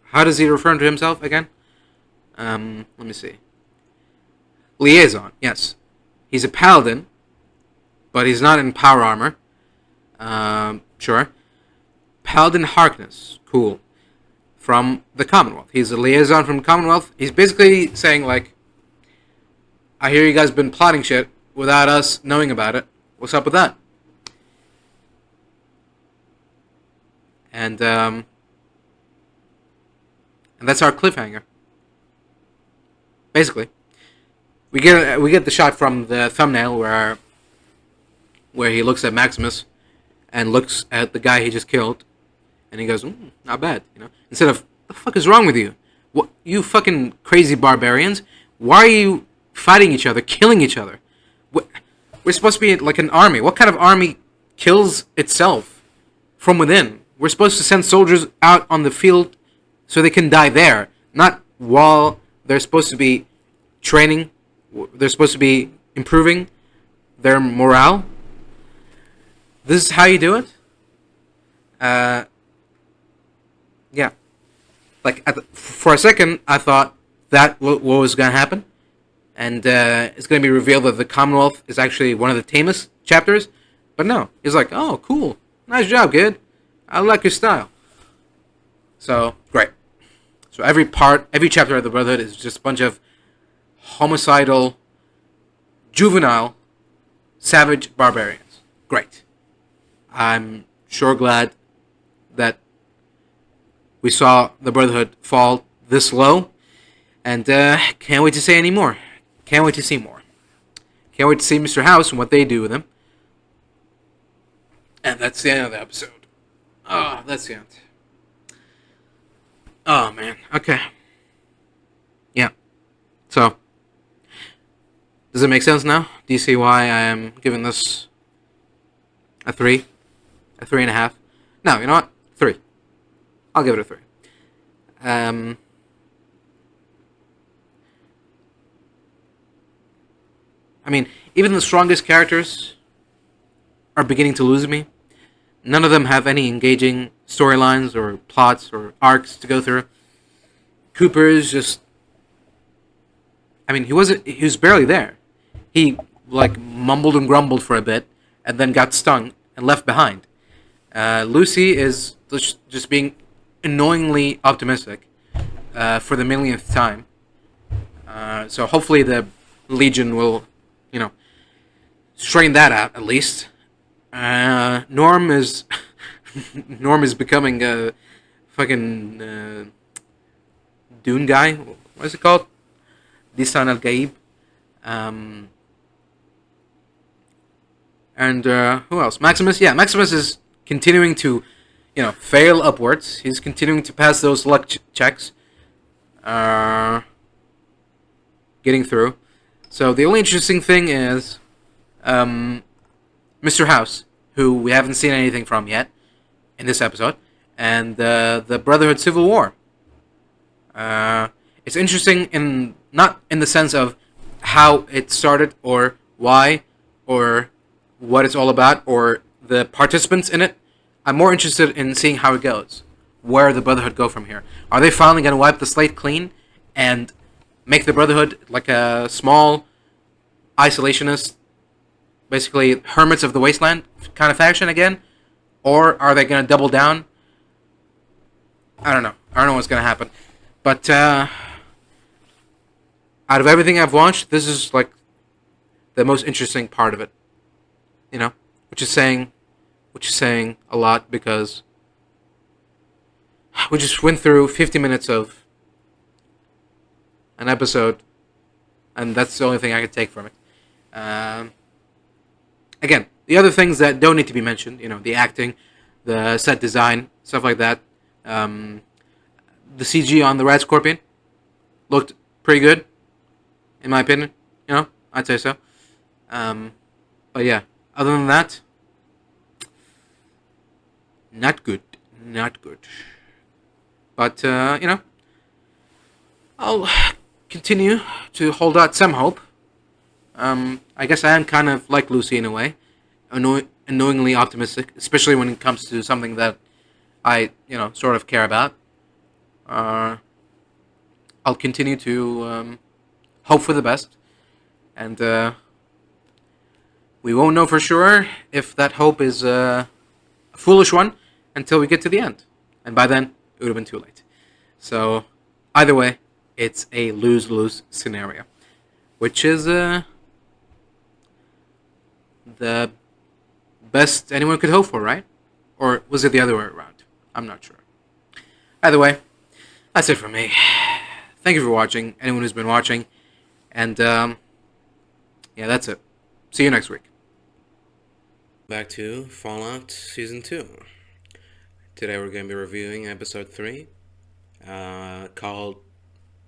How does he refer to himself again? Let me see. Liaison, yes. He's a paladin, but he's not in power armor. Sure. Paladin Harkness, cool. from the Commonwealth. He's a liaison from the Commonwealth. He's basically saying, like, I hear you guys been plotting shit without us knowing about it. What's up with that? And that's our cliffhanger. Basically, we get the shot from the thumbnail where he looks at Maximus and looks at the guy he just killed, and he goes, "Not bad," you know. Instead of, "The fuck is wrong with you? What, you fucking crazy barbarians? Why are you fighting each other, killing each other? We're supposed to be like an army. What kind of army kills itself from within? We're supposed to send soldiers out on the field so they can die there, not while they're supposed to be training. They're supposed to be improving their morale. This is how you do it? Yeah. Like, for a second, I thought that what was going to happen. And it's going to be revealed that the Commonwealth is actually one of the tamest chapters. But no. He's like, "Oh, cool. Nice job, kid. I like your style." So, great. So every chapter of the Brotherhood is just a bunch of homicidal, juvenile, savage barbarians. Great. I'm sure glad that we saw the Brotherhood fall this low. And can't wait to say any more. Can't wait to see more. Can't wait to see Mr. House and what they do with him. And that's the end of the episode. Oh, that's the end. Oh, man. Okay. Yeah. So, does it make sense now? Do you see why I am giving this a 3? A 3.5? No, you know what? 3. I'll give it a 3. I mean, even the strongest characters are beginning to lose me. None of them have any engaging storylines or plots or arcs to go through. Cooper is just... I mean, he was barely there. He, like, mumbled and grumbled for a bit, and then got stung and left behind. Lucy is just being annoyingly optimistic for the millionth time. So hopefully the Legion will, you know, straighten that out at least. Norm is becoming a fucking Dune guy. What is it called? Lisan al-Gaib. And who else? Maximus. Yeah, Maximus is continuing to, you know, fail upwards. He's continuing to pass those luck checks. Getting through. So the only interesting thing is Mr. House, who we haven't seen anything from yet in this episode, and the Brotherhood Civil War. It's interesting not in the sense of how it started or why or what it's all about or the participants in it. I'm more interested in seeing how it goes. Where the Brotherhood go from here. Are they finally going to wipe the slate clean and make the Brotherhood like a small, isolationist, basically hermits of the wasteland kind of faction again? Or are they going to double down? I don't know. I don't know what's going to happen. But out of everything I've watched, this is like the most interesting part of it. You know? Which is saying a lot, because we just went through 50 minutes of an episode, and that's the only thing I could take from it. Again, the other things that don't need to be mentioned, you know, the acting, the set design, stuff like that. The CG on the Red Scorpion looked pretty good, in my opinion. You know, I'd say so. But yeah, other than that, not good. Not good. But, you know, I'll continue to hold out some hope. I guess I am kind of like Lucy in a way. Annoyingly optimistic, especially when it comes to something that I, you know, sort of care about. I'll continue to hope for the best. And we won't know for sure if that hope is a foolish one until we get to the end. And by then, it would have been too late. So either way, it's a lose-lose scenario, which is the best anyone could hope for, right? Or was it the other way around? I'm not sure. Either way, that's it for me. Thank you for watching, anyone who's been watching. And, yeah, that's it. See you next week. Back to Fallout Season 2. Today we're going to be reviewing Episode 3, called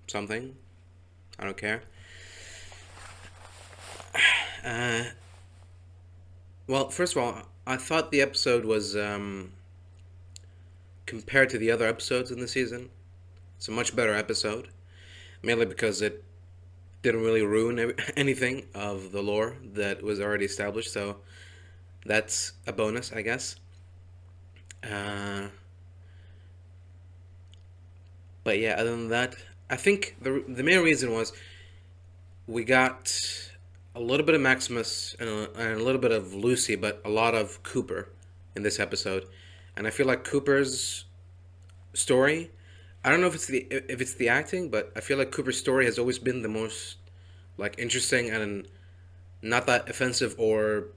something. I don't care. Well, first of all, I thought the episode was, compared to the other episodes in the season, it's a much better episode. Mainly because it didn't really ruin anything of the lore that was already established, so that's a bonus, I guess. But yeah, other than that, I think the main reason was we got a little bit of Maximus and a little bit of Lucy, but a lot of Cooper in this episode, and I feel like Cooper's story. I don't know if it's the acting, but I feel like Cooper's story has always been the most like interesting and not that offensive or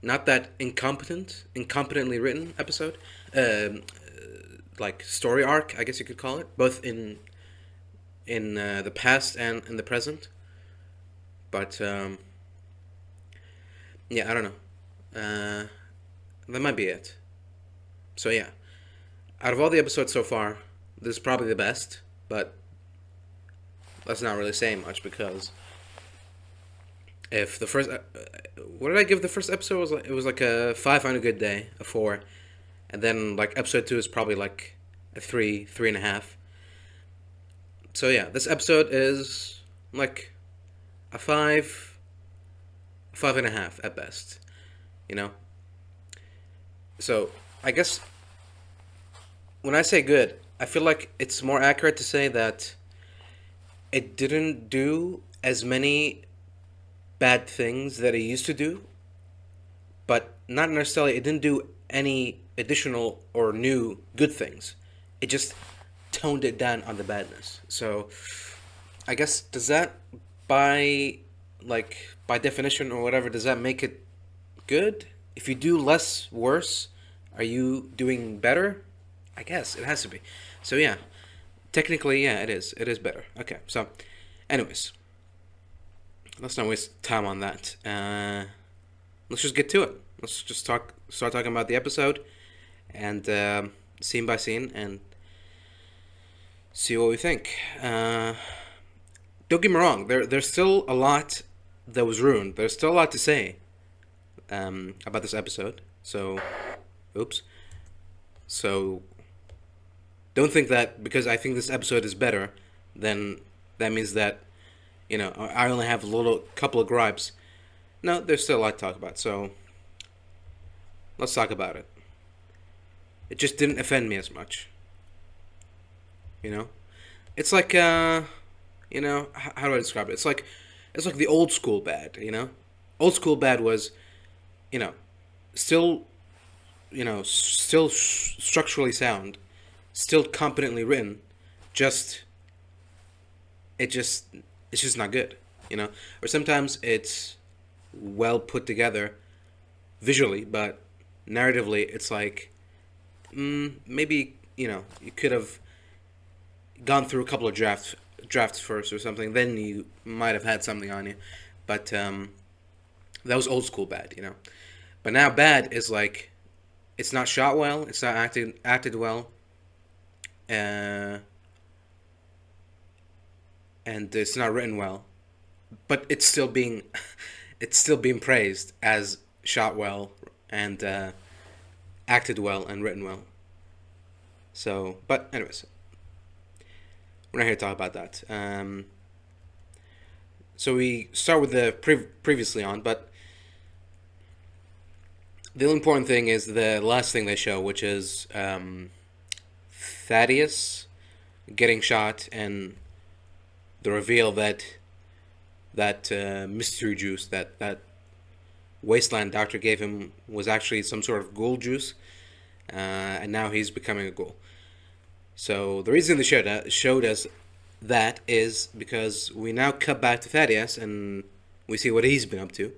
not that incompetently written episode, like story arc, I guess you could call it, both in the past and in the present. But yeah, I don't know. That might be it. So yeah, out of all the episodes so far, this is probably the best, but that's not really saying much because if the first, what did I give the first episode? It was like a 5 on a good day, a 4, and then like episode 2 is probably like a 3.5. So yeah, this episode is like a 5.5 at best, you know. So I guess when I say good, I feel like it's more accurate to say that it didn't do as many bad things that it used to do, but not necessarily it didn't do any additional or new good things. It just toned it down on the badness. So I guess does that by by definition or whatever, does that make it good? If you do less worse, are you doing better? I guess it has to be. So yeah, technically, yeah, it is. It is better. Okay, so, anyways, let's not waste time on that. Let's just get to it. Let's just start talking about the episode, and scene by scene, and see what we think. Don't get me wrong. There's still a lot that was ruined. There's still a lot to say about this episode. So, oops. So, don't think that because I think this episode is better, then that means that, you know, I only have a couple of gripes. No, there's still a lot to talk about, so let's talk about it. It just didn't offend me as much. You know? It's like, you know, how do I describe it? It's like the old school bad, you know? Old school bad was, you know, still structurally sound, still competently written, it's just not good, you know. Or sometimes it's well put together visually, but narratively it's like maybe, you know, you could have gone through a couple of drafts first or something, then you might have had something on you. But that was old school bad, you know. But now bad is like it's not shot well, it's not acted well, and it's not written well, but it's still being praised as shot well and acted well and written well. So, but anyways, we're not here to talk about that. So we start with the previously on, but the only important thing is the last thing they show, which is Thaddeus getting shot and the reveal that mystery juice that wasteland doctor gave him was actually some sort of ghoul juice, and now he's becoming a ghoul. So the reason they showed us that is because we now cut back to Thaddeus and we see what he's been up to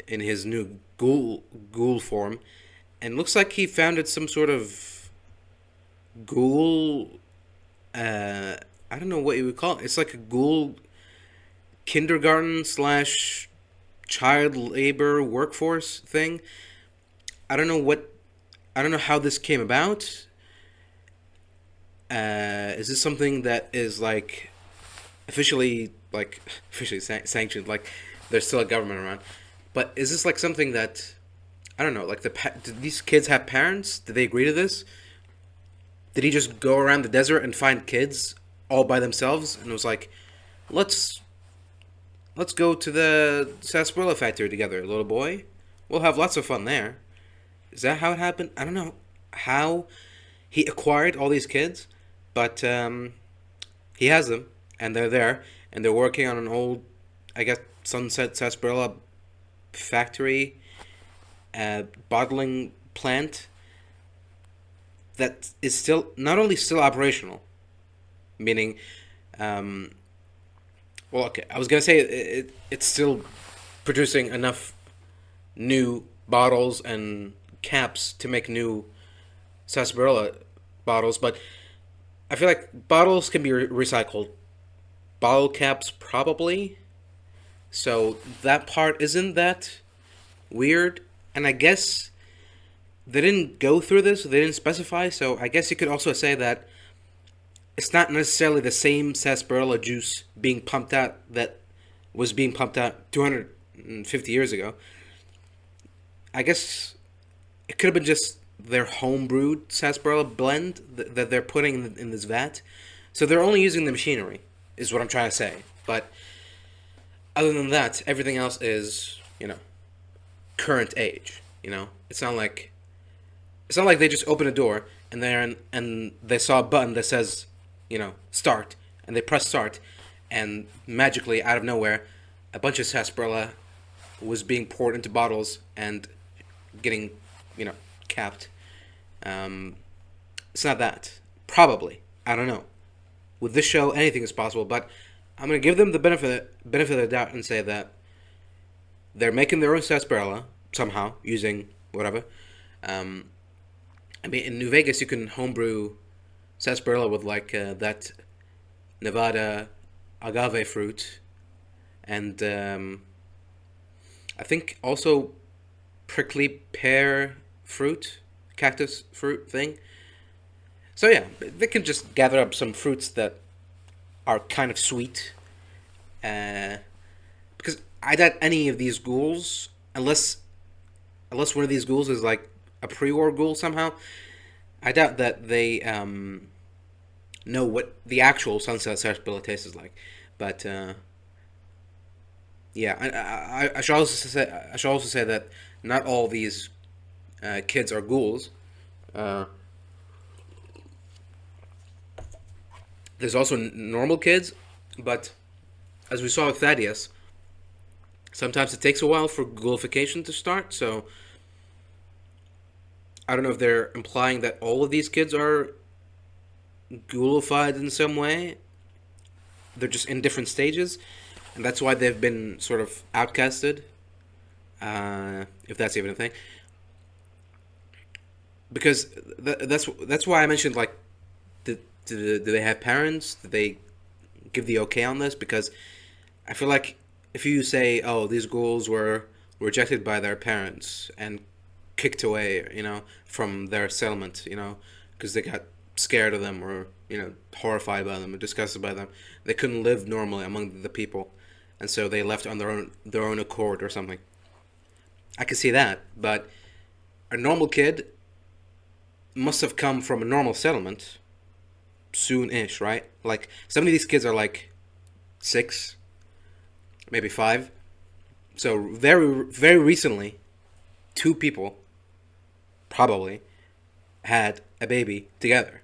in his new ghoul form, and looks like he founded some sort of ghoul. I don't know what you would call it. It's like a ghoul kindergarten slash child labor workforce thing. I don't know what. I don't know how this came about. Is this something that is like officially sanctioned? Like there's still a government around, but is this like something that I don't know? Like did these kids have parents? Did they agree to this? Did he just go around the desert and find kids all by themselves and was like, let's let's go to the sarsaparilla factory together, little boy. We'll have lots of fun there. Is that how it happened? I don't know how he acquired all these kids, but he has them, and they're there, and they're working on an old, I guess, Sunset Sarsaparilla factory, bottling plant that is still not only still operational, meaning, um, well, okay, I was gonna say it's still producing enough new bottles and caps to make new sarsaparilla bottles, but I feel like bottles can be recycled. Bottle caps probably. So that part isn't that weird, and I guess they didn't go through this. They didn't specify. So I guess you could also say that it's not necessarily the same sarsaparilla juice being pumped out that was being pumped out 250 years ago. I guess it could have been just their homebrewed sarsaparilla blend that they're putting in this vat. So they're only using the machinery, is what I'm trying to say. But other than that, everything else is, current age. It's not like they just open a door and they saw a button that says, start, and they press start, and magically out of nowhere, a bunch of sarsaparilla was being poured into bottles and getting, capped. Um, it's not that. Probably. I don't know. With this show, anything is possible, but I'm gonna give them the benefit of the doubt and say that they're making their own sarsaparilla somehow using whatever. Um, I mean, in New Vegas, you can homebrew sarsaparilla with like that Nevada agave fruit, and I think also prickly pear fruit, cactus fruit thing. So yeah, they can just gather up some fruits that are kind of sweet, uh, because I doubt any of these ghouls, unless one of these ghouls is like a pre-war ghoul somehow. I doubt that they know what the actual sunset sarsaparilla tastes like. But yeah, I should also say that not all these kids are ghouls. Uh, there's also normal kids, but as we saw with Thaddeus, sometimes it takes a while for ghoulification to start. So I don't know if they're implying that all of these kids are ghoulified in some way. They're just in different stages, and that's why they've been sort of outcasted, if that's even a thing. Because that's why I mentioned like, do they have parents? Do they give the okay on this? Because I feel like if you say, oh, these ghouls were rejected by their parents and kicked away, from their settlement, because they got scared of them or, horrified by them or disgusted by them. They couldn't live normally among the people, and so they left on their own accord or something. I can see that, but a normal kid must have come from a normal settlement soon-ish, right? Like some of these kids are like 6, maybe 5. So very very recently, 2 people probably had a baby together.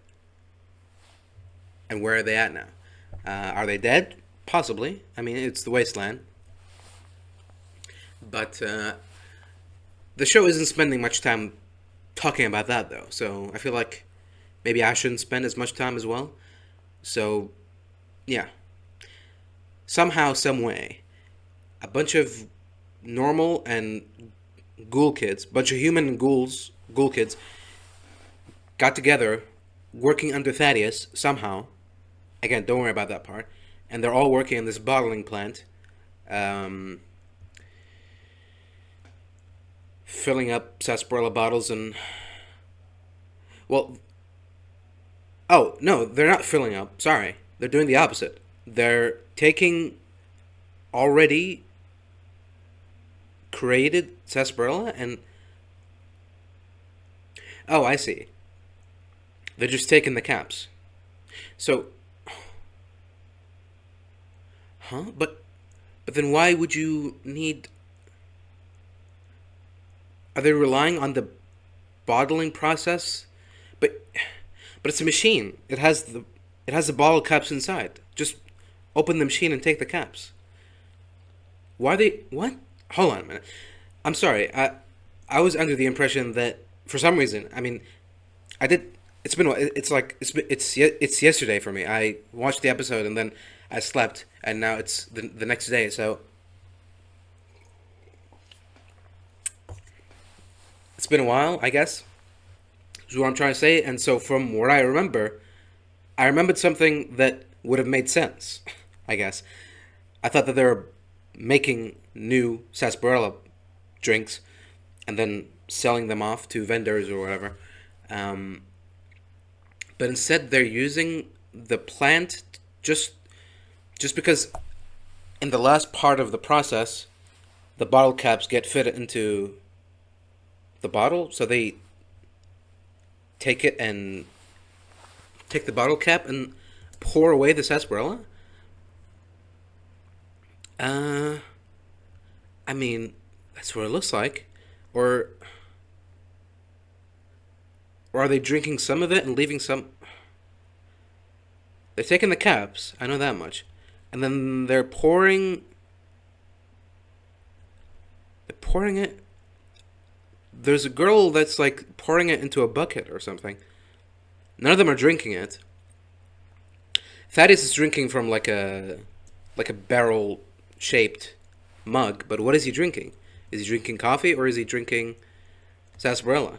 And where are they at now? Are they dead? Possibly. I mean, it's the wasteland. But the show isn't spending much time talking about that, though. So I feel like maybe I shouldn't spend as much time as well. So yeah, somehow, some way, a bunch of normal and ghoul kids, bunch of human ghoul kids, got together, working under Thaddeus somehow. Again, don't worry about that part. And they're all working in this bottling plant, um, filling up sarsaparilla bottles and, well, oh no, they're not filling up. Sorry, they're doing the opposite. They're taking already created sarsaparilla and, oh, I see. They're just taking the caps. So, huh? But then why would you need? Are they relying on the bottling process? But but it's a machine. It has the bottle caps inside. Just open the machine and take the caps. Why are they what? Hold on a minute. I'm sorry. I was under the impression that for some reason, I mean, I did. It's been. It's like it's yesterday for me. I watched the episode and then I slept, and now it's the next day. So it's been a while, I guess. Is what I'm trying to say. And so from what I remembered something that would have made sense. I guess I thought that they were making new sarsaparilla drinks and then selling them off to vendors or whatever. Um, but instead, they're using the plant just just because in the last part of the process, the bottle caps get fitted into the bottle, so they take it and take the bottle cap and pour away the sarsaparilla. Uh, I mean, that's what it looks like. Or or are they drinking some of it and leaving some? They're taking the caps. I know that much, and then they're pouring it. There's a girl that's like pouring it into a bucket or something. None of them are drinking it. Thaddeus is drinking from like a barrel shaped mug, but what is he drinking? Is he drinking coffee or is he drinking sarsaparilla?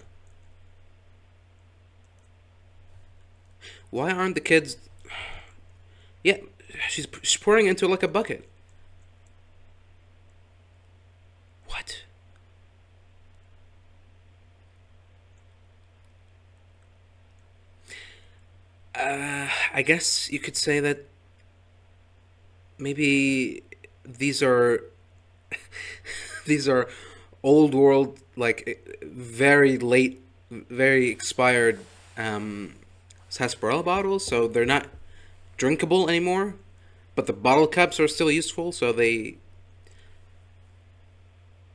Why aren't the kids? Yeah, she's pouring into like a bucket. What? I guess you could say that maybe these are these are old world, like very late, very expired um, sarsaparilla bottles, so they're not drinkable anymore. But the bottle caps are still useful, so they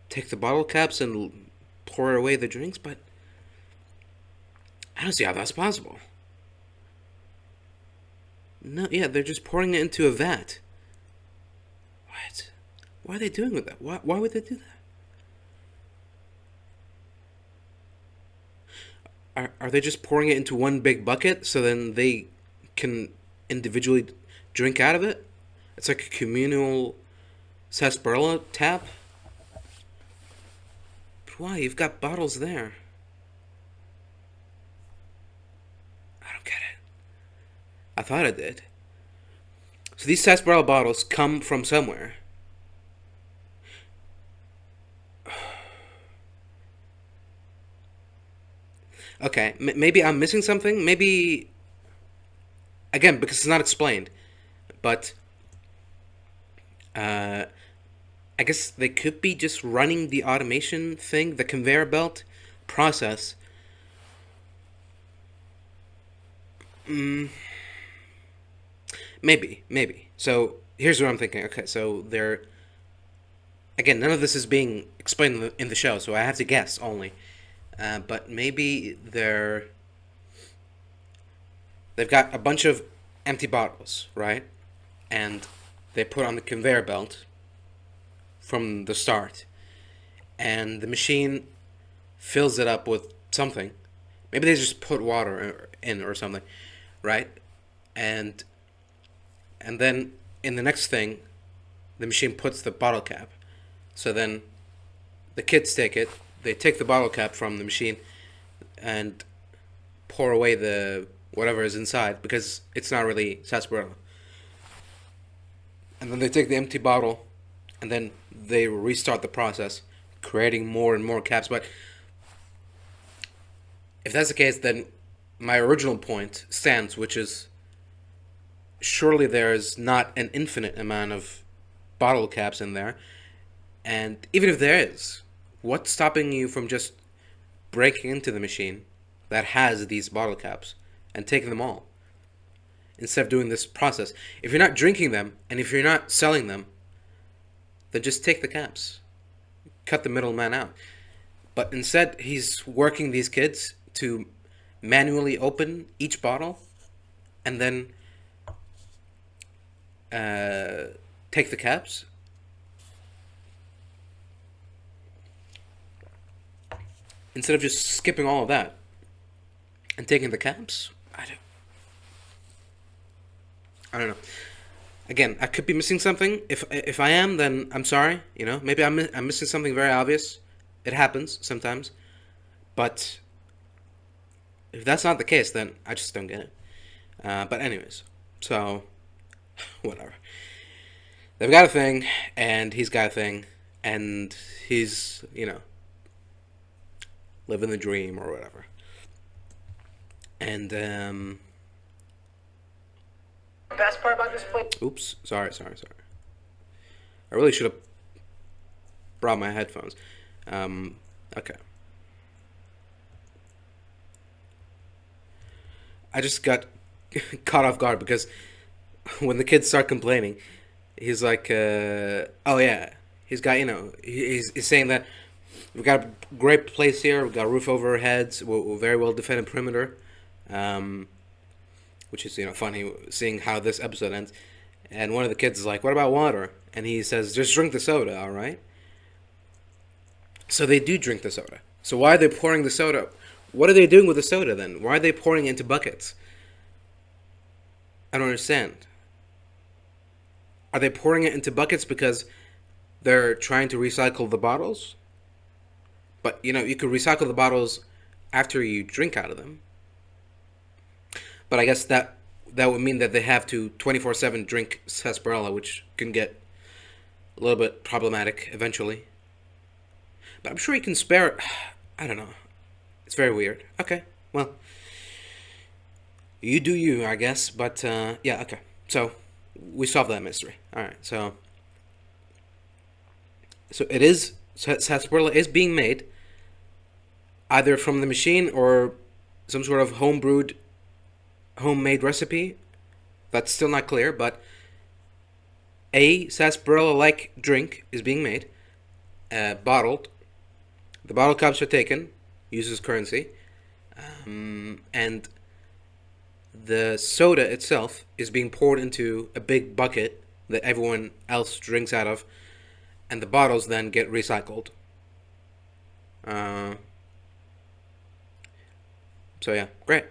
take the bottle caps and pour away the drinks. But I don't see how that's possible. No, yeah, they're just pouring it into a vat. What? Why are they doing with that? Why would they do that? Are they just pouring it into one big bucket so then they can individually drink out of it? It's like a communal sarsaparilla tap. But why? You've got bottles there. I don't get it. I thought I did. So these sarsaparilla bottles come from somewhere. Okay, maybe I'm missing something. Maybe again because it's not explained. But uh, I guess they could be just running the automation thing, the conveyor belt process. Mm, maybe. So here's what I'm thinking. Okay, so they're again none of this is being explained in the show, so I have to guess only. But maybe they've got a bunch of empty bottles, right? And they put on the conveyor belt from the start, and the machine fills it up with something, Maybe they just put water in or something, right? And and then in the next thing, the machine puts the bottle cap. So then the kids take it. They take the bottle cap from the machine and pour away the whatever is inside because it's not really sarsaparilla. And then they take the empty bottle and then they restart the process, creating more and more caps. But if that's the case, then my original point stands, which is surely there is not an infinite amount of bottle caps in there. And even if there is, what's stopping you from just breaking into the machine that has these bottle caps and taking them all instead of doing this process? If you're not drinking them and if you're not selling them, then just take the caps. Cut the middleman out. But instead, he's working these kids to manually open each bottle and then take the caps. Instead of just skipping all of that and taking the caps, I don't know. Again, I could be missing something. If I am, then I'm sorry. You know, maybe I'm missing something very obvious. It happens sometimes, but if that's not the case, then I just don't get it. But anyways, so whatever. They've got a thing, and he's got a thing, and he's living the dream or whatever. And best part about this place. Oops, sorry. I really should have brought my headphones. Okay. I just got caught off guard because when the kids start complaining, he's like, oh yeah, he's got, he's saying that we've got a great place here, we've got a roof over our heads, we're very well defended perimeter, which is, funny seeing how this episode ends. And one of the kids is like, what about water? And he says, just drink the soda, all right? So they do drink the soda. So why are they pouring the soda? What are they doing with the soda then? Why are they pouring it into buckets? I don't understand. Are they pouring it into buckets because they're trying to recycle the bottles? But, you could recycle the bottles after you drink out of them. But I guess that would mean that they have to 24/7 drink sarsaparilla, which can get a little bit problematic eventually. But I'm sure you can spare it. I don't know. It's very weird. Okay, well, you do you, I guess. But, yeah, okay. So, we solved that mystery. Alright, so it is, sarsaparilla is being made either from the machine or some sort of homemade recipe. That's still not clear, but a sarsaparilla-like drink is being made, bottled. The bottle caps are taken, uses currency, and the soda itself is being poured into a big bucket that everyone else drinks out of, and the bottles then get recycled. So yeah, great.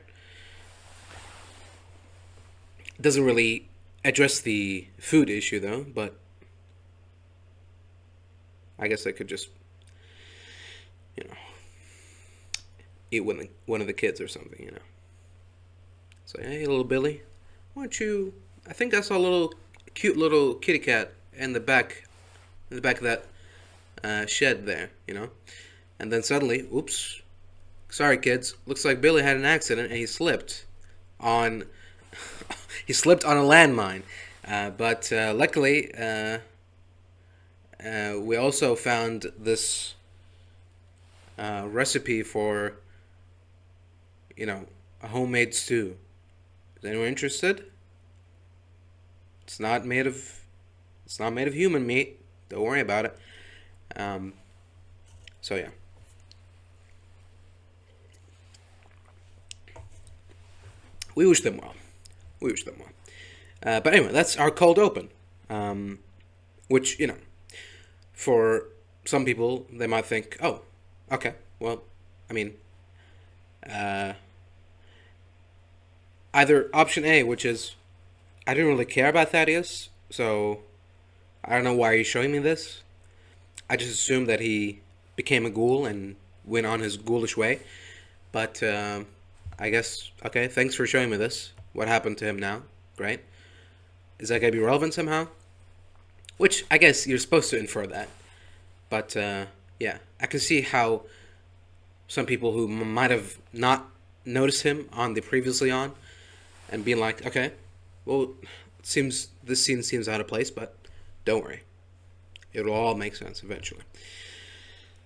Doesn't really address the food issue though, but I guess I could just, eat one of the kids or something, So, hey, little Billy, why don't you? I think I saw a cute little kitty cat in the back of that shed there, And then suddenly, oops, sorry kids, looks like Billy had an accident and he slipped on a landmine. But luckily, we also found this recipe for, a homemade stew. Is anyone interested? It's not made of human meat. Don't worry about it. So yeah. We wish them well. But anyway, that's our cold open. Which, for some people, they might think, oh, okay, well, I mean, Uh, Either option A, which is I didn't really care about Thaddeus, so I don't know why you're showing me this. I just assumed that he became a ghoul and went on his ghoulish way. But I guess, okay, thanks for showing me this. What happened to him now? Great. Is that going to be relevant somehow? Which, I guess you're supposed to infer that. But yeah, I can see how some people who might have not noticed him on the previously on and being like, okay, well, seems this scene seems out of place, but don't worry. It'll all make sense eventually.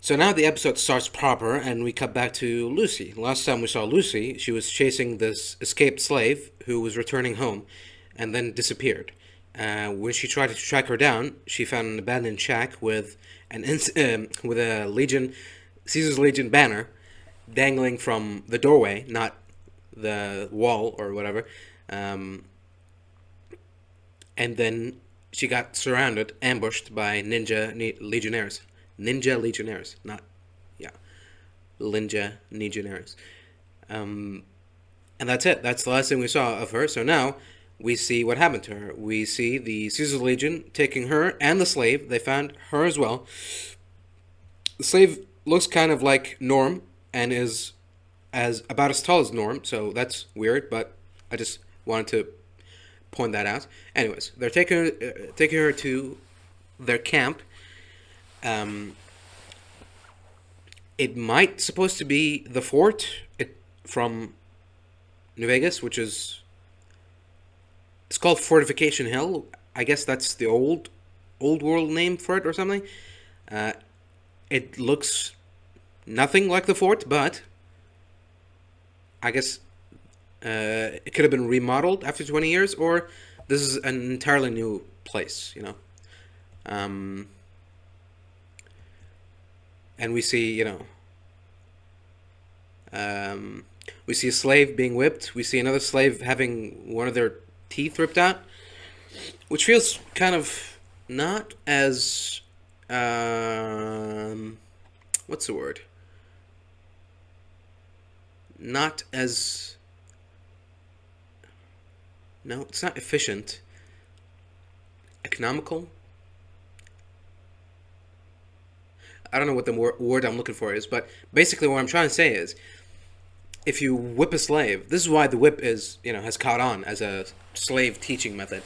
So now the episode starts proper, and we cut back to Lucy. Last time we saw Lucy, she was chasing this escaped slave who was returning home, and then disappeared. When she tried to track her down, she found an abandoned shack with with a Legion, Caesar's Legion banner dangling from the doorway, not the wall or whatever. And then she got surrounded, ambushed by legionnaires. Ninja legionnaires, not, yeah, Ninja legionnaires. And that's it. That's the last thing we saw of her. So now we see what happened to her. We see the Caesar Legion taking her and the slave. They found her as well. The slave looks kind of like Norm and is about as tall as Norm, so that's weird, but I just wanted to point that out. Anyways, they're taking her to their camp. It might supposed to be the fort from New Vegas, which is it's called Fortification Hill. I guess that's the old world name for it or something. It looks nothing like the fort, but I guess it could have been remodeled after 20 years, or this is an entirely new place, you know. And we see, you know, we see a slave being whipped. We see another slave having one of their teeth ripped out, which feels kind of not as, what's the word? Not as, no, it's not efficient. Economical? I don't know what the word I'm looking for is, but basically what I'm trying to say is, if you whip a slave, this is why the whip is, you know, has caught on as a slave teaching method.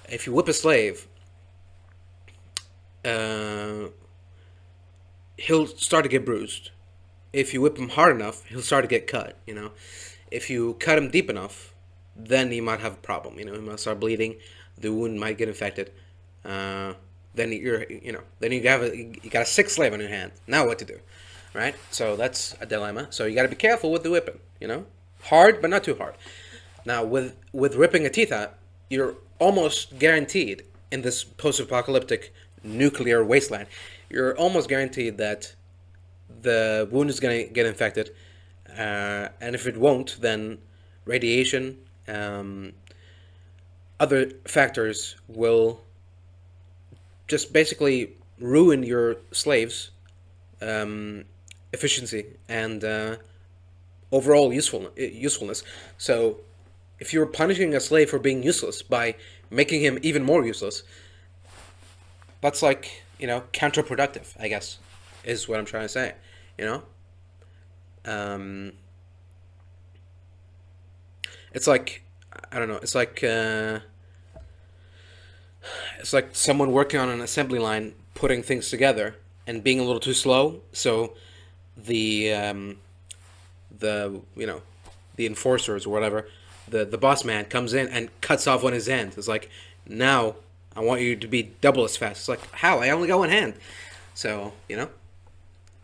If you whip a slave, he'll start to get bruised. If you whip him hard enough, he'll start to get cut, you know. If you cut him deep enough, then he might have a problem, you know. He might start bleeding, the wound might get infected. Then you got a sick slave on your hand. Now what to do, right? So that's a dilemma. So you got to be careful with the whipping, you know, hard but not too hard. Now with ripping a teeth out, you're almost guaranteed in this post-apocalyptic nuclear wasteland, you're almost guaranteed that the wound is going to get infected, and if it won't, then radiation, other factors will just basically ruin your slaves' efficiency and overall usefulness. So, if you're punishing a slave for being useless by making him even more useless, that's like, you know, counterproductive, I guess, is what I'm trying to say. You know, it's like, I don't know. It's like someone working on an assembly line putting things together and being a little too slow. So the you know, the enforcers or whatever, the boss man comes in and cuts off one of his hands. It's like, now I want you to be double as fast. It's like, how? I only got one hand. So, you know,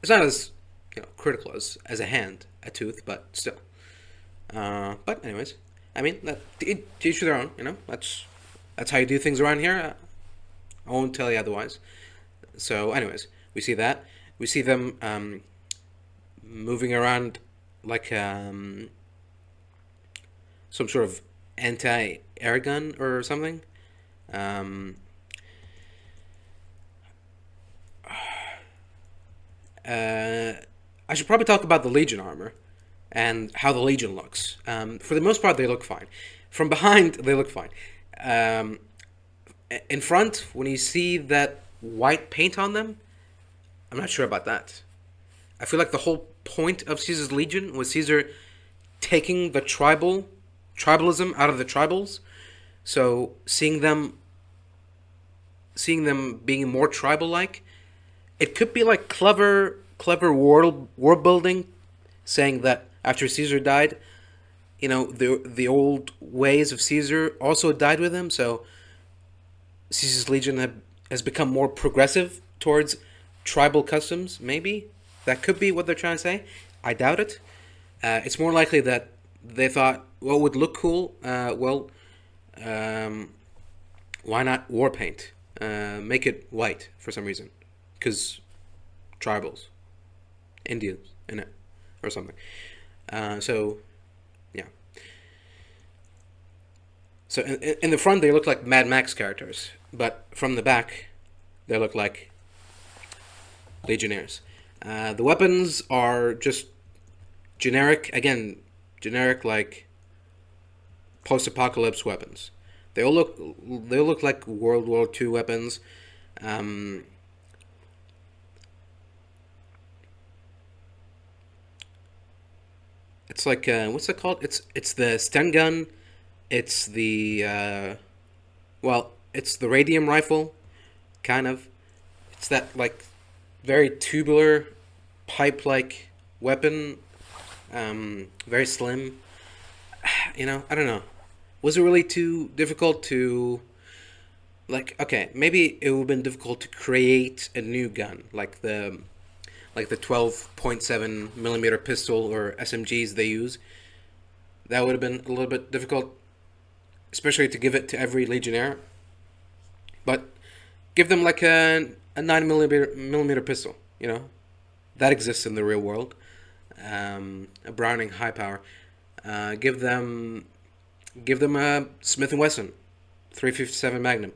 it's not as, you know, critical as a hand, a tooth, but still. But anyways, I mean, to each their own. You know, that's how you do things around here. I won't tell you otherwise. So, anyways, we see that. We see them moving around like some sort of anti-air gun or something. I should probably talk about the Legion armor. and how the Legion looks. For the most part, they look fine. From behind, they look fine. Um, in front, when you see that white paint on them, I'm not sure about that. I feel like the whole point of Caesar's Legion was Caesar taking the tribalism out of the tribals. So seeing them being more tribal like, it could be like clever world building, saying that after Caesar died, the old ways of Caesar also died with him. So Caesar's Legion has become more progressive towards tribal customs. Maybe that could be what they're trying to say. I doubt it. It's more likely that they thought what would look cool. Why not war paint? Make it white for some reason, because tribals, Indians in it, or something. So, yeah. So in the front they look like Mad Max characters, but from the back they look like Legionnaires. The weapons are just generic like post-apocalypse weapons. They all look like World War II weapons. It's like what's it called? It's the Sten gun. It's the it's the radium rifle, kind of. It's that like very tubular, pipe-like weapon. Very slim. I don't know. Was it really too difficult to, okay, maybe it would have been difficult to create a new gun, like the 12.7 millimeter pistol or SMGs they use. That would have been a little bit difficult, especially to give it to every Legionnaire. But give them like a 9 millimeter pistol, that exists in the real world. A Browning high power. Give them a Smith & Wesson 357 Magnum,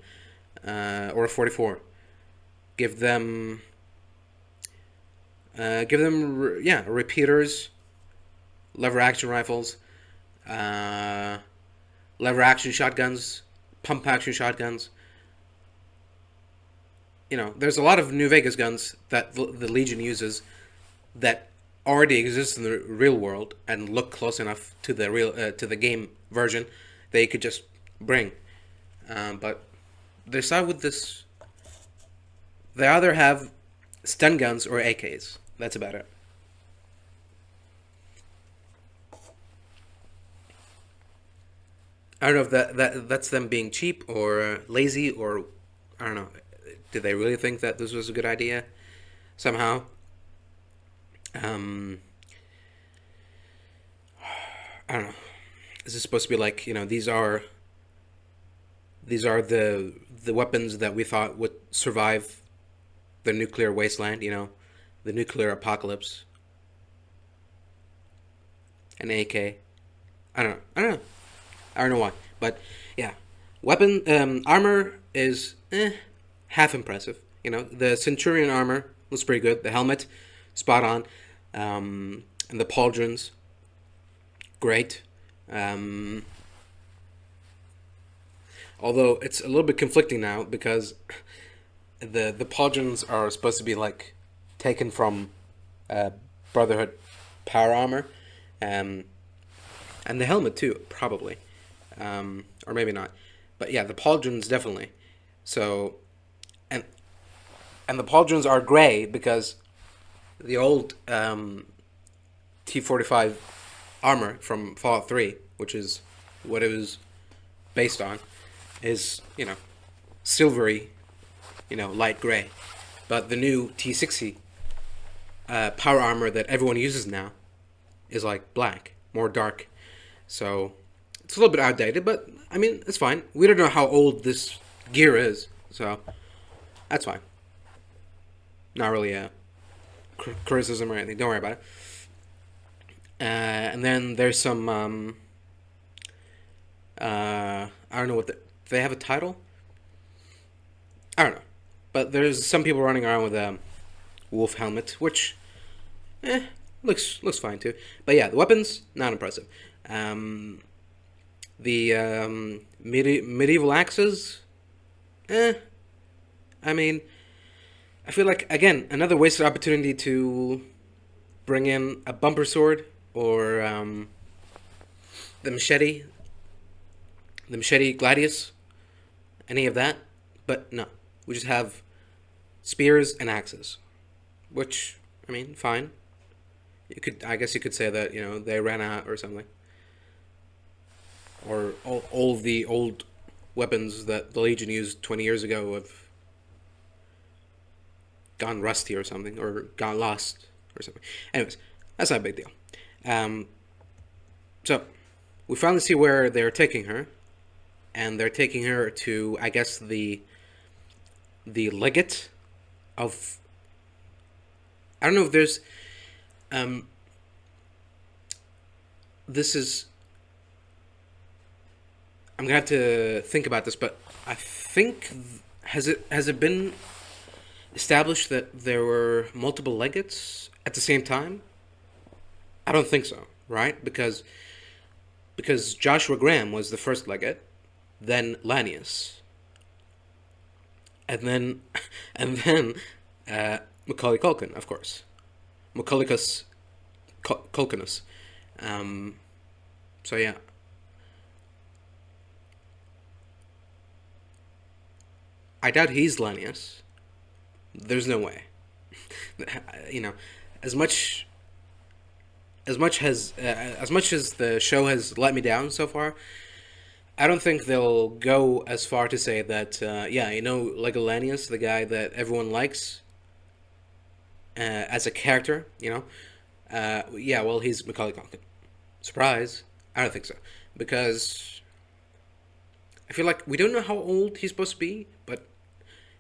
or a 44. Give them repeaters, lever action rifles, lever action shotguns, pump action shotguns. There's a lot of New Vegas guns that the Legion uses that already exist in the real world and look close enough to the to the game version that you could just bring. But they start with this. They either have stun guns or AKs. That's about it. I don't know if that's them being cheap or lazy, or I don't know. Did they really think that this was a good idea somehow? I don't know. Is this supposed to be like, these are the weapons that we thought would survive the nuclear wasteland, the nuclear apocalypse? An AK. I don't know. I don't know why. But yeah. Armor is half impressive. The Centurion armor looks pretty good. The helmet, spot on. And the pauldrons, great. Although it's a little bit conflicting now because the pauldrons are supposed to be like taken from Brotherhood power armor, and the helmet too, probably, or maybe not. But yeah, the pauldrons definitely. So, and the pauldrons are gray because the old T-45 armor from Fallout 3, which is what it was based on, is, silvery, light gray. But the new T-60 power armor that everyone uses now is like black, more dark. So it's a little bit outdated, but I mean, it's fine. We don't know how old this gear is, so that's fine. Not really a criticism or anything. Don't worry about it. And then there's some I don't know what do they have a title? I don't know, but there's some people running around with a wolf helmet, which looks fine too. But yeah, the weapons not impressive. The medieval axes, I mean, I feel like again another wasted opportunity to bring in a bumper sword or the machete, gladius, any of that. But no, we just have spears and axes, which I mean, fine. I guess you could say that they ran out or something, or all the old weapons that the Legion used 20 years ago have gone rusty or something, or gone lost or something. Anyways, that's not a big deal. So we finally see where they're taking her, and they're taking her to, I guess, the legate of. I don't know if there's. This is. I'm gonna have to think about this, but I think has it been established that there were multiple legates at the same time? I don't think so, right? Because Joshua Graham was the first legate, then Lanius, and then Macaulay Culkin, of course, Macaulaycus Culkinus. So yeah. I doubt he's Lanius. There's no way. As much as the show has let me down so far, I don't think they'll go as far to say that Legolas, the guy that everyone likes as a character, he's Macaulay Culkin. Surprise. I don't think so, because I feel like we don't know how old he's supposed to be, but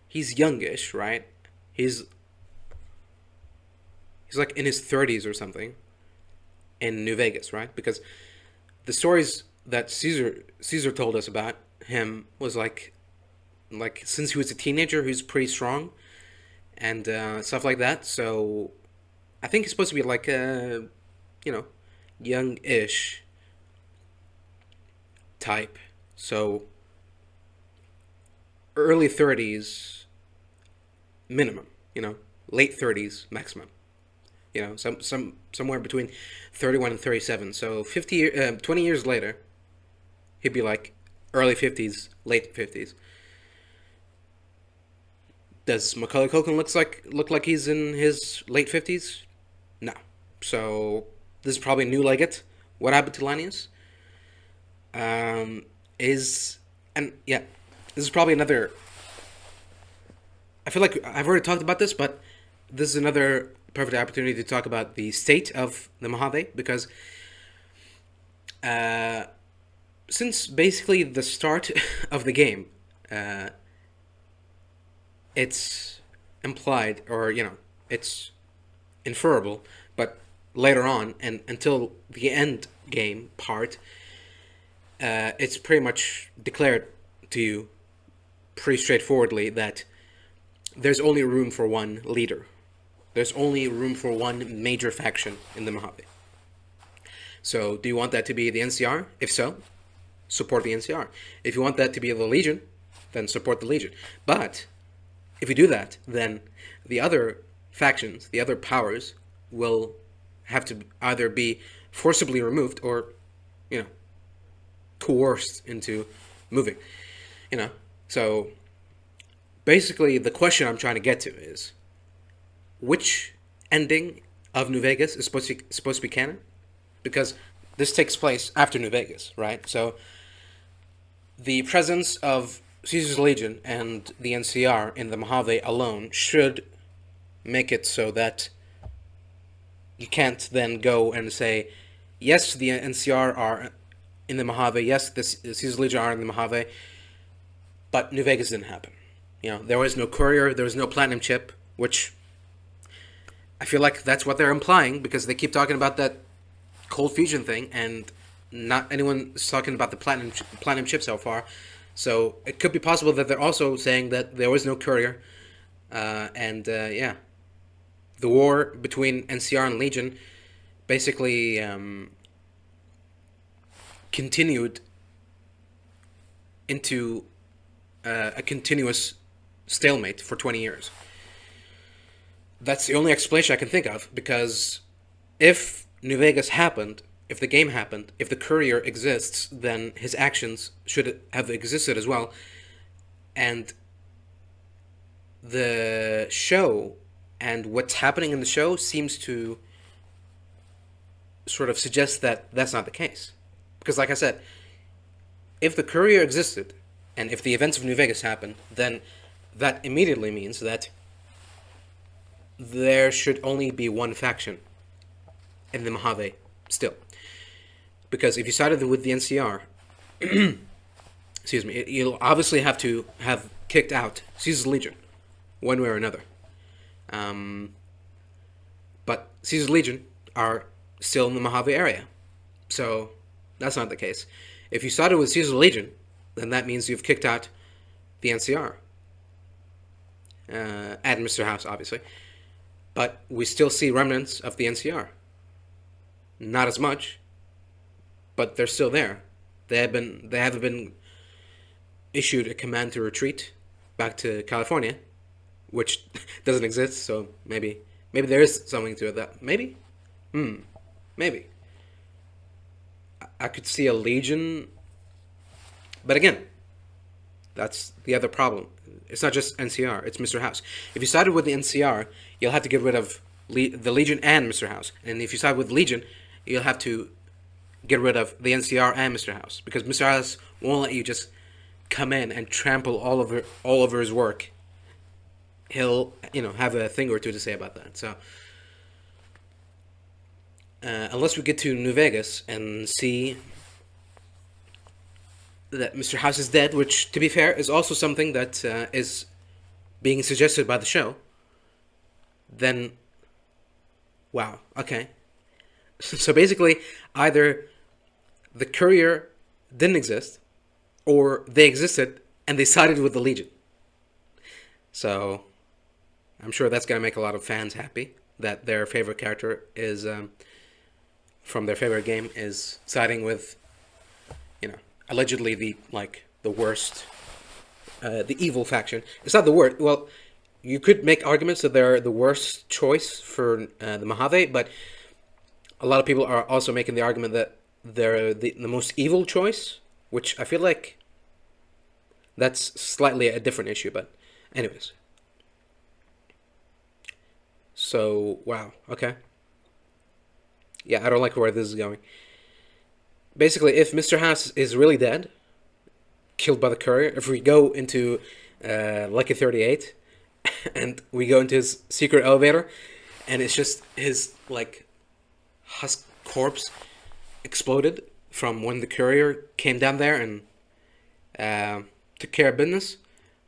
he's youngish, right? He's like in his 30s or something in New Vegas, right? Because the stories that Caesar told us about him was like since he was a teenager, he was pretty strong and stuff like that. So I think he's supposed to be like young-ish type. So early 30s minimum, late 30s maximum. Somewhere between 31 and 37. So 20 years later, he'd be like early 50s, late 50s. Does Macaulay Culkin look like he's in his late 50s? No. So this is probably a new legate. What happened to Lanius? This is probably another. I feel like I've already talked about this, but this is another perfect opportunity to talk about the state of the Mojave, because since basically the start of the game, it's implied, or it's inferable, but later on and until the end game part, it's pretty much declared to you pretty straightforwardly that there's only room for one leader. There's only room for one major faction in the Mojave. So, do you want that to be the NCR? If so, support the NCR. If you want that to be the Legion, then support the Legion. But if you do that, then the other factions, the other powers, will have to either be forcibly removed or, coerced into moving. So basically the question I'm trying to get to is, which ending of New Vegas is supposed to be canon? Because this takes place after New Vegas, right? So the presence of Caesar's Legion and the NCR in the Mojave alone should make it so that you can't then go and say, yes, the NCR are in the Mojave, yes, the Caesar's Legion are in the Mojave, but New Vegas didn't happen. There was no courier, there was no platinum chip, which I feel like that's what they're implying, because they keep talking about that cold fusion thing, and not anyone is talking about the platinum chip so far. So it could be possible that they're also saying that there was no courier, the war between NCR and Legion basically continued into a continuous stalemate for 20 years. That's the only explanation I can think of, because if New Vegas happened, if the game happened, if the courier exists, then his actions should have existed as well. And the show and what's happening in the show seems to sort of suggest that that's not the case. Because, like I said, if the courier existed, and if the events of New Vegas happened, then that immediately means that there should only be one faction in the Mojave still. Because if you sided with the NCR, excuse me, you'll obviously have to have kicked out Caesar's Legion, one way or another. But Caesar's Legion are still in the Mojave area, so that's not the case. If you sided with Caesar's Legion, then that means you've kicked out the NCR. And Mr. House, obviously. But we still see remnants of the NCR. Not as much, but they're still there. They haven't been issued a command to retreat back to California, which doesn't exist. So maybe there is something to it. That maybe, maybe. I could see a Legion, but again, that's the other problem. It's not just NCR, it's Mr. House. If you sided with the NCR, you'll have to get rid of the Legion and Mr. House. And if you side with Legion, you'll have to get rid of the NCR and Mr. House. Because Mr. House won't let you just come in and trample all over his work. He'll, have a thing or two to say about that. So, unless we get to New Vegas and see that Mr. House is dead, which, to be fair, is also something that is being suggested by the show, then, wow, okay. So basically, either the courier didn't exist, or they existed and they sided with the Legion. So, I'm sure that's going to make a lot of fans happy that their favorite character is, from their favorite game, is siding with, allegedly the worst, the evil faction. It's not the worst. Well, you could make arguments that they're the worst choice for the Mojave, but a lot of people are also making the argument that they're the most evil choice, which I feel like that's slightly a different issue, but anyways. So, wow, okay. Yeah, I don't like where this is going. Basically, if Mr. House is really dead, killed by the courier, if we go into Lucky 38, and we go into his secret elevator, and it's just his, husk corpse exploded from when the courier came down there and took care of business,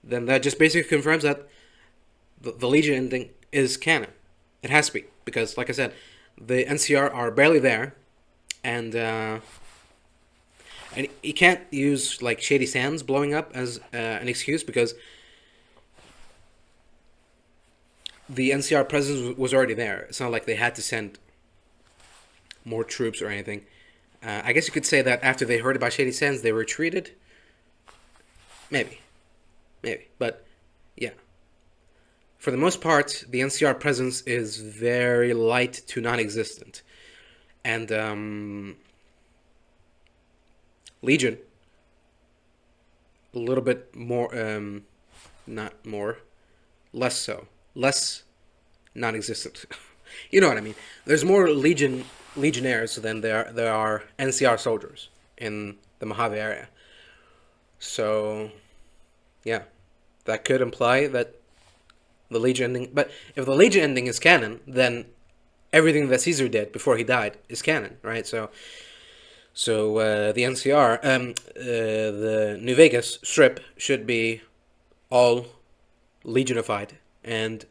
then that just basically confirms that the Legion ending is canon. It has to be, because, like I said, the NCR are barely there, and you can't use Shady Sands blowing up as an excuse, because the NCR presence was already there. It's not like they had to send more troops or anything. I guess you could say that after they heard about Shady Sands, they retreated. Maybe, but yeah. For the most part, the NCR presence is very light to non-existent, and Legion, a little bit more, less so. Less non-existent. You know what I mean. There's more legionnaires than there are NCR soldiers in the Mojave area. So, yeah. That could imply that the Legion ending... But if the Legion ending is canon, then everything that Caesar did before he died is canon, right? So the NCR, the New Vegas strip should be all Legionified, and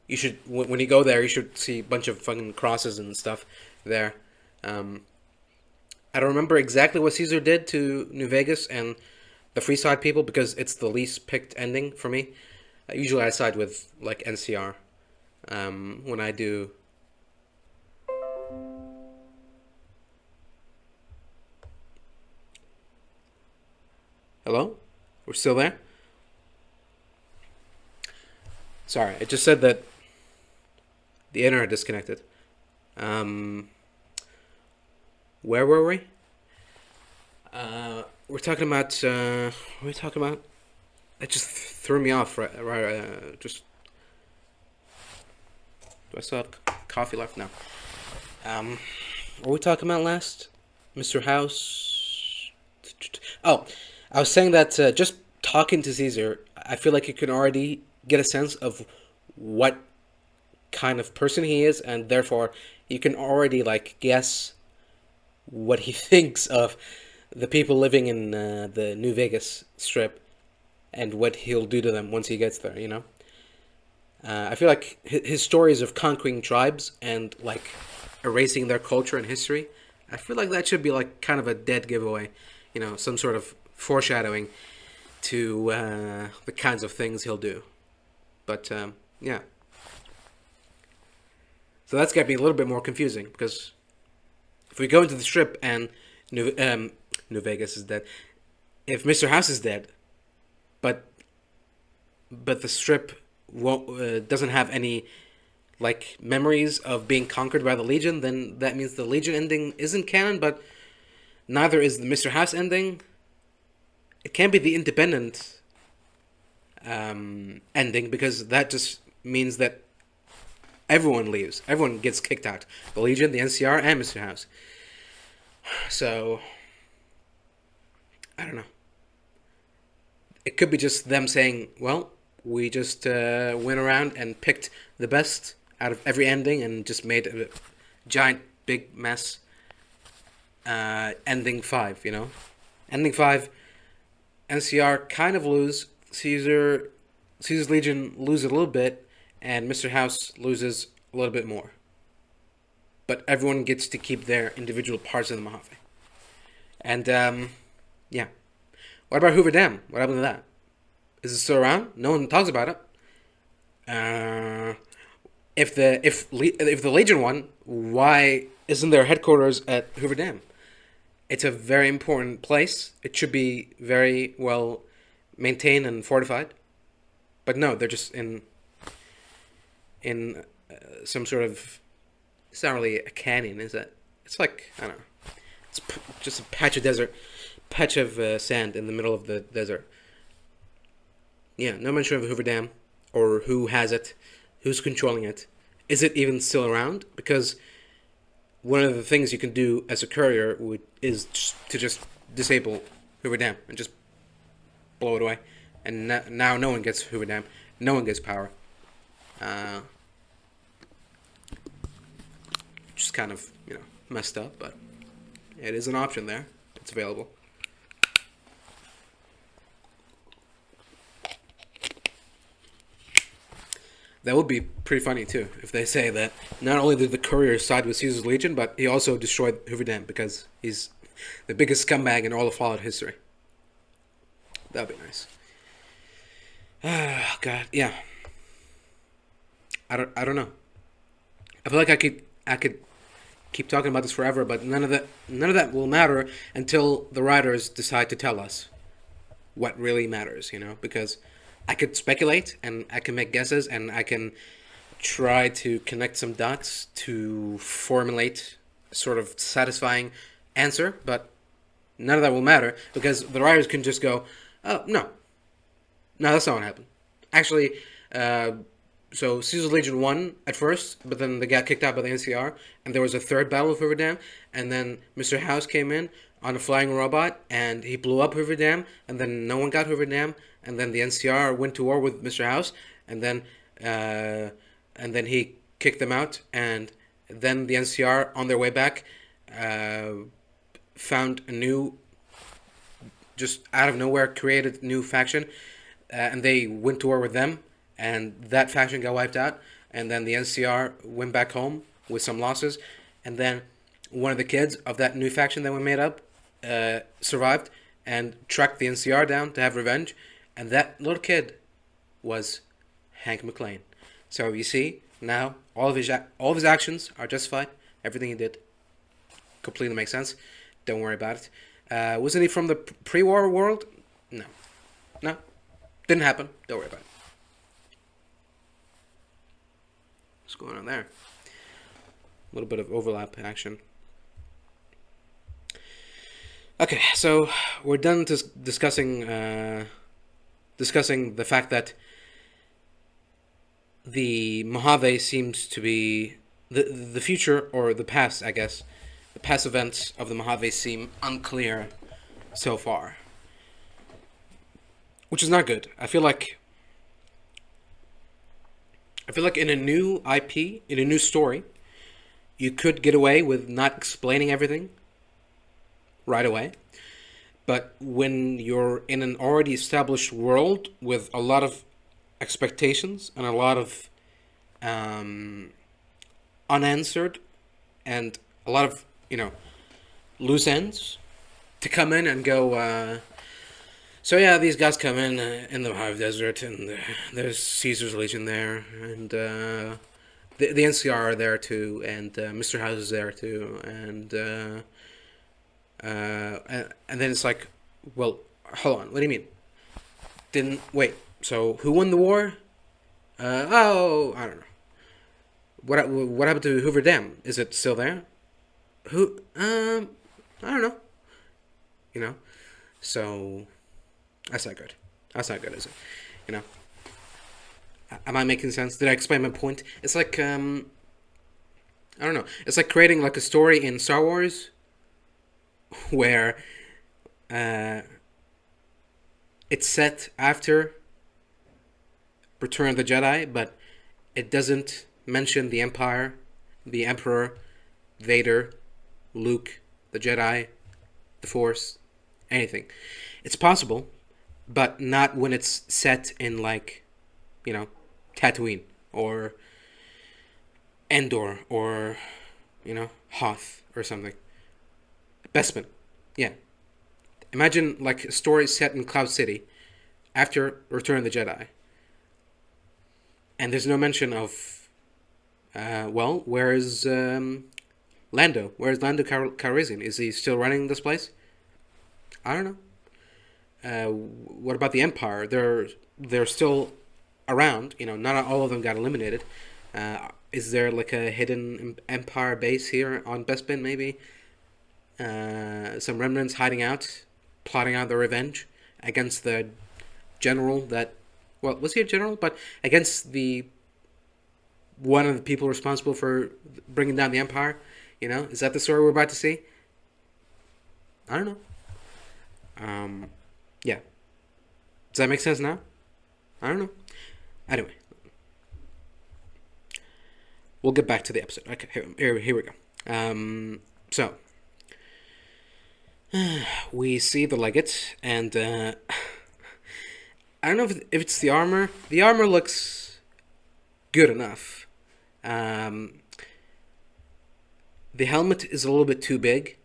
you should, when you go there, you should see a bunch of fucking crosses and stuff there. I don't remember exactly what Caesar did to New Vegas and the Freeside people, because it's the least picked ending for me. Usually I side with NCR when I do Hello? We're still there? Sorry, it just said that the internet disconnected. Um, where were we? We're talking about. What are we talking about? It just threw me off. Right. Just. Do I still have coffee left? No. What were we talking about last? Mr. House. Oh, I was saying that just talking to Caesar, I feel like you can already get a sense of what kind of person he is, and therefore you can already like guess what he thinks of the people living in the New Vegas Strip and what he'll do to them once he gets there. I feel like his stories of conquering tribes and like erasing their culture and history. I feel like that should be like kind of a dead giveaway, some sort of foreshadowing to the kinds of things he'll do. But yeah, so that's got to be a little bit more confusing because if we go into the Strip and New Vegas is dead, if Mr. House is dead, but the Strip won't doesn't have any like memories of being conquered by the Legion, then that means the Legion ending isn't canon, but neither is the Mr. House ending. It can't be the Independent ending because that just means that everyone leaves. Everyone gets kicked out. The Legion, the NCR, and Mr. House. So, I don't know. It could be just them saying, well, we just went around and picked the best out of every ending and just made a giant, big mess. Ending 5, Ending 5, NCR kind of lose. Caesar's Legion lose a little bit, and Mr. House loses a little bit more. But everyone gets to keep their individual parts of the Mojave. And, yeah. What about Hoover Dam? What happened to that? Is it still around? No one talks about it. If the Legion won, why isn't there headquarters at Hoover Dam? It's a very important place. It should be very well maintained and fortified. But no, they're just in some sort of. It's not really a canyon, is it? It's like I don't know. It's just a patch of desert, sand in the middle of the desert. Yeah, no mention of Hoover Dam or who has it, who's controlling it. Is it even still around? Because one of the things you can do as a courier is to just disable Hoover Dam and just blow it away. And now no one gets Hoover Dam. No one gets power. Just kind of, messed up, but it is an option there. It's available. That would be pretty funny, too, if they say that not only did the courier side with Caesar's Legion, but he also destroyed Hoover Dam because he's the biggest scumbag in all of Fallout history. That would be nice. Oh, God, yeah. I don't know. I feel like I could keep talking about this forever, but none of that will matter until the writers decide to tell us what really matters, because I could speculate and I can make guesses and I can try to connect some dots to formulate a sort of satisfying answer, but none of that will matter because the writers can just go, oh, no, that's not what happened. Actually, so Caesar's Legion won at first, but then they got kicked out by the NCR, and there was a third battle of Hoover Dam, and then Mr. House came in on a flying robot, and he blew up Hoover Dam, and then no one got Hoover Dam, and then the NCR went to war with Mr. House, and then he kicked them out, and then the NCR, on their way back, found a new, just out of nowhere, created a new faction, and they went to war with them, and that faction got wiped out, and then the NCR went back home with some losses, and then one of the kids of that new faction that we made up survived and tracked the NCR down to have revenge, and that little kid was Hank McClain. So you see, now all of his actions are justified. Everything he did completely makes sense. Don't worry about it. Wasn't he from the pre-war world? No. No. Didn't happen. Don't worry about it. What's going on there? A little bit of overlap action. Okay, so we're done discussing the fact that the Mojave seems to be the future, or the past, I guess. The past events of the Mojave seem unclear so far, which is not good. I feel like in a new IP, in a new story, you could get away with not explaining everything right away. But when you're in an already established world with a lot of expectations and a lot of unanswered and a lot of, loose ends, to come in and go, so yeah, these guys come in the Mojave Desert, and there's Caesar's Legion there, and the NCR are there too, and Mr. House is there too, and then it's like, well, hold on, what do you mean? So who won the war? I don't know. What happened to Hoover Dam? Is it still there? I don't know. So that's not good. That's not good, is it? Am I making sense? Did I explain my point? It's like, I don't know. It's like creating like a story in Star Wars where it's set after Return of the Jedi, but it doesn't mention the Empire, the Emperor, Vader, Luke, the Jedi, the Force, anything. It's possible, but not when it's set in, like, Tatooine or Endor or, Hoth or something. Bespin. Yeah. Imagine, like, a story set in Cloud City after Return of the Jedi. And there's no mention of, where is Lando? Where is Lando Calrissian? Is he still running this place? I don't know. What about the Empire? They're still around. Not all of them got eliminated. Is there like a hidden Empire base here on Bespin, maybe? Some remnants hiding out, plotting out their revenge against the general that... Well, was he a general? But against one of the people responsible for bringing down the Empire. Is that the story we're about to see? I don't know. Yeah. Does that make sense now? I don't know. Anyway. We'll get back to the episode. Okay, here we go. So, we see the Legate, and I don't know if it's the armor. The armor looks good enough. The helmet is a little bit too big,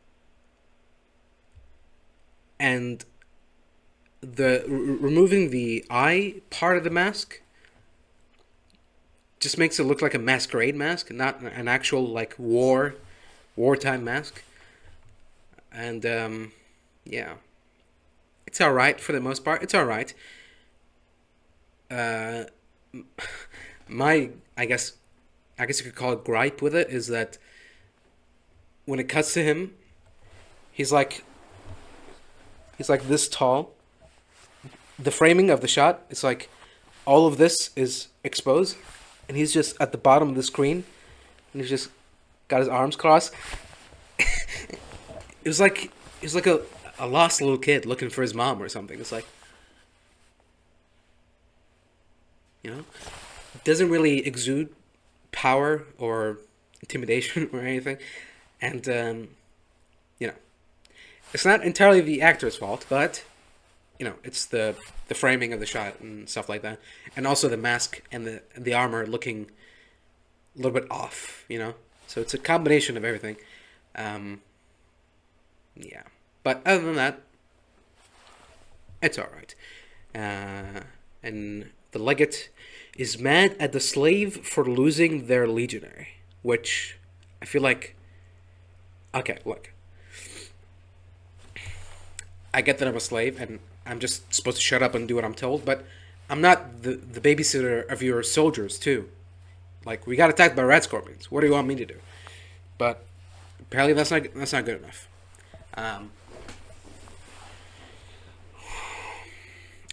and removing the eye part of the mask just makes it look like a masquerade mask, not an actual, like, wartime mask. And yeah, it's all right for the most part. It's all right. My I guess you could call it gripe with it is that when it cuts to him, he's like this tall. The framing of the shot, it's like all of this is exposed, and he's just at the bottom of the screen, and he's just got his arms crossed. It was like a lost little kid looking for his mom or something. It's like, it doesn't really exude power or intimidation or anything, and it's not entirely the actor's fault, but it's the framing of the shot and stuff like that, and also the mask and the armor looking a little bit off, so it's a combination of everything. Yeah, but other than that, it's all right. And the Legate is mad at the slave for losing their legionary, which I feel like, okay, look, I get that I'm a slave, and I'm just supposed to shut up and do what I'm told, but I'm not the babysitter of your soldiers too. Like, we got attacked by red scorpions. What do you want me to do? But apparently that's not good enough.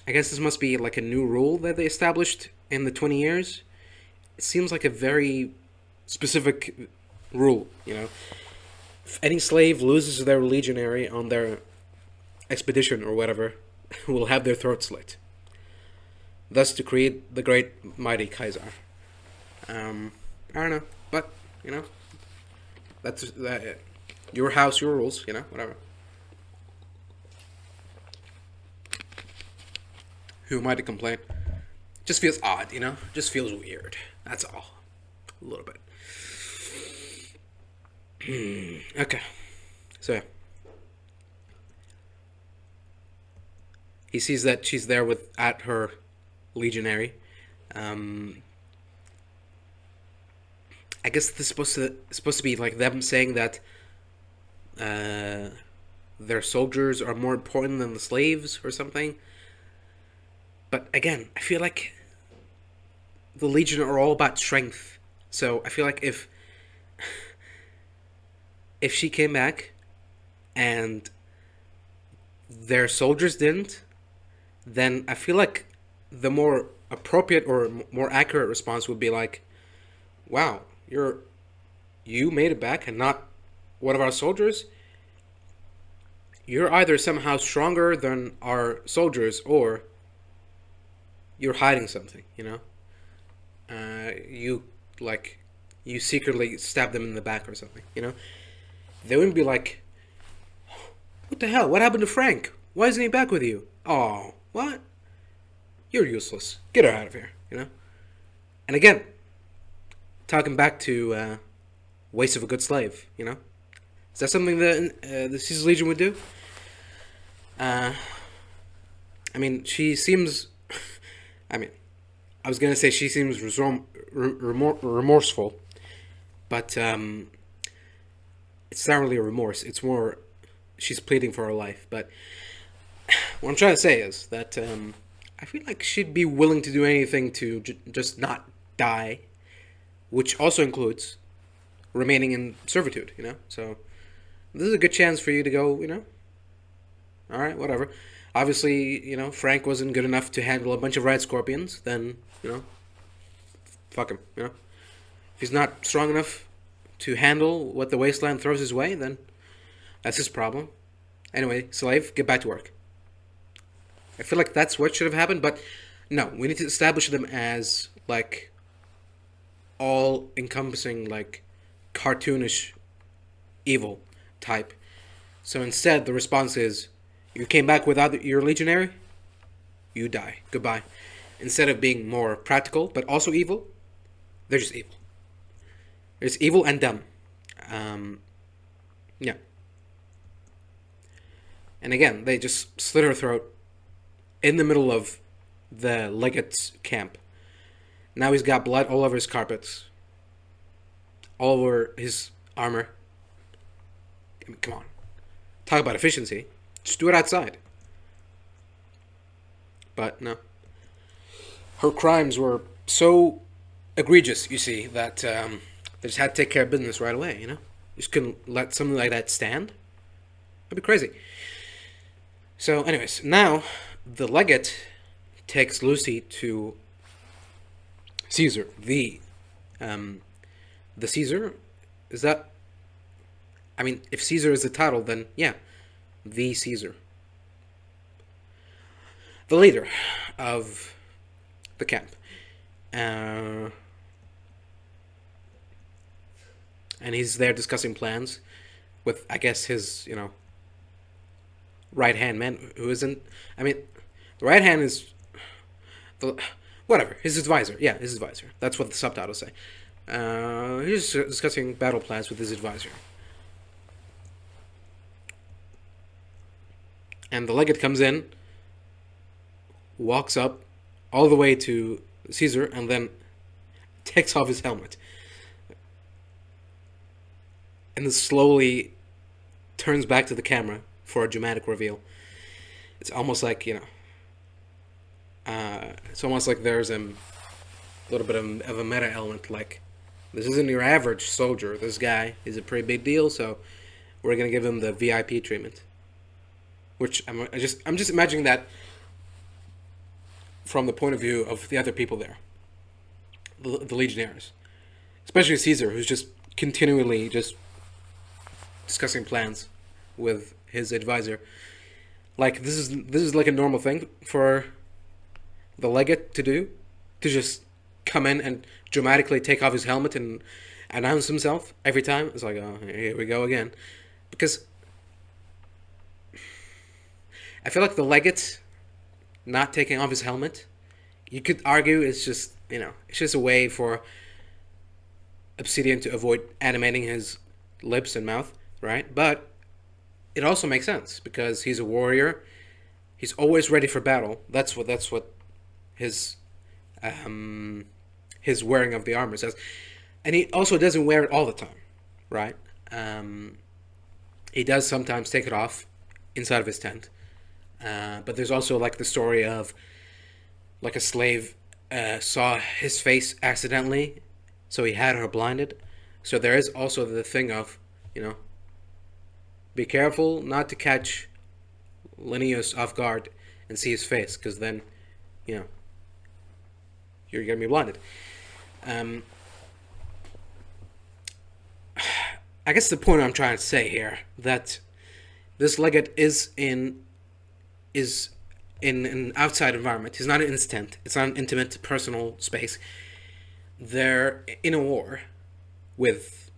I guess this must be like a new rule that they established in the 20 years. It seems like a very specific rule, you know. If any slave loses their legionary on their expedition or whatever, will have their throat slit. Thus to create the great mighty Kaiser. I don't know, but you know, that's your house, your rules, you know, whatever. Who am I to complain? Just feels odd, you know? Just feels weird. That's all. A little bit. Okay. So, yeah. He sees that she's there at her legionary. I guess this is supposed to be like them saying that their soldiers are more important than the slaves or something. But again, I feel like the Legion are all about strength. So I feel like if she came back and their soldiers didn't, then I feel like the more appropriate or more accurate response would be like, wow, you made it back and not one of our soldiers. You're either somehow stronger than our soldiers, or you're hiding something, you know? You secretly stab them in the back or something, you know? They wouldn't be like, what the hell? What happened to Frank? Why isn't he back with you? Oh, what? You're useless. Get her out of here, you know? And again, talking back to waste of a good slave, you know? Is that something that the Caesar Legion would do? I mean, she seems... I mean, I was gonna say she seems remorseful, but it's not really a remorse. It's more she's pleading for her life. But what I'm trying to say is that I feel like she'd be willing to do anything to just not die, which also includes remaining in servitude. You know, so this is a good chance for you to go. You know, all right, whatever. Obviously, you know, Frank wasn't good enough to handle a bunch of red scorpions, then, you know, fuck him, you know. If he's not strong enough to handle what the wasteland throws his way, then that's his problem. Anyway, slave, get back to work. I feel like that's what should have happened, but no, we need to establish them as, like, all-encompassing, like, cartoonish evil type. So instead, the response is, you came back without your legionary? You die. Goodbye. Instead of being more practical, but also evil, they're just evil. It's evil and dumb. Yeah. And again, they just slit her throat in the middle of the legate's camp. Now he's got blood all over his carpets, all over his armor. I mean, come on. Talk about efficiency. Just do it outside. But no. Her crimes were so egregious, you see, that they just had to take care of business right away, you know? You just couldn't let something like that stand. That'd be crazy. So, anyways, now the legate takes Lucy to Caesar. The Caesar? Is that... I mean, if Caesar is the title, then yeah. The Caesar. The leader of the camp. And he's there discussing plans with, I guess, his, you know, right-hand man, who isn't... I mean, the right hand is... whatever, his advisor. Yeah, his advisor. That's what the subtitles say. He's discussing battle plans with his advisor. And the legate comes in, walks up all the way to Caesar, and then takes off his helmet. And then slowly turns back to the camera for a dramatic reveal. It's almost like it's almost like there's a little bit of a meta element. Like, this isn't your average soldier. This guy is a pretty big deal, so we're gonna give him the VIP treatment. Which I'm just imagining that from the point of view of the other people there, the legionnaires, especially Caesar, who's just continually just discussing plans with his advisor. Like, this is like a normal thing for the legate to do, to just come in and dramatically take off his helmet and announce himself every time. It's like, oh, here we go again, because I feel like the legate not taking off his helmet, you could argue it's just, it's just a way for Obsidian to avoid animating his lips and mouth, right? But it also makes sense because he's a warrior. He's always ready for battle. That's what his wearing of the armor says. And he also doesn't wear it all the time, right? He does sometimes take it off inside of his tent. But there's also like the story of like a slave saw his face accidentally, so he had her blinded. So there is also the thing of, be careful not to catch Linnaeus off guard and see his face, because then, you're gonna be blinded. I guess the point I'm trying to say here, that this legate is in an outside environment. He's not in his tent. It's not an intimate, personal space. They're in a war with,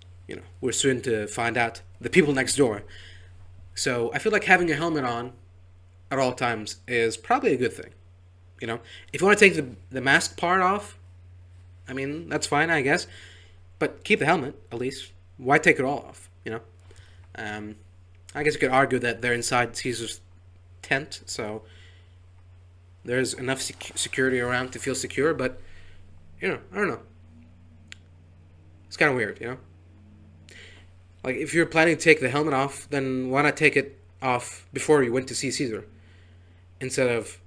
we're soon to find out, the people next door. So I feel like having a helmet on at all times is probably a good thing. If you want to take the mask part off, I mean, that's fine, I guess. But keep the helmet, at least. Why take it all off, I guess you could argue that they're inside Caesar's tent, so there's enough security around to feel secure, but, I don't know. It's kind of weird, Like, if you're planning to take the helmet off, then why not take it off before you went to see Caesar? Instead of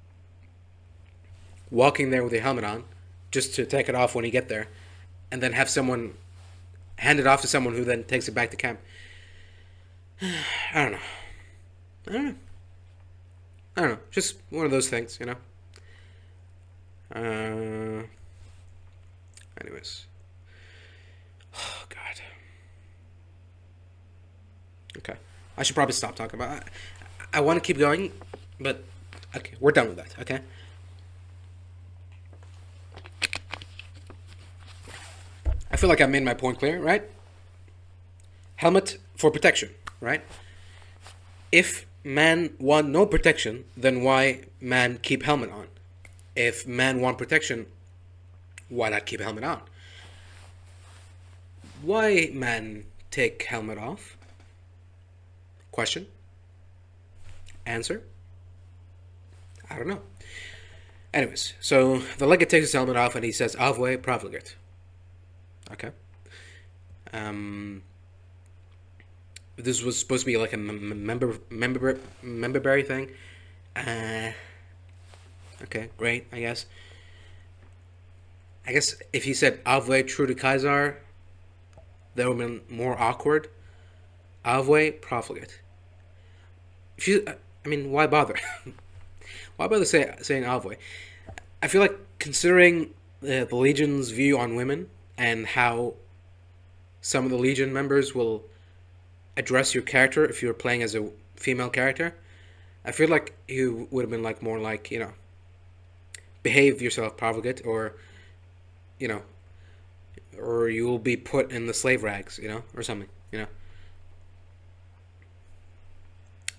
walking there with your helmet on, just to take it off when you get there, and then have someone hand it off to someone who then takes it back to camp. I don't know. Just one of those things, Anyways. Oh, God. Okay. I should probably stop talking about it. I want to keep going, but okay, we're done with that, okay? I feel like I made my point clear, right? Helmet for protection, right? If man want no protection, then why man keep helmet on? If man want protection, why not keep helmet on? Why man take helmet off? Question? Answer? I don't know. Anyways, so the legate takes his helmet off and he says, Avwe profligate. Okay. This was supposed to be like a memberberry thing. Okay, great, I guess. I guess if he said Avwe true to Caesar, that would have been more awkward. Avwe profligate. If you, why bother? Why bother saying Avwe? I feel like, considering the Legion's view on women and how some of the Legion members will address your character if you're playing as a female character, I feel like you would have been like more like, behave yourself, profligate, or, or you will be put in the slave rags, or something,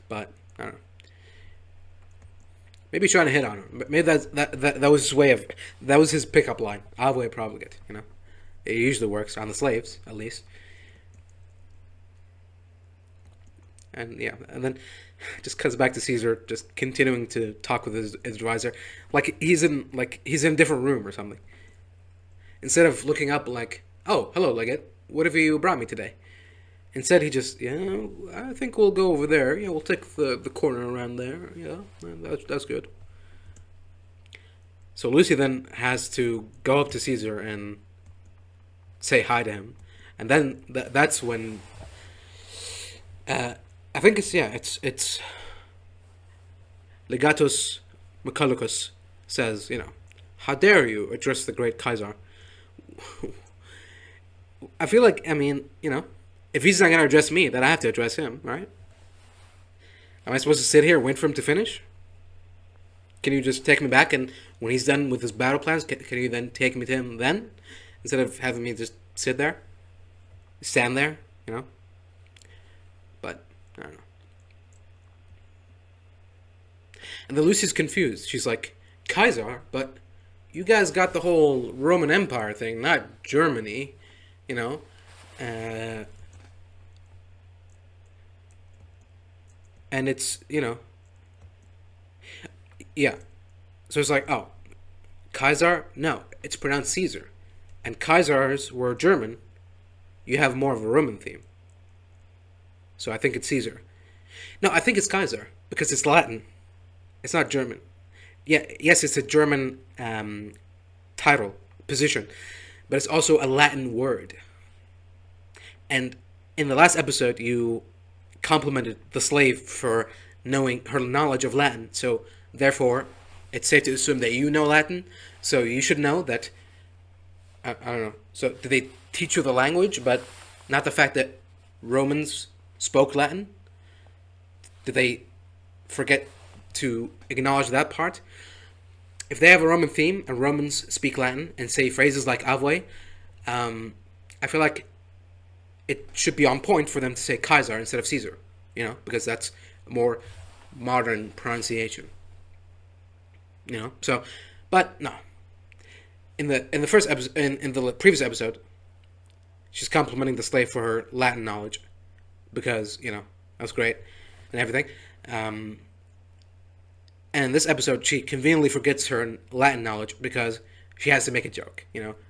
But I don't know. Maybe he's trying to hit on her. Maybe that was his way of, that was his pickup line. Avwe profligate, It usually works on the slaves, at least. And yeah, and then just cuts back to Caesar, just continuing to talk with his advisor, like he's in a different room or something. Instead of looking up like, "Oh, hello, Legate. What have you brought me today?" Instead, he just, yeah, I think we'll go over there. Yeah, we'll take the corner around there. Yeah, that's good. So Lucy then has to go up to Caesar and say hi to him, and then that's when I think it's Legatus Mechalicus says, how dare you address the great Kaiser? I feel like, if he's not gonna address me, then I have to address him, right? Am I supposed to sit here and wait for him to finish? Can you just take me back, and when he's done with his battle plans, can you then take me to him then? Instead of having me just sit there? Stand there, But, I don't know. And then Lucy's confused. She's like, Kaiser? But you guys got the whole Roman Empire thing, not Germany, and it's, yeah. So it's like, oh, Kaiser? No, it's pronounced Caesar. And Kaisers were German. You have more of a Roman theme. So I think it's Caesar. No, I think it's Kaiser, because it's Latin. It's not German. Yeah, yes, it's a German title, position, but it's also a Latin word. And in the last episode, you complimented the slave for knowing her knowledge of Latin. So therefore, it's safe to assume that you know Latin. So you should know that. I don't know. So did they teach you the language, but not the fact that Romans spoke Latin? Did they forget to acknowledge that part? If they have a Roman theme and Romans speak Latin and say phrases like Avwe, I feel like it should be on point for them to say Kaiser instead of Caesar, because that's a more modern pronunciation. So, but no. In the first episode, in the previous episode, she's complimenting the slave for her Latin knowledge, because that's great and everything. And in this episode, she conveniently forgets her Latin knowledge because she has to make a joke.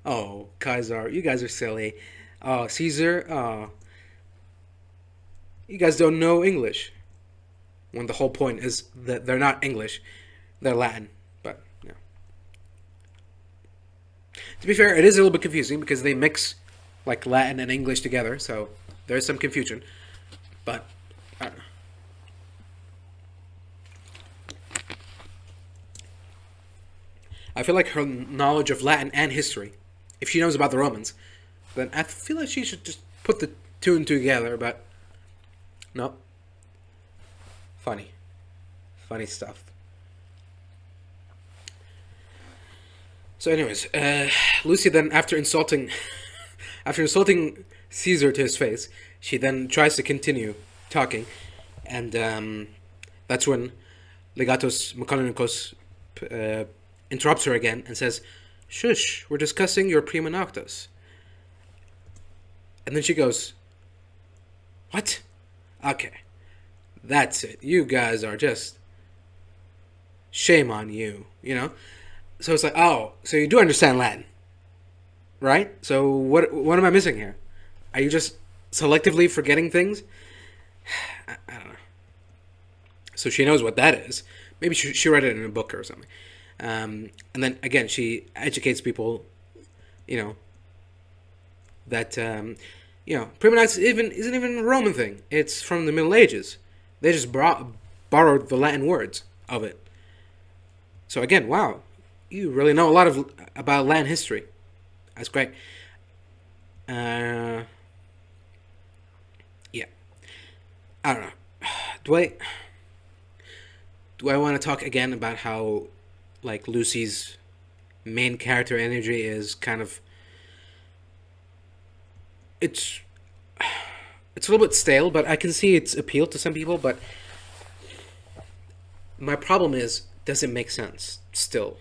Oh, Kaiser, you guys are silly. Oh, Caesar, oh, you guys don't know English. When the whole point is that they're not English, they're Latin. But, to be fair, it is a little bit confusing because they mix, like, Latin and English together, so there's some confusion. But, I don't know. I feel like her knowledge of Latin and history, if she knows about the Romans, then I feel like she should just put the two and two together, but no. Funny stuff. So anyways, Lucy then, after insulting Caesar to his face, she then tries to continue talking, and that's when Legatus Mechanicus interrupts her again and says, "Shush, we're discussing your prima noctis." And then she goes, "What? Okay, that's it. You guys are just, shame on you, So it's like, oh, so you do understand Latin, right? So what am I missing here? Are you just selectively forgetting things? I don't know. So she knows what that is. Maybe she read it in a book or something. And then again, she educates people, that prima noctis isn't even a Roman thing. It's from the Middle Ages. They just borrowed the Latin words of it. So again, wow, you really know a lot about Latin history. That's great. Yeah, I don't know. Do I want to talk again about how, like, Lucy's main character energy is kind of, it's a little bit stale, but I can see its appeal to some people, but my problem is, does it make sense still,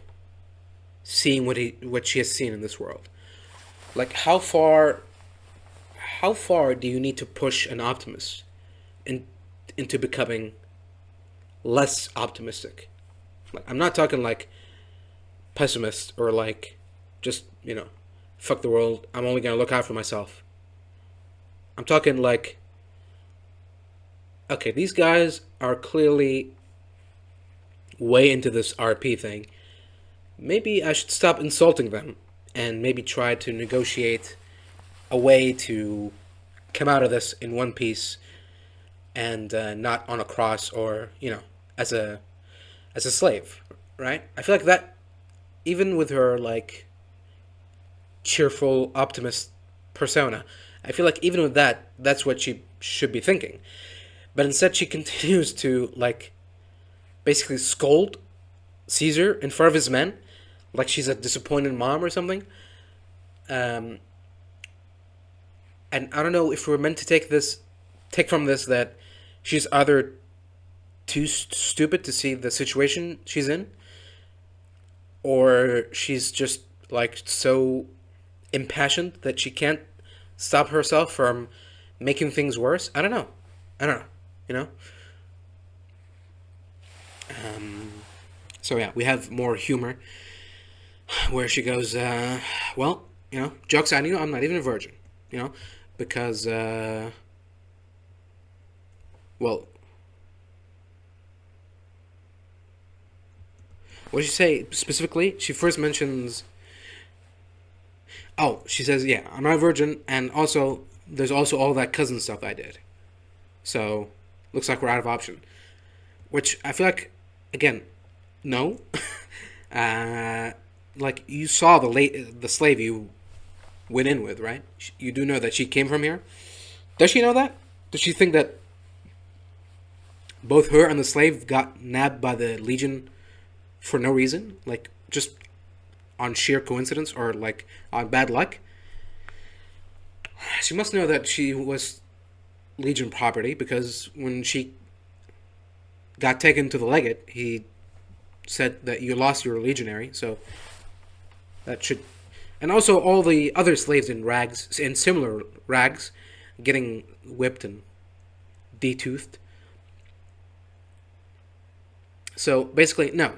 seeing what she has seen in this world? Like, how far do you need to push an optimist into becoming less optimistic? Like, I'm not talking like pessimist or like just, fuck the world, I'm only gonna look out for myself. I'm talking like okay, these guys are clearly way into this RP thing. Maybe I should stop insulting them and maybe try to negotiate a way to come out of this in one piece and not on a cross or as a slave, right? I feel like that even with her like cheerful optimist persona, I feel like even with that, that's what she should be thinking. But instead, she continues to like basically scold Caesar in front of his men, like she's a disappointed mom or something. Um, and I don't know if we're meant to take from this that she's either too stupid to see the situation she's in, or she's just like so impassioned that she can't stop herself from making things worse. I don't know. I don't know. You know. So yeah, we have more humor where she goes, well, jokes on you, I'm not even a virgin, because, well, what did she say specifically? She first mentions, oh, she says, yeah, I'm not a virgin, and also, there's also all that cousin stuff I did. So, looks like we're out of option. Which I feel like, again, no. Like you saw the slave you went in with, right? You do know that she came from here. Does she know that? Does she think that both her and the slave got nabbed by the Legion for no reason, like just on sheer coincidence or like on bad luck? She must know that she was Legion property because when she got taken to the legate, he said that you lost your legionary, so that should... And also all the other slaves in rags, in similar rags, getting whipped and detoothed. So basically, no,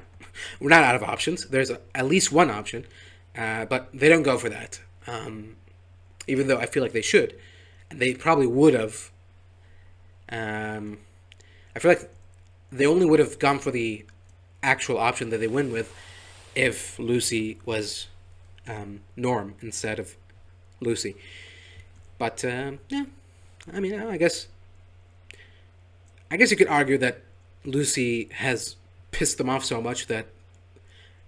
we're not out of options. There's at least one option, but they don't go for that. Even though I feel like they should, and they probably would have. I feel like they only would have gone for the actual option that they win with if Lucy was Norm instead of Lucy. But yeah, I mean, I guess you could argue that Lucy has pissed them off so much that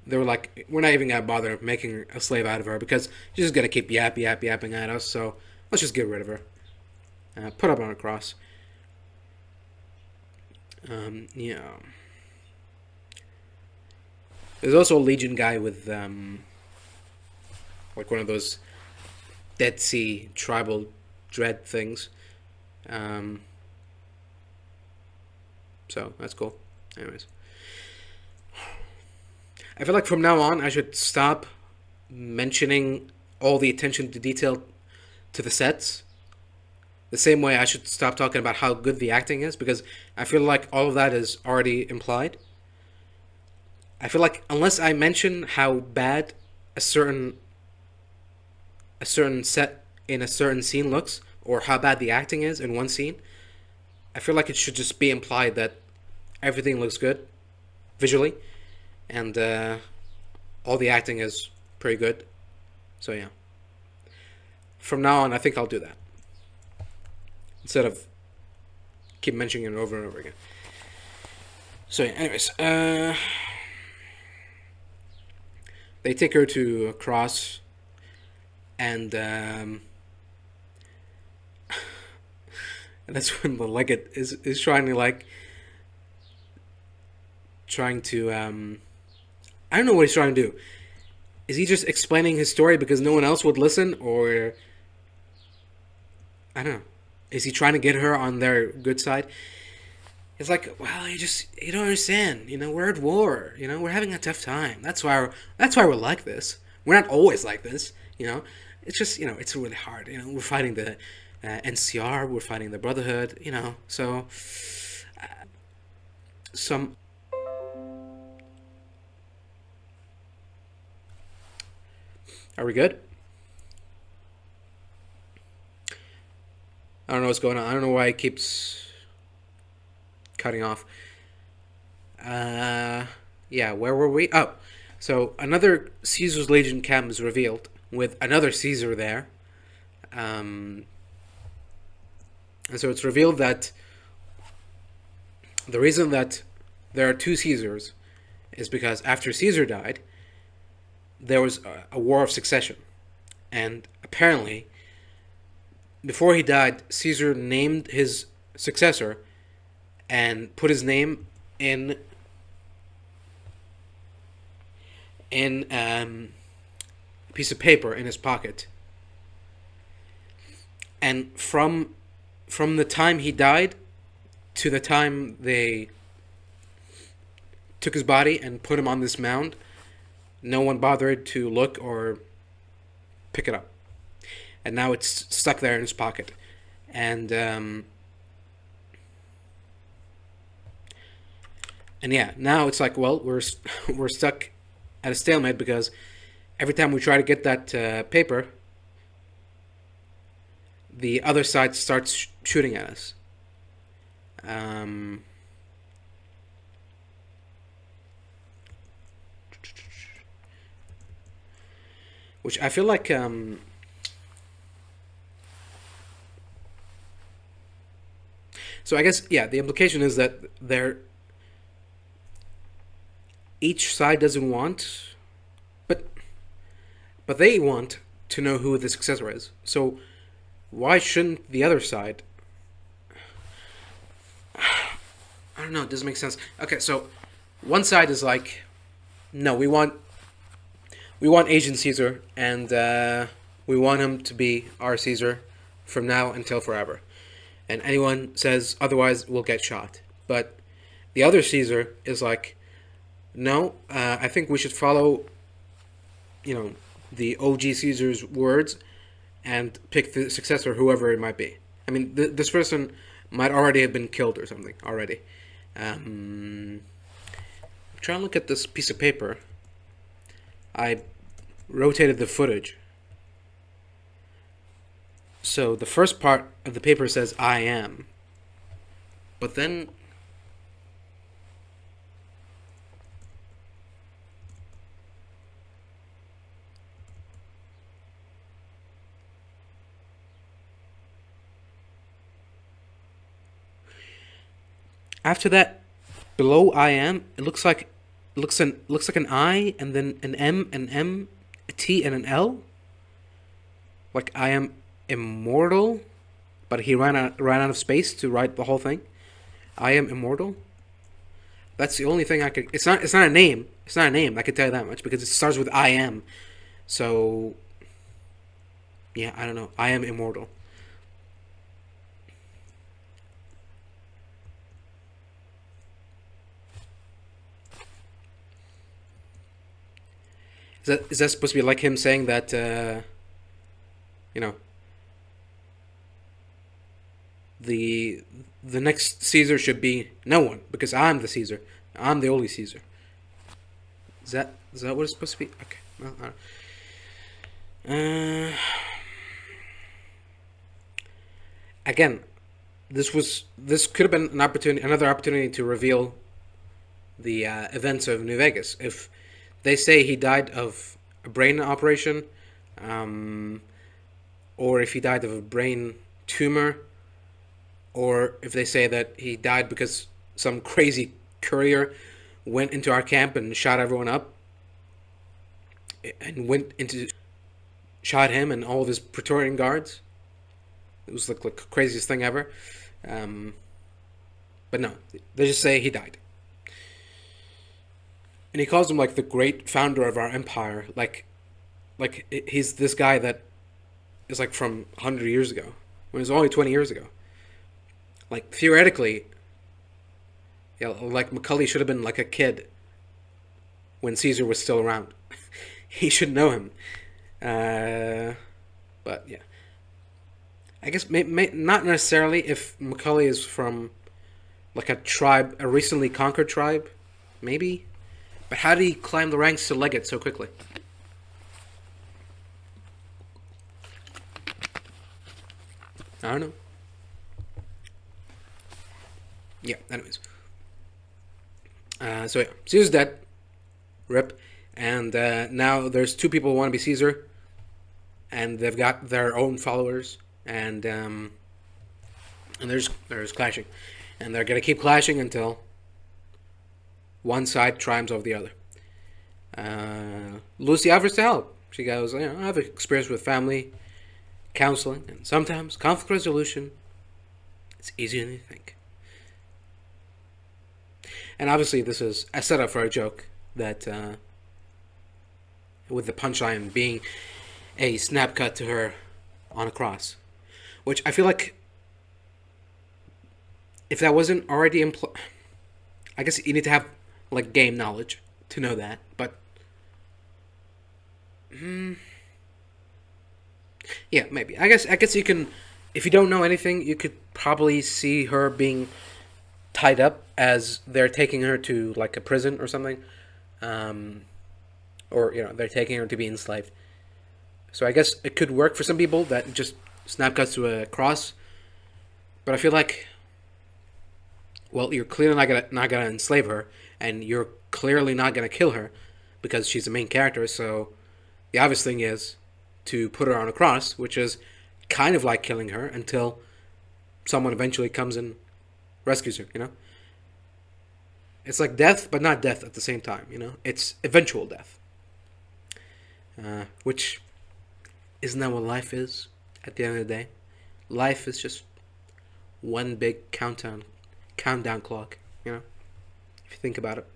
they were like, we're not even gonna bother making a slave out of her because she's just gonna keep yapping at us. So let's just get rid of her. Put up on a cross. Yeah. There's also a Legion guy with like one of those Dead Sea tribal dread things. So that's cool. Anyways, I feel like from now on I should stop mentioning all the attention to detail to the sets. The same way I should stop talking about how good the acting is, because I feel like all of that is already implied. I feel like unless I mention how bad a certain set in a certain scene looks, or how bad the acting is in one scene, I feel like it should just be implied that everything looks good visually, and all the acting is pretty good. So yeah, from now on I think I'll do that instead of keep mentioning it over and over again. So yeah, anyways, they take her to a cross, and that's when the legate is trying to I don't know what he's trying to do. Is he just explaining his story because no one else would listen, or I don't know. Is he trying to get her on their good side? It's like, well, you don't understand. We're at war. We're having a tough time. That's why we're like this. We're not always like this. It's just it's really hard. We're fighting the NCR. We're fighting the Brotherhood. So some. Are we good? I don't know what's going on. I don't know why it keeps cutting off. Yeah, where were we? Oh, so another Caesar's Legion camp is revealed with another Caesar there. And so it's revealed that the reason that there are two Caesars is because after Caesar died, there was a war of succession. And apparently, before he died, Caesar named his successor and put his name in a piece of paper in his pocket. And from the time he died to the time they took his body and put him on this mound, no one bothered to look or pick it up. And now it's stuck there in his pocket. And yeah, now it's like, well, we're stuck at a stalemate because every time we try to get that paper, the other side starts shooting at us. Which I feel like so I guess, yeah, the implication is that each side doesn't want, but they want to know who the successor is. So why shouldn't the other side? I don't know. It doesn't make sense. Okay, so one side is like, no, we want Asian Caesar, and we want him to be our Caesar from now until forever. And anyone says otherwise will get shot. But the other Caesar is like, no, I think we should follow, the OG Caesar's words and pick the successor, whoever it might be. I mean, this person might already have been killed or something already. I'm trying to look at this piece of paper. I rotated the footage. So the first part of the paper says I am. But then after that, below I am, it looks like an I and then an M, a T and an L. Like I am immortal, but he ran out of space to write the whole thing. I am immortal. That's the only thing I could. It's not a name. It's not a name. I can tell you that much because it starts with I am. So yeah, I don't know. I am immortal. Is that supposed to be like him saying that, the next Caesar should be no one because I'm the Caesar. I'm the only Caesar. Is that what it's supposed to be? Okay. Well, I don't. Again, this could have been another opportunity to reveal the events of New Vegas. If they say he died of a brain operation, or if he died of a brain tumor, or if they say that he died because some crazy courier went into our camp and shot everyone up, and shot him and all of his Praetorian guards. It was like the craziest thing ever. But no, they just say he died. And he calls him like the great founder of our empire. Like he's this guy that is like from 100 years ago. When it was only 20 years ago. Like theoretically, yeah, like Macaulay should have been like a kid when Caesar was still around. He should know him. But yeah. I guess not necessarily if Macaulay is from like a tribe, a recently conquered tribe. Maybe. But how did he climb the ranks to legate so quickly? I don't know. Yeah, anyways. So yeah, Caesar's dead. Rip. And now there's two people who want to be Caesar, and they've got their own followers, and there's clashing, and they're gonna keep clashing until one side triumphs over the other. Lucy offers to help. She goes, I have experience with family counseling, and sometimes conflict resolution. It's easier than you think. And obviously, this is a setup for a joke that, with the punchline being a snap cut to her on a cross, which I feel like if that wasn't already implied, I guess you need to have like game knowledge to know that. But yeah, maybe. I guess you can, if you don't know anything, you could probably see her being tied up as they're taking her to like a prison or something, or they're taking her to be enslaved. So I guess it could work for some people that just snap cuts to a cross, but I feel like, well, you're clearly not gonna enslave her, and you're clearly not gonna kill her because she's the main character. So the obvious thing is to put her on a cross, which is kind of like killing her until someone eventually comes and rescues her. It's like death, but not death at the same time. It's eventual death, which isn't that what life is? At the end of the day, life is just one big countdown clock. If you think about it.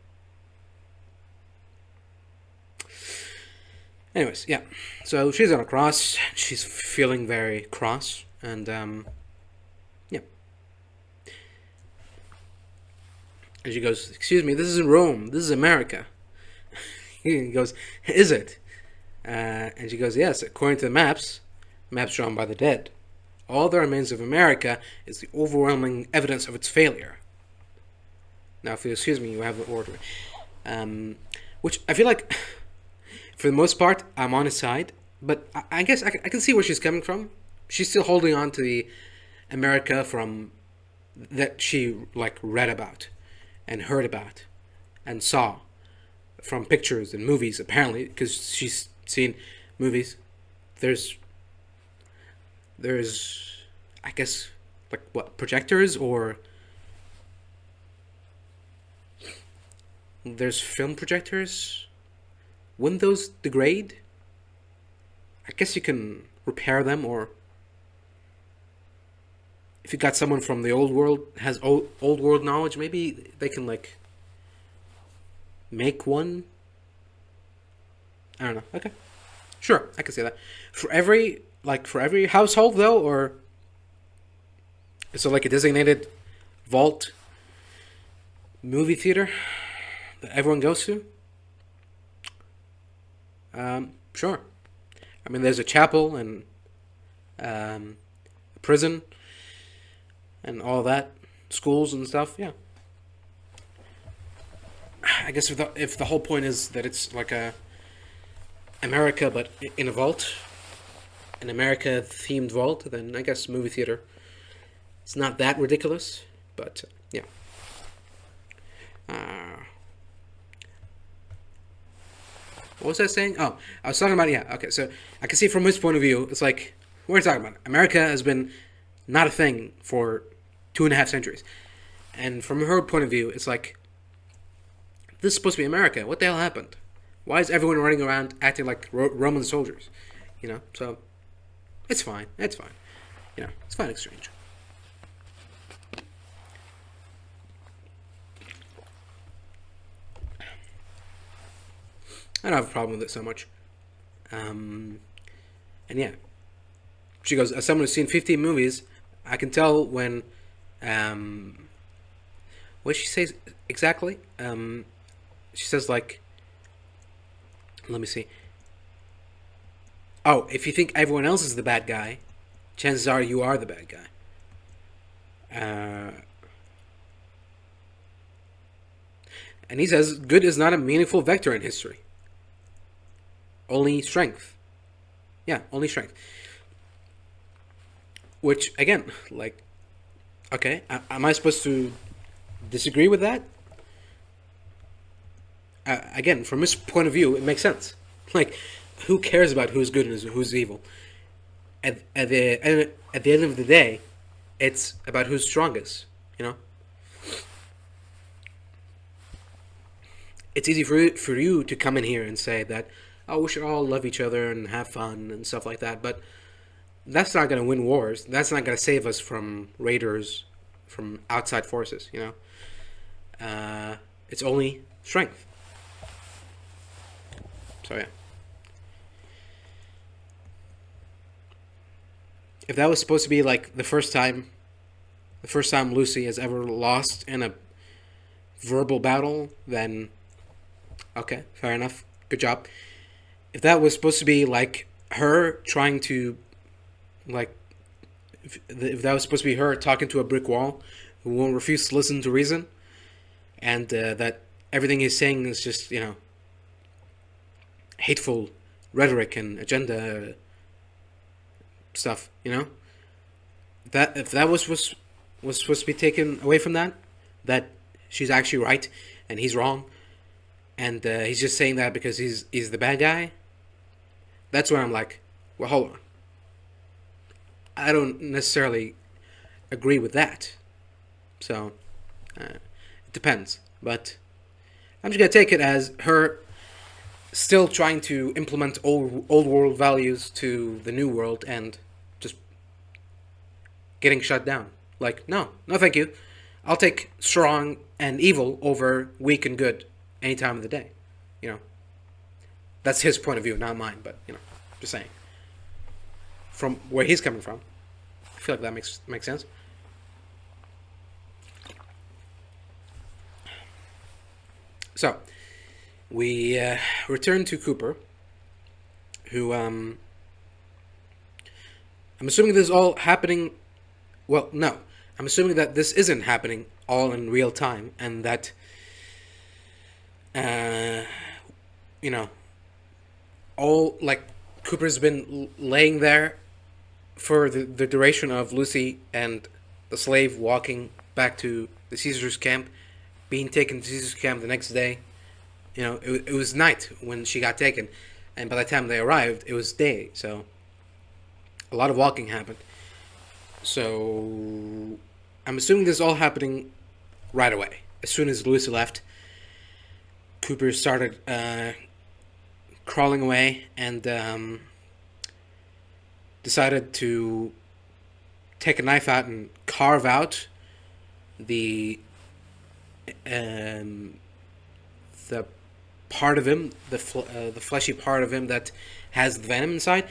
Anyways, yeah. So she's on a cross. She's feeling very cross, and yeah. And she goes, "Excuse me, this isn't Rome. This is America." He goes, "Is it?" And she goes, "Yes, according to the maps drawn by the dead. All that remains of America is the overwhelming evidence of its failure." Now, if you excuse me, you have the order. Which I feel like, for the most part, I'm on his side. But I guess I can see where she's coming from. She's still holding on to the America from that she like read about and heard about and saw from pictures and movies, apparently, because she's seen movies. There's I guess, like, what, projectors, or there's film projectors. Wouldn't those degrade? I guess you can repair them, or if you got someone from the old world has old world knowledge, maybe they can like make one. I don't know. Okay, sure, I can see that. For every household though, or is it like a designated vault movie theater that everyone goes to? Sure. I mean, there's a chapel and a prison and all that, schools and stuff. Yeah. I guess if the whole point is that it's like a America, but in a vault, an America themed vault, then I guess movie theater. It's not that ridiculous, but yeah. What was I saying? Oh, I was talking about, yeah, okay, so I can see from his point of view, it's like, what are you talking about? America has been not a thing for 2.5 centuries. And from her point of view, it's like, this is supposed to be America. What the hell happened? Why is everyone running around acting like Roman soldiers? So it's fine. It's fine. It's fine exchange. I don't have a problem with it so much. And yeah. She goes, as someone who's seen 15 movies, I can tell when, what she says exactly? She says like, let me see. Oh, if you think everyone else is the bad guy, chances are you are the bad guy. And he says, good is not a meaningful vector in history. Only strength. Yeah, only strength. Which, again, like, okay, am I supposed to disagree with that? again, from his point of view, it makes sense. Like, who cares about who's good and who's evil? At the end of the day, it's about who's strongest. You know, it's easy for you to come in here and say that, oh, we should all love each other and have fun and stuff like that, but that's not going to win wars. That's not going to save us from raiders, from outside forces. You know, it's only strength. So yeah. If that was supposed to be like the first time Lucy has ever lost in a verbal battle, then okay, fair enough. Good job. If that was supposed to be like her trying to, like, if that was supposed to be her talking to a brick wall who won't refuse to listen to reason, and that everything he's saying is just, you know, hateful rhetoric and agenda stuff, you know, that if that was supposed to be taken away from that she's actually right and he's wrong, and he's just saying that because he's the bad guy, that's where I'm like, well, hold on, I don't necessarily agree with that. So it depends, but I'm just gonna take it as her still trying to implement old world values to the new world and just getting shut down. Like, no, thank you. I'll take strong and evil over weak and good any time of the day. You know, that's his point of view, not mine. But you know, just saying, from where he's coming from, I feel like that makes sense. So we return to Cooper, who I'm assuming this is all happening. Well, no, I'm assuming that this isn't happening all in real time, and that you know, all like Cooper's been laying there for the duration of Lucy and the slave walking back to the Caesar's camp, being taken to Caesar's camp the next day. You know, it was night when she got taken, and by the time they arrived, it was day. So a lot of walking happened. So I'm assuming this is all happening right away. As soon as Lucy left, Cooper started crawling away and decided to take a knife out and carve out the part of him, the fleshy part of him that has the venom inside.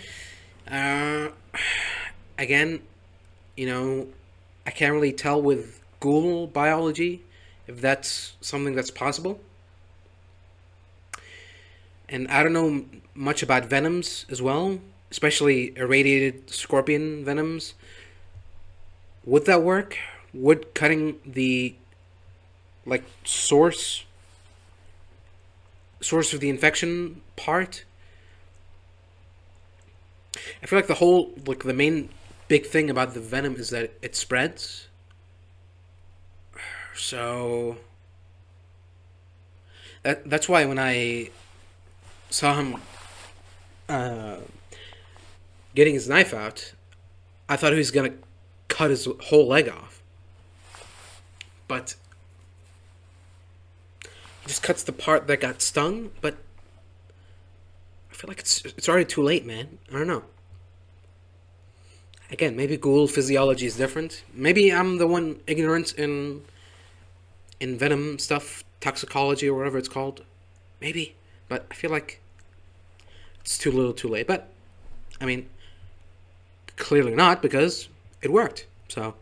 Again, you know, I can't really tell with ghoul biology if that's something that's possible. And I don't know much about venoms as well, especially irradiated scorpion venoms. Would that work? Would cutting the like source of the infection part? I feel like the whole, like, the main big thing about the venom is that it spreads. So that's why when I saw him getting his knife out, I thought he was gonna cut his whole leg off. But he just cuts the part that got stung. But I feel like it's already too late, man. I don't know. Again, maybe ghoul physiology is different. Maybe I'm the one ignorant in venom stuff, toxicology or whatever it's called. Maybe. But I feel like it's too little too late. But, I mean, clearly not, because it worked. So,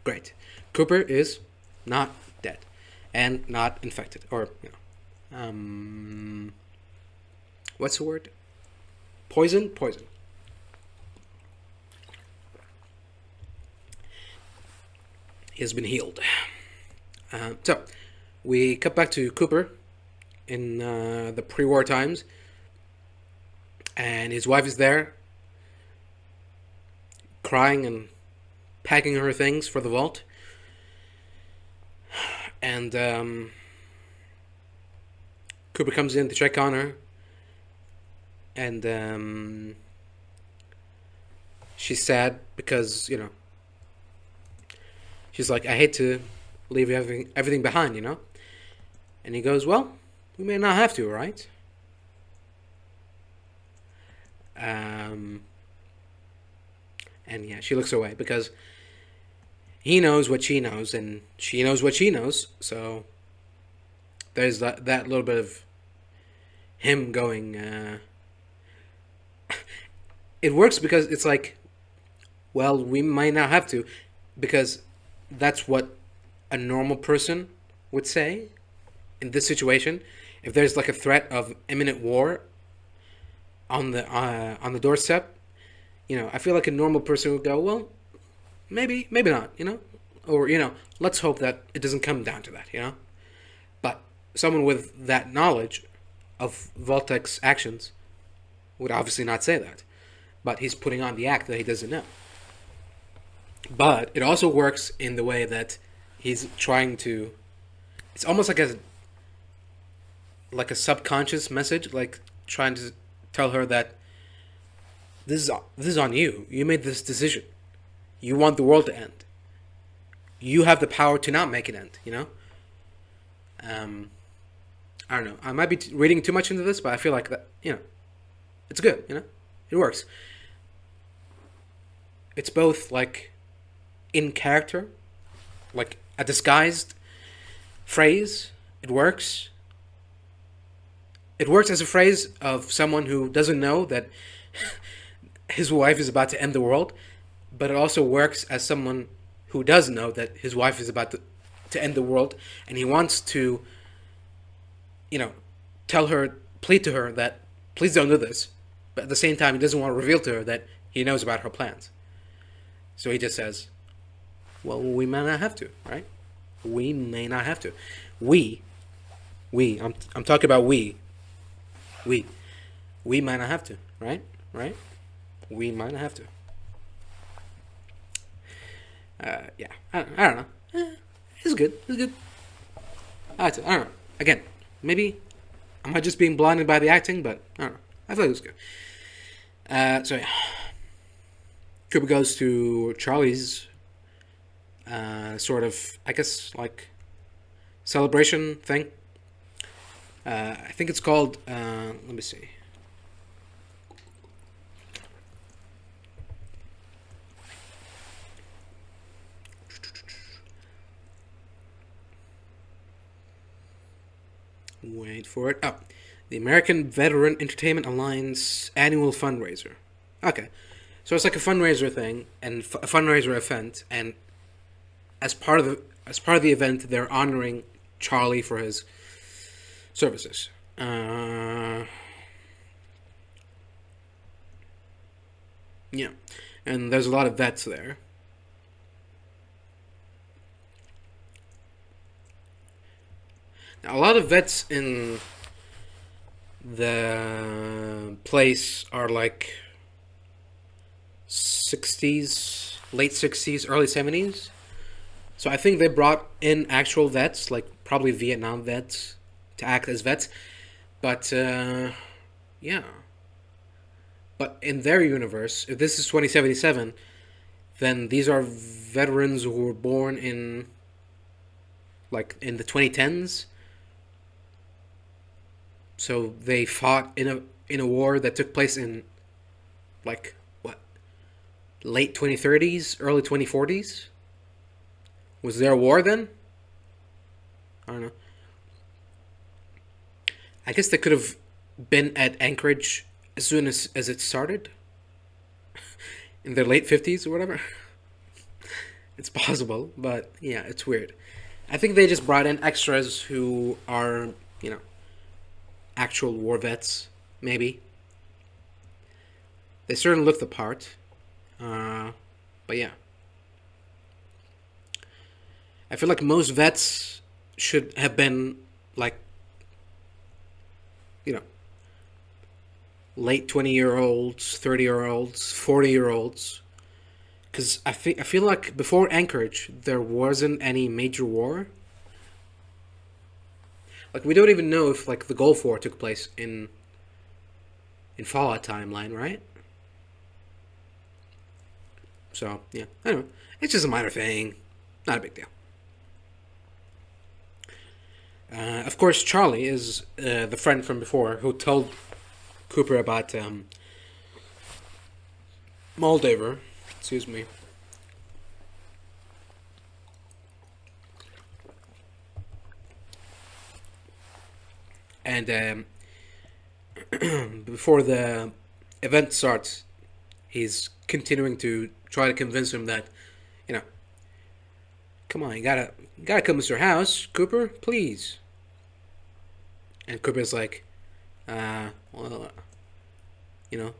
great. Cooper is not dead. And not infected. Or, you know. What's the word? Poison? Poison. He has been healed. So, we cut back to Cooper in the pre-war times, and his wife is there, crying and packing her things for the vault. And Cooper comes in to check on her, and she's sad because she's like, I hate to leave everything behind, And he goes, well, we may not have to, right? And yeah, she looks away because he knows what she knows, and she knows what she knows. So there's that little bit of him going. It works because it's like, well, we might not have to, because that's what a normal person would say in this situation. If there's like a threat of imminent war on the doorstep, I feel like a normal person would go, well, maybe not, or let's hope that it doesn't come down to that, But someone with that knowledge of Voltek's actions would obviously not say that, but he's putting on the act that he doesn't know. But it also works in the way that he's trying to. It's almost like a subconscious message, like trying to tell her that this is on you. You made this decision. You want the world to end. You have the power to not make it end. I don't know. I might be reading too much into this, but I feel like that. It's good. It works. It's both like in character, like a disguised phrase. It works. It works as a phrase of someone who doesn't know that his wife is about to end the world, but it also works as someone who does know that his wife is about to end the world, and he wants to, tell her, plead to her that please don't do this, but at the same time he doesn't want to reveal to her that he knows about her plans. So he just says, well, we may not have to, right? We may not have to. I'm talking about we might not have to, right? We might not have to. Yeah, I don't know. It's good. I don't know. Again, maybe am I just being blinded by the acting, but I don't know. I feel like it was good. So yeah, Cooper goes to Charlie's sort of, I guess, like celebration thing. I think it's called. Let me see. Wait for it. Oh, the American Veteran Entertainment Alliance annual fundraiser. Okay, so it's like a fundraiser thing and a fundraiser event, and as part of the event, they're honoring Charlie for his services. Yeah, and there's a lot of vets there. Now, a lot of vets in the place are like 60s, late 60s, early 70s. So I think they brought in actual vets, like probably Vietnam vets, to act as vets. But, yeah. But in their universe, if this is 2077, then these are veterans who were born in, like, in the 2010s. So they fought in a war that took place in, like, what, late 2030s, early 2040s? Was there a war then? I don't know. I guess they could have been at Anchorage as soon as it started. In their late 50s or whatever. It's possible, but yeah, it's weird. I think they just brought in extras who are, actual war vets, maybe. They certainly look the part. But yeah. I feel like most vets should have been, like, late 20-year-olds, 30-year-olds, 40-year-olds. Because I feel like before Anchorage, there wasn't any major war. Like, we don't even know if, like, the Gulf War took place in Fallout timeline, right? So, yeah, I don't know. It's just a minor thing. Not a big deal. Of course, Charlie is the friend from before who told Cooper about Moldaver. Excuse me. And before the event starts, he's continuing to try to convince him that, you know, come on, you gotta come to our house, Cooper, please. And Cooper's like, well, you know,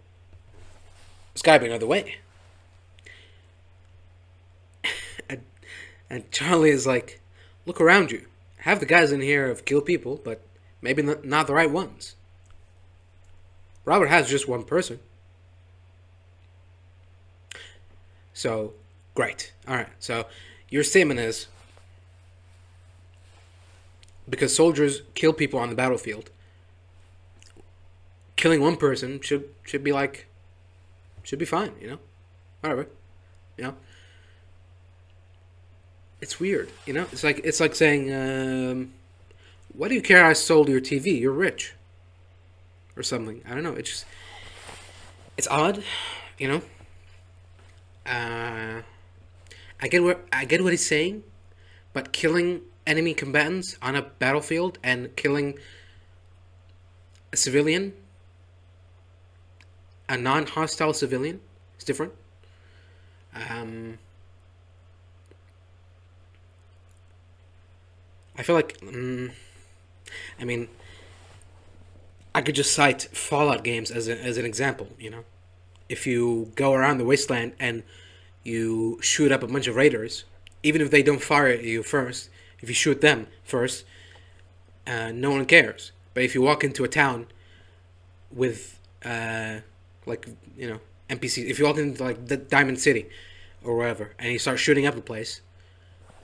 there's gotta be another way. and Charlie is like, look around you. Half the guys in here have killed people, but maybe not the right ones. Robert has just one person. So, great. Alright, so your statement is, because soldiers kill people on the battlefield, killing one person should be like, should be fine, you know? Whatever. You know? It's weird, you know? It's like saying, why do you care I sold your TV? You're rich. Or something. I don't know. It's odd, you know? I get what he's saying, but killing enemy combatants on a battlefield and killing a civilian, a non-hostile civilian, is different. I feel like, I mean, I could just cite Fallout games as an example, you know? If you go around the wasteland and you shoot up a bunch of raiders, even if they don't fire at you first, if you shoot them first, no one cares. But if you walk into a town with, like, you know, NPCs, if you walk into, like, the Diamond City or wherever, and you start shooting up the place,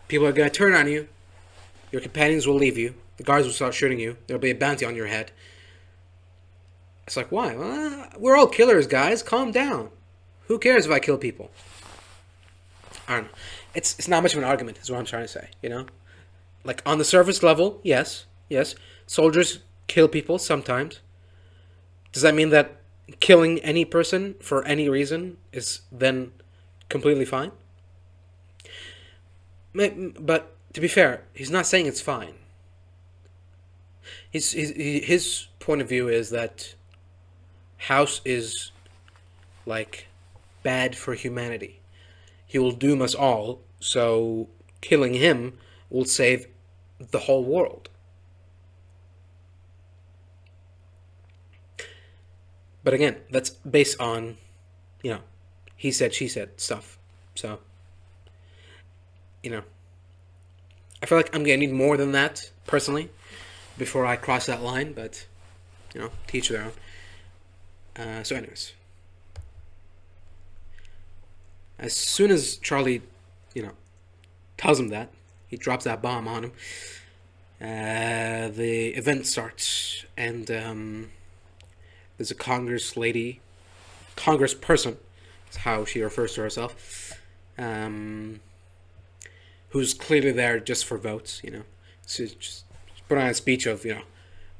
people are going to turn on you, your companions will leave you, the guards will start shooting you, there'll be a bounty on your head. It's like, why? Well, we're all killers, guys. Calm down. Who cares if I kill people? I don't know. It's not much of an argument, is what I'm trying to say, you know? Like, on the surface level, yes. Soldiers kill people sometimes. Does that mean that killing any person for any reason is then completely fine? But, to be fair, he's not saying it's fine. His point of view is that House is, like, bad for humanity. He will doom us all, so killing him will save the whole world. But again, that's based on, you know, he said, she said stuff. So, you know, I feel like I'm gonna need more than that, personally, before I cross that line, but, you know, teach their own. So anyways, as soon as Charlie, you know, tells him that, he drops that bomb on him, the event starts, and there's a congressperson, is how she refers to herself, who's clearly there just for votes, you know. She's just put on a speech of, you know,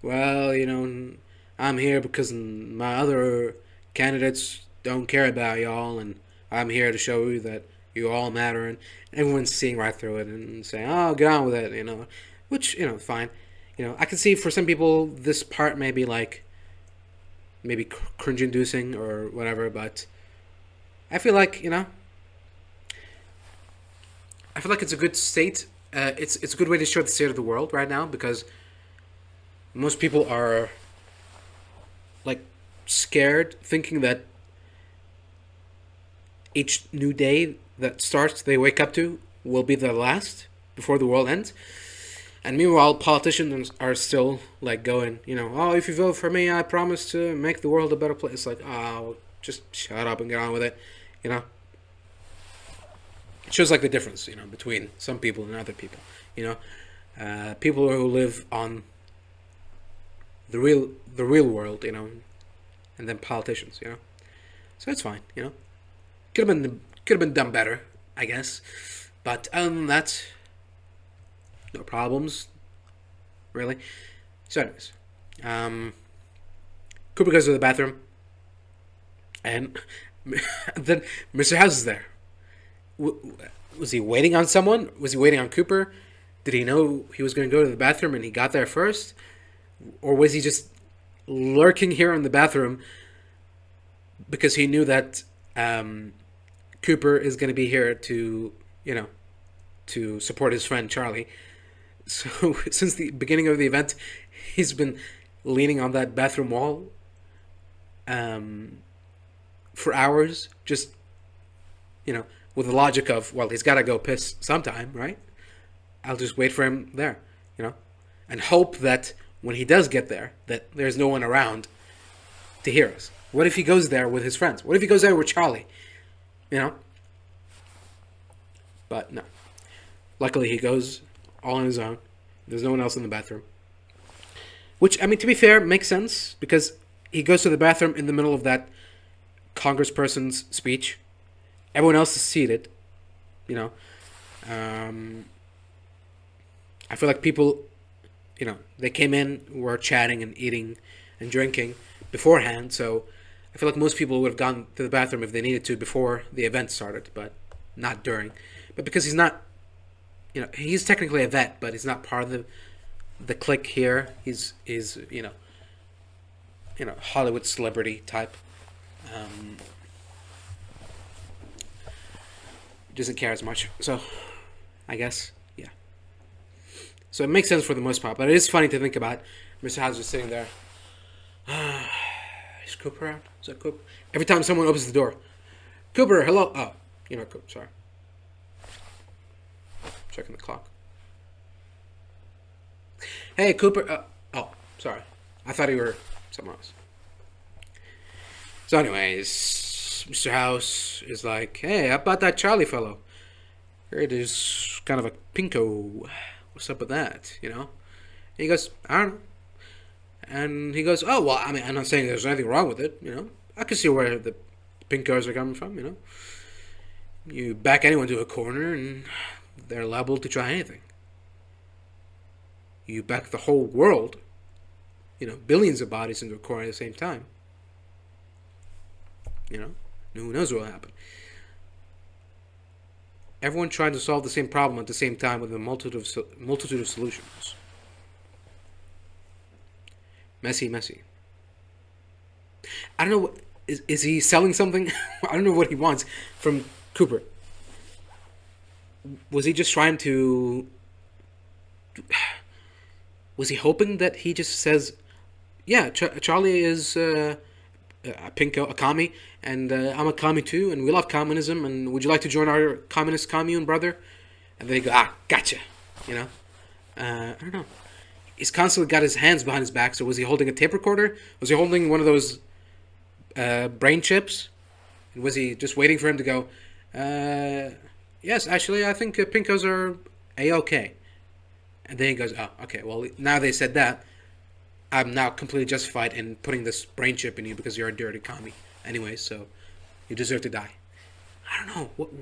well, you know, I'm here because my other candidates don't care about y'all, and I'm here to show you that you all matter, and everyone's seeing right through it and saying, oh, get on with it, you know, which, you know, fine. You know, I can see for some people this part may be like, maybe cringe-inducing or whatever, but I feel like, you know, I feel like it's a good state, it's a good way to show the state of the world right now, because most people are, like, scared, thinking that each new day that starts, they wake up to, will be the last before the world ends. And meanwhile, politicians are still, like, going, you know, oh, if you vote for me, I promise to make the world a better place. It's like, oh, just shut up and get on with it, you know? It shows, like, the difference, you know, between some people and other people, you know? People who live on the real world, you know, and then politicians, you know. So it's fine, you know. Could have been done better, I guess. But that, no problems, really. So anyways, Cooper goes to the bathroom, and then Mr. House is there. Was he waiting on someone? Was he waiting on Cooper? Did he know he was going to go to the bathroom and he got there first? Or was he just lurking here in the bathroom because he knew that Cooper is going to be here to, you know, to support his friend Charlie? So since the beginning of the event, he's been leaning on that bathroom wall for hours, just, you know, with the logic of, well, he's got to go piss sometime, right? I'll just wait for him there, you know, and hope that when he does get there, that there's no one around to hear us. What if he goes there with his friends? What if he goes there with Charlie? You know? But no. Luckily, he goes all on his own. There's no one else in the bathroom. Which, I mean, to be fair, makes sense, because he goes to the bathroom in the middle of that congressperson's speech. Everyone else is seated, you know. I feel like people, you know, they came in, were chatting and eating and drinking beforehand, so I feel like most people would have gone to the bathroom if they needed to before the event started, but not during. But because he's not, you know, he's technically a vet, but he's not part of the clique here. He's you know, Hollywood celebrity type. Doesn't care as much, so I guess, yeah. So it makes sense for the most part, but it is funny to think about. Mr. House just sitting there. Is Cooper around? Is that Cooper? Every time someone opens the door, Cooper, hello. Oh, you know, Cooper. Sorry. Checking the clock. Hey, Cooper. Oh, sorry. I thought you were somewhere else. So, anyways, Mr. House is like, hey, how about that Charlie fellow? Heard he's kind of a pinko. What's up with that, you know? And he goes, I don't know. And he goes, oh, well, I mean, I'm not saying there's anything wrong with it, you know? I can see where the pinkos are coming from, you know? You back anyone to a corner and they're liable to try anything. You back the whole world, you know, billions of bodies into a corner at the same time. You know? Who knows what will happen? Everyone trying to solve the same problem at the same time with a multitude of solutions. Messy. I don't know what is he selling something? I don't know what he wants from Cooper. Was he just trying to? Was he hoping that he just says, "Yeah, Charlie is a pinko, a commie, and I'm a commie too, and we love communism, and would you like to join our communist commune, brother?" And then he go, gotcha, you know. I don't know. He's constantly got his hands behind his back. So was he holding a tape recorder? Was he holding one of those brain chips? And was he just waiting for him to go, yes, actually, I think pinkos are A-okay. And then he goes, oh, okay, well, now they said that, I'm now completely justified in putting this brain chip in you because you're a dirty commie. Anyway, so you deserve to die. I don't know. What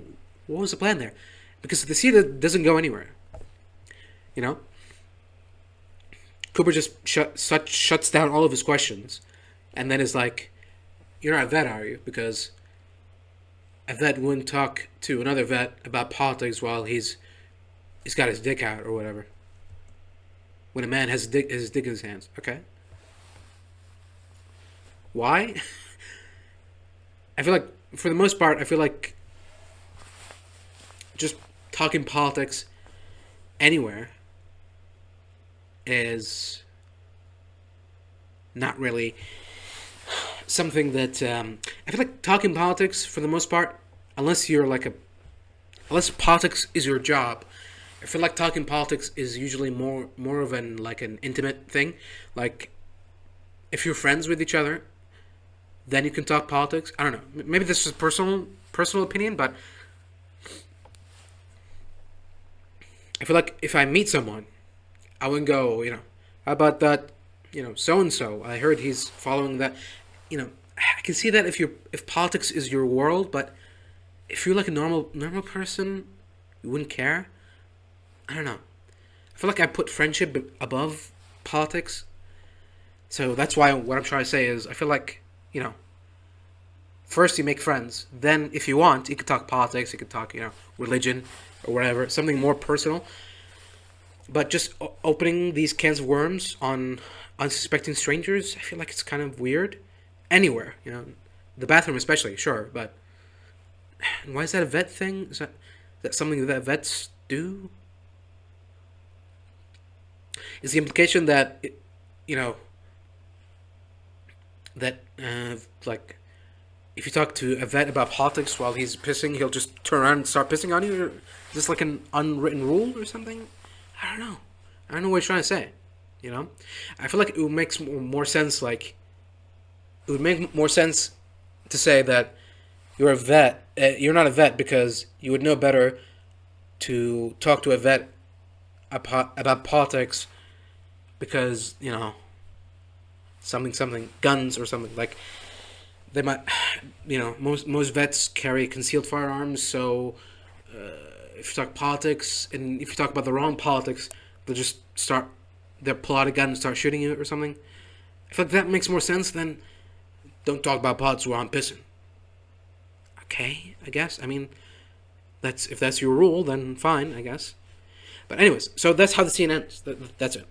was the plan there? Because the scene doesn't go anywhere. You know? Cooper just shuts down all of his questions, and then is like, "You're not a vet, are you?" Because a vet wouldn't talk to another vet about politics while he's got his dick out or whatever. When a man has his dick in his hands, okay? Why? I feel like, for the most part, I feel like just talking politics anywhere is not really something that I feel like talking politics for the most part, unless unless politics is your job, I feel like talking politics is usually more of an intimate thing. Like, if you're friends with each other, then you can talk politics. I don't know. Maybe this is personal opinion, but I feel like if I meet someone, I wouldn't go, how about that, so and so. I heard he's following that. I can see that if politics is your world, but if you're like a normal person, you wouldn't care. I don't know. I feel like I put friendship above politics. So that's why what I'm trying to say is I feel like, first you make friends. Then if you want, you could talk politics, you could talk, religion or whatever, something more personal. But just opening these cans of worms on unsuspecting strangers, I feel like it's kind of weird. Anywhere, the bathroom especially, sure, but why is that a vet thing? Is that something that vets do? Is the implication that that like if you talk to a vet about politics while he's pissing, he'll just turn around and start pissing on you? Or is this like an unwritten rule or something? I don't know. I don't know what you're trying to say. I feel like it would make more sense. Like it would make more sense to say that you're a vet. You're not a vet because you would know better to talk to a vet about politics because something guns or something like they might most vets carry concealed firearms, so if you talk politics and if you talk about the wrong politics, they'll pull out a gun and start shooting you or something. I feel like that makes more sense than don't talk about politics while I'm pissing. Okay, I guess. I mean, if that's your rule, then fine, I guess. But anyways, so that's how the scene ends. That's it.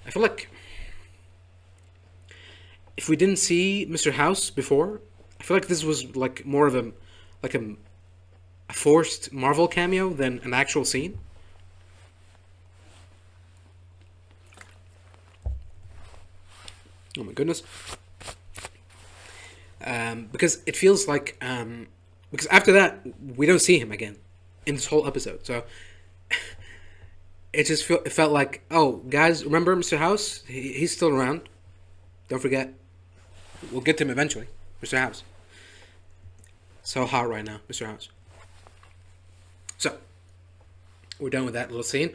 I feel like if we didn't see Mr. House before, I feel like this was like more of a forced Marvel cameo than an actual scene. Oh my goodness. Because it feels like because after that we don't see him again in this whole episode, so it felt like, oh guys, remember Mr. House? He's still around. Don't forget. We'll get to him eventually, Mr. House. So hot right now, Mr. House. So we're done with that little scene.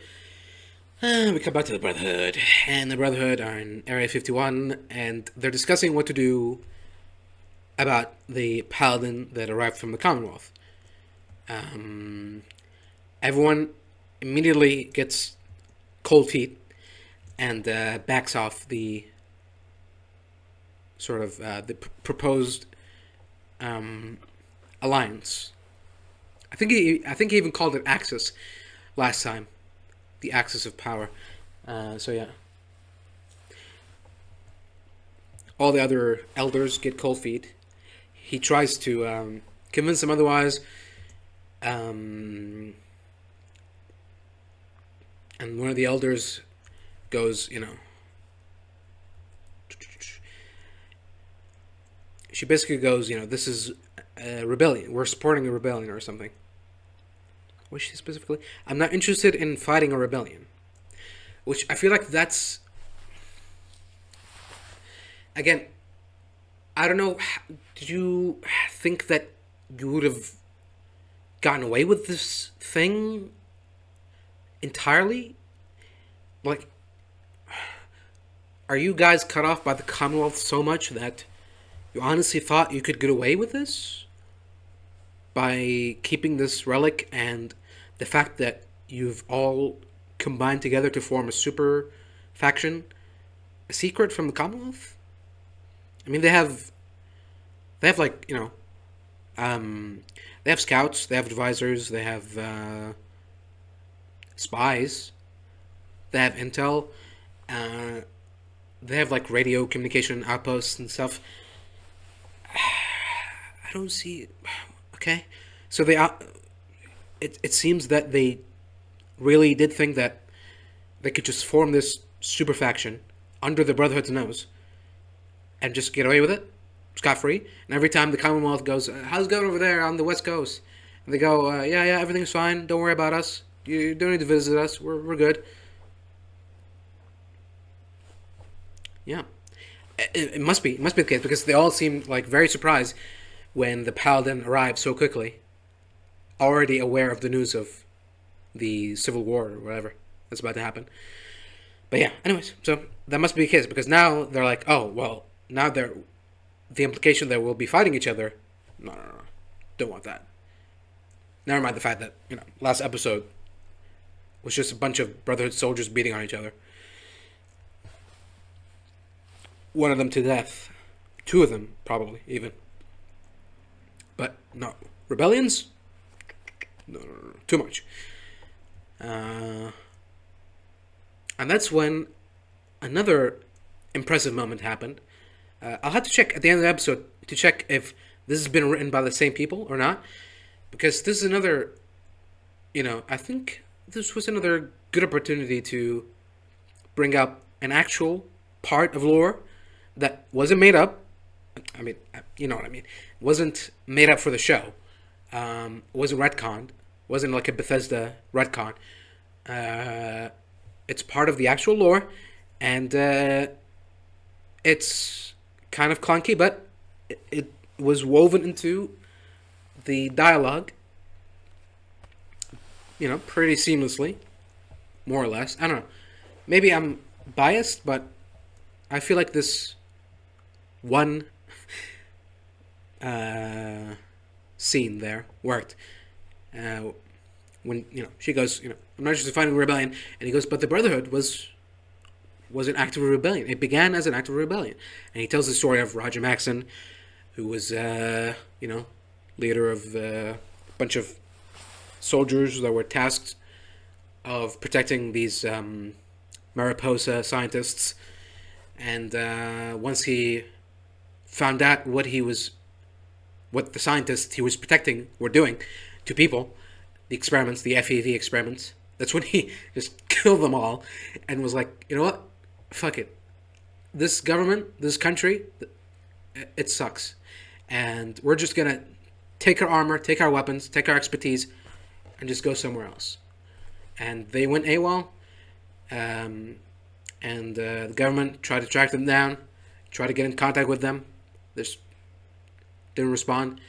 We come back to the Brotherhood, and the Brotherhood are in Area 51, and they're discussing what to do about the Paladin that arrived from the Commonwealth. Everyone immediately gets cold feet and backs off the sort of the proposed alliance. I think he even called it Axis last time, the Axis of Power. So yeah, all the other elders get cold feet. He tries to convince them otherwise, and one of the elders goes, she basically goes, this is a rebellion. We're supporting a rebellion or something. What she specifically? I'm not interested in fighting a rebellion. Which I feel like that's... Again, I don't know. Did you think that you would have gotten away with this thing entirely? Like, are you guys cut off by the Commonwealth so much that you honestly thought you could get away with this? By keeping this relic and the fact that you've all combined together to form a super faction, a secret from the Commonwealth? I mean, they have like, they have scouts, they have advisors, they have spies, they have intel, they have like radio communication outposts and stuff. I don't see. Okay, so it seems that they really did think that they could just form this super faction under the Brotherhood's nose and just get away with it scot-free. And every time the Commonwealth goes, how's it going over there on the West Coast? And they go, yeah, everything's fine. Don't worry about us. You don't need to visit us. We're good. Yeah. It must be the case, because they all seem like very surprised when the Paladin arrived so quickly, already aware of the news of the Civil War or whatever that's about to happen. But yeah, anyways, so that must be the case because now they're like, oh well, now they're the implication that we'll be fighting each other. No, no, no, don't want that. Never mind the fact that last episode was just a bunch of Brotherhood soldiers beating on each other. One of them to death, two of them probably even. But no, rebellions? No, no, no, too much. And that's when another impressive moment happened. I'll have to check at the end of the episode to check if this has been written by the same people or not. Because this is another, I think this was another good opportunity to bring up an actual part of lore that wasn't made up. I mean, you know what I mean. Wasn't made up for the show. Wasn't retconned. Wasn't like a Bethesda retcon. It's part of the actual lore, and it's kind of clunky, but it was woven into the dialogue, pretty seamlessly, more or less. I don't know. Maybe I'm biased, but I feel like this one scene there worked. When she goes, I'm not just fighting rebellion, and he goes, but the Brotherhood was an act of rebellion. It began as an act of rebellion, and he tells the story of Roger Maxon, who was leader of a bunch of soldiers that were tasked of protecting these Mariposa scientists, and once he found out what the scientists he was protecting were doing to people, the experiments, the FEV experiments, that's when he just killed them all and was like, you know what? Fuck it. This government, this country, it sucks. And we're just going to take our armor, take our weapons, take our expertise, and just go somewhere else. And they went AWOL, and the government tried to track them down, tried to get in contact with them. They just didn't respond.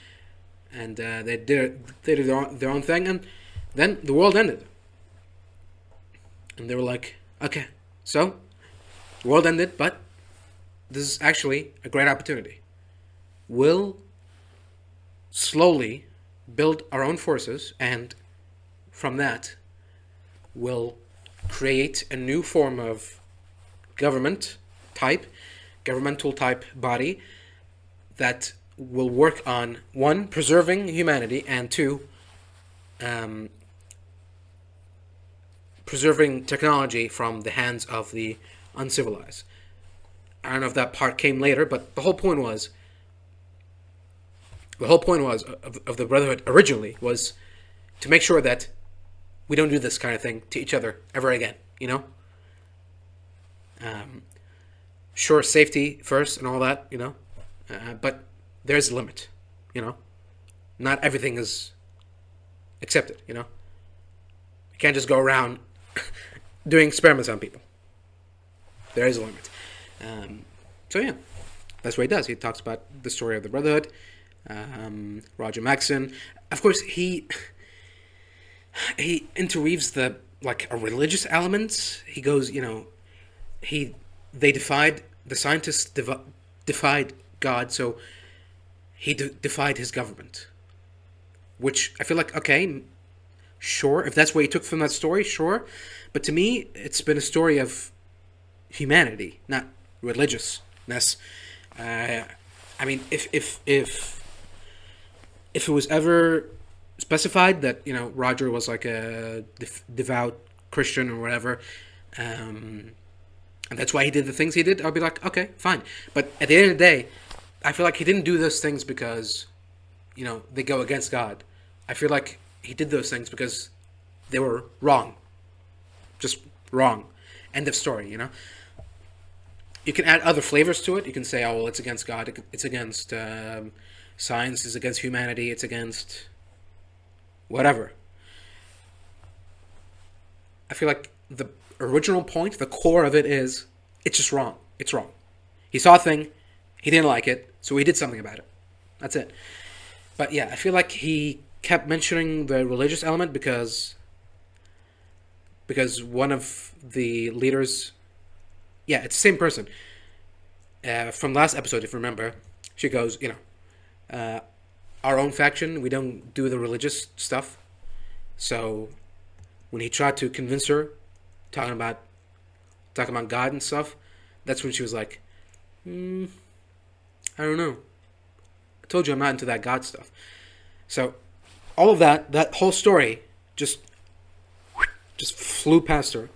And they did their own thing, and then the world ended. And they were like, okay, so the world ended, but this is actually a great opportunity. We'll slowly build our own forces, and from that, we'll create a new form of governmental type body that will work on, one, preserving humanity, and two, preserving technology from the hands of the uncivilized. I don't know if that part came later, but the whole point was of the Brotherhood originally was to make sure that we don't do this kind of thing to each other ever again, Sure, safety first and all that, but there's a limit, Not everything is accepted, You can't just go around doing experiments on people. There is a limit. So yeah, that's what he does. He talks about the story of the Brotherhood, Roger Maxon. Of course, he interweaves a religious element. He goes, the scientists defied God, so he defied his government. Which I feel like, okay, sure, if that's what you took from that story, sure. But to me, it's been a story of humanity, not religiousness. I mean, if it was ever specified that Roger was like a devout Christian or whatever, and that's why he did the things he did, I'll be like, okay, fine. But at the end of the day, I feel like he didn't do those things because they go against God. I feel like he did those things because they were wrong. Just wrong. End of story, You can add other flavors to it. You can say, oh, well, it's against God. It's against science. It's against humanity. It's against whatever. I feel like the original point, the core of it is, it's just wrong. It's wrong. He saw a thing. He didn't like it. So he did something about it. That's it. But yeah, I feel like he kept mentioning the religious element because one of the leaders Yeah, it's the same person. From last episode, if you remember, she goes, our own faction, we don't do the religious stuff. So when he tried to convince her, talking about God and stuff, that's when she was like, I don't know. I told you I'm not into that God stuff. So all of that whole story just flew past her.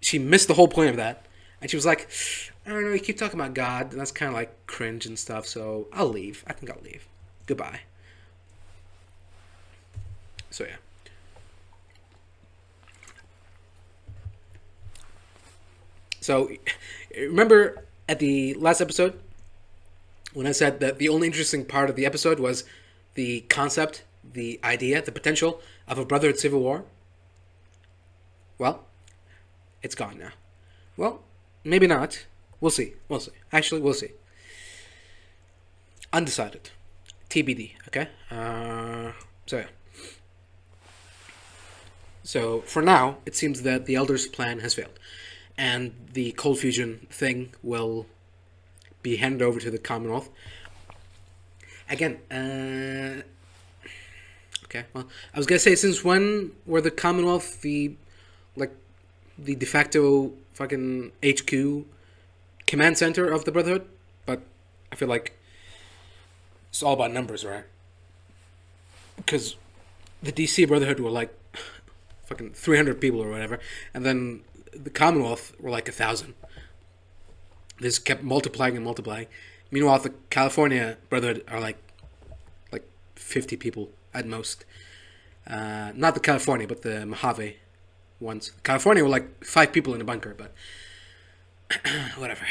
She missed the whole point of that. And she was like, I don't know, you keep talking about God, and that's kind of like cringe and stuff, so I'll leave. I think I'll leave. Goodbye. So, yeah. So, remember at the last episode when I said that the only interesting part of the episode was the concept, the idea, the potential of a Brotherhood civil war? Well, it's gone now. Well, maybe not. We'll see. Actually, we'll see. Undecided. TBD, okay? So, yeah. So, for now, it seems that the Elders' plan has failed. And the cold fusion thing will be handed over to the Commonwealth. Again, okay, well, I was gonna say, since when were the Commonwealth the de facto fucking HQ command center of the Brotherhood? But I feel like it's all about numbers, right? Because the DC Brotherhood were like fucking 300 people or whatever, and then the Commonwealth were like 1,000. This kept multiplying and multiplying. Meanwhile, the California Brotherhood are like 50 people at most. Not the California, but the Mojave ones. California were like 5 people in a bunker, but whatever.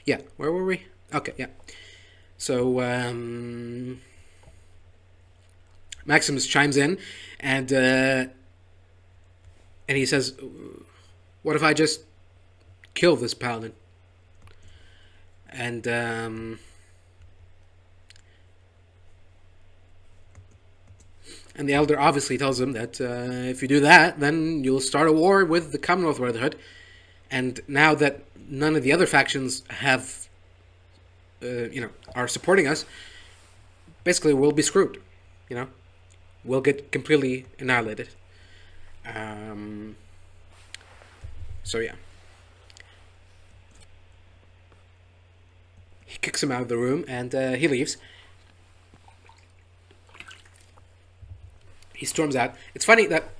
Yeah, where were we? Okay, yeah. So, Maximus chimes in, and he says, what if I just kill this paladin? And the Elder obviously tells him that if you do that, then you'll start a war with the Commonwealth Brotherhood. And now that none of the other factions have, are supporting us, basically we'll be screwed. We'll get completely annihilated. So yeah. He kicks him out of the room and he leaves. He storms out. It's funny that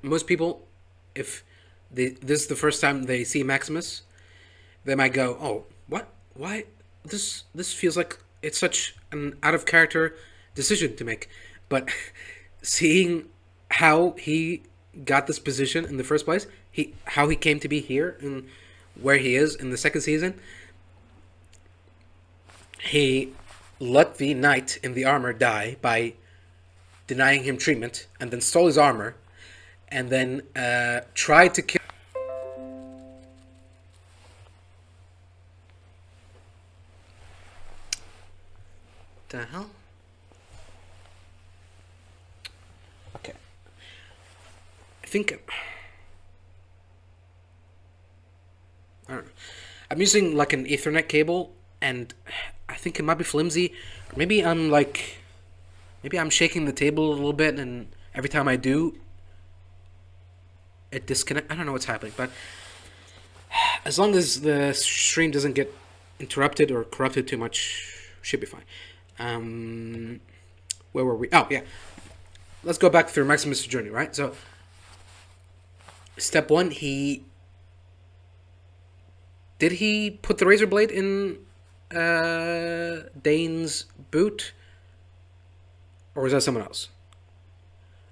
most people, if this is the first time they see Maximus, they might go, "Oh, what? Why? This feels like it's such an out of character decision to make." But seeing how he got this position in the first place, how he came to be here and where he is in the second season, he let the knight in the armor die by denying him treatment, and then stole his armor, and then tried to kill. The hell? Okay. I don't know. I'm using like an Ethernet cable, and I think it might be flimsy, or maybe I'm shaking the table a little bit, and every time I do, it disconnects. I don't know what's happening, but as long as the stream doesn't get interrupted or corrupted too much, should be fine. Where were we? Oh yeah, let's go back through Maximus' journey, right? So, step 1, did he put the razor blade in Dane's boot, or was that someone else?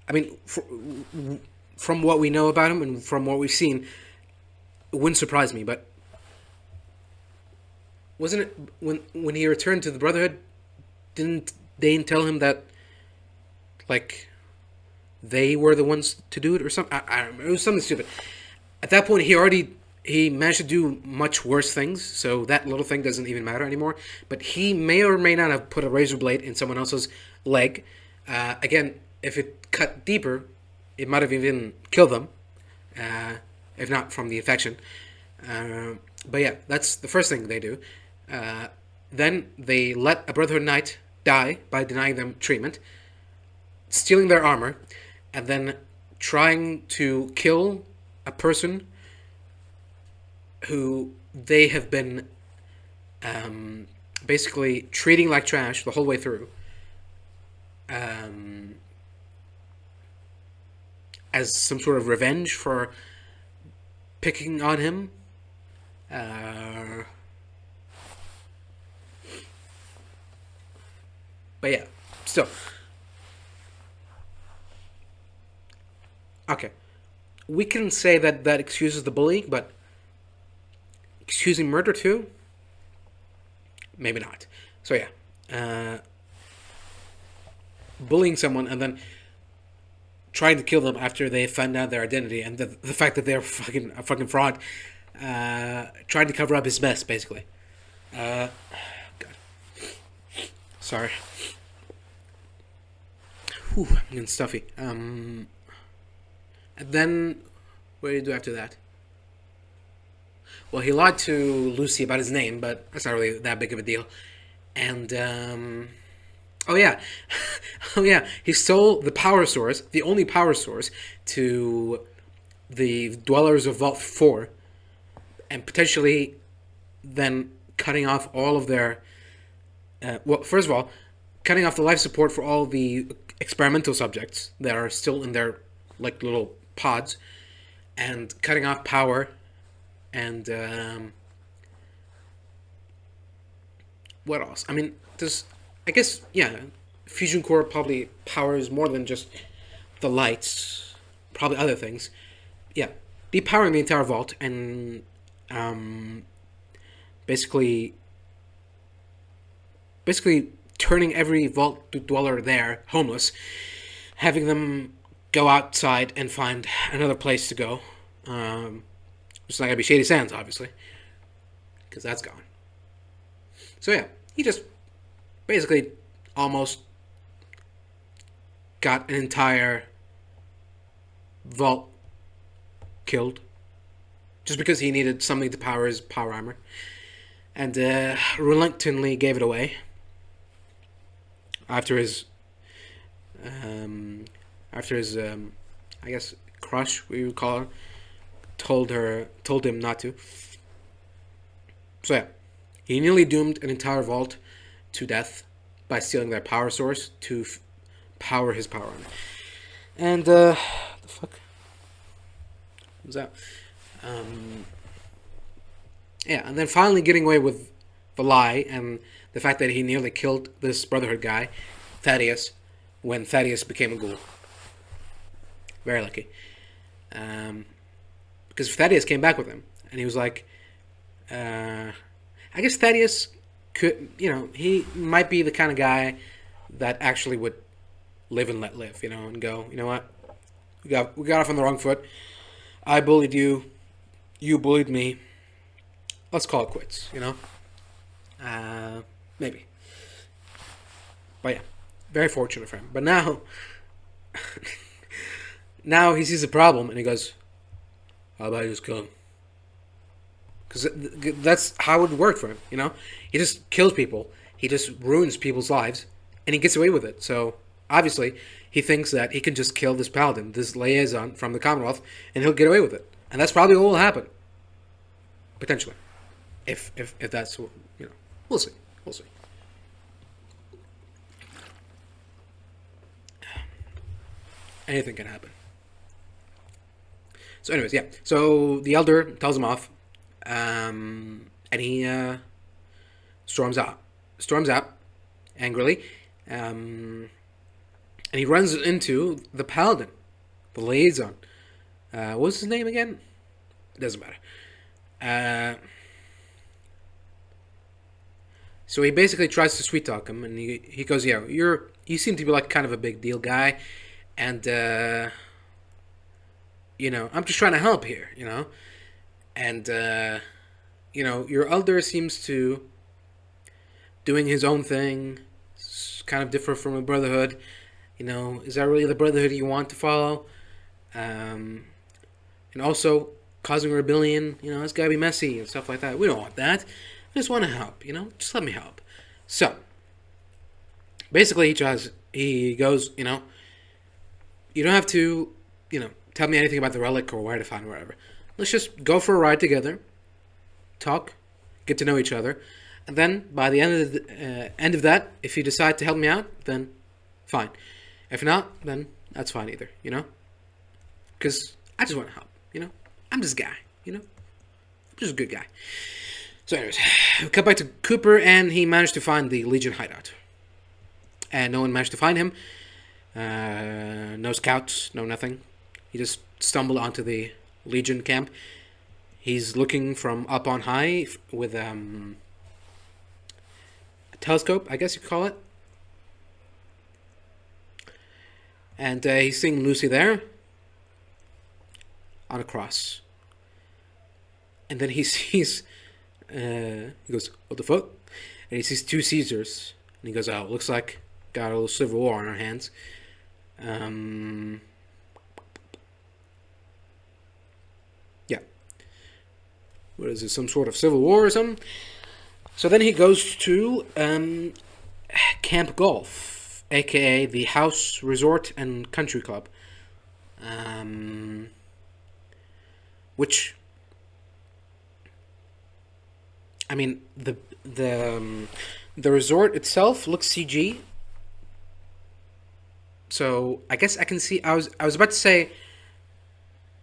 I mean, from what we know about him and from what we've seen, it wouldn't surprise me. But wasn't it when he returned to the Brotherhood? Didn't Dane tell him that, like, they were the ones to do it or something? I don't remember. It was something stupid. At that point, he managed to do much worse things, so that little thing doesn't even matter anymore. But he may or may not have put a razor blade in someone else's leg. Again, if it cut deeper, it might have even killed them, if not from the infection. But yeah, that's the first thing they do. Then they let a Brotherhood Knight die by denying them treatment, stealing their armor, and then trying to kill a person who they have been basically treating like trash the whole way through. As some sort of revenge for picking on him. But yeah, still. Okay. We can say that that excuses the bullying, but excusing murder too? Maybe not. So yeah. Bullying someone and then trying to kill them after they find out their identity and the fact that they're a fucking fraud. Trying to cover up his mess, basically. God. Sorry. Whew, I'm getting stuffy. And then, what did he do after that? Well, he lied to Lucy about his name, but that's not really that big of a deal. And, oh yeah. Oh yeah, he stole the power source, the only power source, to the dwellers of Vault 4, and potentially then cutting off all of their... well, first of all, cutting off the life support for all the experimental subjects that are still in their, like, little pods, and cutting off power, and, what else? I mean, there's... I guess, yeah, Fusion Core probably powers more than just the lights, probably other things. Yeah, depowering the entire vault and basically turning every vault dweller there homeless, having them go outside and find another place to go. It's not gonna be Shady Sands, obviously, because that's gone. So yeah, he just basically almost got an entire vault killed just because he needed something to power his power armor, and reluctantly gave it away after his I guess crush, we would call her, told him not to. So yeah, he nearly doomed an entire vault to death by stealing their power source to power his power armor. And the fuck was that? Yeah, and then finally getting away with the lie and the fact that he nearly killed this Brotherhood guy, Thaddeus, when Thaddeus became a ghoul. Very lucky. Because Thaddeus came back with him, and he was like, I guess Thaddeus could, he might be the kind of guy that actually would live and let live, and go, you know what, we got off on the wrong foot. I bullied you, you bullied me. Let's call it quits, maybe. But yeah, very fortunate for him. But now, now he sees a problem and he goes, "How about I just kill him?" Because that's how it worked for him, He just kills people. He just ruins people's lives, and he gets away with it. So, obviously, he thinks that he can just kill this paladin, this liaison from the Commonwealth, and he'll get away with it. And that's probably what will happen. Potentially. If that's, we'll see. We'll see. Anything can happen. So anyways, yeah. So the Elder tells him off. And he storms out angrily, and he runs into the paladin, the liaison. What's his name again? It doesn't matter. So he basically tries to sweet talk him, and he goes, "Yeah, you seem to be like kind of a big deal guy, and I'm just trying to help here, And, your elder seems to doing his own thing. It's kind of different from a brotherhood. You know, is that really the brotherhood you want to follow? Um, and also causing a rebellion. You know, it's gotta be messy and stuff like that. We don't want that. I just want to help. You know, just let me help. So basically, he goes. You know, you don't have to. You know, tell me anything about the relic or where to find wherever. Let's just go for a ride together, talk, get to know each other, and then by the end of that, if you decide to help me out, then fine. If not, then that's fine either. You know, because I just want to help. You know, I'm this guy. You know, I'm just a good guy. So, anyways, we cut back to Cooper, and he managed to find the Legion hideout, and no one managed to find him. No scouts, no nothing. He just stumbled onto the Legion camp. He's looking from up on high with a telescope, I guess you could call it. And he's seeing Lucy there on a cross. And then he sees, he goes, what the fuck? And he sees two Caesars. And he goes, oh, looks like got a little civil war on our hands. Yeah. What is it, some sort of civil war or something? So then he goes to Camp Golf, aka the House Resort and Country Club, which, I mean, the resort itself looks CG. So I guess I can see. I was about to say,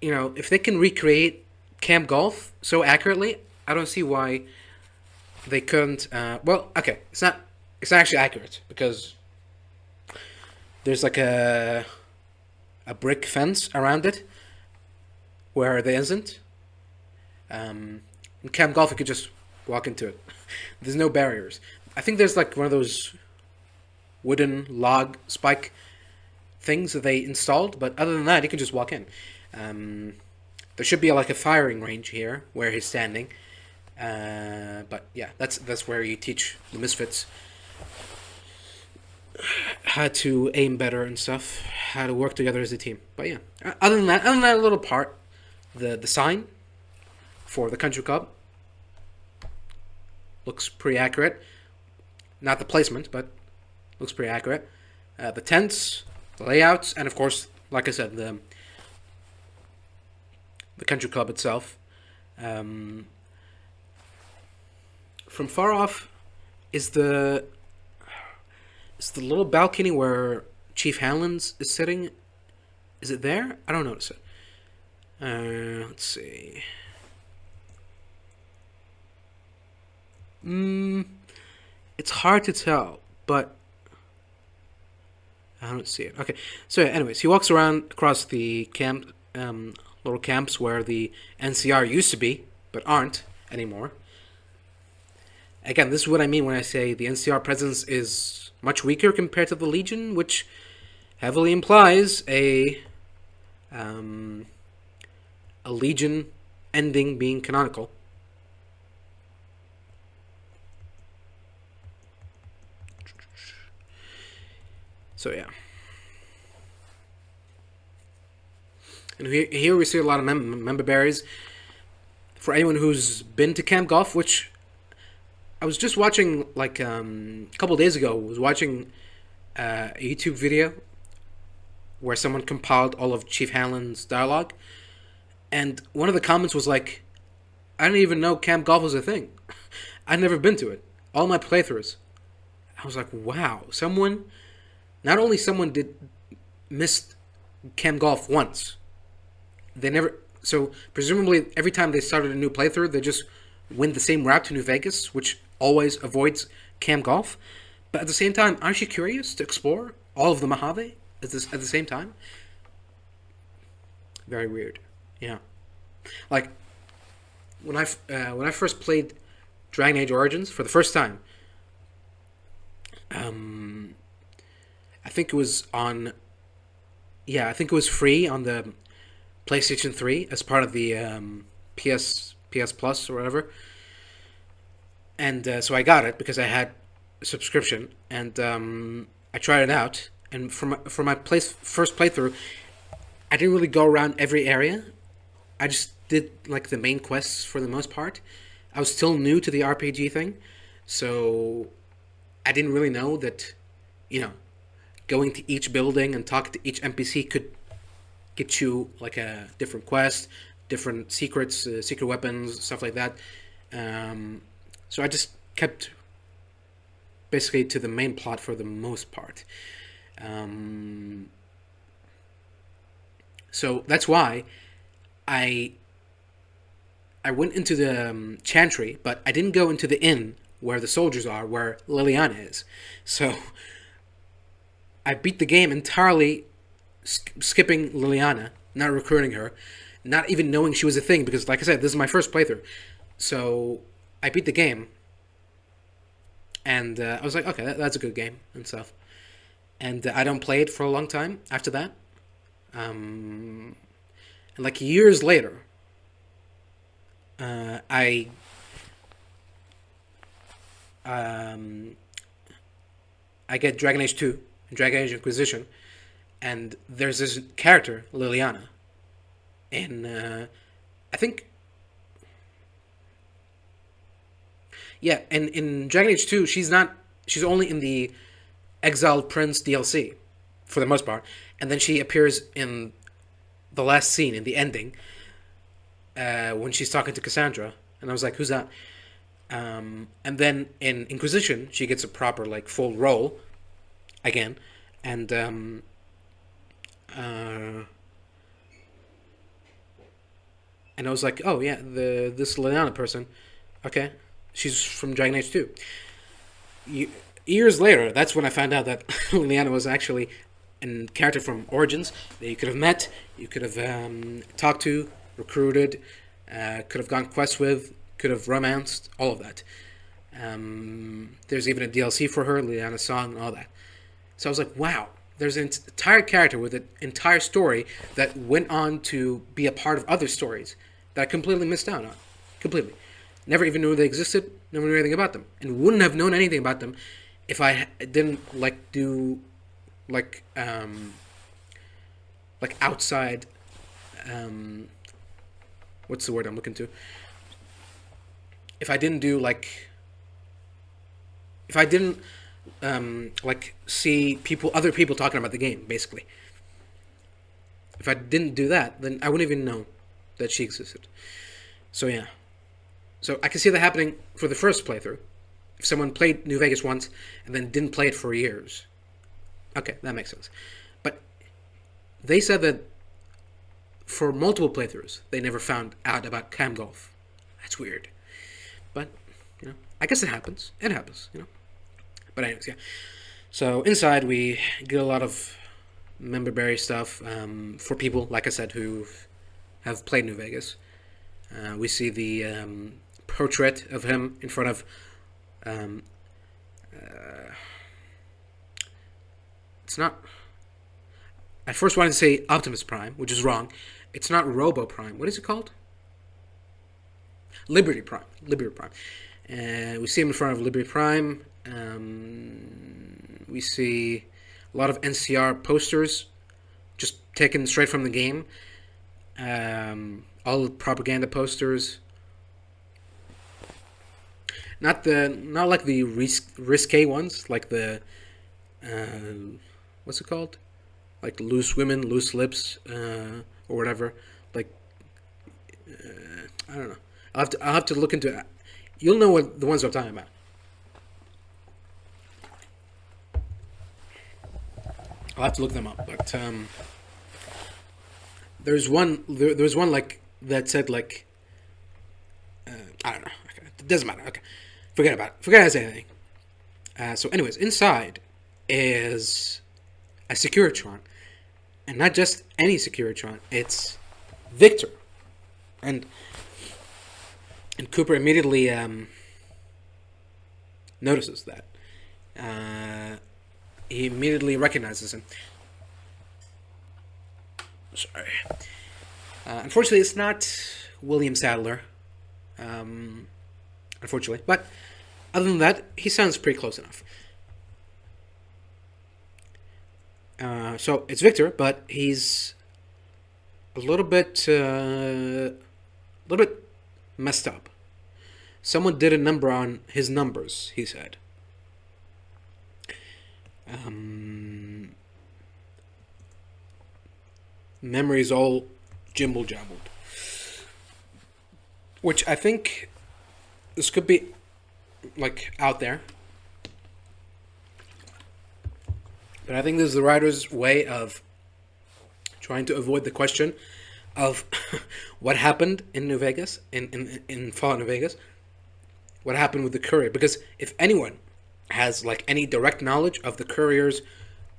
you know, if they can recreate Camp Golf so accurately, I don't see why they couldn't. Well, okay, it's not actually accurate because there's like a brick fence around it where there isn't. In Camp Golf, you could just walk into it. There's no barriers. I think there's like one of those wooden log spike things that they installed, but other than that, you can just walk in. There should be like a firing range here where he's standing, but yeah, that's where you teach the misfits how to aim better and stuff, how to work together as a team. But yeah, other than that little part, the sign for the country club looks pretty accurate. Not the placement, but looks pretty accurate. The tents, the layouts, and of course, like I said, the country club itself. From far off is the little balcony where Chief Hanlon's is sitting. Is it there? I don't notice it. Let's see. It's hard to tell, but I don't see it. Okay, so anyways, he walks around across the camp, little camps where the NCR used to be, but aren't anymore. Again, this is what I mean when I say the NCR presence is much weaker compared to the Legion, which heavily implies a Legion ending being canonical. So yeah. And here we see a lot of member berries. For anyone who's been to Camp Golf, which I was just watching like a couple days ago, I was watching a YouTube video where someone compiled all of Chief Hanlon's dialogue, and one of the comments was like, I didn't even know Camp Golf was a thing. I'd never been to it. All my playthroughs. I was like, wow, not only someone did missed Camp Golf once, so presumably every time they started a new playthrough, they just went the same route to New Vegas, which always avoids Camp Golf. But at the same time, aren't you curious to explore all of the Mojave at the same time? Very weird. Yeah. Like, when I first played Dragon Age Origins for the first time, I think it was free on the PlayStation 3 as part of the PS Plus or whatever. And so I got it because I had a subscription, and I tried it out, And for my first playthrough, I didn't really go around every area. I just did like the main quests for the most part. I was still new to the RPG thing, so I didn't really know that, going to each building and talking to each NPC could get you like a different quest, different secrets, secret weapons, stuff like that. So I just kept basically to the main plot for the most part. So that's why I went into the chantry, but I didn't go into the inn where the soldiers are, where Leliana is. So I beat the game entirely skipping Leliana, not recruiting her, not even knowing she was a thing, because like I said, this is my first playthrough. So I beat the game, and I was like, okay, that's a good game and stuff. And I don't play it for a long time after that. And like years later, I get Dragon Age 2, Dragon Age Inquisition, and there's this character, Leliana, and I think, yeah, and in Dragon Age 2, she's only in the Exiled Prince DLC, for the most part, and then she appears in the last scene, in the ending, when she's talking to Cassandra, and I was like, who's that? And then in Inquisition, she gets a proper, like, full role, again, and I was like, oh yeah, this Leliana person, okay, she's from Dragon Age 2. Years later, that's when I found out that Leliana was actually a character from Origins that you could have met, you could have talked to, recruited, could have gone quests with, could have romanced, all of that. There's even a DLC for her, Leliana's song, and all that. So I was like, wow, there's an entire character with an entire story that went on to be a part of other stories that I completely missed out on. Completely. Never even knew they existed, never knew anything about them. And wouldn't have known anything about them if I didn't, like, do, like outside, what's the word I'm looking to? If I didn't do, like, if I didn't, like, see other people talking about the game, basically. If I didn't do that, then I wouldn't even know that she existed. So, yeah. So, I can see that happening for the first playthrough. If someone played New Vegas once, and then didn't play it for years. Okay, that makes sense. But they said that for multiple playthroughs, they never found out about Cam Golf. That's weird. But, I guess it happens. It happens, But anyways, yeah. So inside we get a lot of memberberry stuff for people, like I said, who have played New Vegas. We see the portrait of him in front of... it's not... I first wanted to say Optimus Prime, which is wrong. It's not Robo Prime. What is it called? Liberty Prime. Liberty Prime. We see him in front of Liberty Prime. We see a lot of NCR posters just taken straight from the game. All the propaganda posters. Not like the risque ones, like the what's it called? Like loose women, loose lips, or whatever. Like I don't know. I'll have to look into it. You'll know what the ones I'm talking about. I'll have to look them up, but there's one like that said like I don't know. Okay. It doesn't matter. Okay, forget about it. Forget I said anything. So, anyways, inside is a Securitron, and not just any Securitron. It's Victor, and Cooper immediately notices that. He immediately recognizes him. Sorry. Unfortunately, it's not William Sadler. Unfortunately. But other than that, he sounds pretty close enough. So it's Victor, but he's a little bit messed up. Someone did a number on his numbers, he said. Memory's all jimble jabbled. Which I think this could be like out there. But I think this is the writer's way of trying to avoid the question of what happened in New Vegas, in Fallout New Vegas. What happened with the courier? Because if anyone has like any direct knowledge of the courier's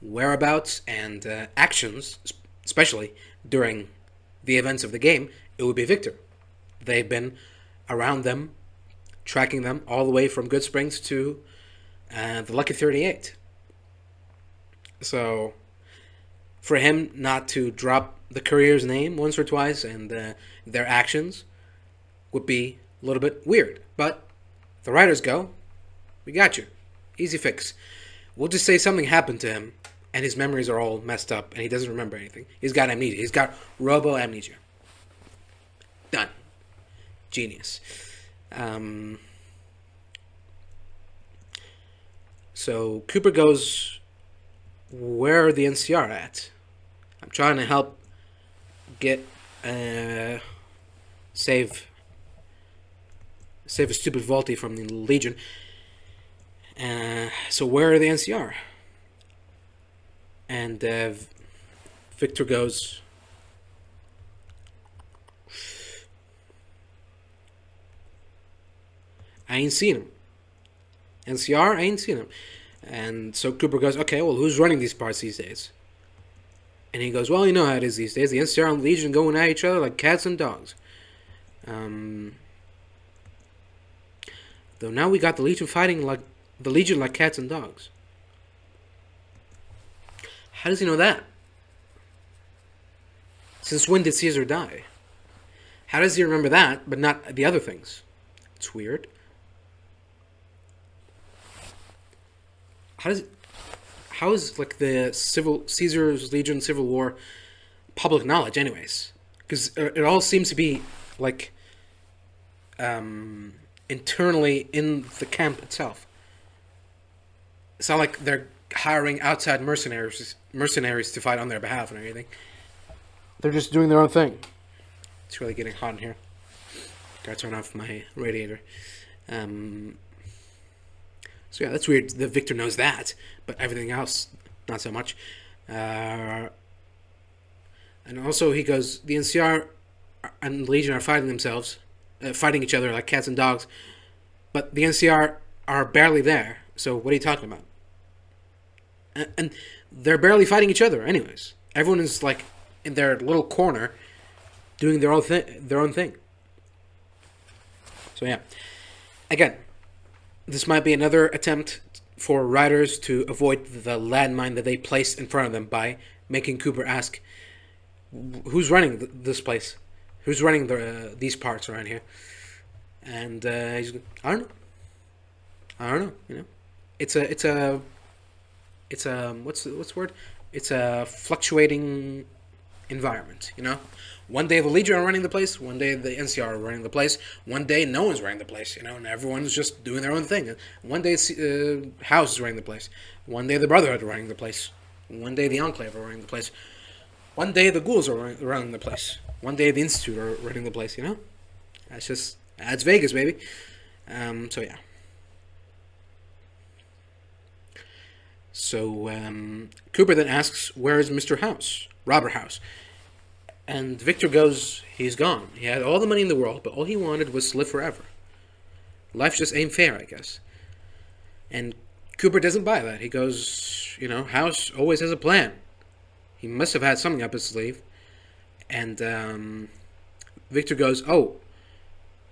whereabouts and actions, especially during the events of the game, it would be Victor. They've been around them, tracking them all the way from Good Springs to the Lucky 38. So, for him not to drop the courier's name once or twice and their actions would be a little bit weird. But the writers go, we got you. Easy fix. We'll just say something happened to him and his memories are all messed up and he doesn't remember anything. He's got amnesia. He's got robo-amnesia. Done. Genius. So Cooper goes, where are the NCR at? I'm trying to help get save a stupid Volty from the Legion. So where are the NCR? And Victor goes, I ain't seen him. NCR, I ain't seen him. And so Cooper goes, okay, well, who's running these parts these days? And he goes, well, you know how it is these days. The NCR and the Legion going at each other like cats and dogs. Though now we got the Legion fighting like cats and dogs. How does he know that? Since when did Caesar die? How does he remember that, but not the other things? It's weird. How is like the Caesar's Legion Civil War public knowledge, anyways? Because it all seems to be like internally in the camp itself. It's not like they're hiring outside mercenaries to fight on their behalf and everything. They're just doing their own thing. It's really getting hot in here. Gotta turn off my radiator. So yeah, that's weird that Victor knows that, but everything else, not so much. And also he goes, the NCR and the Legion are fighting each other like cats and dogs, but the NCR are barely there, so what are you talking about? And they're barely fighting each other anyways. Everyone is like in their little corner doing their own thing. So yeah, again, this might be another attempt for writers to avoid the landmine that they placed in front of them by making Cooper ask, who's running this place? Who's running these parts around here? And he's, I don't know. You know, it's a what's the word? It's a fluctuating environment. You know, one day the Legion are running the place, one day the NCR are running the place, one day no one's running the place. You know, and everyone's just doing their own thing. One day House is running the place, one day the Brotherhood are running the place, one day the Enclave are running the place, one day the Ghouls are running the place, one day the Institute are running the place. You know, that's Vegas, baby. So yeah. So Cooper then asks, where is Mr. House? Robert House. And Victor goes, he's gone. He had all the money in the world, but all he wanted was to live forever. Life just ain't fair, I guess. And Cooper doesn't buy that. He goes, you know, House always has a plan. He must have had something up his sleeve. And Victor goes, oh,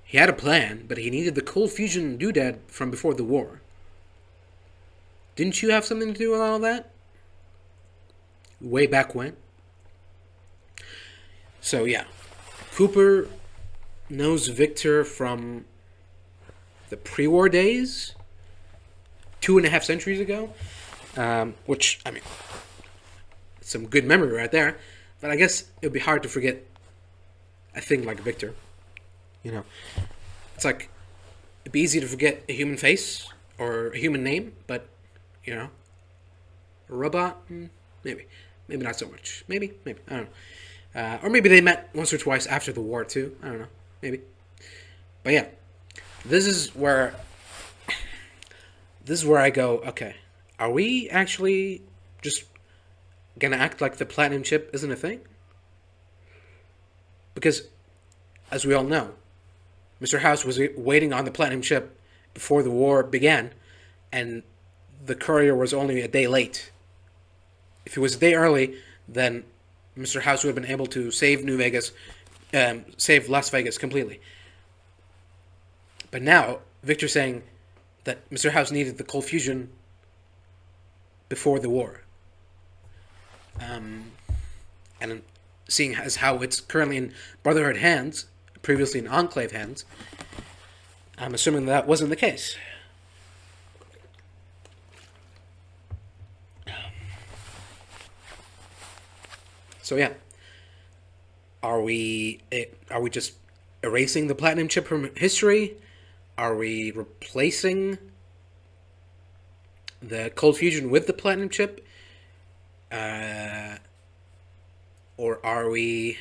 he had a plan, but he needed the cold fusion doodad from before the war. Didn't you have something to do with all that? Way back when? So, yeah. Cooper knows Victor from the pre-war days, 2.5 centuries ago. Which, I mean, some good memory right there. But I guess it would be hard to forget a thing like Victor. You know, it's like it'd be easy to forget a human face or a human name, but you know, a robot, maybe not so much. Maybe I don't know. Or maybe they met once or twice after the war too. I don't know. Maybe. But yeah, this is where I go. Okay, are we actually just gonna act like the platinum chip isn't a thing? Because, as we all know, Mr. House was waiting on the platinum chip before the war began, and the courier was only a day late. If it was a day early, then Mr. House would have been able to save New Vegas, save Las Vegas completely. But now, Victor's saying that Mr. House needed the cold fusion before the war. And seeing as how it's currently in Brotherhood hands, previously in Enclave hands, I'm assuming that wasn't the case. So yeah, are we just erasing the platinum chip from history? Are we replacing the cold fusion with the platinum chip? Or are we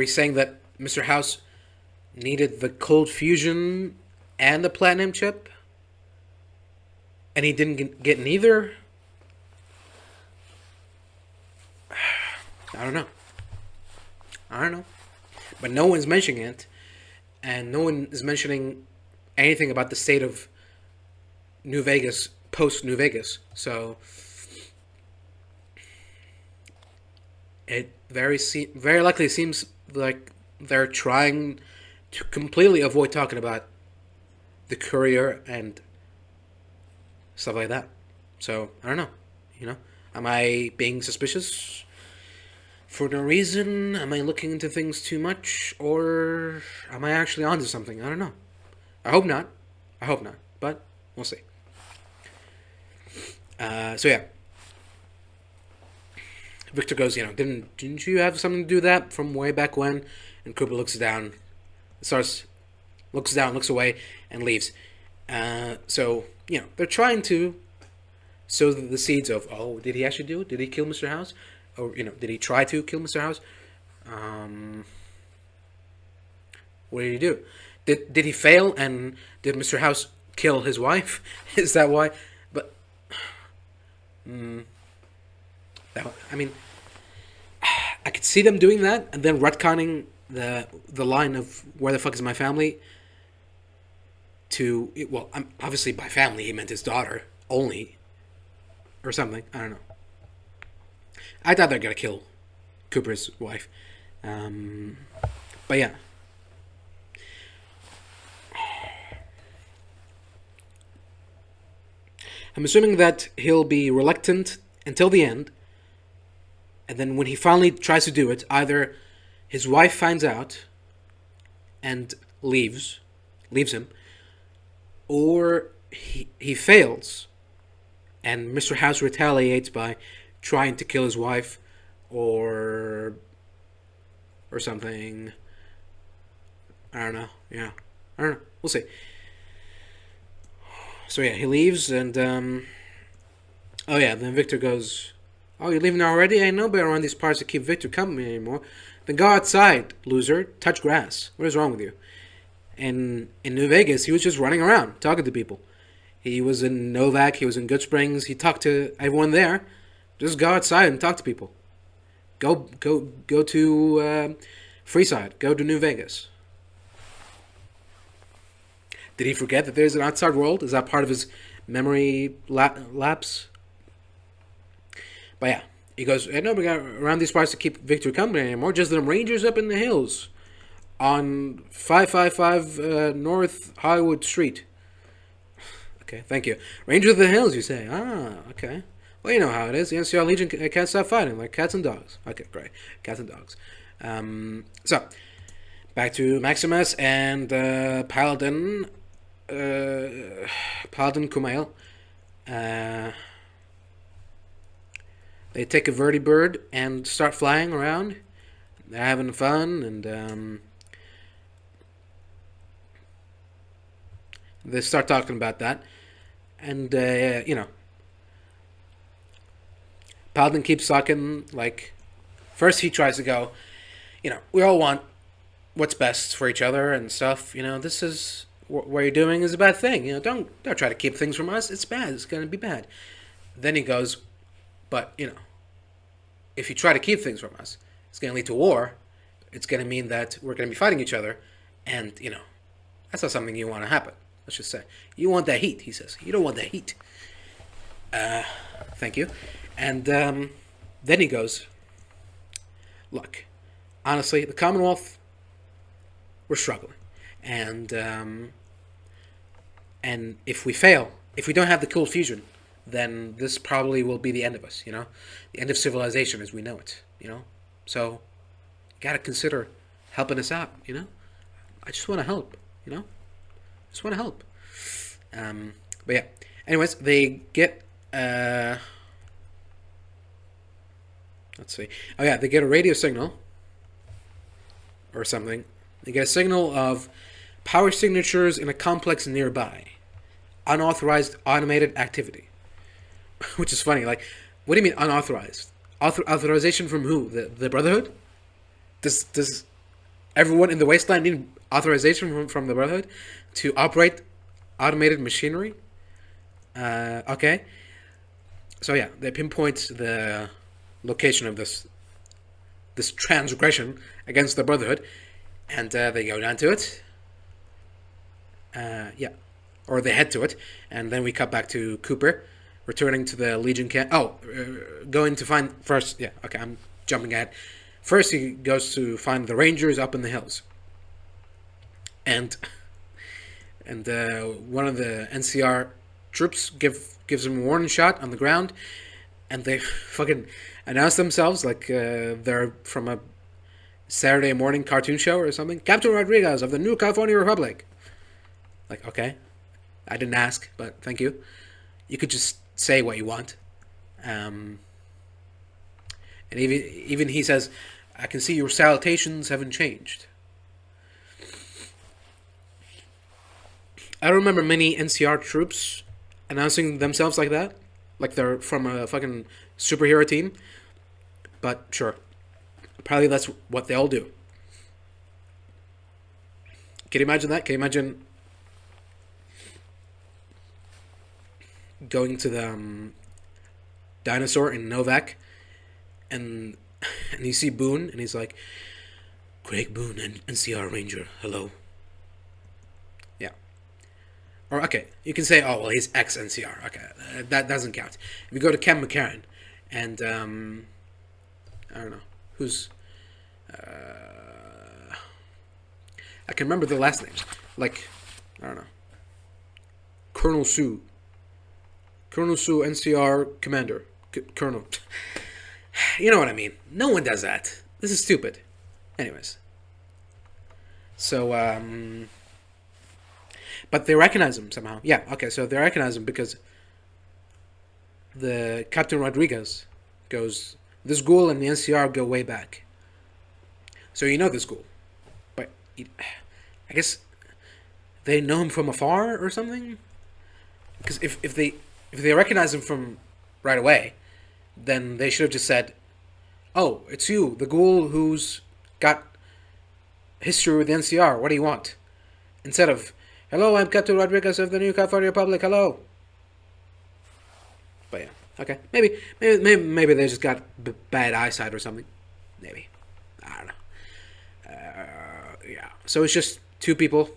saying that Mr. House needed the cold fusion and the platinum chip, and he didn't get neither? I don't know. But no one's mentioning it, and no one is mentioning anything about the state of New Vegas post New Vegas. So it very likely seems like they're trying to completely avoid talking about the courier and stuff like that. So I don't know. You know, am I being suspicious for no reason? Am I looking into things too much, or am I actually onto something? I don't know. I hope not. But we'll see. So yeah, Victor goes, didn't you have something to do with that from way back when? And Cooper looks away, and leaves. So they're trying to sow the seeds of, oh, did he actually do it? Did he kill Mr. House? Or did he try to kill Mr. House? What did he do? Did he fail, and did Mr. House kill his wife? Is that why? But I could see them doing that, and then retconning the line of where the fuck is my family to, well, obviously by family he meant his daughter only, or something. I don't know. I thought they're gonna kill Cooper's wife, but yeah. I'm assuming that he'll be reluctant until the end, and then when he finally tries to do it, either his wife finds out and leaves him, or he fails, and Mr. House retaliates by trying to kill his wife, or something. I don't know. Yeah, I don't know. We'll see. So yeah, he leaves, and then Victor goes, "Oh, you're leaving already? Ain't nobody around these parts to keep Victor company anymore. Then go outside, loser. Touch grass. What is wrong with you?" And in New Vegas, he was just running around, talking to people. He was in Novak, he was in Goodsprings, he talked to everyone there. Just go outside and talk to people. Go to Freeside. Go to New Vegas. Did he forget that there's an outside world? Is that part of his memory lapse? But yeah, he goes, "Hey, nobody got around these parts to keep Victor company anymore. Just them Rangers up in the hills on 555 North Highwood Street." Okay, thank you. Rangers of the Hills, you say? Ah, okay. Well, you know how it is. The NCR Legion can't stop fighting, like cats and dogs. Okay, great. Cats and dogs. So, back to Maximus and Paladin Kumail. They take a vertibird and start flying around. They're having fun, and they start talking about that. And, Paladin keeps talking, like, first he tries to go, we all want what's best for each other and stuff. This is what you're doing is a bad thing. Don't try to keep things from us. It's bad. It's gonna be bad. Then he goes, but if you try to keep things from us, it's gonna lead to war. It's gonna mean that we're gonna be fighting each other, and that's not something you want to happen. Let's just say you want that heat. He says you don't want that heat. Thank you. And then he goes, look, honestly, the Commonwealth, we're struggling, and if we fail, if we don't have the cool fusion, then this probably will be the end of us. The end of civilization as we know it. So you gotta consider helping us out. I just want to help. Just want to help. But yeah. Anyways, they get. Let's see. Oh yeah, they get a radio signal or something. They get a signal of power signatures in a complex nearby. Unauthorized automated activity. Which is funny. Like, what do you mean unauthorized? Authorization from who? The Brotherhood? Does everyone in the wasteland need authorization from the Brotherhood to operate automated machinery? Okay. So yeah, they pinpoint the location of this transgression against the Brotherhood, and they go down to it. Yeah, or they head to it, and then we cut back to Cooper, returning to the Legion camp. Going to find first. Yeah, okay, I'm jumping ahead. First, he goes to find the Rangers up in the hills, and one of the NCR troops gives him a warning shot on the ground, and they fucking announce themselves like they're from a Saturday morning cartoon show or something. Captain Rodriguez of the New California Republic. Like, okay, I didn't ask, but thank you. You could just say what you want. And even he says, I can see your salutations haven't changed. I don't remember many NCR troops announcing themselves like that. Like they're from a fucking superhero team. But sure. Probably that's what they all do. Can you imagine that? Can you imagine going to the dinosaur in Novak and you see Boone and he's like, Craig Boone and NCR Ranger, hello. Yeah. Or okay, you can say, oh well, he's ex-NCR. Okay, that doesn't count. If you go to Ken McCarran and I don't know who's I can remember the last names, like I don't know, Colonel Sue, NCR Commander, Colonel. You know what I mean. No one does that. This is stupid. Anyways. So, but they recognize him somehow. Yeah, okay, so they recognize him because the Captain Rodriguez goes, this ghoul and the NCR go way back. So you know this ghoul. But I guess they know him from afar or something? Because if they recognize him from right away, then they should have just said, oh, it's you, the ghoul who's got history with the NCR. What do you want? Instead of, hello, I'm Captain Rodriguez of the New California Republic. Hello. But yeah, okay. Maybe they just got bad eyesight or something. Maybe. I don't know. Yeah. So it's just two people.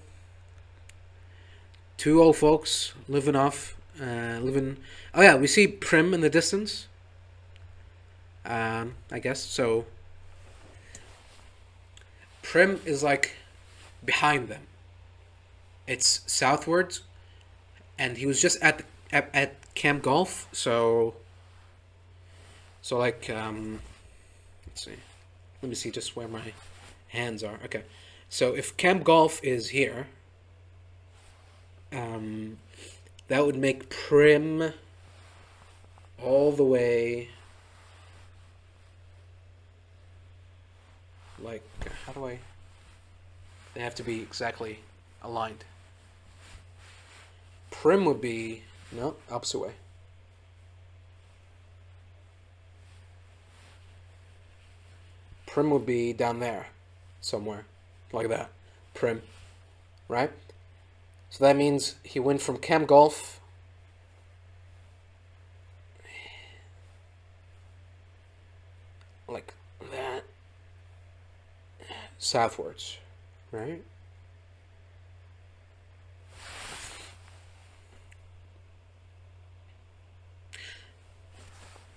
Two old folks living off. Oh yeah, we see Prim in the distance. I guess so. Prim is like behind them. It's southwards, and he was just at Camp Golf. So like let's see. Let me see just where my hands are. Okay, so if Camp Golf is here, that would make Prim all the way How do I... They have to be exactly aligned. Prim would be... No, opposite way. Prim would be down there. Somewhere. Like that. Prim. Right? So that means he went from Camp Golf... like that. Southwards. Right?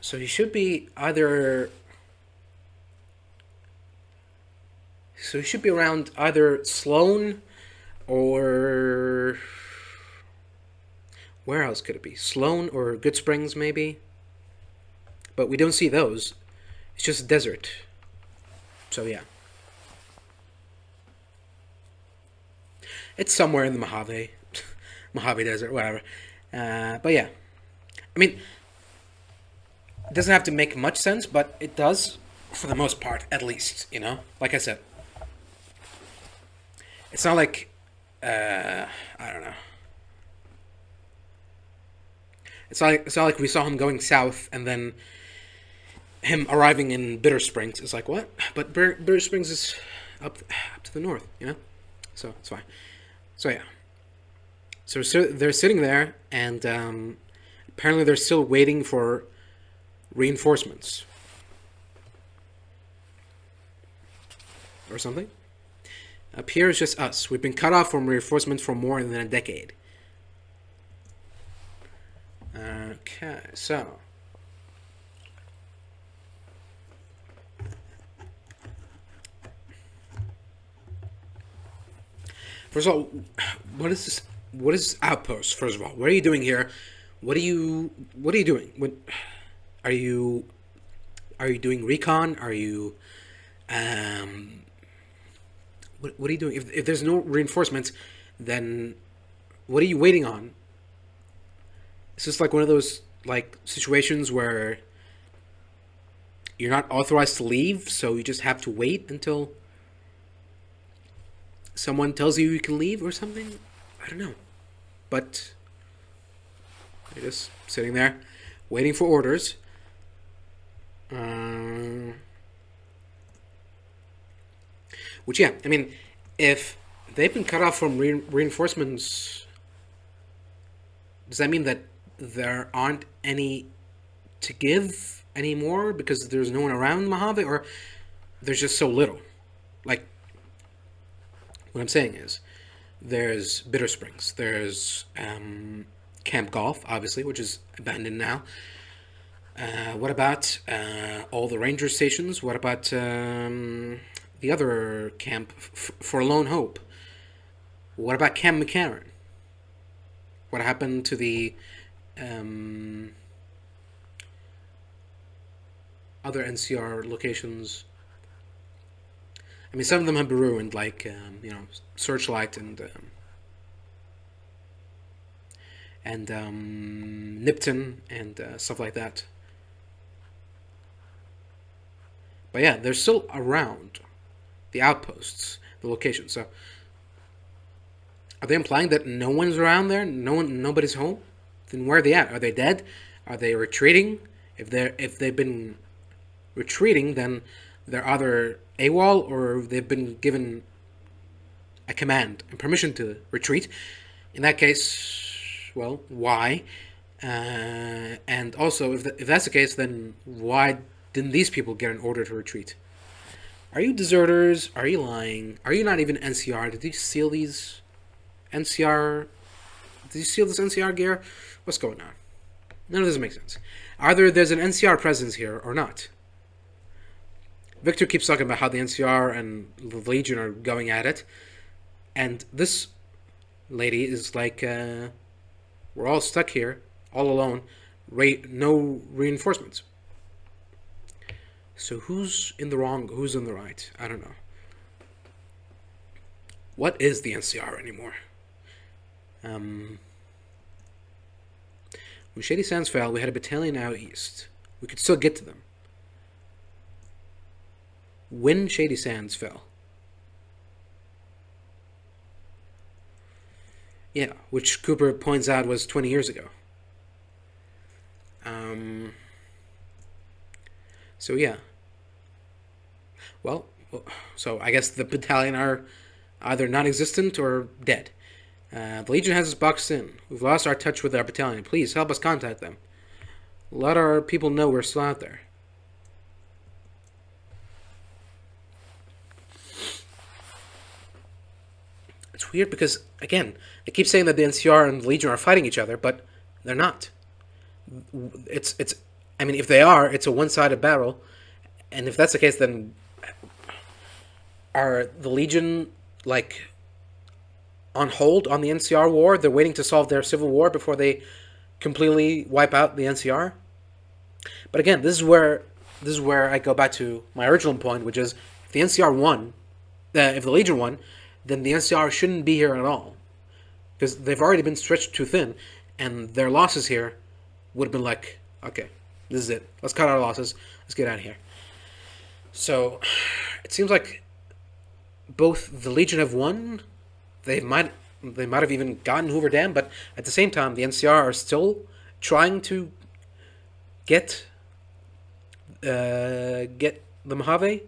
So he should be either... So he should be around either Sloan or... Where else could it be? Sloan or Goodsprings, maybe? But we don't see those. It's just desert. So, yeah. It's somewhere in the Mojave. Mojave Desert, whatever. But, yeah. I mean... It doesn't have to make much sense, but it does, for the most part, at least, you know? Like I said. It's not like, I don't know. It's not like we saw him going south and then him arriving in Bitter Springs. It's like, what? But Bitter Springs is up to the north, you know? So, it's fine. So, yeah. So, they're sitting there, and apparently they're still waiting for reinforcements. Or something. Up here is just us. We've been cut off from reinforcements for more than a decade. Okay, so... First of all, what is this? What is Outpost? First of all, what are you doing here? What are you doing? Are you doing recon? Are you what are you doing? If there's no reinforcements, then what are you waiting on? It's just like one of those like situations where you're not authorized to leave, so you just have to wait until someone tells you you can leave or something. I don't know, but you're just sitting there waiting for orders. Which, yeah, I mean, if they've been cut off from reinforcements, does that mean that there aren't any to give anymore because there's no one around Mojave, or there's just so little? Like, what I'm saying is, there's Bitter Springs, there's Camp Golf, obviously, which is abandoned now. What about all the ranger stations? What about the other camp for Lone Hope? What about Camp McCarran? What happened to the other NCR locations? I mean, some of them have been ruined, like Searchlight and Nipton and stuff like that. But yeah, they're still around the outposts, the locations. So, are they implying that no one's around there? Nobody's home? Then where are they at? Are they dead? Are they retreating? If they've been retreating, then they're either AWOL or they've been given a command and permission to retreat. In that case, well, why? And also, if that's the case, then why didn't these people get an order to retreat? Are you deserters? Are you lying? Are you not even NCR? Did you steal these NCR? Did you steal this NCR gear? What's going on? None of this makes sense. Either there's an NCR presence here or not. Victor keeps talking about how the NCR and the Legion are going at it. And this lady is like, we're all stuck here, all alone, no reinforcements. So who's in the wrong, who's in the right? I don't know. What is the NCR anymore? When Shady Sands fell, we had a battalion out east. We could still get to them. When Shady Sands fell. Yeah, which Cooper points out was 20 years ago. Um, so yeah, well, so I guess the battalion are either non-existent or dead. The Legion has us boxed in. We've lost our touch with our battalion. Please help us contact them. Let our people know we're still out there. It's weird because, again, they keep saying that the NCR and the Legion are fighting each other, but they're not. It's. I mean, if they are, it's a one-sided battle, and if that's the case, then are the Legion like on hold on the NCR war? They're waiting to solve their civil war before they completely wipe out the NCR. But again, this is where I go back to my original point, which is if the NCR won, if the Legion won, then the NCR shouldn't be here at all, because they've already been stretched too thin, and their losses here would have been like, okay, this is it. Let's cut our losses. Let's get out of here. So it seems like both the Legion have won. They might have even gotten Hoover Dam, but at the same time, the NCR are still trying to get the Mojave.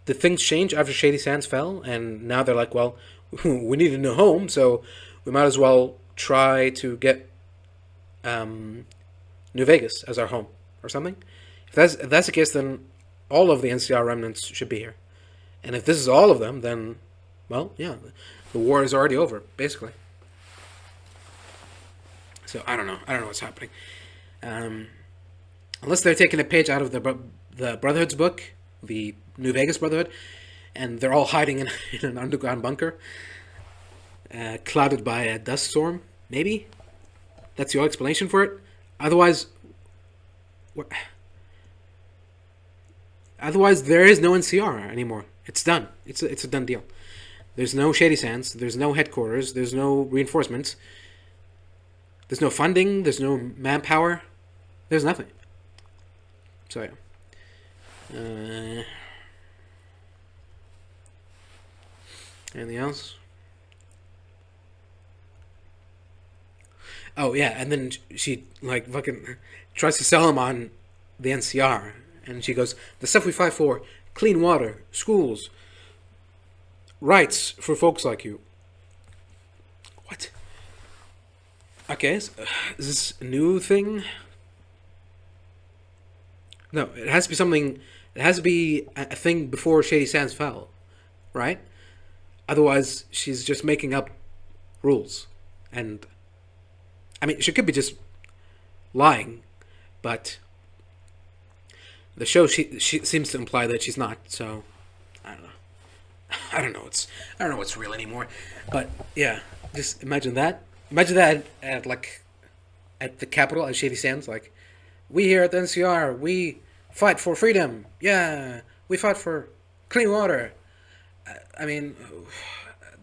The things change after Shady Sands fell, and now they're like, well, we need a new home, so we might as well try to get New Vegas as our home or something. If that's the case, then all of the NCR remnants should be here. And if this is all of them, then, well, yeah, the war is already over, basically. So I don't know. I don't know what's happening. Unless they're taking a page out of the Brotherhood's book, the New Vegas Brotherhood, and they're all hiding in an underground bunker, clouded by a dust storm. Maybe that's your explanation for it. Otherwise, there is no NCR anymore. It's done. It's a done deal. There's no Shady Sands. There's no headquarters. There's no reinforcements. There's no funding. There's no manpower. There's nothing. So yeah. Anything else? Oh yeah, and then she like fucking tries to sell him on the NCR, and she goes, "The stuff we fight for: clean water, schools, rights for folks like you." What? Okay, is this a new thing? No, it has to be something. It has to be a thing before Shady Sands fell, right? Otherwise, she's just making up rules, and I mean, she could be just lying, but the show she seems to imply that she's not. So I don't know. I don't know what's real anymore. But yeah, just imagine that. Imagine that at the Capitol at Shady Sands. Like, we here at the NCR, we fight for freedom. Yeah, we fight for clean water. I mean,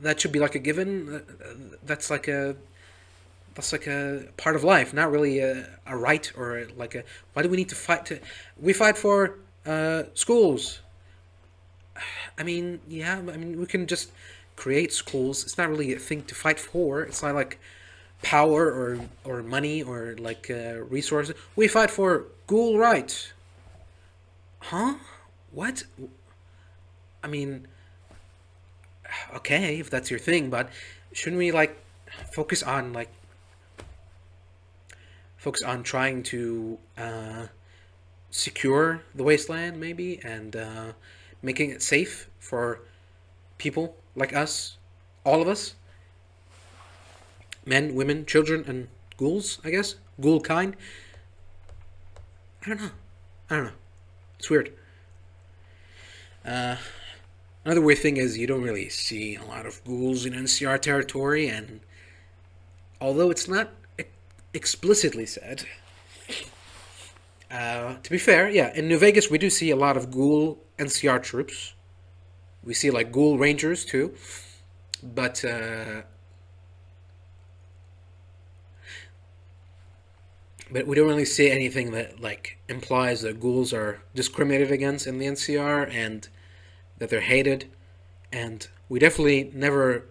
that should be like a given. That's like a part of life, not really a right or like a. Why do we need to fight? We fight for schools. I mean, yeah. I mean, we can just create schools. It's not really a thing to fight for. It's not like power or money or like resources. We fight for ghoul rights. Huh? What? I mean, okay, if that's your thing, but shouldn't we like focus on trying to secure the wasteland, maybe, and making it safe for people like us, all of us, men, women, children, and ghouls, I guess, ghoul kind. I don't know. It's weird. Another weird thing is you don't really see a lot of ghouls in NCR territory, and although it's not explicitly said, to be fair, yeah, in New Vegas we do see a lot of ghoul NCR troops. We see like ghoul rangers too, but we don't really see anything that like implies that ghouls are discriminated against in the NCR and that they're hated, and we definitely never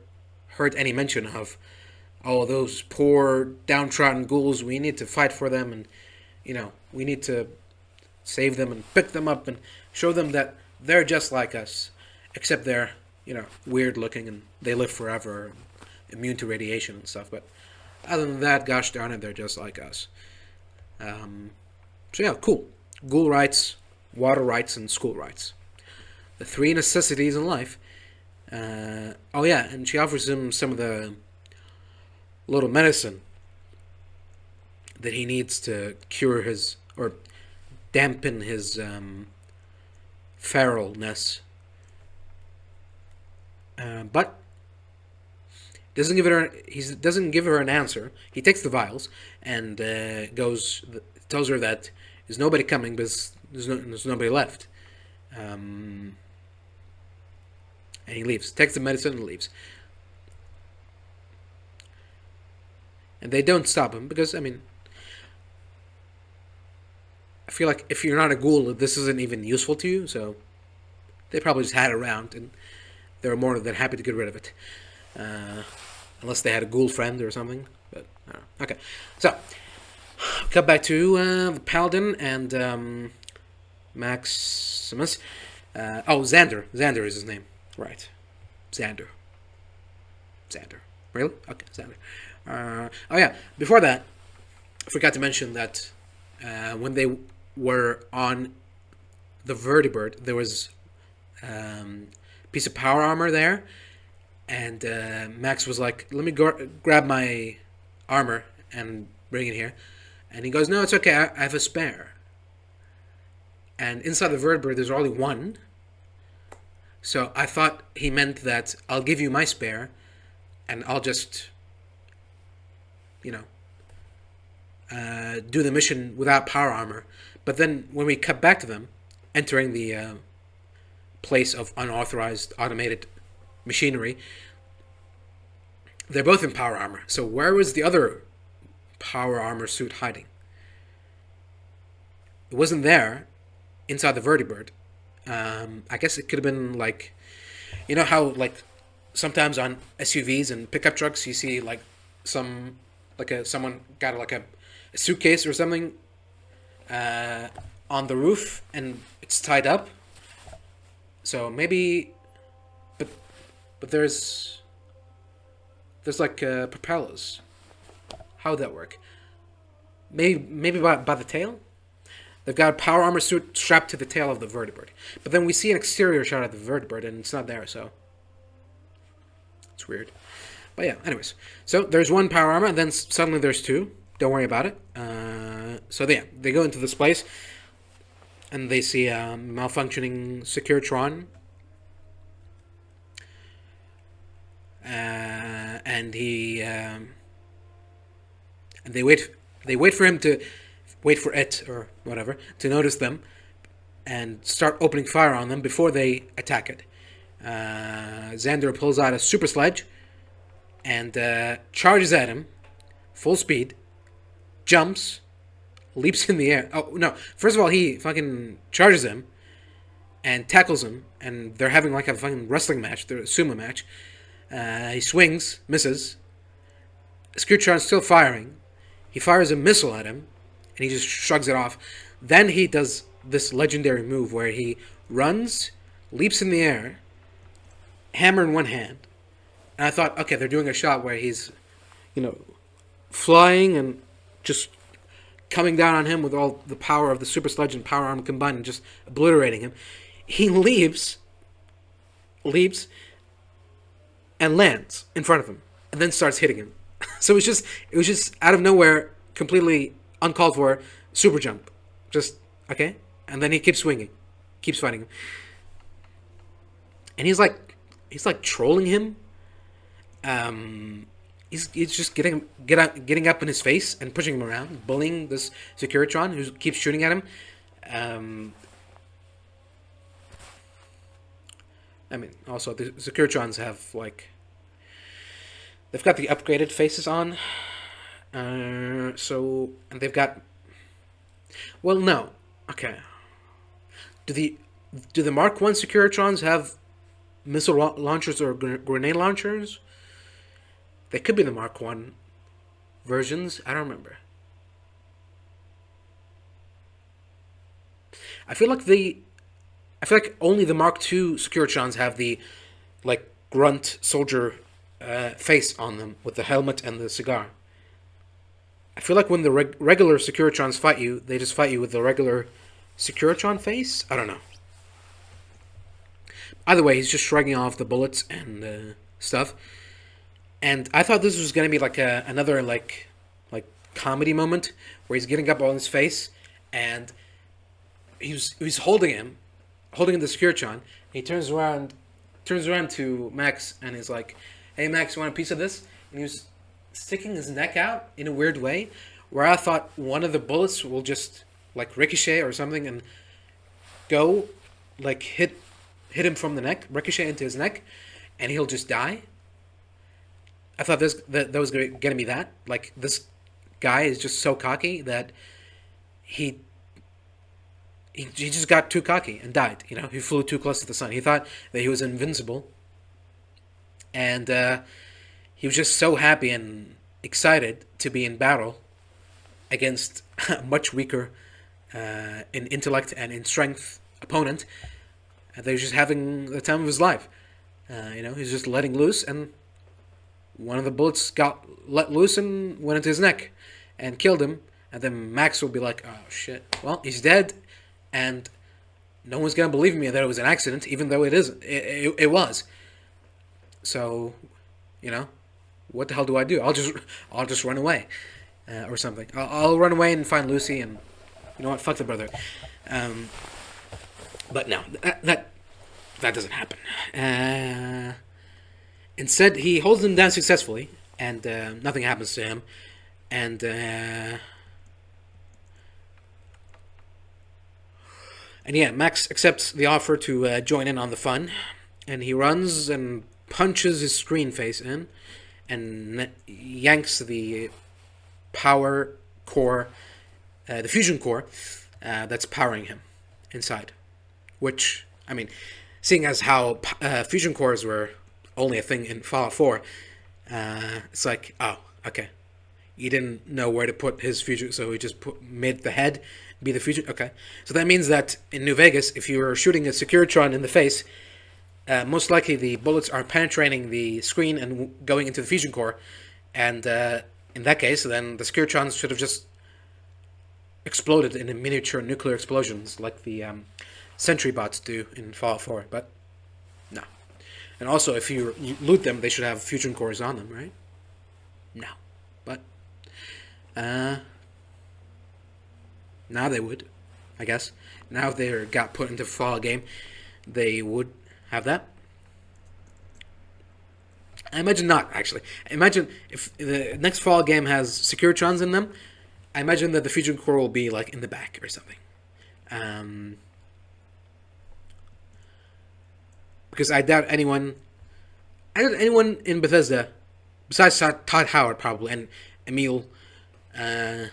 heard any mention of, oh, those poor downtrodden ghouls, we need to fight for them, and we need to save them and pick them up and show them that they're just like us, except they're weird looking and they live forever, and immune to radiation and stuff. But other than that, gosh darn it, they're just like us. So yeah, cool. Ghoul rights, water rights, and school rights. The three necessities in life. Oh yeah, and she offers him some of the little medicine that he needs to cure his, or dampen his feralness. But doesn't give her. He doesn't give her an answer. He takes the vials and tells her that there's nobody coming because there's nobody left. And he leaves. Takes the medicine and leaves. And they don't stop him because, I feel like if you're not a ghoul, this isn't even useful to you, so they probably just had it around and they were more than happy to get rid of it. Unless they had a ghoul friend or something. But I don't know. Okay, so cut back to the Paladin and Maximus. Xander. Xander is his name. Right. Xander. Really? Okay, Xander. Oh yeah, before that, I forgot to mention that when they were on the Vertibird, there was a piece of power armor there, and Max was like, let me grab my armor and bring it here. And he goes, no, it's okay, I have a spare. And inside the Vertibird, there's only one. So I thought he meant that I'll give you my spare, and I'll just, do the mission without power armor. But then when we cut back to them, entering the place of unauthorized automated machinery, they're both in power armor. So where was the other power armor suit hiding? It wasn't there inside the Vertibird. I guess it could have been like, how sometimes on SUVs and pickup trucks you see someone got a suitcase or something on the roof and it's tied up. So maybe, but there's propellers. How would that work? Maybe by the tail. They've got a power armor suit strapped to the tail of the Vertibird. But then we see an exterior shot of the Vertibird and it's not there, so it's weird. But yeah, anyways. So there's one power armor and then suddenly there's two. Don't worry about it. So they go into this place and they see a malfunctioning Securitron. And they wait for him to wait for it or whatever to notice them and start opening fire on them before they attack it. Xander pulls out a super sledge and charges at him full speed, jumps, leaps in the air. Oh no, first of all he fucking charges him and tackles him, and they're having like a fucking wrestling match, they're a sumo match. He swings, misses. Securitron's still firing. He fires a missile at him and he just shrugs it off. Then he does this legendary move where he runs, leaps in the air, hammer in one hand. And I thought, okay, they're doing a shot where he's, flying and just coming down on him with all the power of the super sledge and power armor combined and just obliterating him. He leaps, and lands in front of him, and then starts hitting him. So it was just out of nowhere, completely uncalled for, super jump. Just, okay. And then he keeps swinging. Keeps fighting him. And he's like trolling him. He's just getting up in his face and pushing him around, bullying this Securitron who keeps shooting at him. Also the Securitrons have they've got the upgraded faces on. And they've got. Well, no. Okay. Do the Mark I Securitrons have missile launchers or grenade launchers? They could be the Mark 1 versions. I don't remember. I feel like only the Mark II Securitrons have the like grunt soldier face on them with the helmet and the cigar. I feel like when the regular Securitrons fight you, they just fight you with the regular Securitron face. I don't know. Either way, he's just shrugging off the bullets and stuff. And I thought this was gonna be like another like comedy moment where he's getting up on his face and he's holding the Securitron. And he turns around to Max and he's like, "Hey Max, you want a piece of this?" And he was sticking his neck out in a weird way, where I thought one of the bullets will just like ricochet or something and go like hit him from the neck, ricochet into his neck, and he'll just die. I thought that was gonna be that. Like, this guy is just so cocky that he just got too cocky and died. You know, he flew too close to the sun. He thought that he was invincible, and he was just so happy and excited to be in battle against a much weaker in intellect and in strength opponent. And they were just having the time of his life. You know, he's just letting loose, and one of the bullets got let loose and went into his neck and killed him. And then Max will be like, "Oh shit, well, he's dead, and no one's gonna believe me that it was an accident, even though it isn't. It was. So, you know, what the hell do I do? I'll just run away, or something. I'll run away and find Lucy, and you know what? Fuck the brother." But no, that doesn't happen. Instead, he holds him down successfully, and nothing happens to him. And yeah, Max accepts the offer to join in on the fun, and he runs and punches his screen face in, and yanks the power core, the fusion core that's powering him inside. Which, I mean, seeing as how fusion cores were only a thing in Fallout 4, it's like, oh, okay. He didn't know where to put his fusion, so he just made the head be the fusion. Okay. So that means that in New Vegas, if you were shooting a Securitron in the face, most likely the bullets are penetrating the screen and going into the fusion core. And in that case, then the Securitrons should have just exploded in miniature nuclear explosions like the Sentry bots do in Fallout 4, but no. And also, if you loot them, they should have fusion cores on them, right? No. But, now they would, I guess. Now if they got put into a Fallout game, they would have that. I imagine not, actually. I imagine if the next Fallout game has Securitrons in them, I imagine that the fusion core will be, like, in the back or something. Because I doubt anyone in Bethesda, besides Todd Howard probably, and Emil, I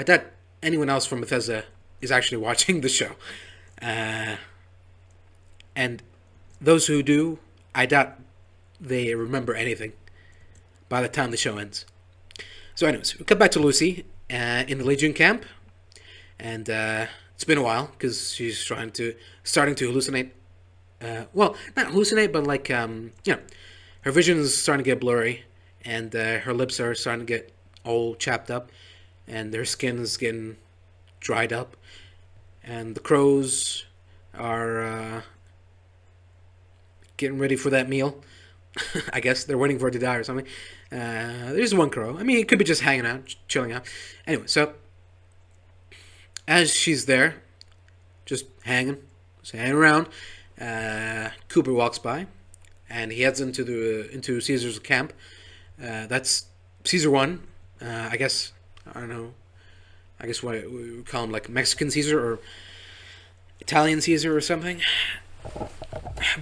doubt anyone else from Bethesda is actually watching the show. And those who do, I doubt they remember anything by the time the show ends. So anyways, we cut back to Lucy in the Legion camp, and it's been a while because she's starting to hallucinate. Well, not hallucinate, but like, you know, her vision is starting to get blurry, and her lips are starting to get all chapped up, and her skin is getting dried up, and the crows are getting ready for that meal. I guess they're waiting for it to die or something. There's one crow. I mean, it could be just hanging out, chilling out. Anyway, so as she's there, just hanging around, Cooper walks by, and he heads into Caesar's camp. That's Caesar 1. I guess, I don't know. I guess what we would call him, like Mexican Caesar or Italian Caesar or something.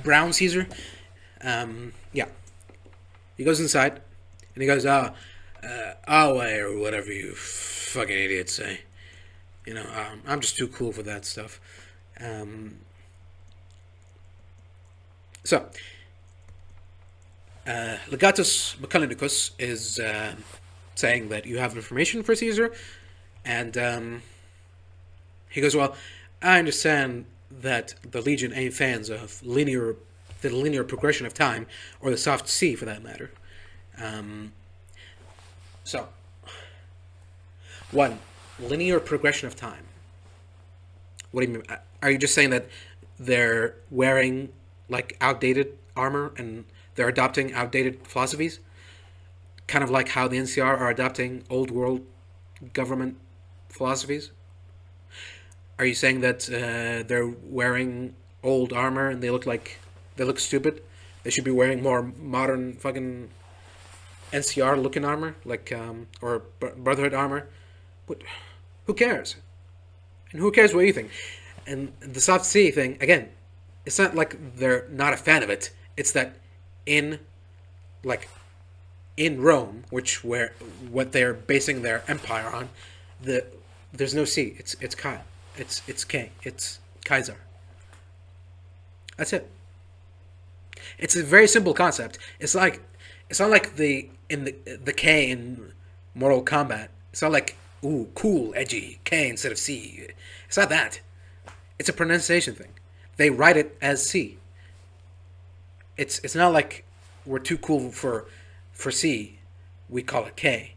Brown Caesar. Yeah. He goes inside, and he goes, I'll wait, or whatever you fucking idiots say. You know, I'm just too cool for that stuff. So, Legatus Mechanicus is saying that you have information for Caesar, and he goes, "Well, I understand that the Legion ain't fans of the linear progression of time, or the soft C for that matter. So, one, linear progression of time. What do you mean? Are you just saying that they're wearing like outdated armor and they're adopting outdated philosophies? Kind of like how the NCR are adopting old world government philosophies? Are you saying that they're wearing old armor and they look stupid? They should be wearing more modern fucking NCR looking armor, like or Brotherhood armor. But who cares? And who cares what you think? And the soft C thing again, it's not like they're not a fan of it. It's that in Rome, where what they're basing their empire on, there's no C. It's Kai. It's K. It's Kaiser. That's it. It's a very simple concept. It's not like the K in Mortal Kombat. It's not like ooh cool edgy K instead of C. It's not that. It's a pronunciation thing. They write it as C. It's not like we're too cool for C. We call it K.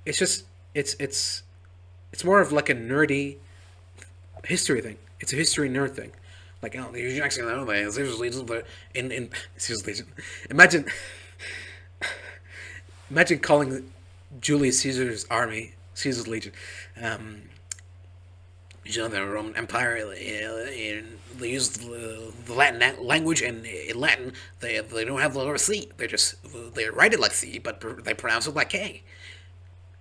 It's just it's more of like a nerdy history thing. It's a history nerd thing. Like, oh, you actually know that Caesar's Legion, but in Caesar's Legion. Imagine calling Julius Caesar's army Caesar's Legion. You know, the Roman Empire, they use the Latin language, and in Latin, they don't have the letter C. They write it like C, but they pronounce it like K.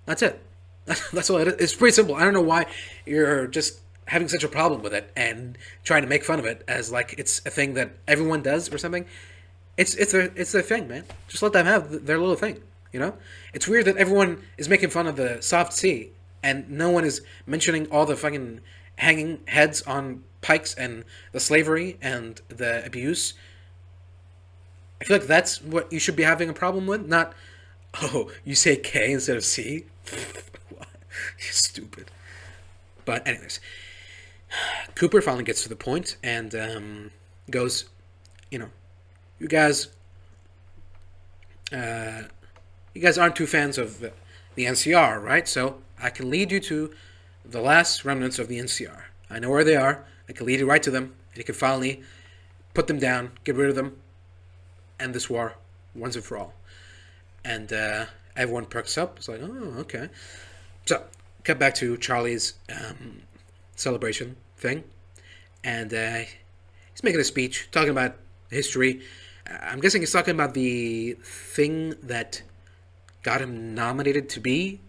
That's it. That's all it is. It's pretty simple. I don't know why you're just having such a problem with it and trying to make fun of it as like it's a thing that everyone does or something. It's a thing, man. Just let them have their little thing. You know, it's weird that everyone is making fun of the soft C and no one is mentioning all the fucking hanging heads on pikes and the slavery and the abuse. I feel like that's what you should be having a problem with, not, oh, you say K instead of C? You're stupid. But anyways, Cooper finally gets to the point and goes, you know, you guys aren't too fans of the NCR, right? So I can lead you to the last remnants of the NCR. I know where they are. I can lead you right to them, and you can finally put them down, get rid of them, end this war once and for all. And everyone perks up. It's like, oh, okay. So, cut back to Charlie's celebration thing, and he's making a speech talking about history. I'm guessing he's talking about the thing that got him nominated to be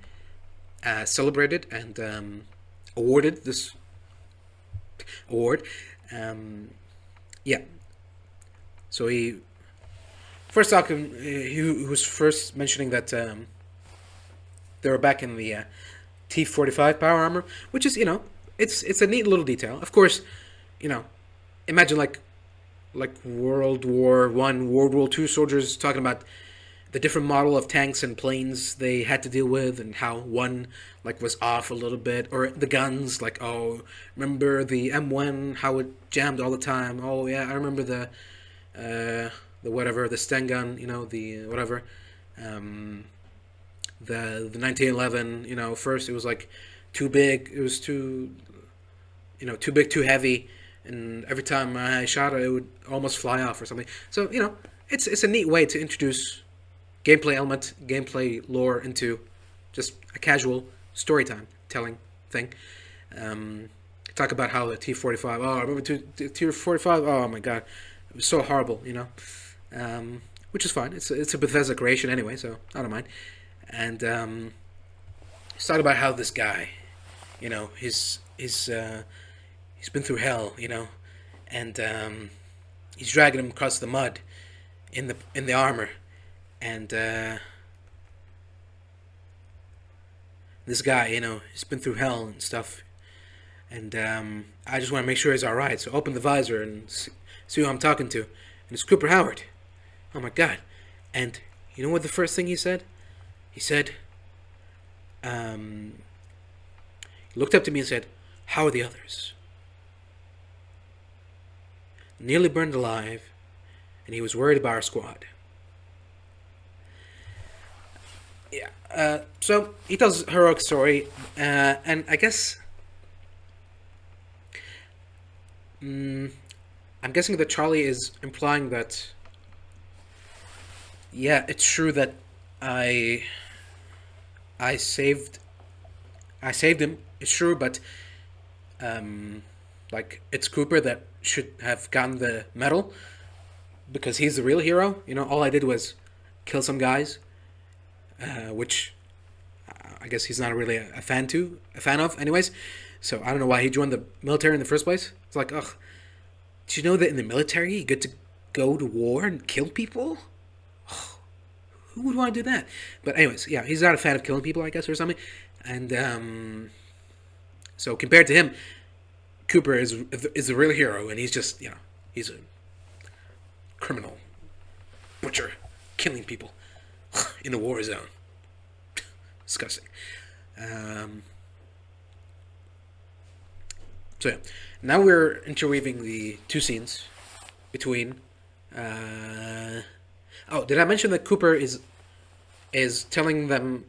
celebrated and awarded this award. Yeah. So he was first mentioning that they were back in the T-45 power armor, which is, you know, it's a neat little detail. Of course, you know, imagine like World War I, World War II soldiers talking about the different model of tanks and planes they had to deal with and how one like was off a little bit, or the guns, like, oh, remember the M1, how it jammed all the time. Oh yeah, I remember the whatever, the Sten gun, you know, the whatever, the 1911, you know, first it was like too big, it was too big, too heavy, and every time I shot it would almost fly off or something. So, you know, it's a neat way to introduce gameplay element, gameplay lore into just a casual story time telling thing. Talk about how the T-45, oh, I remember T-45, oh my god, it was so horrible, you know, which is fine. It's a Bethesda creation anyway, so I don't mind. And he's talking about how this guy, you know, he's been through hell, you know, and he's dragging him across the mud in the armor. And this guy, you know, he's been through hell and stuff. And I just want to make sure he's alright. So open the visor and see who I'm talking to. And it's Cooper Howard. Oh my god. And you know what the first thing he said? He said, he looked up to me and said, "How are the others?" Nearly burned alive, and he was worried about our squad. Yeah. So he tells a heroic story, and I guess I'm guessing that Charlie is implying that, yeah, it's true that I I saved I saved him. It's true, but like it's Cooper that should have gotten the medal because he's the real hero. You know, all I did was kill some guys, which I guess he's not really a fan of, anyways. So I don't know why he joined the military in the first place. It's like, ugh, do you know that in the military you get to go to war and kill people? Who would want to do that? But anyways, yeah, he's not a fan of killing people, I guess, or something. And so compared to him, Cooper is the real hero, and he's just, you know, he's a criminal, butcher, killing people in a war zone. Disgusting. So yeah, now we're interweaving the two scenes between. Oh, did I mention that Cooper is telling the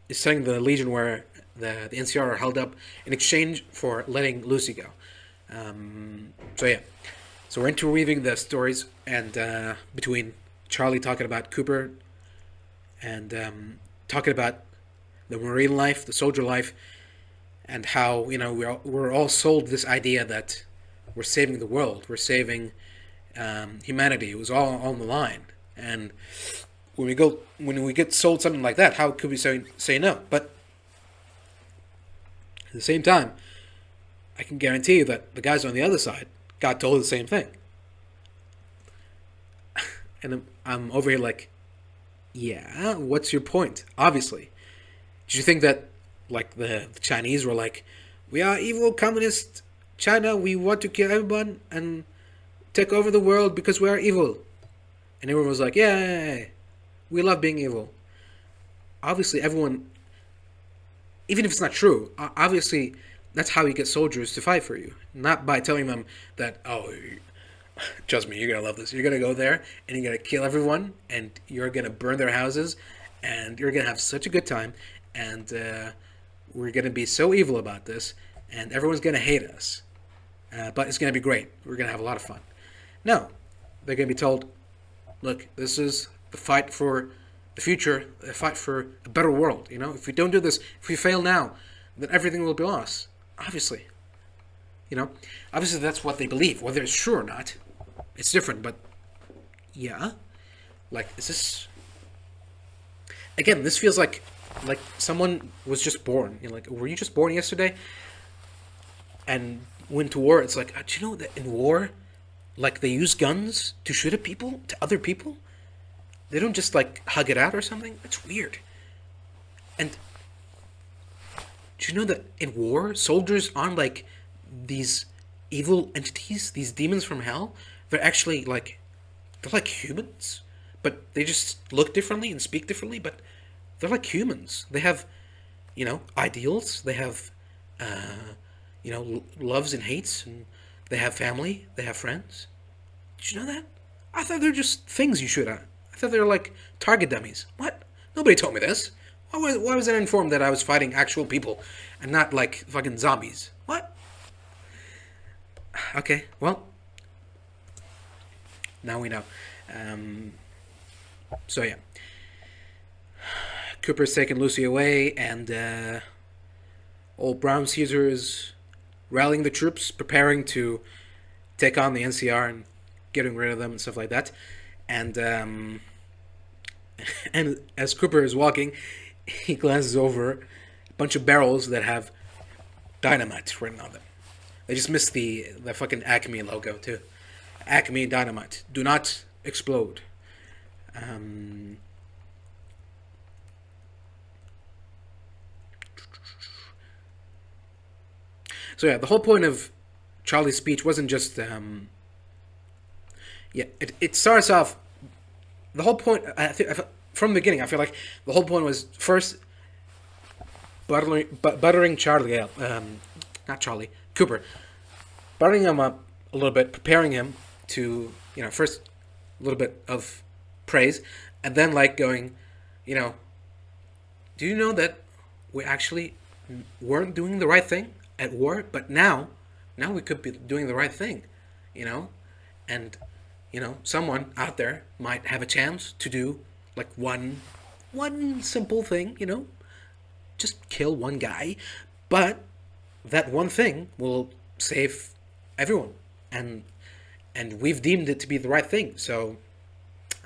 Legion where the NCR are held up in exchange for letting Lucy go? So yeah, so we're interweaving the stories and between Charlie talking about Cooper and talking about the Marine life, the soldier life, and how, you know, we're all sold this idea that we're saving the world, we're saving humanity. It was all on the line, and when we get sold something like that, how could we say no? But at the same time, I can guarantee you that the guys on the other side got told the same thing, and I'm over here like, yeah, what's your point? Obviously, did you think that like the Chinese were like, we are evil communist China, we want to kill everyone and take over the world because we are evil? And everyone was like, yeah, we love being evil. Obviously, everyone, even if it's not true, obviously that's how you get soldiers to fight for you. Not by telling them that, oh, trust me, you're going to love this. You're going to go there and you're going to kill everyone and you're going to burn their houses and you're going to have such a good time and we're going to be so evil about this and everyone's going to hate us. But it's going to be great. We're going to have a lot of fun. No, they're going to be told, look, this is the fight for the future, the fight for a better world. You know, if we don't do this, if we fail now, then everything will be lost. Obviously. You know, obviously that's what they believe. Whether it's true or not, it's different. But yeah, like, is this? Again, this feels like someone was just born. You know, like, were you just born yesterday? And went to war. It's like, do you know that in war, like, they use guns to shoot at people, to other people? They don't just, like, hug it out or something? It's weird. And do you know that in war, soldiers aren't, like, these evil entities, these demons from hell? They're actually, like, they're like humans. But they just look differently and speak differently, but they're like humans. They have, you know, ideals. They have, you know, loves and hates, and they have family. They have friends. Did you know that? I thought they're just things you shoot at. I thought they were like target dummies. What? Nobody told me this. Why was I informed that I was fighting actual people and not like fucking zombies? What? Okay, well, now we know. So yeah, Cooper's taking Lucy away, and old Brown Caesar is rallying the troops, preparing to take on the NCR and getting rid of them and stuff like that. And and as Cooper is walking, he glances over a bunch of barrels that have dynamite written on them. They just missed the fucking Acme logo too. Acme Dynamite. Do not explode. So yeah, the whole point of Charlie's speech wasn't just it starts off the whole point. From the beginning, I feel like the whole point was first buttering Charlie up, not Charlie Cooper, buttering him up a little bit, preparing him to, first a little bit of praise, and then like going, do you know that we actually weren't doing the right thing at war, but now we could be doing the right thing, and someone out there might have a chance to do like one simple thing, just kill one guy, but that one thing will save everyone, and we've deemed it to be the right thing. So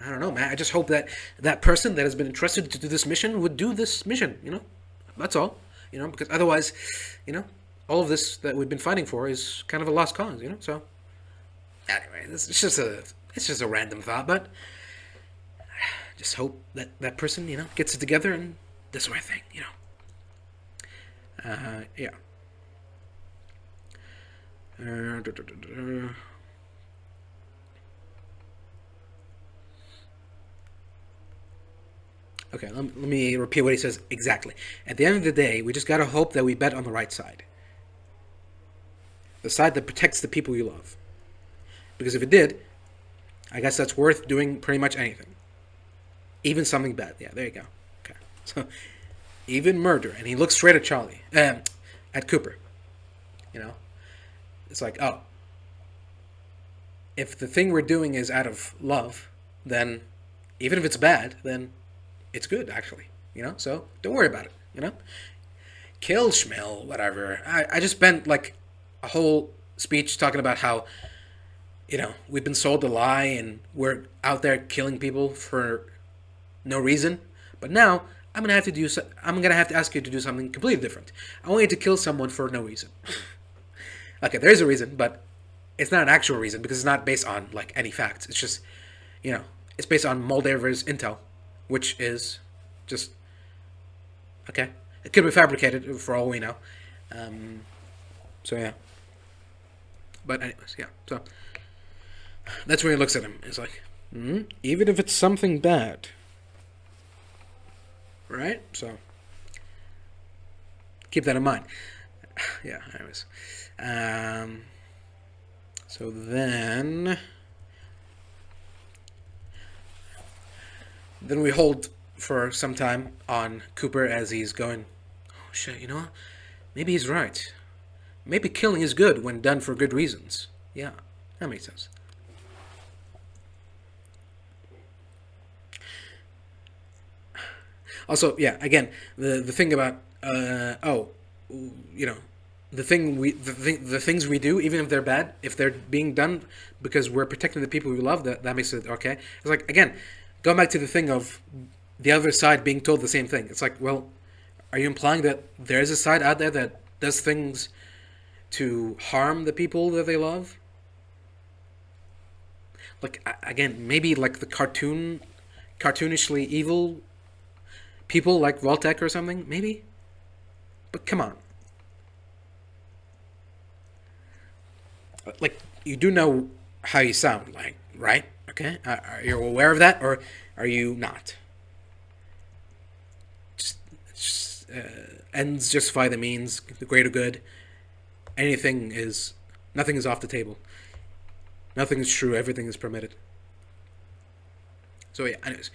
I don't know, man. I just hope that that person that has been entrusted to do this mission would do this mission. That's all. Because otherwise, all of this that we've been fighting for is kind of a lost cause. So anyway, it's just a random thought, but just hope that that person gets it together and does the right thing. Yeah. Okay, let me repeat what he says exactly. At the end of the day, we just gotta hope that we bet on the right side. The side that protects the people you love. Because if it did, I guess that's worth doing pretty much anything. Even something bad. Yeah, there you go. Okay. So, even murder. And he looks straight at Charlie. At Cooper. It's like, oh. If the thing we're doing is out of love, then even if it's bad, then it's good, actually. So don't worry about it, Kill Schmill, whatever. I just spent like a whole speech talking about how, we've been sold a lie and we're out there killing people for no reason. But now I'm gonna have to ask you to do something completely different. I want you to kill someone for no reason. Okay, there is a reason, but it's not an actual reason because it's not based on like any facts. It's just, it's based on Moldaver's intel, which is just okay. It could be fabricated for all we know. So yeah. But anyways, yeah. So that's when he looks at him. It's like, even if it's something bad, right? So keep that in mind. Yeah. Anyways, so then we hold for some time on Cooper as he's going, oh shit, what? Maybe he's right. Maybe killing is good when done for good reasons. Yeah, that makes sense. Also, yeah, again, the thing about, the things we do, even if they're bad, if they're being done because we're protecting the people we love, that makes it okay. It's like, again, going back to the thing of the other side being told the same thing. It's like, well, are you implying that there is a side out there that does things to harm the people that they love? Like, again, maybe like the cartoonishly evil people like Voltec or something, maybe? But come on. Like, you do know how you sound, like, right? Okay? Are you aware of that, or are you not? Just ends justify the means, the greater good. Nothing is off the table. Nothing is true, everything is permitted. So yeah, anyways.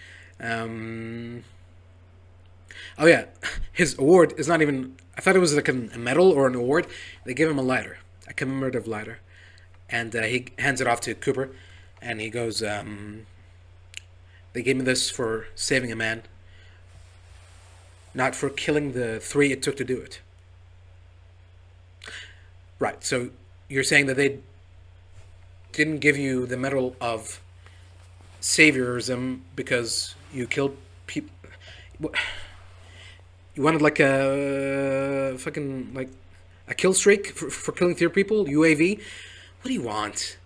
Oh yeah, his award is not even, I thought it was like a medal or an award. They give him a lighter, a commemorative lighter. And he hands it off to Cooper. And he goes, they gave me this for saving a man, not for killing the 3 it took to do it. Right, so you're saying that they didn't give you the medal of saviorism because you killed people. You wanted like a fucking, like, a kill streak for killing 3 people? UAV? What do you want?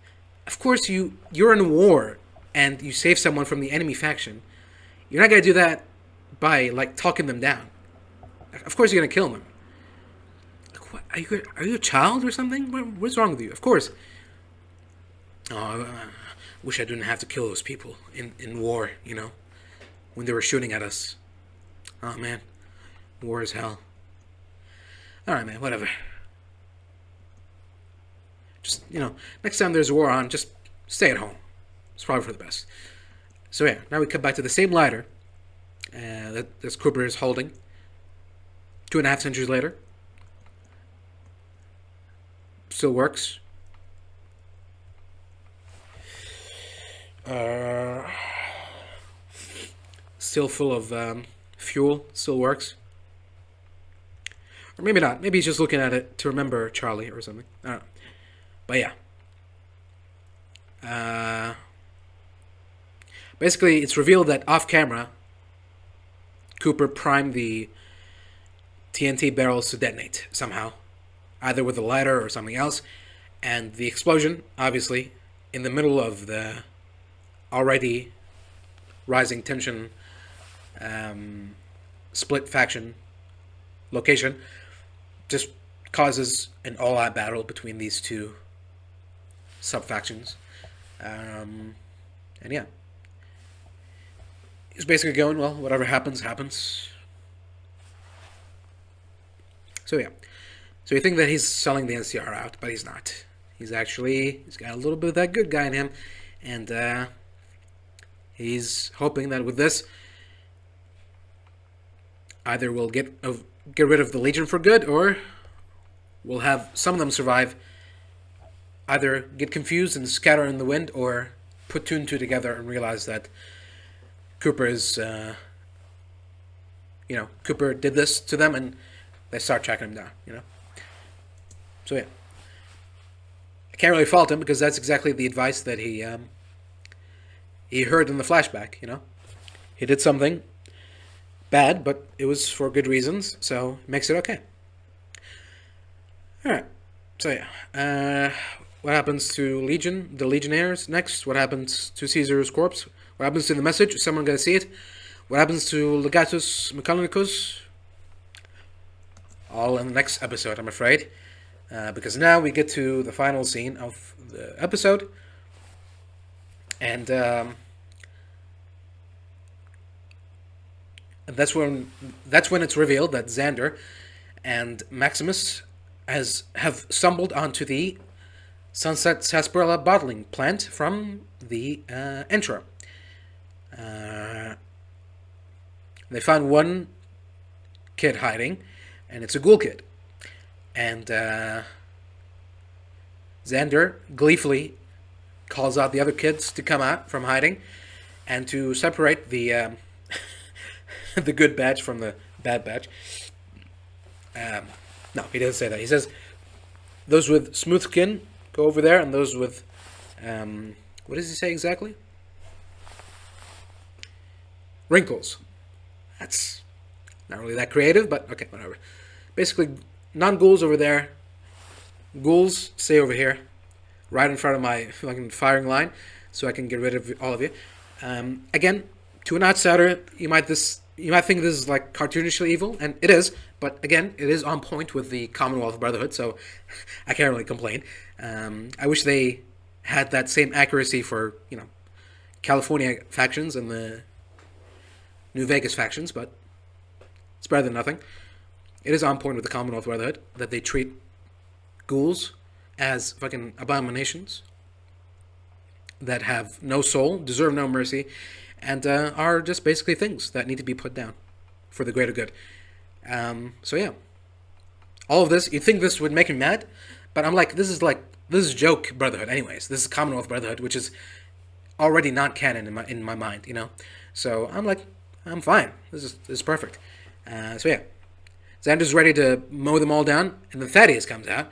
Of course you're in a war and you save someone from the enemy faction. You're not going to do that by, like, talking them down. Of course you're going to kill them. Like, what? Are you a child or something? What's wrong with you? Of course. Oh, wish I didn't have to kill those people in war, when they were shooting at us. Oh, man. War is hell. Alright, man, whatever. Just, next time there's a war on, just stay at home. It's probably for the best. So, yeah, now we come back to the same lighter that this Cooper is holding. 2.5 centuries later. Still works. Still full of fuel. Still works. Or maybe not. Maybe he's just looking at it to remember Charlie or something. I don't know. But yeah. Basically, it's revealed that off camera, Cooper primed the TNT barrels to detonate somehow, either with a lighter or something else, and the explosion, obviously, in the middle of the already rising tension split faction location, just causes an all-out battle between these two sub-factions. And yeah. He's basically going, well, whatever happens, happens. So yeah. So you think that he's selling the NCR out, but he's not. He's got a little bit of that good guy in him. And he's hoping that with this, either we'll get rid of the Legion for good, or we'll have some of them survive, either get confused and scatter in the wind, or put two and two together and realize that Cooper is, Cooper did this to them, and they start tracking him down, So yeah, I can't really fault him, because that's exactly the advice that he heard in the flashback. He did something bad, but it was for good reasons, so it makes it okay. All right, so yeah, what happens to the Legionnaires next? What happens to Caesar's corpse? What happens to the message? Is someone going to see it? What happens to Legatus Mechanicus? All in the next episode, I'm afraid. Because now we get to the final scene of the episode. And that's when it's revealed that Xander and Maximus have stumbled onto the Sunset Sarsaparilla bottling plant from the intro. They found one kid hiding, and it's a ghoul kid. And Xander gleefully calls out the other kids to come out from hiding and to separate the the good batch from the bad batch. No, he doesn't say that. He says those with smooth skin go over there, and those with what does he say exactly? Wrinkles. That's not really that creative, but okay, whatever. Basically, non-ghouls over there. Ghouls stay over here, right in front of my fucking firing line, so I can get rid of all of you. Again, to an outsider, you might think this is like cartoonishly evil, and it is. But again, it is on point with the Commonwealth Brotherhood, so I can't really complain. I wish they had that same accuracy for California factions and the New Vegas factions, but it's better than nothing. It is on point with the Commonwealth Brotherhood that they treat ghouls as fucking abominations that have no soul, deserve no mercy, and are just basically things that need to be put down for the greater good. So yeah, all of this, you'd think this would make me mad, but I'm like, this is joke Brotherhood anyways. This is Commonwealth Brotherhood, which is already not canon in my mind, So I'm like, I'm fine. This is perfect. So yeah, Xander's ready to mow them all down, and then Thaddeus comes out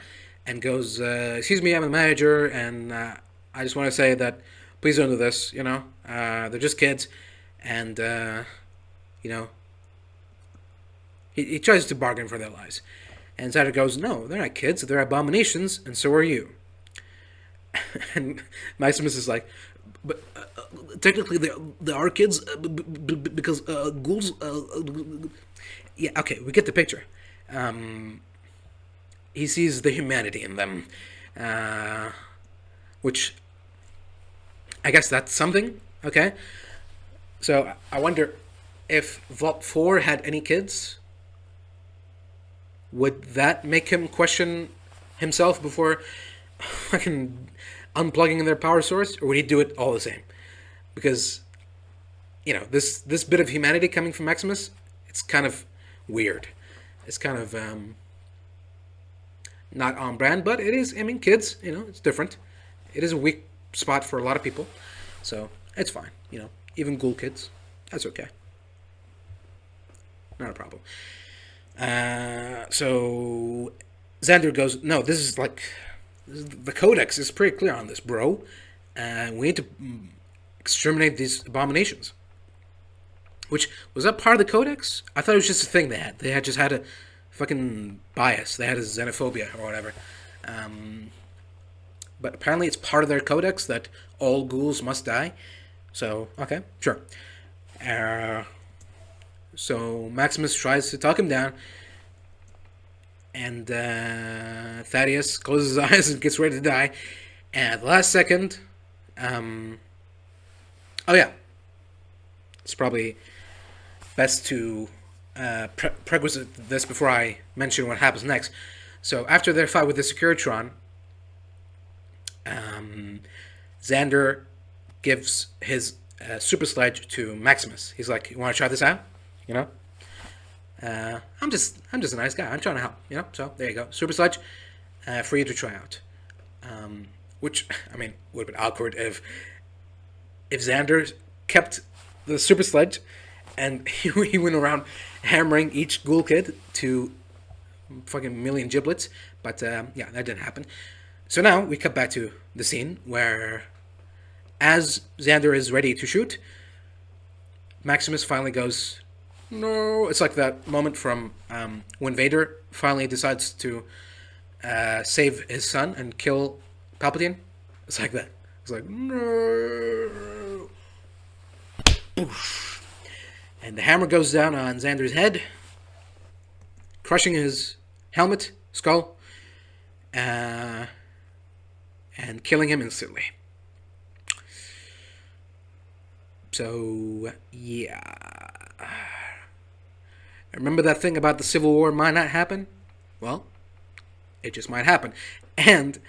and goes, "Excuse me, I'm the manager, and I just want to say that please don't do this. They're just kids, and he tries to bargain for their lives." And Xander goes, "No, they're not kids. They're abominations, and so are you." And Maximus is like, "But technically, they are kids because ghouls." Yeah, okay, we get the picture. He sees the humanity in them, which I guess that's something. Okay. So I wonder if Vault 4 had any kids. Would that make him question himself before fucking unplugging their power source, or would he do it all the same? Because this bit of humanity coming from Maximus, it's kind of weird. It's kind of not on brand, but it is. I mean, kids, it's different. It is a weak spot for a lot of people, so it's fine. Even ghoul kids, that's okay. Not a problem. So Xander goes, no, the codex is pretty clear on this, bro. We need to exterminate these abominations. Which, was that part of the codex? I thought it was just a thing they had. They had just had a fucking bias. They had a xenophobia or whatever. But apparently it's part of their codex that all ghouls must die. So, okay, sure. So Maximus tries to talk him down, and Thaddeus closes his eyes and gets ready to die. And at the last second, oh yeah, it's probably best to prerequisite this before I mention what happens next. So after their fight with the Securitron, Xander gives his super sledge to Maximus. He's like, "You want to try this out? I'm just a nice guy. I'm trying to help. So there you go, super sledge, for you to try out." Which, I mean, would have been awkward if Xander kept the super sledge and he went around hammering each ghoul kid to fucking million giblets. But yeah, that didn't happen. So now we cut back to the scene where, as Xander is ready to shoot, Maximus finally goes, "No." It's like that moment from when Vader finally decides to save his son and kill Palpatine. It's like that. It's like, "No." Oof. And the hammer goes down on Xander's head, crushing his helmet, skull, and killing him instantly. So, yeah. Remember that thing about the Civil War might not happen? Well, it just might happen. And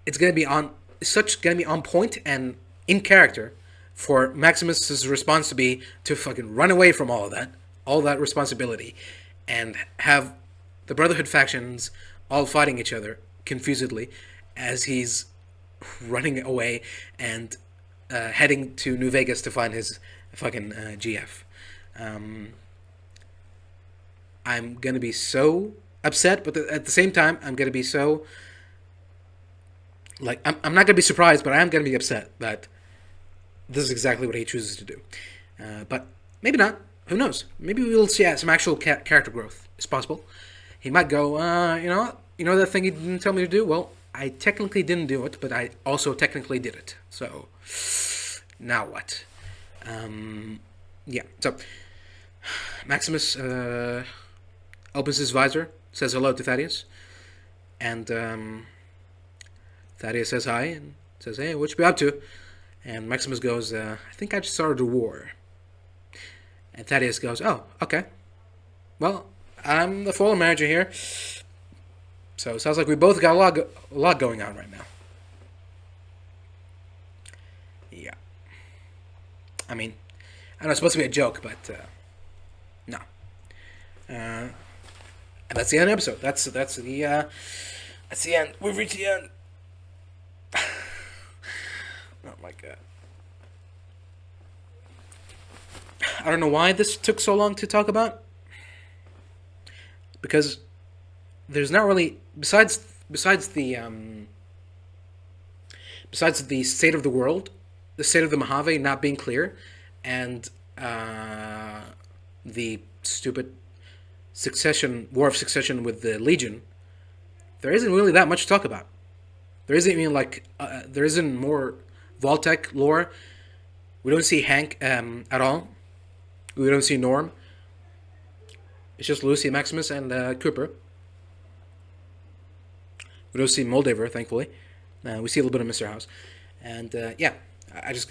it's going to be on point and in character for Maximus's response to be to fucking run away from all that responsibility, and have the Brotherhood factions all fighting each other confusedly as he's running away and heading to New Vegas to find his fucking GF. I'm gonna be so upset, but at the same time, I'm gonna be so I'm not gonna be surprised, but I am gonna be upset that this is exactly what he chooses to do. But maybe not. Who knows? Maybe we'll see some actual character growth. It's possible. He might go, you know that thing he didn't tell me to do? Well, I technically didn't do it, but I also technically did it. So, now what? Yeah, so Maximus opens his visor, says hello to Thaddeus, and Thaddeus says hi, and says, "Hey, what you be up to?" And Maximus goes, "I think I just started a war." And Thaddeus goes, "Oh, okay. Well, I'm the fallen manager here. So it sounds like we both got a lot going on right now." Yeah. I mean, I know it's supposed to be a joke, but no. And that's the end of the episode. That's the end. We've reached the end. Oh my god. I don't know why this took so long to talk about. Because there's not really, besides the state of the world, the state of the Mojave not being clear, and the stupid war of succession with the Legion, there isn't really that much to talk about. There isn't even there isn't more Vault-Tec lore. We don't see Hank at all. We don't see Norm. It's just Lucy, Maximus, and Cooper. We don't see Moldaver, thankfully. We see a little bit of Mr. House. And yeah,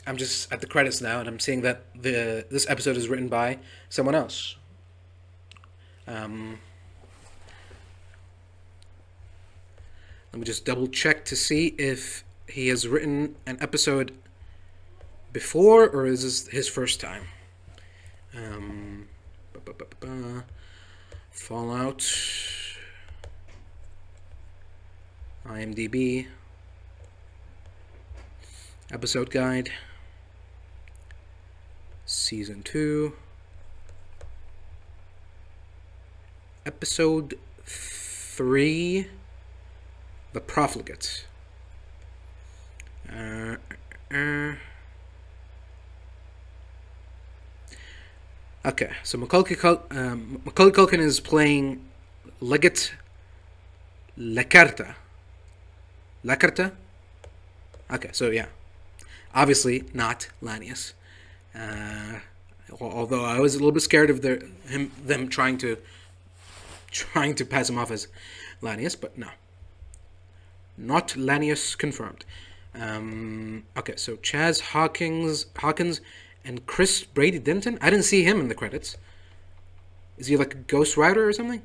I'm just at the credits now, and I'm seeing that this episode is written by someone else. Let me just double check to see if he has written an episode before, or is this his first time? Fallout, IMDb, episode guide, season 2, episode 3, The Profligate. Okay, so Macaulay Culkin is playing Legate Lacarta. Lacarta? Okay, so yeah. Obviously not Lanius. Although I was a little bit scared of them trying to pass him off as Lanius, but no. Not Lanius confirmed. Okay, so Chaz Hawkins and Chris Brady Denton? I didn't see him in the credits. Is he like a Ghost Rider or something?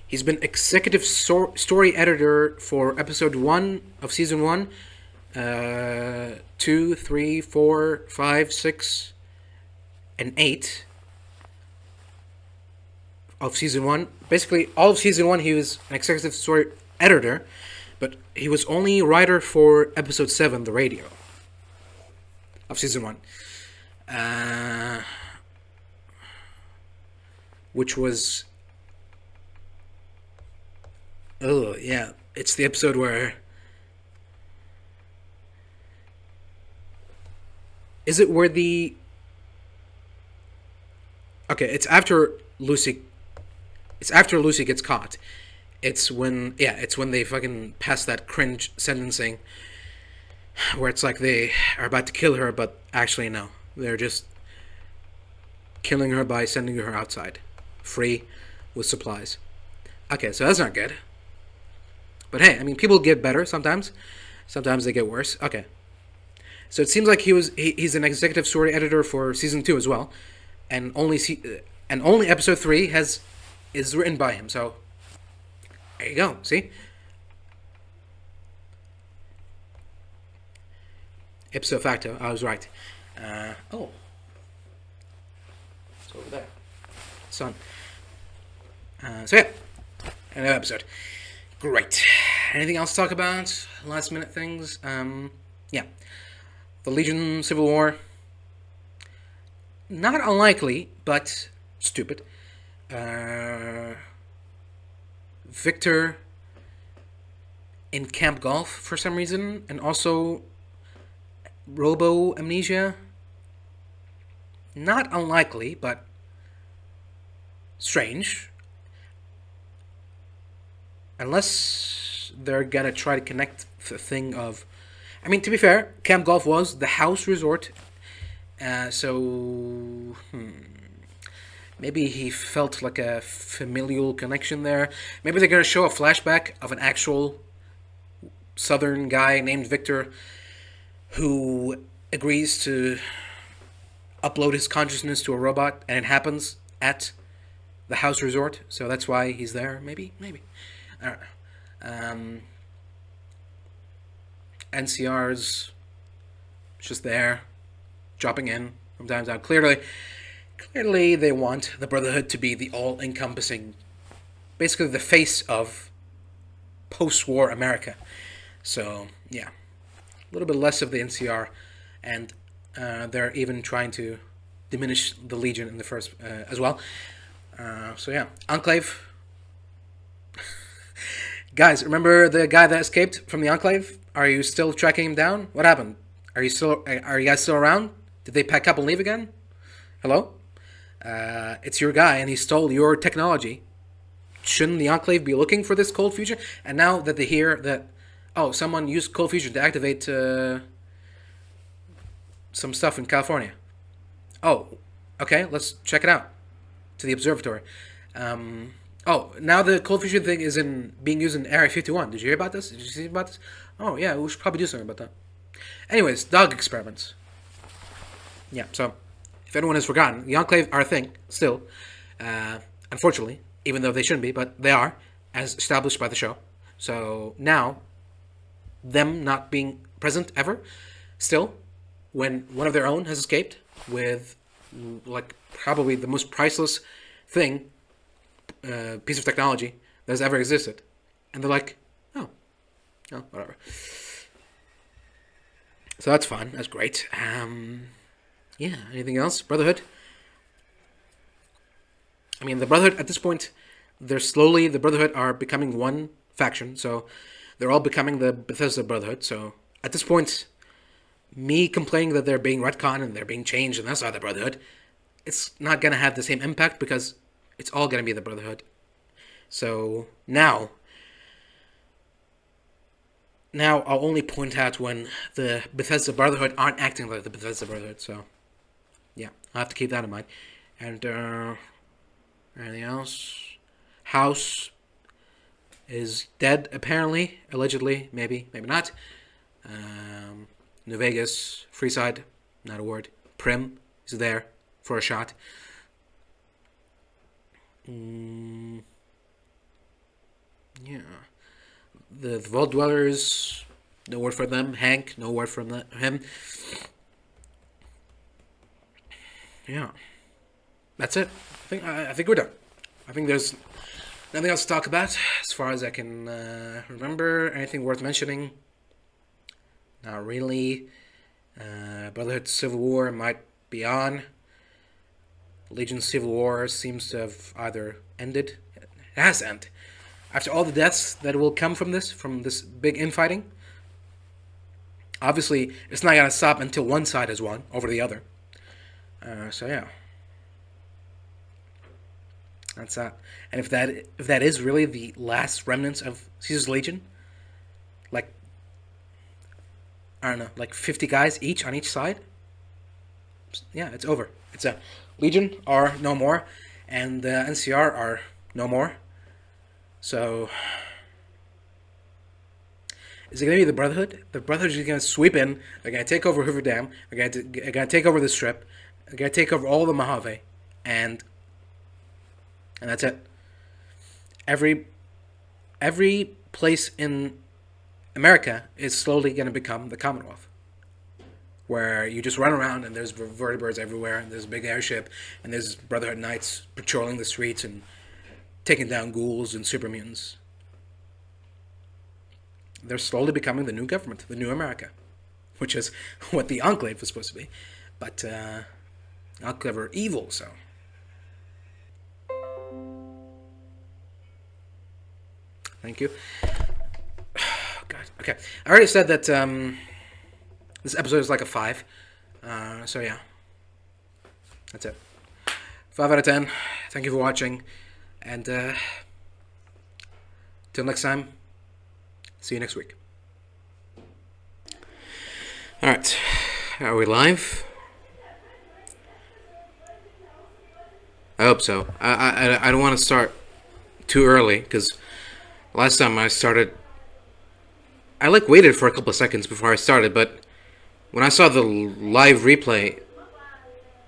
He's been executive story editor for episode 1 of season 1, 2, 3, 4, 5, 6, and 8 of season 1. Basically, all of season 1 he was an executive story editor, but he was only writer for episode 7, The Radio, of season 1. Which was... Oh, yeah. It's the episode where... Is it where the... Okay, it's after Lucy... It's after Lucy gets caught. It's when... Yeah, it's when they fucking pass that cringe sentencing where it's like they are about to kill her, but actually no. They're just killing her by sending her outside. Free with supplies. Okay, so that's not good. But hey, I mean, people get better sometimes. Sometimes they get worse. Okay. So it seems like he's an executive story editor for season 2 as well, and only episode 3 is written by him. So there you go. See, ipso facto, I was right. Oh, it's over there. Sun. So yeah, another episode. Great. Anything else to talk about? Last minute things? Yeah. The Legion Civil War. Not unlikely, but stupid. Victor in Camp Golf for some reason, and also Robo Amnesia. Not unlikely, but strange. Unless they're gonna try to connect the thing of... I mean, to be fair, Camp Golf was the house resort. So... Maybe he felt like a familial connection there. Maybe they're gonna show a flashback of an actual southern guy named Victor who agrees to upload his consciousness to a robot, and it happens at the house resort. So that's why he's there. Maybe. I don't know. NCR's just there, dropping in from time to time. Clearly they want the Brotherhood to be the all-encompassing, basically the face of post-war America. So, yeah. A little bit less of the NCR, and they're even trying to diminish the Legion in the first as well. So, yeah. Enclave... Guys, remember the guy that escaped from the Enclave? Are you still tracking him down? What happened? Are you guys still around? Did they pack up and leave again? Hello? It's your guy, and he stole your technology. Shouldn't the Enclave be looking for this cold fusion? And now that they hear that, oh, someone used cold fusion to activate some stuff in California. Oh, okay, let's check it out. To the observatory. Oh, now the cold fusion thing is being used in Area 51. Did you hear about this? Did you see about this? Oh yeah, we should probably do something about that. Anyways, dog experiments. Yeah. So, if anyone has forgotten, the Enclave are a thing still. Unfortunately, even though they shouldn't be, but they are, as established by the show. So now, them not being present ever, still, when one of their own has escaped with, like, probably the most priceless thing, piece of technology that has ever existed, and they're like, oh, whatever. So that's fun. That's great. Yeah. Anything else? Brotherhood. I mean, the Brotherhood at this point, the Brotherhood are becoming one faction. So they're all becoming the Bethesda Brotherhood. So at this point, me complaining that they're being retconned and they're being changed and that's not the Brotherhood, it's not gonna have the same impact because it's all gonna be the Brotherhood. So now I'll only point out when the Bethesda Brotherhood aren't acting like the Bethesda Brotherhood. So yeah, I'll have to keep that in mind. And anything else? House is dead, apparently, allegedly, maybe not. New Vegas, Freeside, not a word. Prim is there for a shot. Yeah. The Vault Dwellers, no word from them. Hank, no word from him. Yeah. That's it. I think we're done. I think there's nothing else to talk about as far as I can remember. Anything worth mentioning? Not really. Brotherhood Civil War might be on. Legion Civil War seems to have either ended. It has ended. After all the deaths that will come from this big infighting, obviously it's not going to stop until one side has won over the other. So yeah. That's that. And if that is really the last remnants of Caesar's Legion, like, I don't know, like 50 guys each on each side, yeah, it's over. It's a Legion are no more, and the NCR are no more. So, is it going to be the Brotherhood? The Brotherhood is going to sweep in. They're going to take over Hoover Dam. They're going to take over the Strip. They're going to take over all the Mojave, and that's it. Every place in America is slowly going to become the Commonwealth, where you just run around and there's vertebrates everywhere, and there's a big airship, and there's Brotherhood Knights patrolling the streets and taking down ghouls and super mutants. They're slowly becoming the new government, the new America, which is what the Enclave was supposed to be. But Enclave are evil, so. Thank you. Oh, God. Okay. I already said that this episode is like a 5. So yeah. That's it. 5 out of 10. Thank you for watching. And till next time, see you next week. Alright. Are we live? I hope so. I don't want to start too early, because last time I started, I waited for a couple of seconds before I started, but when I saw the live replay,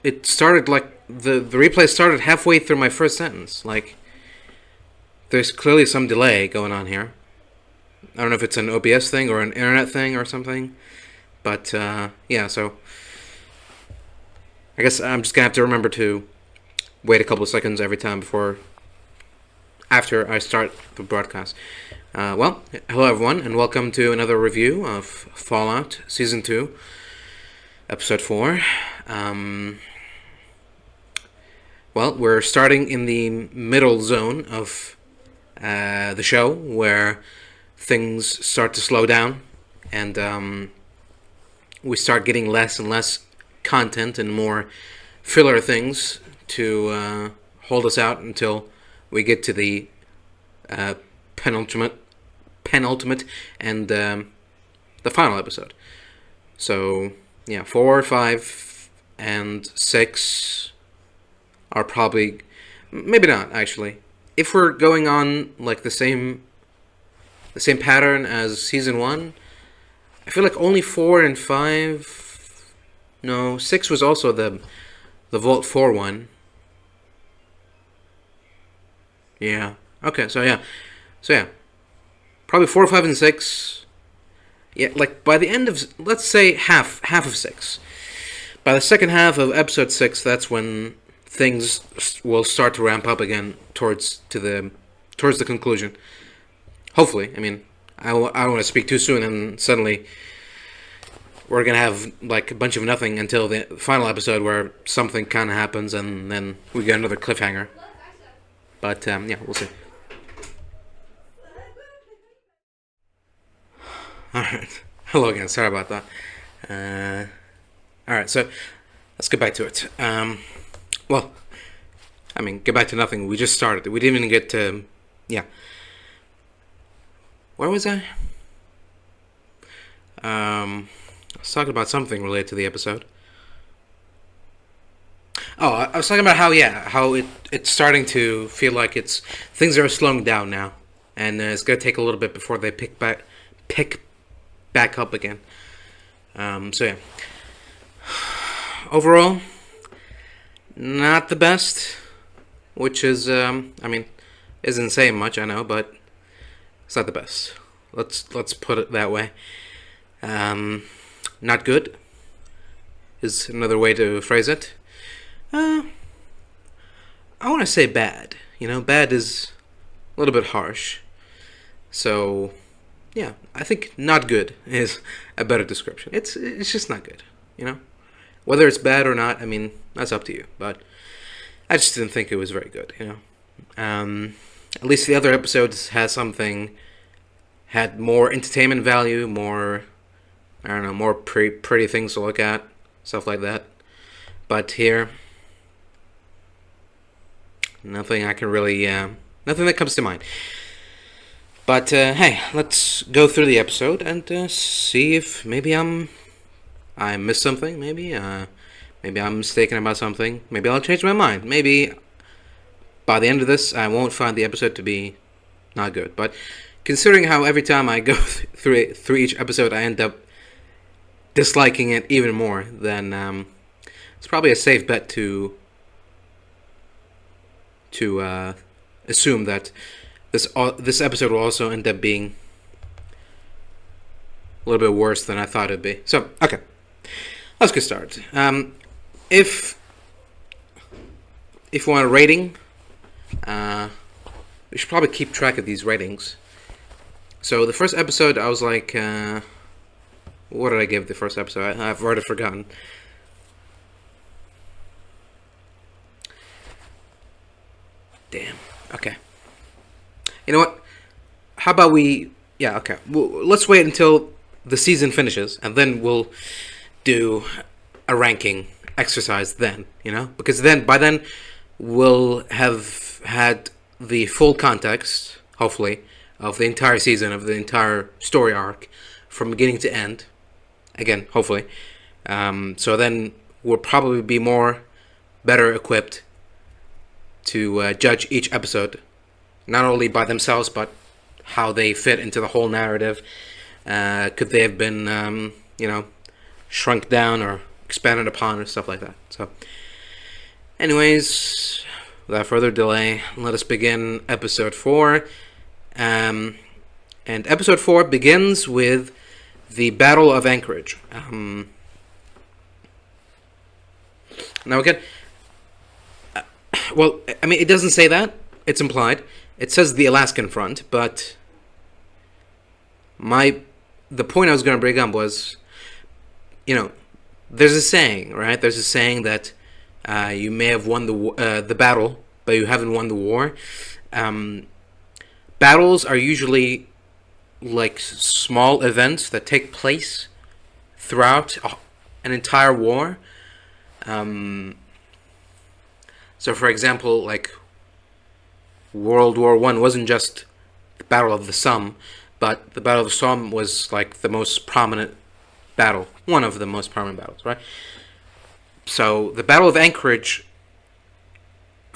it started the replay started halfway through my first sentence. There's clearly some delay going on here. I don't know if it's an OBS thing or an internet thing or something, but yeah, so I guess I'm just gonna have to remember to wait a couple of seconds every time after I start the broadcast. Well, hello everyone, and welcome to another review of Fallout Season 2, Episode 4. Well, we're starting in the middle zone of the show, where things start to slow down, and we start getting less and less content and more filler things to hold us out until we get to the penultimate and the final episode. So yeah, 4, 5, and 6 are probably, maybe not actually. if we're going on like the same pattern as season 1, I feel like only 4 and 5. No, 6 was also the Vault 4 one. Yeah. Okay. So yeah. Probably 4, 5, and 6. Yeah, like by the end of, let's say half of 6. By the second half of episode 6, that's when things will start to ramp up again towards the conclusion. Hopefully. I mean, I don't want to speak too soon and suddenly we're going to have like a bunch of nothing until the final episode where something kind of happens and then we get another cliffhanger. But, yeah, we'll see. Alright. Hello again. Sorry about that. Alright, so let's get back to it. Well, I mean, get back to nothing. We just started. We didn't even get to... Yeah. Where was I? I was talking about something related to the episode. Oh, I was talking about how it's starting to feel like things are slowing down now, and it's gonna take a little bit before they pick back up again. So yeah, overall, not the best, which is I mean, isn't saying much, I know, but it's not the best. Let's put it that way. Not good is another way to phrase it. I want to say bad. You know, bad is a little bit harsh. So, yeah, I think not good is a better description. It's just not good, you know? Whether it's bad or not, I mean, that's up to you. But I just didn't think it was very good, you know? At least the other episodes had more entertainment value, more, I don't know, more pretty things to look at, stuff like that. But here, nothing I can really, nothing that comes to mind. But, hey, let's go through the episode and see if maybe I missed something, maybe I'm mistaken about something, maybe I'll change my mind, maybe by the end of this I won't find the episode to be not good. But considering how every time I go through each episode I end up disliking it even more, then it's probably a safe bet to assume that this episode will also end up being a little bit worse than I thought it'd be. So, okay, let's get started. If you want a rating, we should probably keep track of these ratings. So the first episode, I was like, what did I give the first episode? I've already forgotten. Damn. Okay. You know what? How about we... Yeah, okay. Let's wait until the season finishes, and then we'll do a ranking exercise then, you know? Because by then, we'll have had the full context, hopefully, of the entire season, of the entire story arc, from beginning to end. Again, hopefully. So then we'll probably be better equipped to judge each episode, not only by themselves, but how they fit into the whole narrative. Could they have been, you know, shrunk down or expanded upon or stuff like that. So, anyways, without further delay, let us begin episode 4. And episode 4 begins with the Battle of Anchorage. Now again, well, I mean, it doesn't say that. It's implied. It says the Alaskan Front, but the point I was going to bring up was, you know, there's a saying, right? There's a saying that you may have won the battle, but you haven't won the war. Battles are usually like small events that take place throughout an entire war. So, for example, like World War I wasn't just the Battle of the Somme, but the Battle of the Somme was like the most prominent battle, one of the most prominent battles, right? So the Battle of Anchorage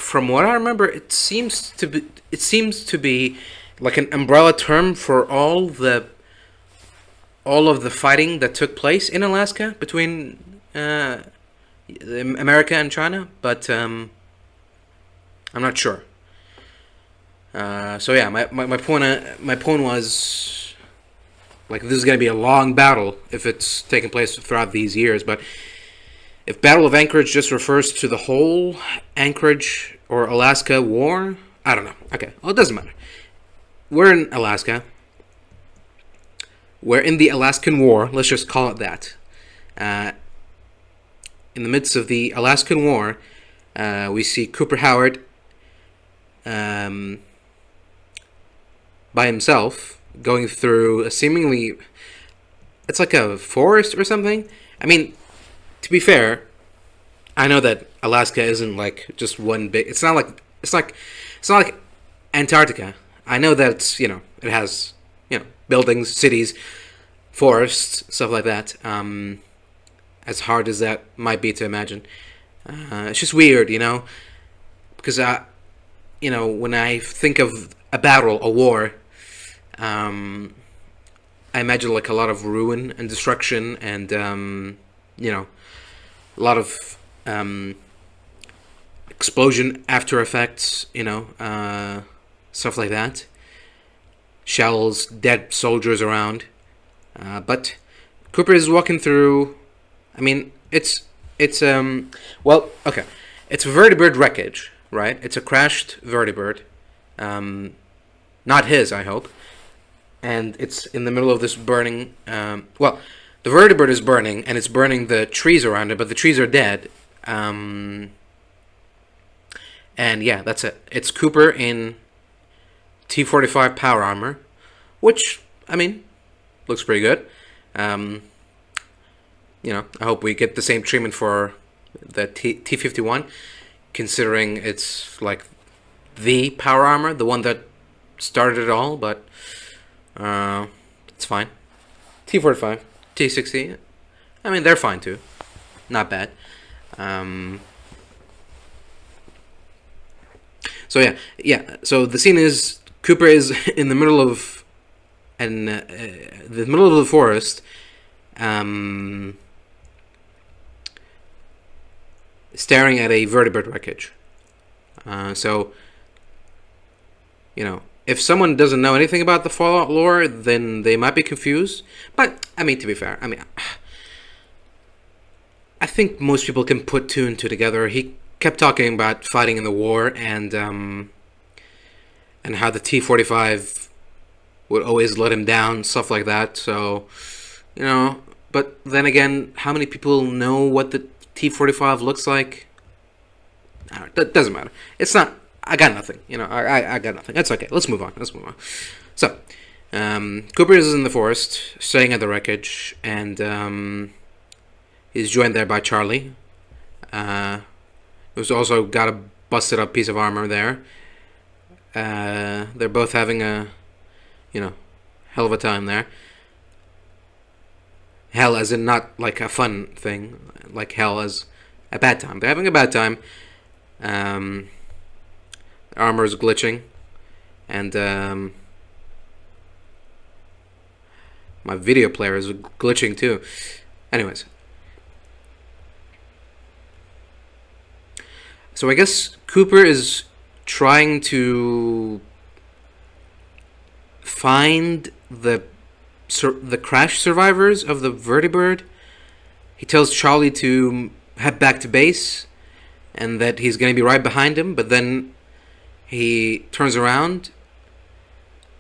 from what I remember, it seems to be like an umbrella term for all of the fighting that took place in Alaska between America and China, but I'm not sure. So yeah, my point was, like, this is going to be a long battle if it's taking place throughout these years. But if Battle of Anchorage just refers to the whole Anchorage or Alaska war, I don't know. Okay, well, it doesn't matter. We're in Alaska. We're in the Alaskan War. Let's just call it that. In the midst of the Alaskan War, we see Cooper Howard by himself going through a seemingly, it's like a forest or something. I mean, to be fair, I know that Alaska isn't like just one big. It's not like Antarctica. I know that it's, it has, buildings, cities, forests, stuff like that. As hard as that might be to imagine, it's just weird, because when I think of a battle, a war, I imagine like a lot of ruin and destruction, and a lot of explosion after effects, stuff like that. Shells, dead soldiers around. But Cooper is walking through. I mean, it's well, okay. It's vertibird wreckage, right? It's a crashed vertibird. Not his, I hope. And it's in the middle of this burning. Well, the vertibird is burning, and it's burning the trees around it, but the trees are dead. And yeah, that's it. It's Cooper in T-45 power armor, which, I mean, looks pretty good. I hope we get the same treatment for the T-51, considering it's like the power armor, the one that started it all, but it's fine. T-45, T-60, I mean, they're fine too. Not bad. So so the scene is Cooper is in the middle of the forest, staring at a vertibird wreckage. If someone doesn't know anything about the Fallout lore, then they might be confused. But I mean, to be fair, I think most people can put two and two together. He kept talking about fighting in the war and how the T-45 would always let him down, stuff like that. So, but then again, how many people know what the T-45 looks like? That doesn't matter. It's not. I got nothing. I got nothing. That's okay. Let's move on. So, Cooper is in the forest, staying at the wreckage, and he's joined there by Charlie, who's also got a busted up piece of armor there. They're both having a, hell of a time there. Hell as in not like a fun thing, like hell as a bad time. They're having a bad time. Armor is glitching, and my video player is glitching too. Anyways, so I guess Cooper is trying to find the crash survivors of the vertibird. He tells Charlie to head back to base, and that he's going to be right behind him, but then he turns around.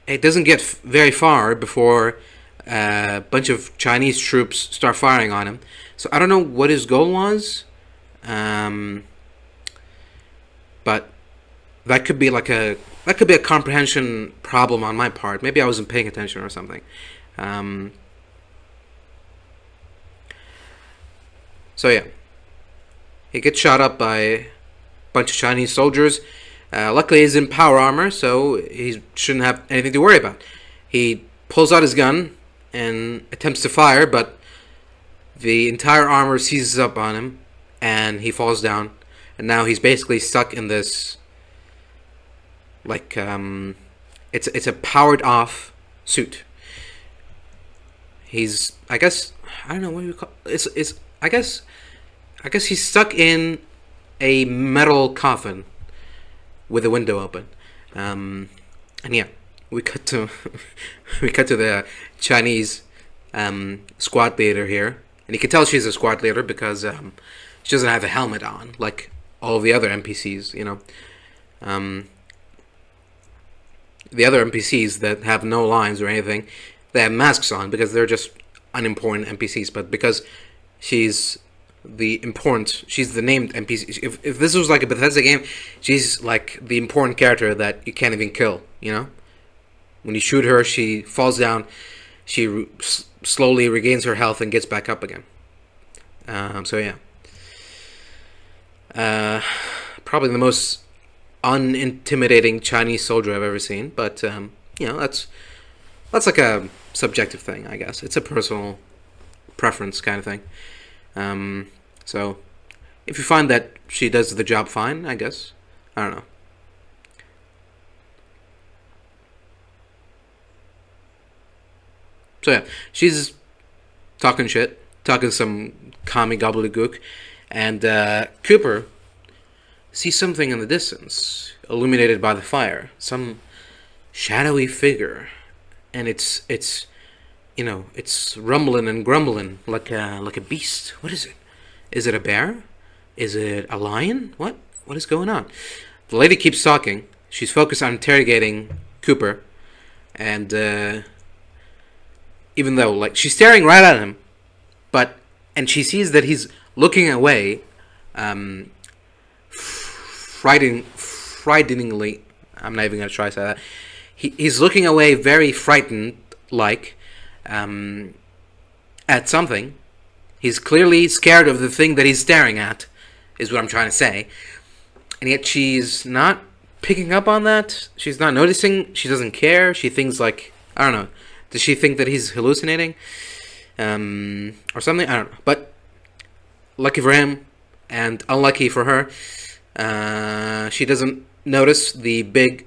It doesn't get very far before a bunch of Chinese troops start firing on him. So I don't know what his goal was, but that could be a comprehension problem on my part. Maybe I wasn't paying attention or something. So yeah, he gets shot up by a bunch of Chinese soldiers. Luckily, he's in power armor, so he shouldn't have anything to worry about. He pulls out his gun and attempts to fire, but the entire armor seizes up on him, and he falls down and now he's basically stuck in this, like, it's a powered off suit. He's, I guess, I don't know what you call it's I guess he's stuck in a metal coffin with the window open. And yeah, we cut to the Chinese squad leader here, and you can tell she's a squad leader because she doesn't have a helmet on like all of the other NPCs. The other NPCs that have no lines or anything, they have masks on because they're just unimportant NPCs. But because she's the named NPC. If this was like a Bethesda game, she's like the important character that you can't even kill. When you shoot her, she falls down. She slowly regains her health and gets back up again. So yeah, probably the most unintimidating Chinese soldier I've ever seen. But that's like a subjective thing, I guess. It's a personal preference kind of thing. So if you find that she does the job fine, I guess. I don't know. So yeah, she's talking shit, talking some commie gobbledygook, and Cooper sees something in the distance, illuminated by the fire, some shadowy figure, and it's rumbling and grumbling like a beast. What is it? Is it a bear? Is it a lion? What is going on? The lady keeps talking. She's focused on interrogating Cooper, and even though like she's staring right at him, and she sees that he's looking away, frighteningly. I'm not even gonna try to say that. He's looking away, very frightened, like at something. He's clearly scared of the thing that he's staring at, is what I'm trying to say. And yet she's not picking up on that. She's not noticing. She doesn't care. She thinks like, I don't know. Does she think that he's hallucinating? Or something? I don't know. But lucky for him and unlucky for her, she doesn't notice the big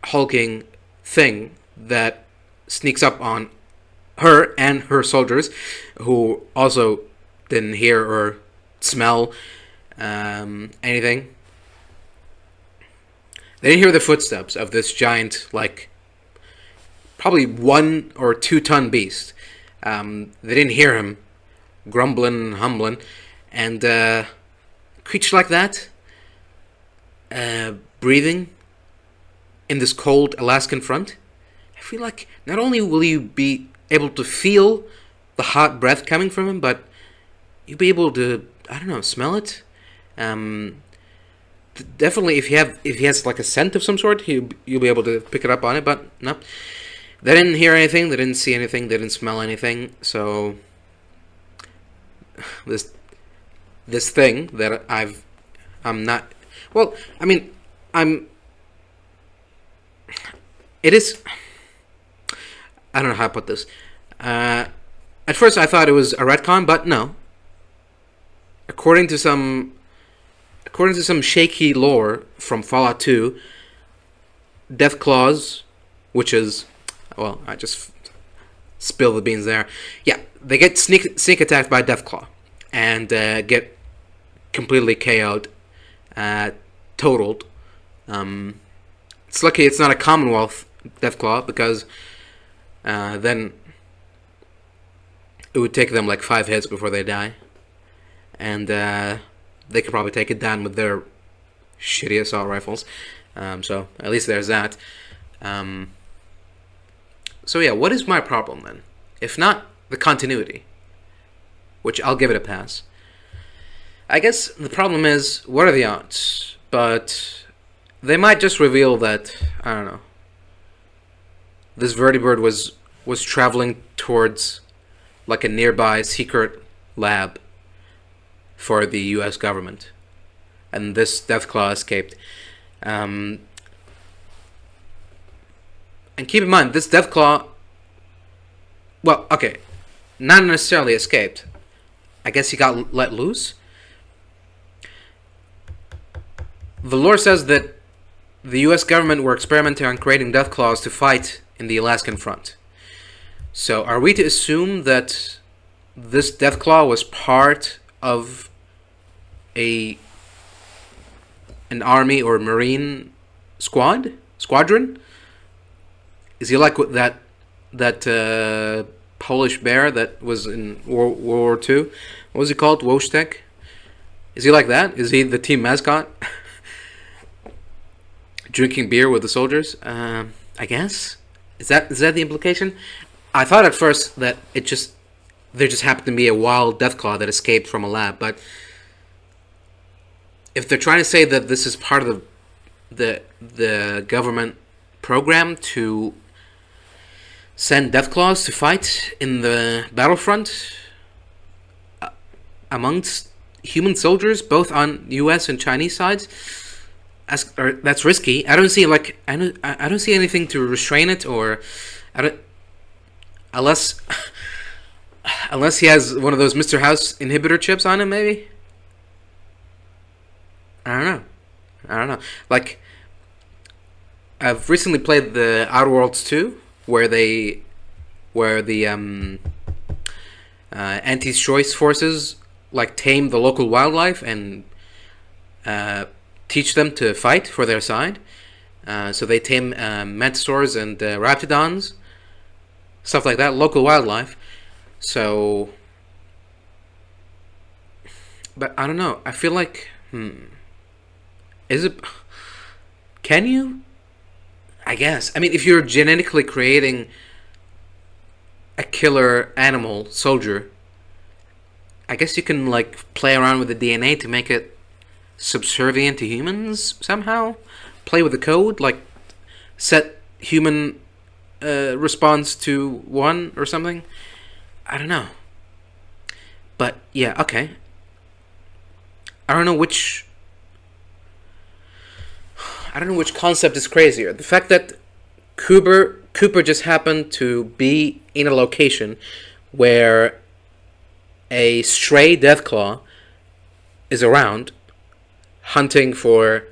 hulking thing that sneaks up on her and her soldiers, who also didn't hear or smell anything. They didn't hear the footsteps of this giant, like, probably 1 or 2 ton beast. They didn't hear him grumbling, humbling, and creature like that, breathing in this cold Alaskan front. I feel like not only will you be able to feel the hot breath coming from him, but you'll be able to, I don't know, smell it. Definitely, if he has like a scent of some sort, you'll be able to pick it up on it. But no, they didn't hear anything, they didn't see anything, they didn't smell anything. So this thing that I'm not. Well, I mean, it is. I don't know how to put this. At first, I thought it was a retcon, but no. According to some shaky lore from Fallout 2, Deathclaws, which is, well, I just spilled the beans there. Yeah, they get sneak attacked by Deathclaw and get completely KO'd, totaled. It's lucky it's not a Commonwealth Deathclaw, because then it would take them like 5 hits before they die, and they could probably take it down with their shitty assault rifles. So at least there's that. So yeah, what is my problem then? If not the continuity, which I'll give it a pass. I guess the problem is, what are the odds? But they might just reveal that, I don't know, this vertibird was traveling towards like a nearby secret lab for the U.S. government, and this Deathclaw escaped. And keep in mind, this Deathclaw, well, okay, not necessarily escaped. I guess he got let loose. the lore says that the U.S. government were experimenting on creating Deathclaws to fight in the Alaskan front. So, are we to assume that this Deathclaw was part of an army or marine squadron? Is he like that Polish bear that was in World War II? What was he called? Wojtek? Is he like that? Is he the team mascot? Drinking beer with the soldiers? I guess. Is that the implication? I thought at first that there just happened to be a wild Deathclaw that escaped from a lab, but if they're trying to say that this is part of the government program to send Deathclaws to fight in the battlefront amongst human soldiers, both on U.S. and Chinese sides, that's risky. I don't see I don't see anything to restrain it, or unless he has one of those Mr. House inhibitor chips on him, maybe. I don't know. Like, I've recently played the Outer Worlds 2, where the anti-choice forces like tame the local wildlife and teach them to fight for their side. So they tame mantisaurs and raptidons, stuff like that, local wildlife. So, but I don't know. I feel like, is it? Can you? I guess. I mean, if you're genetically creating a killer animal soldier, I guess you can like play around with the DNA to make it subservient to humans somehow. Play with the code, like set human response to 1 or something. I don't know. But yeah, okay. I don't know which concept is crazier. The fact that Cooper just happened to be in a location where a stray Deathclaw is around hunting for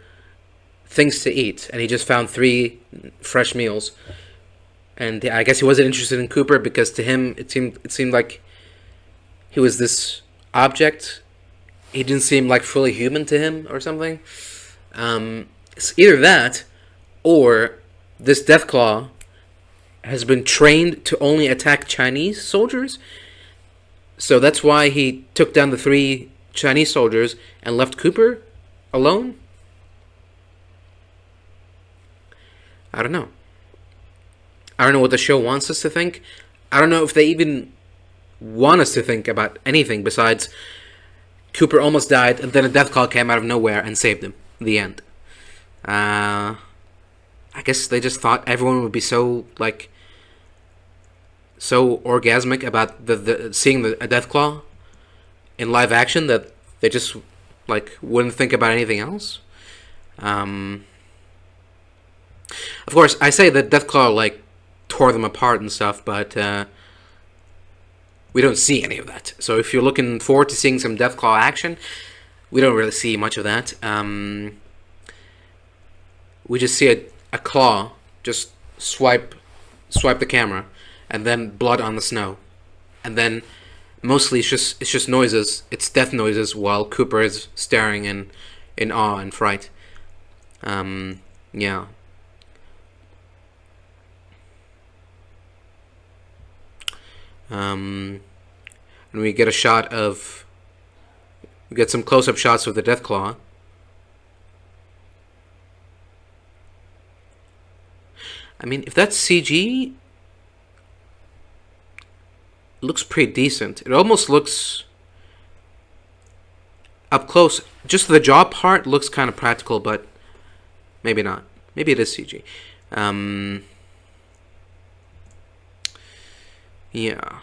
things to eat, and he just found 3 fresh meals. And I guess he wasn't interested in Cooper because to him it seemed like he was this object. He didn't seem like fully human to him or something. It's either that, or this Deathclaw has been trained to only attack Chinese soldiers. So that's why he took down the 3 Chinese soldiers and left Cooper alone? I don't know. I don't know what the show wants us to think. I don't know if they even want us to think about anything besides Cooper almost died and then a Deathclaw came out of nowhere and saved him. The end. I guess they just thought everyone would be so orgasmic about seeing a Deathclaw in live action that they just wouldn't think about anything else. Of course, I say that Deathclaw tore them apart and stuff, but we don't see any of that. So if you're looking forward to seeing some Deathclaw action, we don't really see much of that. We just see a claw just swipe the camera, and then blood on the snow, and then mostly it's just noises. It's death noises while Cooper is staring in awe and fright. Yeah. And we get some close-up shots of the Deathclaw. I mean, if that's CG, it looks pretty decent. It almost looks up close. Just the jaw part looks kind of practical, but maybe not. Maybe it is CG. Yeah.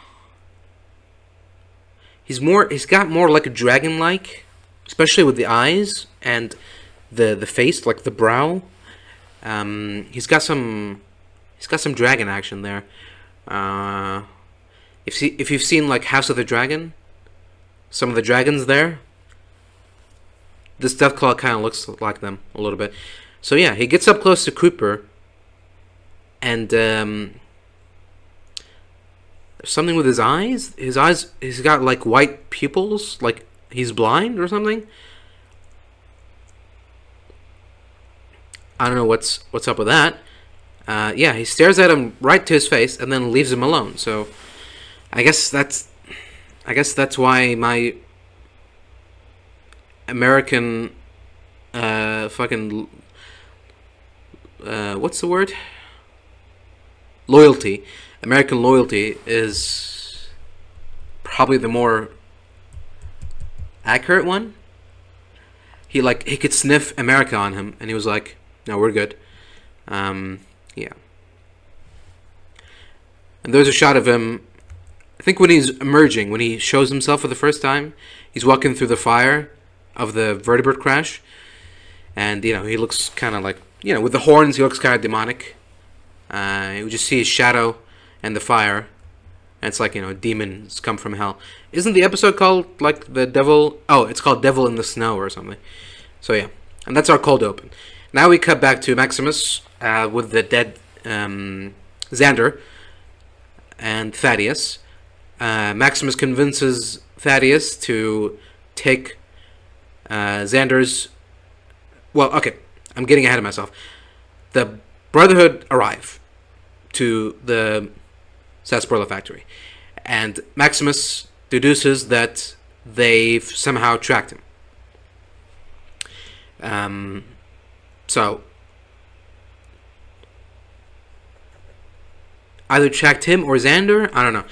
He's got more like a dragon-like, especially with the eyes and the face, like the brow. He's got some dragon action there. If you've seen House of the Dragon, some of the dragons there, this Deathclaw kind of looks like them a little bit. So yeah, he gets up close to Cooper, and there's something with his eyes. His eyes, he's got like white pupils, like he's blind or something. I don't know what's up with that. Yeah, he stares at him right to his face and then leaves him alone. So I guess that's why my American fucking what's the word? Loyalty. American loyalty is probably the more accurate one. He could sniff America on him, and he was like, "No, we're good." Yeah. And there's a shot of him. I think when he's emerging, when he shows himself for the first time, he's walking through the fire of the vertebrate crash, and he looks kind of like, with the horns, he looks kind of demonic. You just see his shadow and the fire, and it's like, demons come from hell. Isn't the episode called like the devil? Oh, it's called Devil in the Snow or something. So yeah, and that's our cold open. Now we cut back to Maximus with the dead Xander and Thaddeus. Maximus convinces Thaddeus to take Xander's... Well, okay, I'm getting ahead of myself. The Brotherhood arrive to the Sarsaparilla factory, and Maximus deduces that they've somehow tracked him. So either tracked him or Xander. I don't know.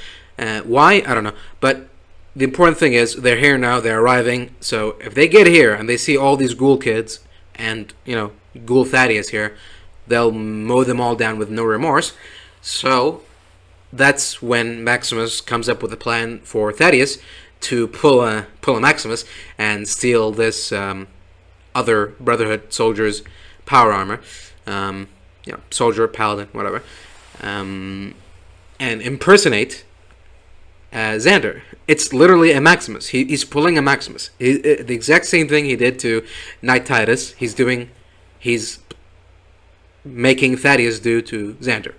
Why? I don't know. But the important thing is they're here now. They're arriving. So if they get here and they see all these ghoul kids and Ghoul Thaddeus here, they'll mow them all down with no remorse. So that's when Maximus comes up with a plan for Thaddeus to pull a Maximus and steal this other Brotherhood soldier's power armor, soldier, paladin, whatever, and impersonate Xander. It's literally a Maximus. He's pulling a Maximus. The exact same thing he did to Knight Titus. He's making Thaddeus do to Xander.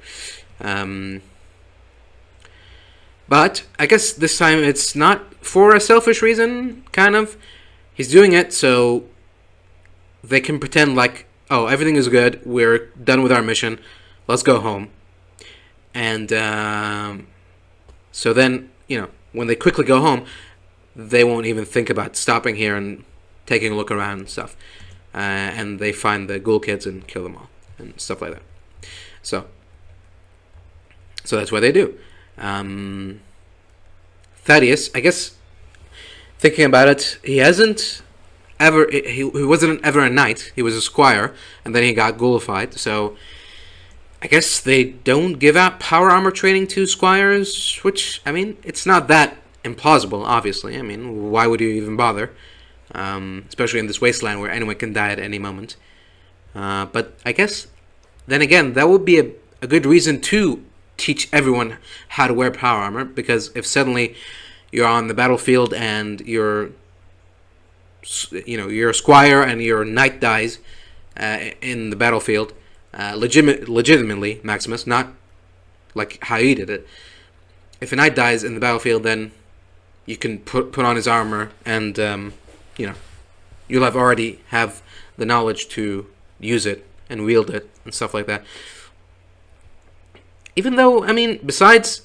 But I guess this time it's not for a selfish reason, kind of. He's doing it so they can pretend like, oh, everything is good, we're done with our mission, let's go home. And so then, when they quickly go home, they won't even think about stopping here and taking a look around and stuff. And they find the ghoul kids and kill them all and stuff like that. So that's what they do. Thaddeus, I guess, thinking about it, he wasn't ever a knight. He was a squire, and then he got ghoulified. So I guess they don't give out power armor training to squires, which, I mean, it's not that implausible, obviously. I mean, why would you even bother? Especially in this wasteland where anyone can die at any moment. But I guess, then again, that would be a good reason to teach everyone how to wear power armor, because if suddenly you're on the battlefield and you're a squire and your knight dies in the battlefield, legitimately, Maximus, not like how you did it. If a knight dies in the battlefield, then you can put on his armor, and you'll already have the knowledge to use it and wield it and stuff like that. Even though, I mean, besides,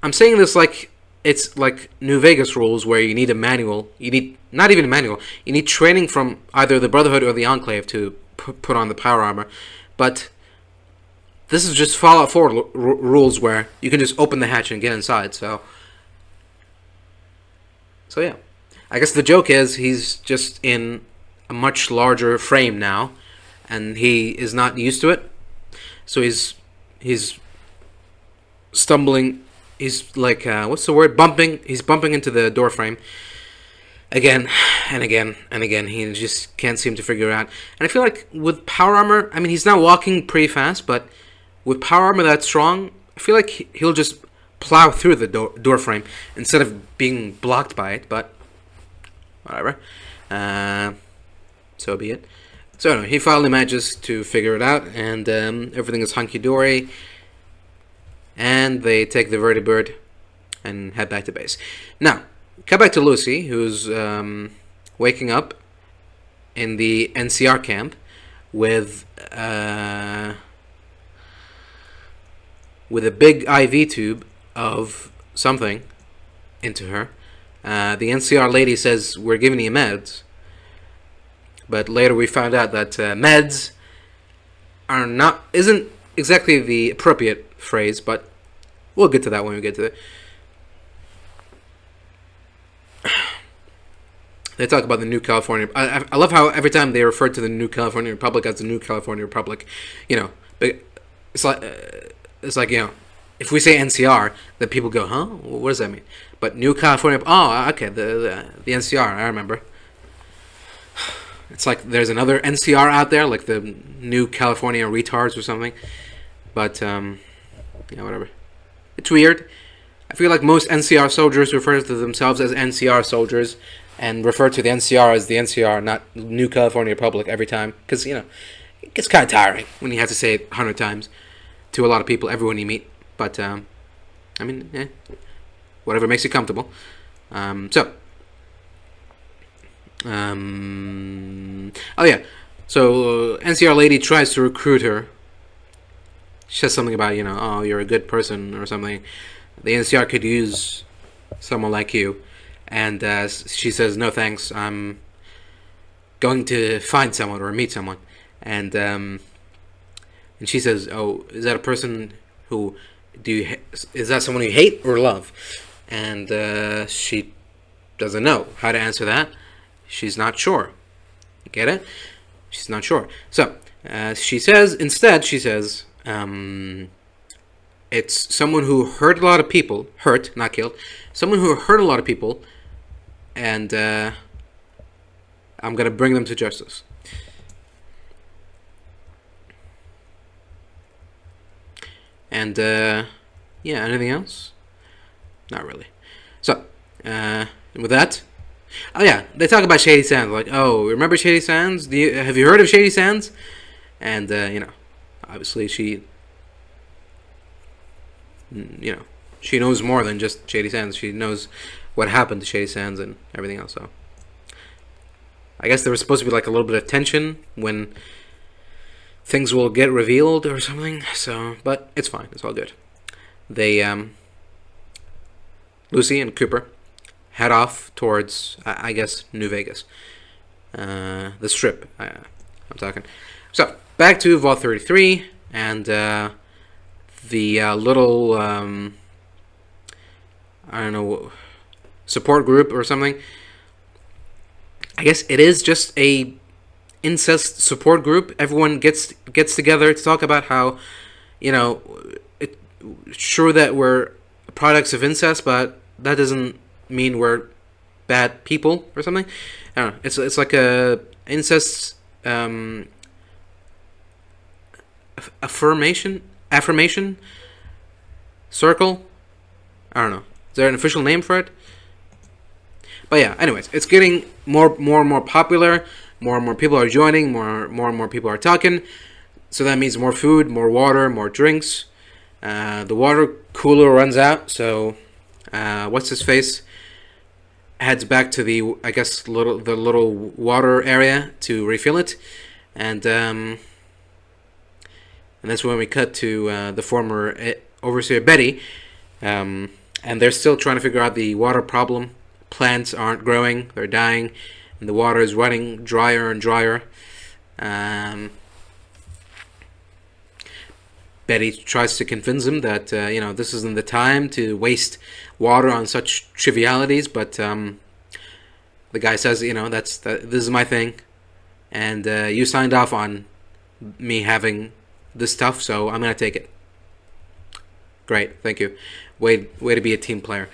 I'm saying this like it's like New Vegas rules where you need a manual. You need, not even a manual, you need training from either the Brotherhood or the Enclave to put on the power armor. But this is just Fallout 4 rules where you can just open the hatch and get inside. So yeah. I guess the joke is he's just in a much larger frame now, and he is not used to it. So he's stumbling. He's like, what's the word? Bumping. He's bumping into the door frame again and again and again. He just can't seem to figure it out. And I feel like with power armor, I mean, he's now walking pretty fast, but with power armor that strong, I feel like he'll just plow through the door frame instead of being blocked by it. But whatever. so be it. So anyway, he finally manages to figure it out, and everything is hunky-dory. And they take the vertibird and head back to base. Now, cut back to Lucy, who's waking up in the NCR camp with a big IV tube of something into her. The NCR lady says, "We're giving you meds." But later we found out that meds isn't exactly the appropriate phrase, but we'll get to that when we get to it. They talk about the New California. I love how every time they refer to the New California Republic as the New California Republic, it's like if we say NCR, then people go, huh? What does that mean? But New California. Oh, okay, the NCR. I remember. It's like there's another NCR out there, like the New California Retards or something. But whatever. It's weird. I feel like most NCR soldiers refer to themselves as NCR soldiers and refer to the NCR as the NCR, not New California Republic every time. Because, it gets kind of tiring when you have to say it 100 times to a lot of people, everyone you meet. But, whatever makes you comfortable. So NCR lady tries to recruit her. She says something about, oh, you're a good person or something. The NCR could use someone like you. And she says, no thanks, I'm going to find someone or meet someone. And she says, oh, is that a person who, is that someone you hate or love? And she doesn't know how to answer that. She's not sure. You get it? She's not sure. So, she says, it's someone who hurt a lot of people, hurt, not killed, someone who hurt a lot of people, and I'm going to bring them to justice. And, anything else? Not really. So, with that, they talk about Shady Sands, like, oh, remember Shady Sands? Have you heard of Shady Sands? And, obviously she knows more than just Shady Sands. She knows what happened to Shady Sands and everything else. So I guess there was supposed to be like a little bit of tension when things will get revealed or something. So, but it's fine. It's all good. They, Lucy and Cooper head off towards, I guess, New Vegas. The Strip, I'm talking. So, back to Vault 33, and the little, support group or something. I guess it is just a incest support group. Everyone gets together to talk about how, sure that we're products of incest, but that doesn't mean we're bad people or something. I don't know. It's like a incest affirmation circle. I don't know. Is there an official name for it? But yeah, anyways, it's getting more and more popular. More and more people are joining. More and more people are talking. So that means more food, more water, more drinks. The water cooler runs out, so what's his face heads back to the little water area to refill it, and that's when we cut to the former overseer Betty, and they're still trying to figure out the water problem. Plants aren't growing; they're dying, and the water is running drier and drier. Betty tries to convince him that this isn't the time to waste water on such trivialities, but the guy says, this is my thing, and you signed off on me having this stuff, so I'm gonna take it. Great, thank you. Way to be a team player.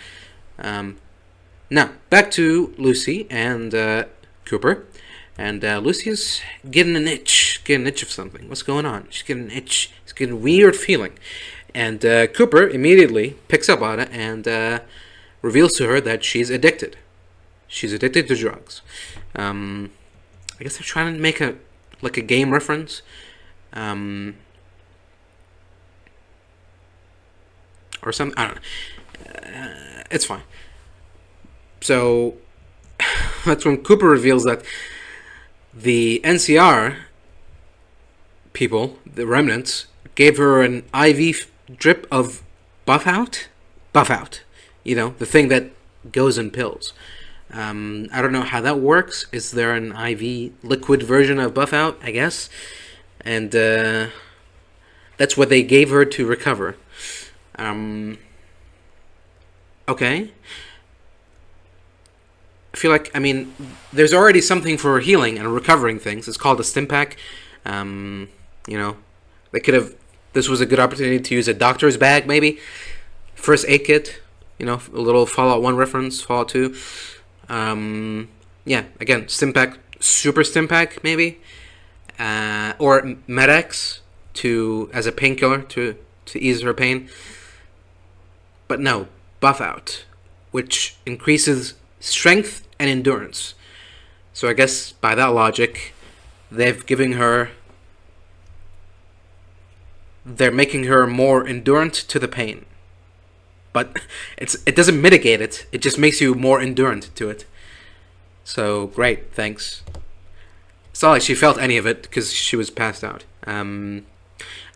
Now back to Lucy and Cooper, and Lucy is getting an itch of something. What's going on? She's getting an itch. She's getting a weird feeling, and Cooper immediately picks up on it and reveals to her that she's addicted. She's addicted to drugs. I I guess they're trying to make a game reference, or something. I don't know. It's fine. So that's when Cooper reveals that the NCR people, the remnants, gave her an IV drip of Buff Out. You know, the thing that goes in pills. I don't know how that works. Is there an IV liquid version of Buff Out? I guess. And that's what they gave her to recover. Okay. I feel like, I mean, there's already something for healing and recovering things. It's called a stim pack. You know, they could have. This was a good opportunity to use a doctor's bag, maybe. First aid kit. You know, a little Fallout 1 reference, Fallout 2. Yeah, again, stim pack, super stim pack, maybe. Or Med-X as a painkiller to ease her pain. But no, Buff Out, which increases strength and endurance. So I guess by that logic, they're making her more endurant to the pain. But it doesn't mitigate it. It just makes you more endurant to it. So great, thanks. It's not like she felt any of it because she was passed out. And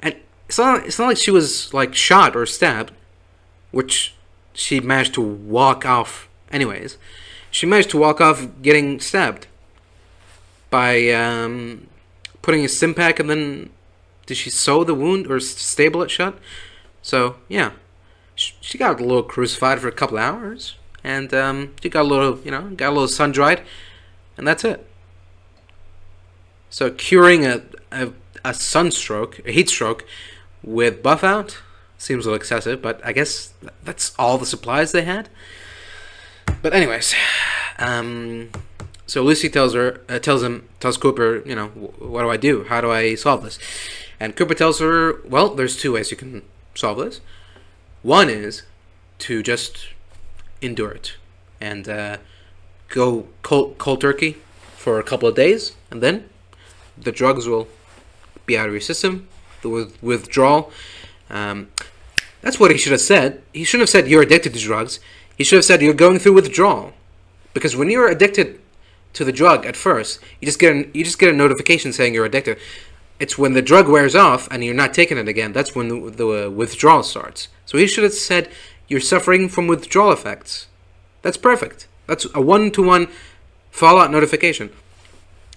it's not like she was like shot or stabbed, which she managed to walk off anyways. She managed to walk off getting stabbed by putting a stim pack, and then did she sew the wound or staple it shut? So yeah, she got a little crucified for a couple of hours, and she got a little sun dried, and that's it. So curing a sunstroke, a heat stroke, with Buff Out seems a little excessive, but I guess that's all the supplies they had. But anyways, so Lucy tells Cooper, you know, what do I do? How do I solve this? And Cooper tells her, well, there's two ways you can solve this. One is to just endure it and go cold turkey for a couple of days, and then the drugs will be out of your system. The withdrawal. That's what he should have said. He shouldn't have said you're addicted to drugs. He should have said you're going through withdrawal. Because when you're addicted to the drug at first, you just get a notification saying you're addicted. It's when the drug wears off and you're not taking it again, that's when the withdrawal starts. So he should have said you're suffering from withdrawal effects. That's perfect. That's a 1-to-1 Fallout notification.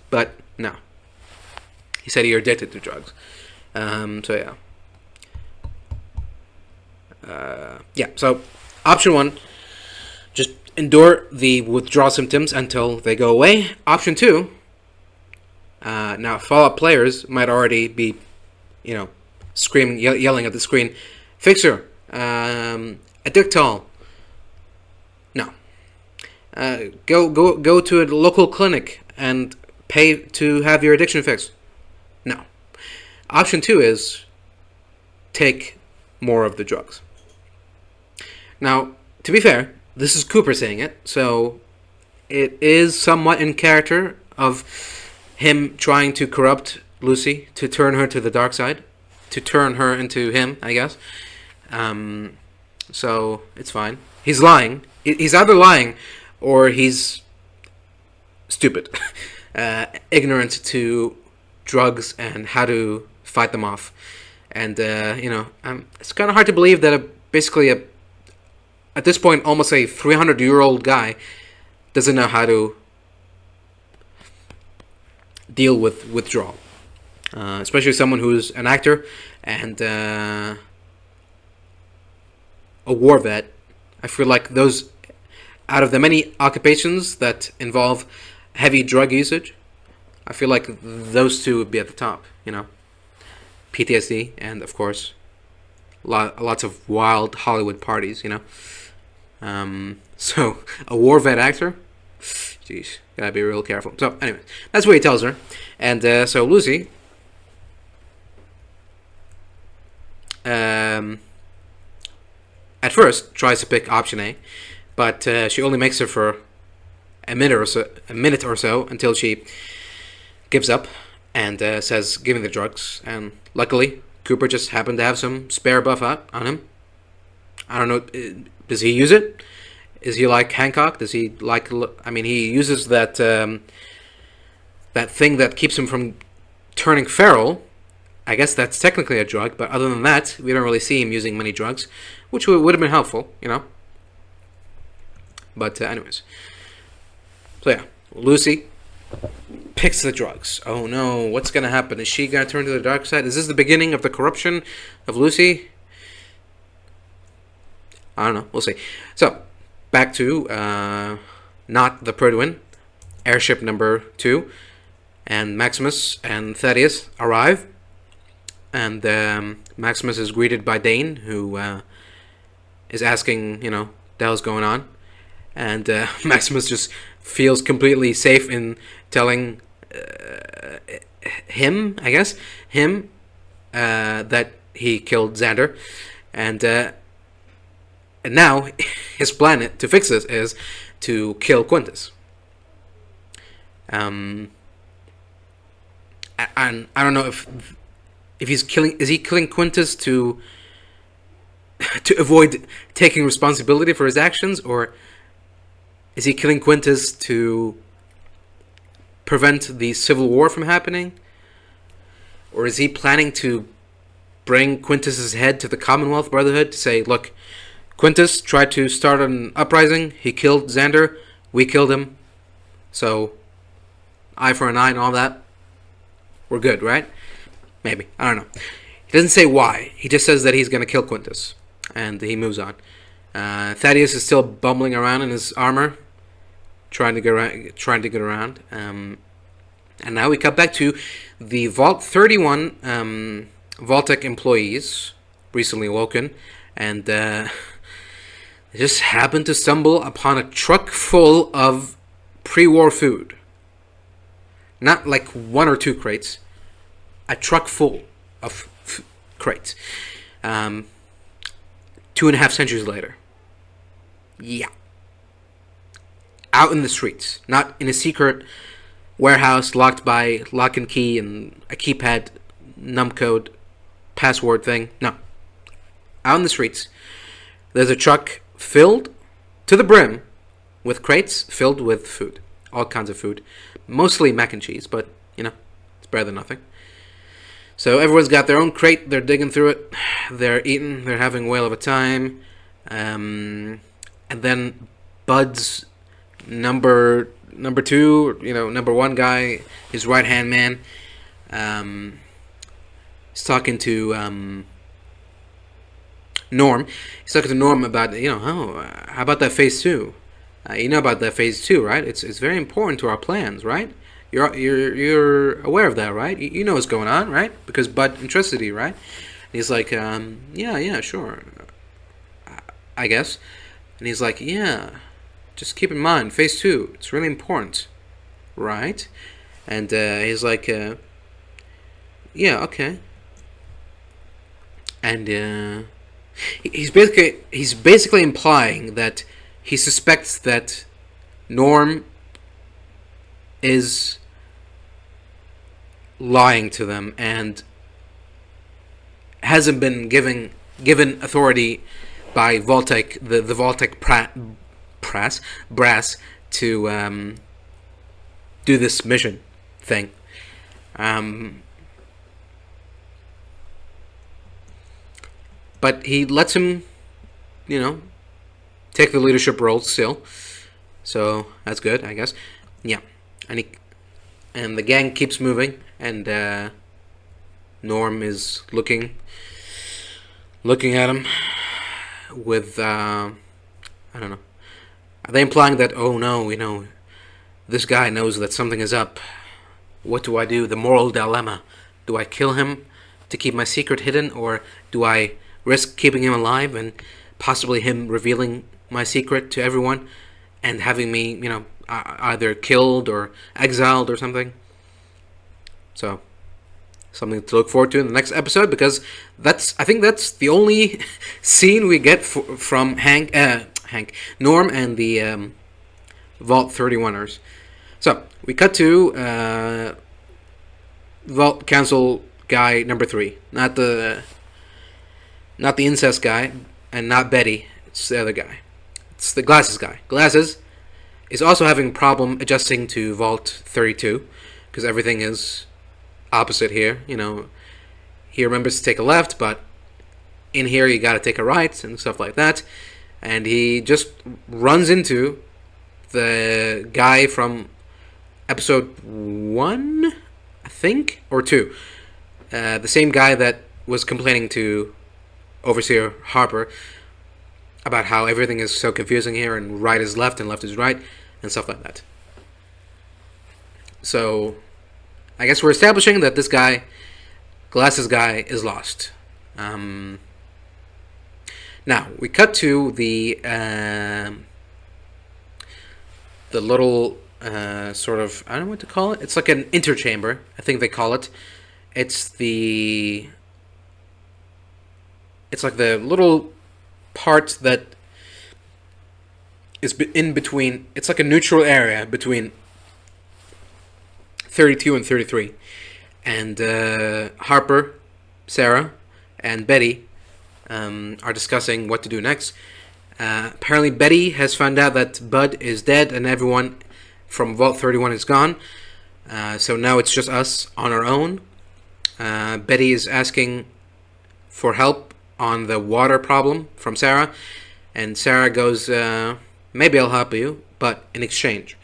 But no. He said you're addicted to drugs. So yeah. So option 1, just endure the withdrawal symptoms until they go away. Option 2, now Fallout players might already be, you know, screaming, yelling at the screen, "Fixer, Addictol." No. Go to a local clinic and pay to have your addiction fixed. No. Option 2 is take more of the drugs. Now, to be fair, this is Cooper saying it, so it is somewhat in character of him trying to corrupt Lucy, to turn her to the dark side, to turn her into him, I guess. So it's fine. He's lying. He's either lying or he's stupid, ignorant to drugs and how to fight them off. And you know, it's kind of hard to believe that at this point almost a 300-year-old guy doesn't know how to deal with withdrawal, especially someone who's an actor and a war vet. I feel like those, out of the many occupations that involve heavy drug usage, I feel like those two would be at the top, you know. PTSD and, of course, lots of wild Hollywood parties, you know. So, a war vet actor? Jeez, gotta be real careful. So, anyway, that's what he tells her. And so Lucy, at first, tries to pick option A, but she only makes it for a minute or so until she gives up and says, "Give me the drugs." And luckily, Cooper just happened to have some spare buff out on him. I don't know. Does he use it? Is he like Hancock? Does he like? I mean, he uses that that thing that keeps him from turning feral. I guess that's technically a drug, but other than that, we don't really see him using many drugs, which would have been helpful, you know. But anyways, so yeah, Lucy picks the drugs. Oh no, what's gonna happen? Is she gonna turn to the dark side? Is this the beginning of the corruption of Lucy? I don't know. We'll see. So, back to not the Perdwin, airship number 2, and Maximus and Thaddeus arrive, and Maximus is greeted by Dane, who is asking, you know, the hell's going on, and Maximus just feels completely safe in telling him, I guess, that he killed Xander, and now his plan to fix this is to kill Quintus. And I don't know if he's killing. Is he killing Quintus to avoid taking responsibility for his actions, or is he killing Quintus to prevent the civil war from happening, or is he planning to bring Quintus's head to the Commonwealth Brotherhood to say, look, Quintus tried to start an uprising, he killed Xander, we killed him, so eye for an eye and all that, we're good, right? Maybe, I don't know. He doesn't say why, he just says that he's going to kill Quintus, and he moves on. Thaddeus is still bumbling around in his armor, trying to get around. And now we cut back to the Vault 31 Vault-Tec employees, recently awoken, and they just happened to stumble upon a truck full of pre-war food. Not like 1 or 2 crates, a truck full of crates. 2.5 centuries later. Yeah. Out in the streets, not in a secret warehouse locked by lock and key and a keypad numcode password thing. No. Out in the streets, there's a truck filled to the brim with crates filled with food. All kinds of food. Mostly mac and cheese, but, you know, it's better than nothing. So everyone's got their own crate, they're digging through it, they're eating, they're having a whale of a time. And then Bud's number 2, you know, number 1 guy, his right-hand man, is talking to Norm. He's talking to Norm about, you know, how about that phase 2? You know about that phase 2, right? It's very important to our plans, right? You're aware of that, right? You know what's going on, right? Because Bud entrusted you, right? And he's like, yeah, sure, I guess. And he's like, yeah, just keep in mind, phase 2, it's really important, right? And he's like, yeah, okay. And he's basically implying that he suspects that Norm is lying to them and hasn't been given authority by Vault-Tec, the Vault-Tec brass to do this mission thing. But he lets him, you know, take the leadership role still. So that's good, I guess. Yeah. And the gang keeps moving, and Norm is looking at him with I don't know. Are they implying that, oh no, you know, this guy knows that something is up? What do I do? The moral dilemma. Do I kill him to keep my secret hidden, or do I risk keeping him alive and possibly him revealing my secret to everyone and having me, you know, either killed or exiled or something? So, something to look forward to in the next episode, because I think that's the only scene we get from Norm and the Vault 31ers. So, we cut to Vault Council guy number 3, not the incest guy, and not Betty. It's the other guy. It's the Glasses guy. Glasses is also having a problem adjusting to Vault 32 because everything is opposite here. You know, he remembers to take a left, but in here you got to take a right and stuff like that. And he just runs into the guy from episode 1, I think, or 2. The same guy that was complaining to Overseer Harper about how everything is so confusing here and right is left and left is right and stuff like that. So I guess we're establishing that this guy, Glasses guy, is lost. Now we cut to the little sort of, I don't know what to call it. It's like an interchamber, I think they call it. It's like the little part that is in between. It's like a neutral area between 32 and 33. And Harper, Sarah, and Betty are discussing what to do next. Apparently Betty has found out that Bud is dead and everyone from Vault 31 is gone. So now it's just us on our own. Betty is asking for help on the water problem from Sarah. And Sarah goes, maybe I'll help you, but in exchange,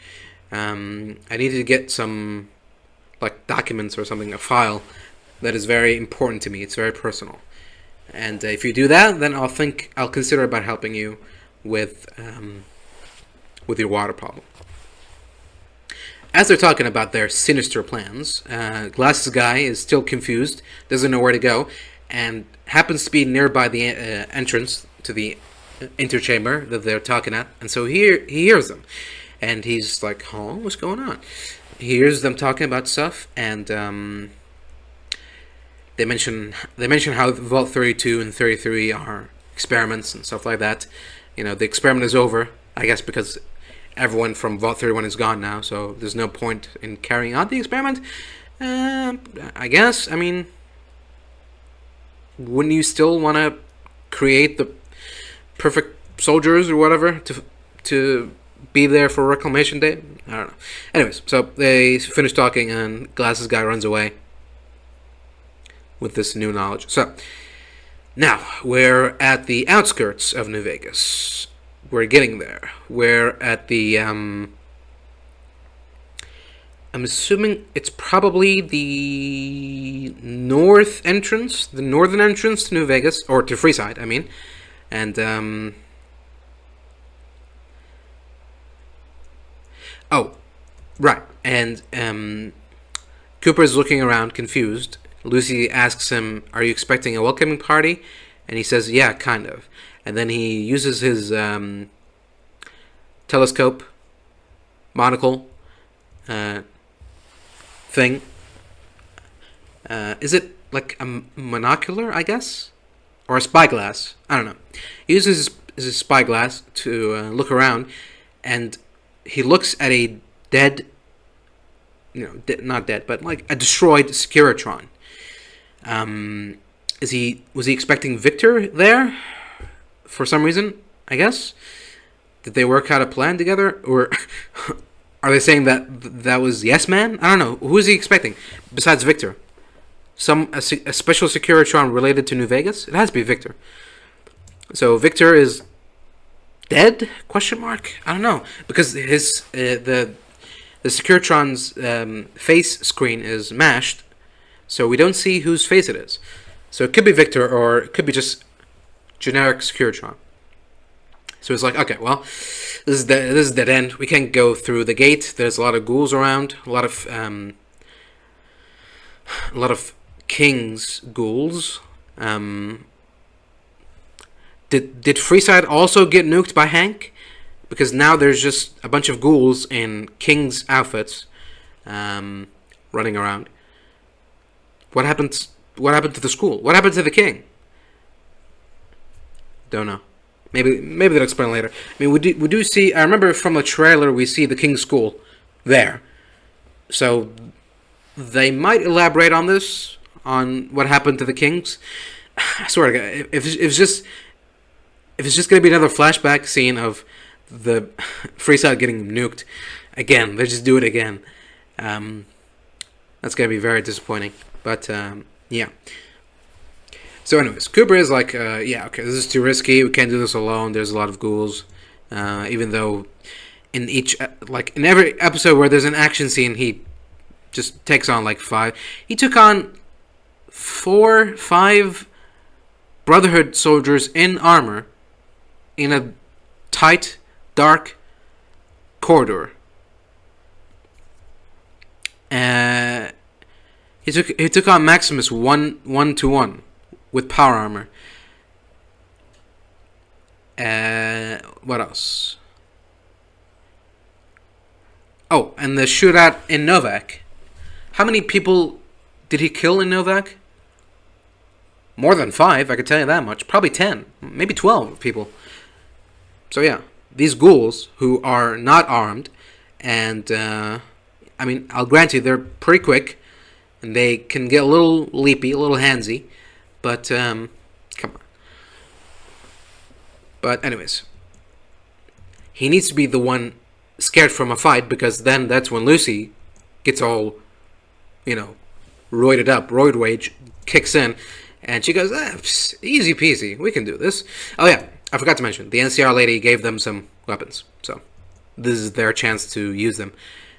I need to get some like documents or something, a file that is very important to me. It's very personal. And if you do that, then I'll consider about helping you with your water problem. As they're talking about their sinister plans, Glasses guy is still confused, doesn't know where to go, and happens to be nearby the entrance to the interchamber that they're talking at. And so he hears them, and he's like, "Huh, what's going on?" He hears them talking about stuff, and they mention how Vault 32 and 33 are experiments and stuff like that. You know, the experiment is over, I guess, because everyone from Vault 31 is gone now, so there's no point in carrying out the experiment. I guess, I mean, wouldn't you still want to create the perfect soldiers or whatever to be there for Reclamation Day? I don't know. Anyways, so they finish talking and Glasses guy runs away with this new knowledge. So now we're at the outskirts of New Vegas. We're getting there. We're at the I'm assuming it's probably the northern entrance to New Vegas, or to Freeside, I mean. And oh, right. And Cooper's looking around confused. Lucy asks him, "Are you expecting a welcoming party?" And he says, "Yeah, kind of." And then he uses his telescope, monocle thing. Is it like a monocular, I guess? Or a spyglass? I don't know. He uses his spyglass to look around, and he looks at a dead, not dead, but like a destroyed Securitron. Was he expecting Victor there? For some reason, I guess. Did they work out a plan together, or are they saying that was Yes Man? I don't know. Who is he expecting besides Victor? A special Securitron related to New Vegas? It has to be Victor. So Victor is dead? Question mark? I don't know, because his the Securitron's face screen is mashed, so we don't see whose face it is. So it could be Victor, or it could be just generic Securitron. So it's like, okay, well, this is dead end. We can't go through the gate. There's a lot of ghouls around. A lot of King's ghouls. Did Freeside also get nuked by Hank? Because now there's just a bunch of ghouls in King's outfits, running around. What happened to the school? What happened to the King? Don't know. Maybe they'll explain later. I mean, we do see. I remember from the trailer we see the King's school there. So they might elaborate on this, on what happened to the Kings. I swear to God, if it's just gonna be another flashback scene of the Freeside getting nuked again, they just do it again. That's gonna be very disappointing. But yeah. So, anyways, Cooper is like, yeah, okay, this is too risky. We can't do this alone. There's a lot of ghouls. Even though in every episode where there's an action scene, he just takes on like 5. He took on 5 Brotherhood soldiers in armor in a tight, dark corridor. He took on Maximus 1-1 with power armor. What else? Oh, and the shootout in Novak. How many people did he kill in Novak? More than 5, I can tell you that much. Probably 10, maybe 12 people. So yeah, these ghouls who are not armed, and I mean, I'll grant you they're pretty quick, and they can get a little leapy, a little handsy, but come on. But anyways, he needs to be the one scared from a fight, because then that's when Lucy gets all, roided up, roid rage kicks in, and she goes, easy peasy, we can do this. Oh yeah, I forgot to mention, the NCR lady gave them some weapons, so this is their chance to use them.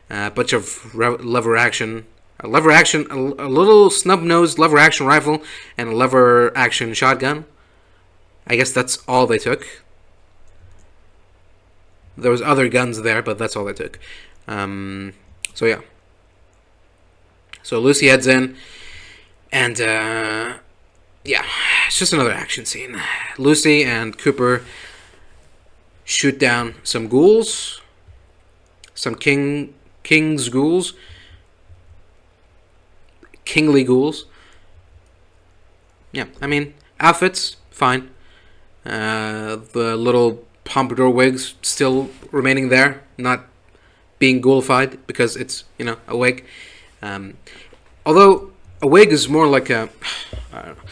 A bunch of lever action, a little snub-nosed lever action rifle, and a lever action shotgun. I guess that's all they took. There was other guns there, but that's all they took. So yeah. So Lucy heads in, and yeah, it's just another action scene. Lucy and Cooper shoot down some ghouls, some king's ghouls, kingly ghouls. Yeah, I mean, outfits, fine. The little pompadour wigs still remaining there, not being ghoulified because it's, a wig. Although a wig is more like a, I don't know.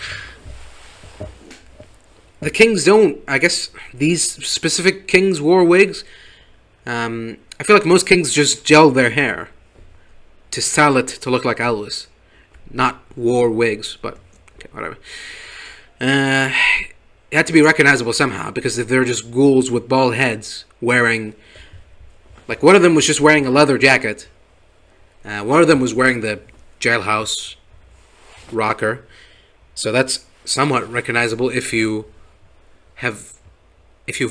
The kings don't, I guess these specific kings wore wigs. I feel like most kings just gel their hair to style it to look like Elvis, not wore wigs, but okay, whatever. It had to be recognizable somehow, because if they're just ghouls with bald heads wearing, like, one of them was just wearing a leather jacket, one of them was wearing the jailhouse rocker, so that's somewhat recognizable if you've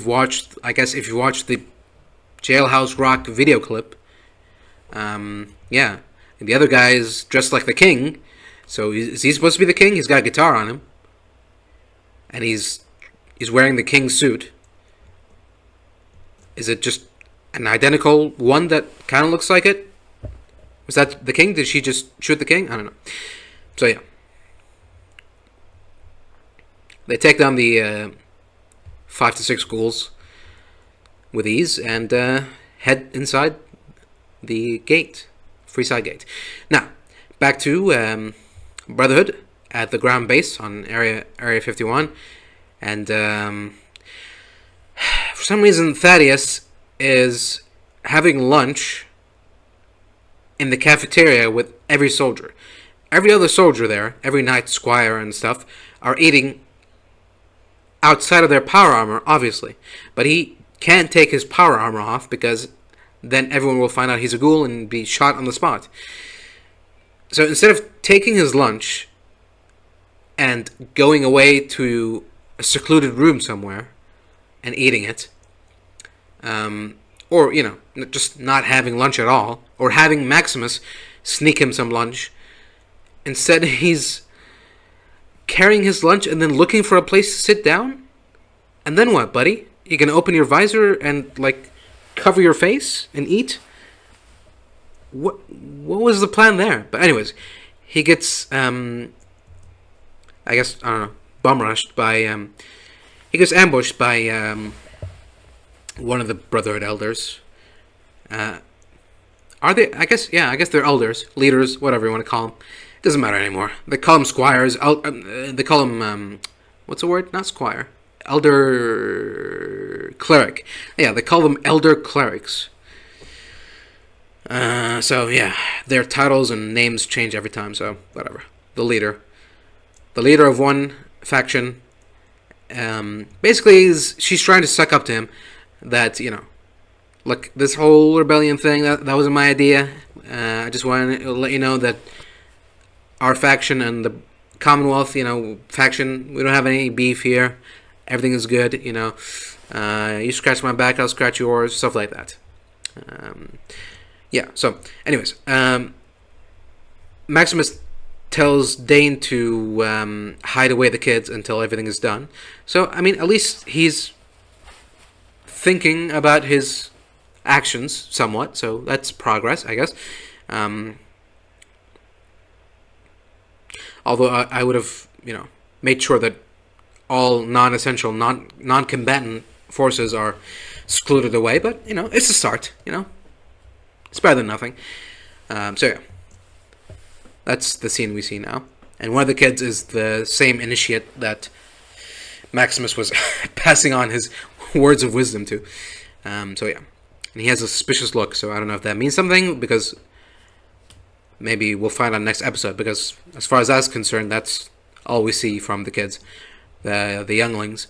watched, I guess, if you watched the Jailhouse Rock video clip. Yeah, and the other guy is dressed like the king, so is he supposed to be the king? He's got a guitar on him, and he's wearing the king's suit. Is it just an identical one that kind of looks like it? Was that the king? Did she just shoot the king? I don't know. So yeah, they take down the 5 to 6 ghouls with ease and head inside the gate, Freeside Gate. Now, back to Brotherhood at the ground base on Area 51, and for some reason Thaddeus is having lunch in the cafeteria with every soldier. Every other soldier there, every knight, squire, and stuff, are eating outside of their power armor, obviously. But he can't take his power armor off, because then everyone will find out he's a ghoul and be shot on the spot. So instead of taking his lunch and going away to a secluded room somewhere and eating it, or, just not having lunch at all, or having Maximus sneak him some lunch, instead he's carrying his lunch and then looking for a place to sit down? And then what, buddy? You can open your visor and, cover your face and eat? What was the plan there? But anyways, he gets, I guess, I don't know, bum rushed by, he gets ambushed by, one of the Brotherhood elders. Are they? I guess, yeah, I guess they're elders, leaders, whatever you want to call them. Doesn't matter anymore. They call them squires. They call them, what's the word? Not squire. Elder cleric. Yeah, they call them elder clerics. So yeah, their titles and names change every time, so whatever. The leader of one faction, basically she's trying to suck up to him that, look, this whole rebellion thing, that wasn't my idea. I just wanted to let you know that our faction and the Commonwealth, faction, we don't have any beef here. Everything is good, you scratch my back, I'll scratch yours, stuff like that. Yeah, so, anyways, Maximus tells Dane to hide away the kids until everything is done. So, I mean, at least he's thinking about his actions somewhat, so that's progress, I guess. Although I would have, made sure that all non-essential, non-combatant forces are secluded away, but, it's a start, It's better than nothing. So yeah, that's the scene we see now. And one of the kids is the same initiate that Maximus was passing on his words of wisdom to. So yeah, and he has a suspicious look, so I don't know if that means something, because maybe we'll find out next episode, because as far as that's concerned, that's all we see from the kids, the younglings.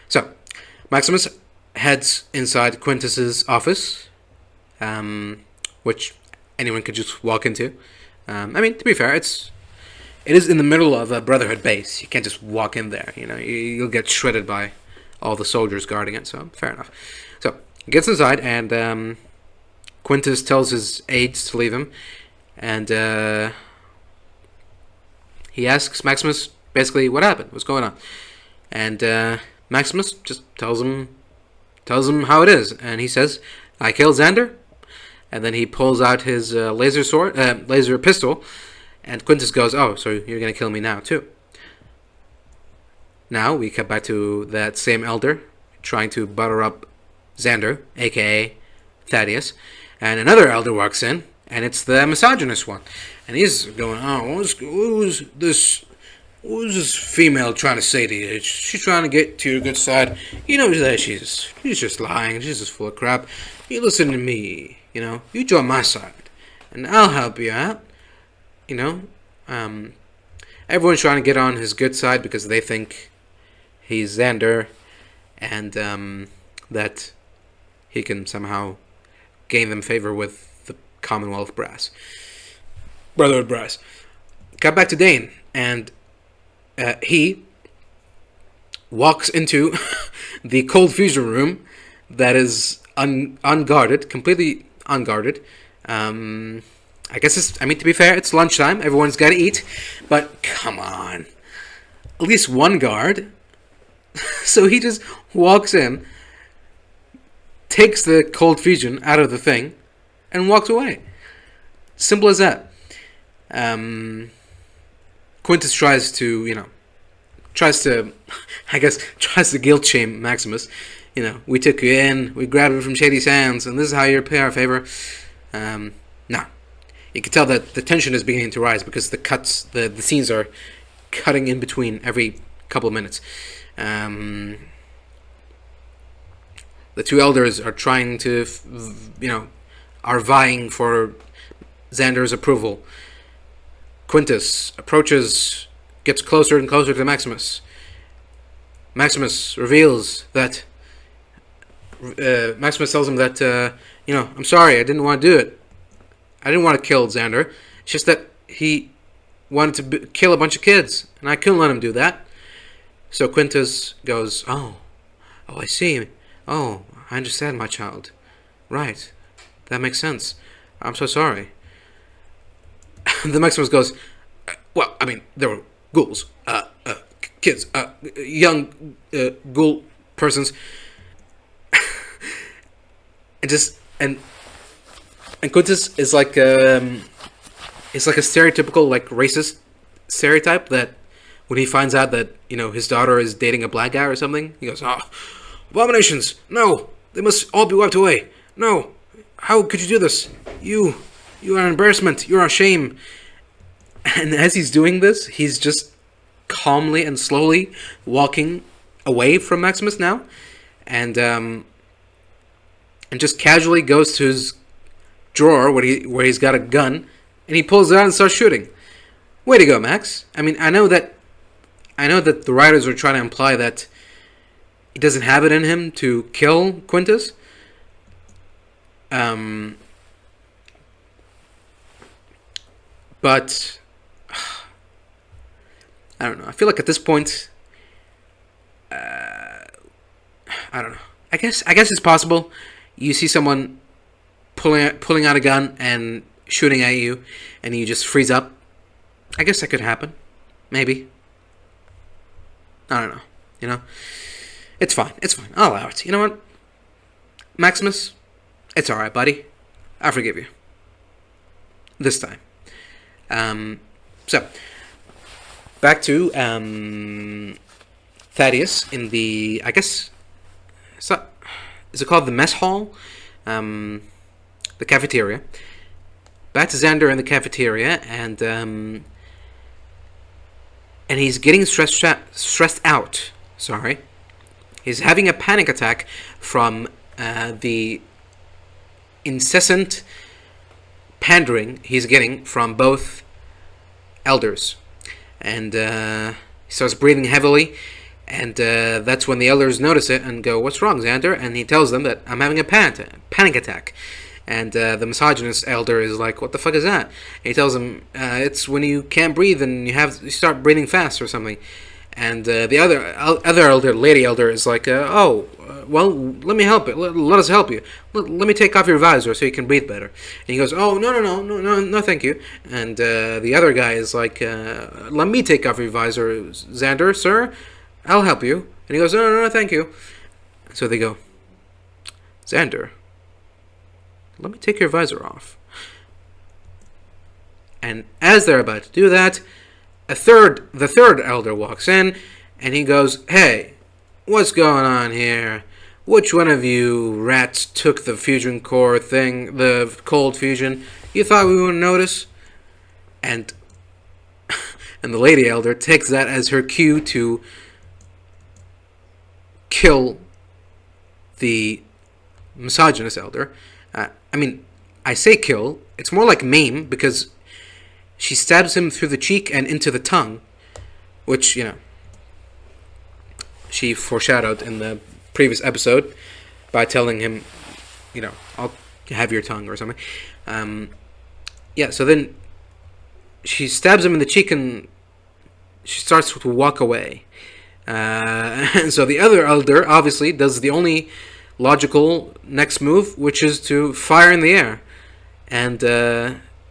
So, Maximus heads inside Quintus's office, which anyone could just walk into. I mean, to be fair, it is in the middle of a Brotherhood base. You can't just walk in there, you'll get shredded by all the soldiers guarding it, so fair enough. So, he gets inside, and Quintus tells his aides to leave him, and he asks Maximus basically what happened, what's going on. And Maximus just tells him how it is, and he says, "I killed Xander." And then he pulls out his laser pistol, and Quintus goes, "Oh, so you're gonna kill me now too?" Now we cut back to that same elder trying to butter up Xander, aka Thaddeus, and another elder walks in, and it's the misogynist one, and he's going, "Oh, what was this female trying to say to you? She's trying to get to your good side. You know that she's just lying. She's just full of crap. You listen to me, you join my side, and I'll help you out, everyone's trying to get on his good side because they think he's Xander, and that he can somehow gain them favor with the Commonwealth brass, Brotherhood brass. Got back to Dane, and he walks into the cold fusion room that is unguarded, completely unguarded. I guess to be fair, it's lunchtime. Everyone's got to eat. But come on. At least one guard. So he just walks in, takes the cold fusion out of the thing, and walks away. Simple as that. Quintus tries to guilt shame Maximus. We took you in, we grabbed it from Shady's hands, and this is how you repay our favor. No. You can tell that the tension is beginning to rise because the scenes are cutting in between every couple of minutes. The two elders are trying to, are vying for Xander's approval. Quintus approaches, gets closer and closer to Maximus. Maximus reveals that Maximus tells him that, I'm sorry, I didn't want to do it. I didn't want to kill Xander. It's just that he wanted to kill a bunch of kids, and I couldn't let him do that. So Quintus goes, Oh, I see. Oh, I understand, my child. Right. That makes sense. I'm so sorry. The Maximus goes, well, there were ghouls, kids, young ghoul persons. And Quintus is like it's like a stereotypical racist stereotype that when he finds out that his daughter is dating a black guy or something, he goes, "Oh, abominations! No, they must all be wiped away. No, how could you do this? You You are an embarrassment. You're a shame. And as he's doing this, he's just calmly and slowly walking away from Maximus now, and just casually goes to his drawer where he's got a gun, and he pulls it out and starts shooting. Way to go, Max. I mean, I know that the writers are trying to imply that he doesn't have it in him to kill Quintus. But I don't know. I feel like at this point, I don't know. I guess it's possible. You see someone pulling out a gun and shooting at you, and you just freeze up. I guess that could happen. Maybe. I don't know. You know, it's fine. It's fine. I'll allow it. You know what, Maximus? It's all right, buddy. I forgive you. This time. So back to Thaddeus in the, I guess, is it called the mess hall? The cafeteria. Back to Xander in the cafeteria, and he's getting stressed out. Sorry, he's having a panic attack from the incessant pandering he's getting from both elders, and he starts breathing heavily, and that's when the elders notice it and go, "What's wrong, Xander?" And he tells them that I'm having a panic attack, and the misogynist elder is like, "What the fuck is that?" And he tells him, "It's when you can't breathe and you start breathing fast or something." And the other elder, lady elder, is like, well, let me help it. Let us help you. Let me take off your visor so you can breathe better. And he goes, "Oh, no, thank you." And the other guy is like, "Let me take off your visor, Xander, sir. I'll help you." And he goes, No, thank you." So they go, "Xander, let me take your visor off." And as they're about to do that, the third elder walks in, and he goes, "Hey, what's going on here? Which one of you rats took the fusion core thing, the cold fusion? You thought we wouldn't notice?" And the lady elder takes that as her cue to kill the misogynist elder. I mean, I say kill. It's more like maim, because she stabs him through the cheek and into the tongue, which, you know, she foreshadowed in the previous episode by telling him, you know, "I'll have your tongue," or something. So then she stabs him in the cheek and she starts to walk away. And so the other elder obviously does the only logical next move, which is to fire in the air. And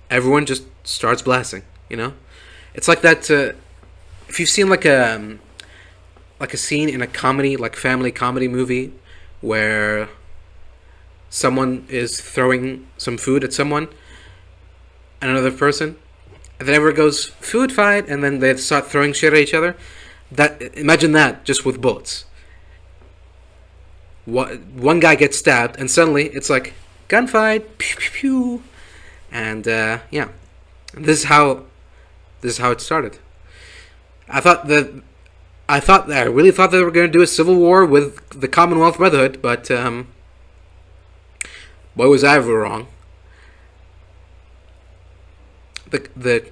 everyone just starts blasting, you know? It's like that, if you've seen like a scene in a comedy, like family comedy movie, where someone is throwing some food at someone, and another person, and then everyone goes, "Food fight," and then they start throwing shit at each other. Imagine that, just with bullets. One guy gets stabbed, and suddenly it's like, gunfight, pew pew pew. And yeah, this is how it started. I really thought they were going to do a civil war with the Commonwealth Brotherhood, but boy, was I ever wrong.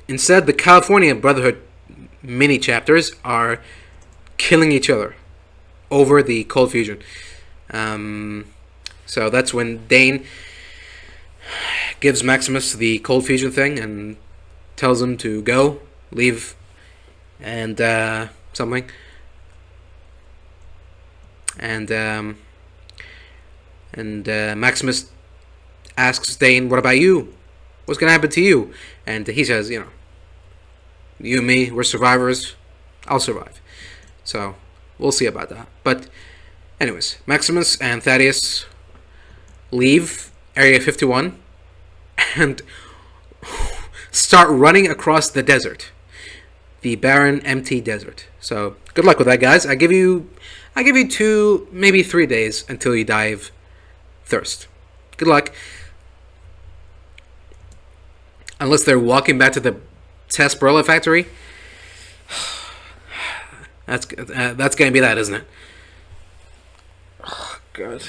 Instead, the California Brotherhood mini chapters are killing each other over the cold fusion. So that's when Dane gives Maximus the cold fusion thing and tells him to go, leave, and something. And Maximus asks Dane, "What about you? What's gonna happen to you?" And he says, "You know, you and me, we're survivors. I'll survive." So we'll see about that. But anyways, Maximus and Thaddeus leave Area 51 and start running across the desert, the barren, empty desert. So good luck with that, guys. I give you 2, maybe 3 days until you die of thirst. Good luck. unless they're walking back to the Sarsaparilla factory. That's gonna be that, isn't it? Oh, God.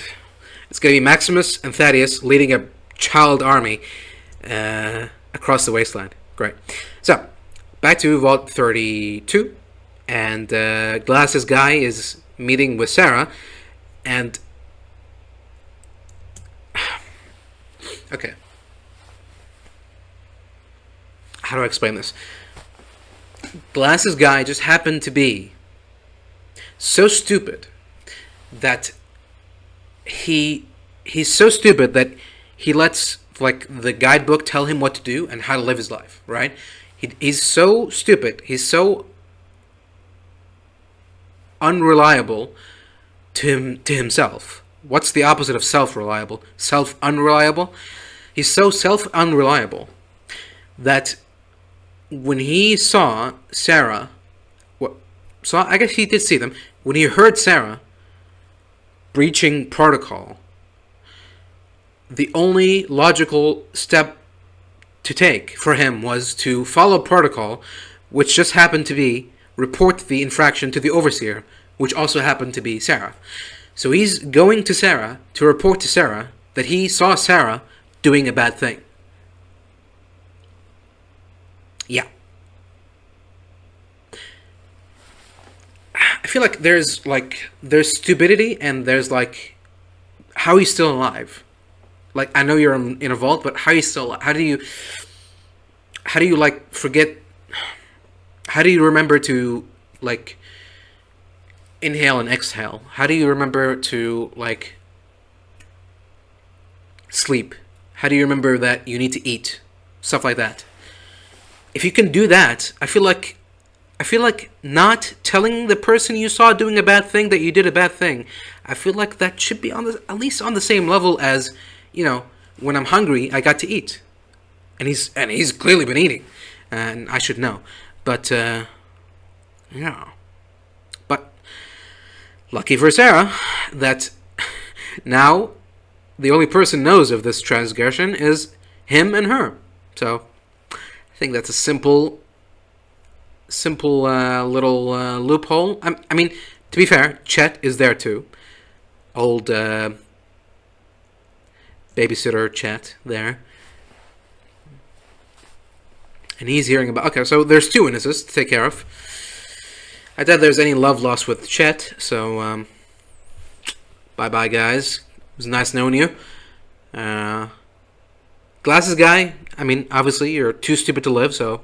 It's gonna be Maximus and Thaddeus leading a child army across the wasteland. Great. So, back to Vault 32, and Glasses Guy is meeting with Sarah, and okay. How do I explain this? Glasses Guy just happened to be so stupid that he's so stupid that he lets like the guidebook tell him what to do and how to live his life, right? He's so stupid. He's so unreliable to himself. What's the opposite of self-reliable? Self-unreliable? He's so self-unreliable that when he saw Sarah, I guess he did see them. When he heard Sarah breaching protocol, the only logical step to take for him was to follow protocol, which just happened to be report the infraction to the overseer, which also happened to be Sarah. So he's going to Sarah to report to Sarah that he saw Sarah doing a bad thing. Yeah. I feel like there's stupidity and there's like how he's still alive. Like, I know you're in a vault, but how are you still alive? How do you like forget? How do you remember to like inhale and exhale? How do you remember to like sleep? How do you remember that you need to eat? Stuff like that. If you can do that, I feel like not telling the person you saw doing a bad thing that you did a bad thing, I feel like that should be at least on the same level as, you know, when I'm hungry, I got to eat. And he's clearly been eating. And I should know. But, yeah. But, lucky for Sarah, that now the only person knows of this transgression is him and her. So, I think that's a simple little loophole. I mean, to be fair, Chet is there too. Old babysitter Chet there. And he's hearing about... Okay, so there's two witnesses to take care of. I doubt there's any love lost with Chet, so... bye-bye, guys. It was nice knowing you. Glasses Guy, I mean, obviously, you're too stupid to live, so...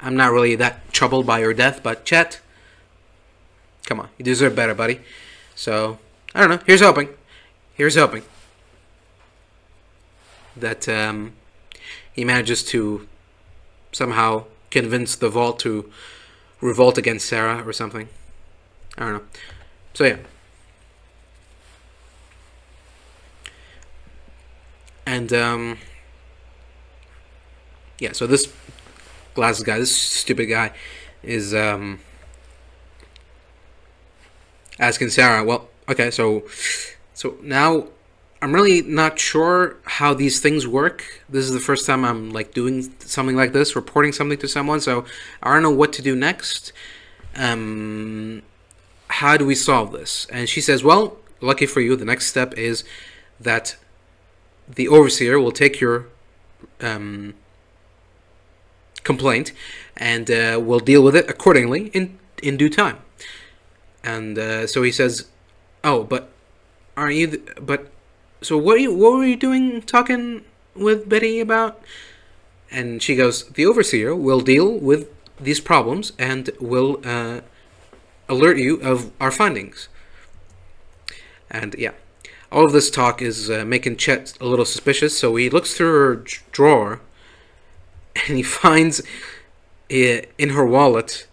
I'm not really that troubled by your death, but Chet... Come on, you deserve better, buddy. So, I don't know. Here's hoping. That he manages to somehow convince the Vault to revolt against Sarah or something. I don't know. So, yeah. And, yeah, so this Glasses Guy, this stupid guy, is asking Sarah, well, okay, so now I'm really not sure how these things work. This is the first time I'm like doing something like this, reporting something to someone, so I don't know what to do next. How do we solve this? And she says, well, lucky for you, the next step is that the overseer will take your complaint and we'll deal with it accordingly in due time. And so he says, oh, but aren't you so what were you doing talking with Betty about? And she goes, the overseer will deal with these problems and will alert you of our findings. And yeah, all of this talk is making Chet a little suspicious, so he looks through her drawer and he finds in her wallet,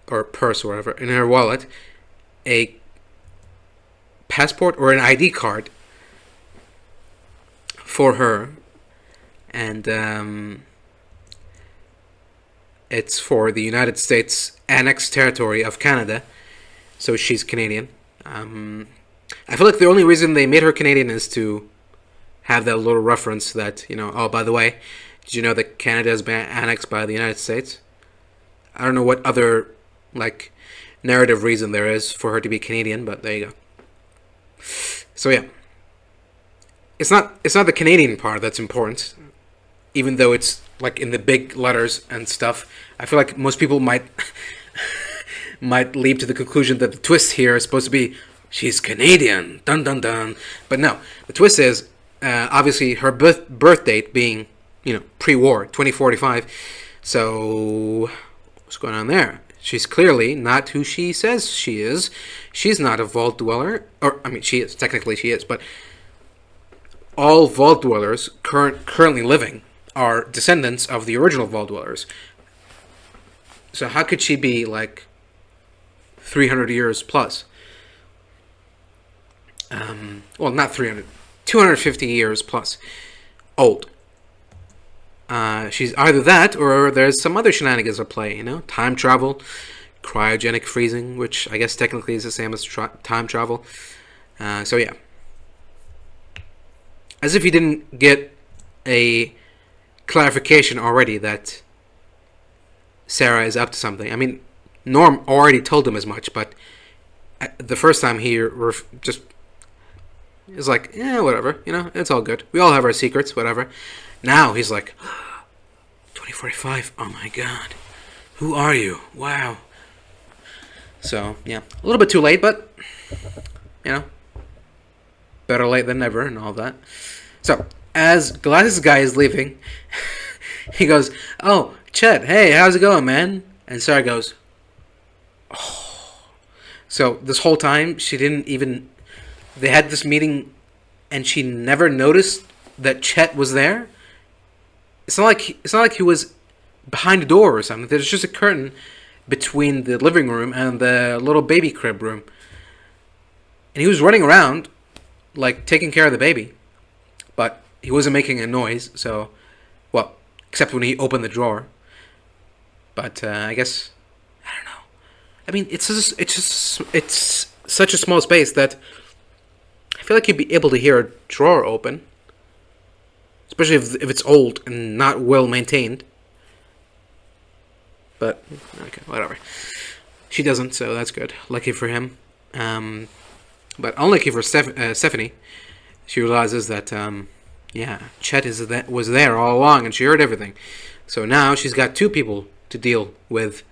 or purse or whatever, in her wallet, a passport or an ID card for her, and it's for the United States annexed territory of Canada, so she's Canadian. I feel like the only reason they made her Canadian is to have that little reference that, you know, oh, by the way, Did you know that Canada has been annexed by the United States? I don't know what other, like, narrative reason there is for her to be Canadian, but there you go. So yeah, it's not the Canadian part that's important, even though it's like in the big letters and stuff. I feel like most people might might leap to the conclusion that the twist here is supposed to be she's Canadian, dun dun dun. But no, the twist is obviously her birth date being, you know, pre-war, 2045. So what's going on there? She's clearly not who she says she is. She's not a vault dweller, or I mean, she is technically she is, but all vault dwellers currently living are descendants of the original vault dwellers. So how could she be like 300 years plus? Well, not 300, 250 years plus old. She's either that or there's some other shenanigans at play, you know? Time travel, cryogenic freezing, which I guess technically is the same as time travel. So yeah. As if you didn't get a clarification already that Sarah is up to something. I mean, Norm already told him as much, but the first time he just is like, yeah, whatever, you know, it's all good. We all have our secrets, whatever. Now he's like, 2045, oh my god, who are you? Wow. So, yeah, a little bit too late, but, you know, better late than never and all that. So, as Glasses Guy is leaving, he goes, oh, Chet, hey, how's it going, man? And Sarah goes, oh. So, this whole time, she didn't even, they had this meeting, and she never noticed that Chet was there? It's not like he was behind a door or something. There's just a curtain between the living room and the little baby crib room. And he was running around, like, taking care of the baby. But he wasn't making a noise, so, well, except when he opened the drawer. But, I guess, I don't know. I mean, it's such a small space that I feel like you'd be able to hear a drawer open. Especially if it's old and not well maintained. But, okay, whatever. She doesn't, so that's good. Lucky for him. But unlucky for Stephanie. She realizes that, yeah, Chet was there all along and she heard everything. So now she's got two people to deal with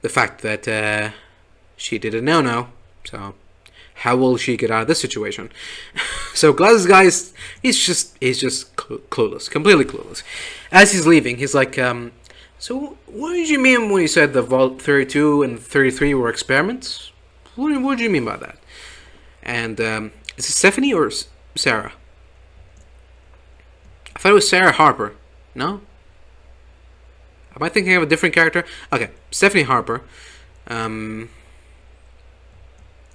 the fact that she did a no-no. So how will she get out of this situation? So Glasses Guy he's just clueless, completely clueless. As he's leaving, he's like, so what did you mean when you said the Vault 32 and 33 were experiments? What did you mean by that? And is it Stephanie or Sarah? I thought it was Sarah Harper. No? Am I thinking of a different character? Okay, Stephanie Harper.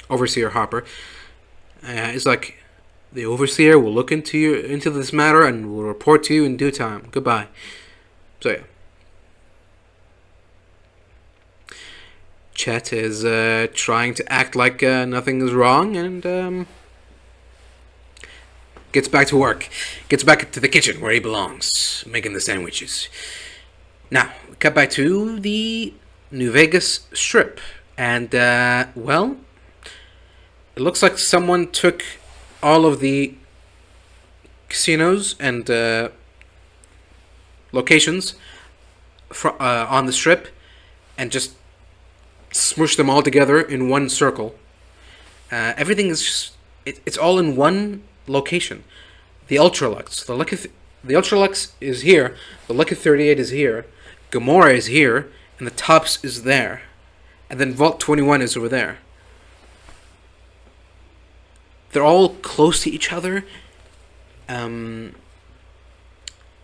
Overseer Harper is like, the Overseer will look into this matter and will report to you in due time. Goodbye. So yeah, Chet is trying to act like nothing is wrong and gets back to work. Gets back to the kitchen where he belongs, making the sandwiches. Now, we cut back to the New Vegas Strip, and well, it looks like someone took all of the casinos and locations on the Strip and just smushed them all together in one circle. Everything is just, it's all in one location. The Ultralux, the Ultralux is here, the Lucky 38 is here, Gamora is here, and the Tops is there, and then Vault 21 is over there. They're all close to each other, and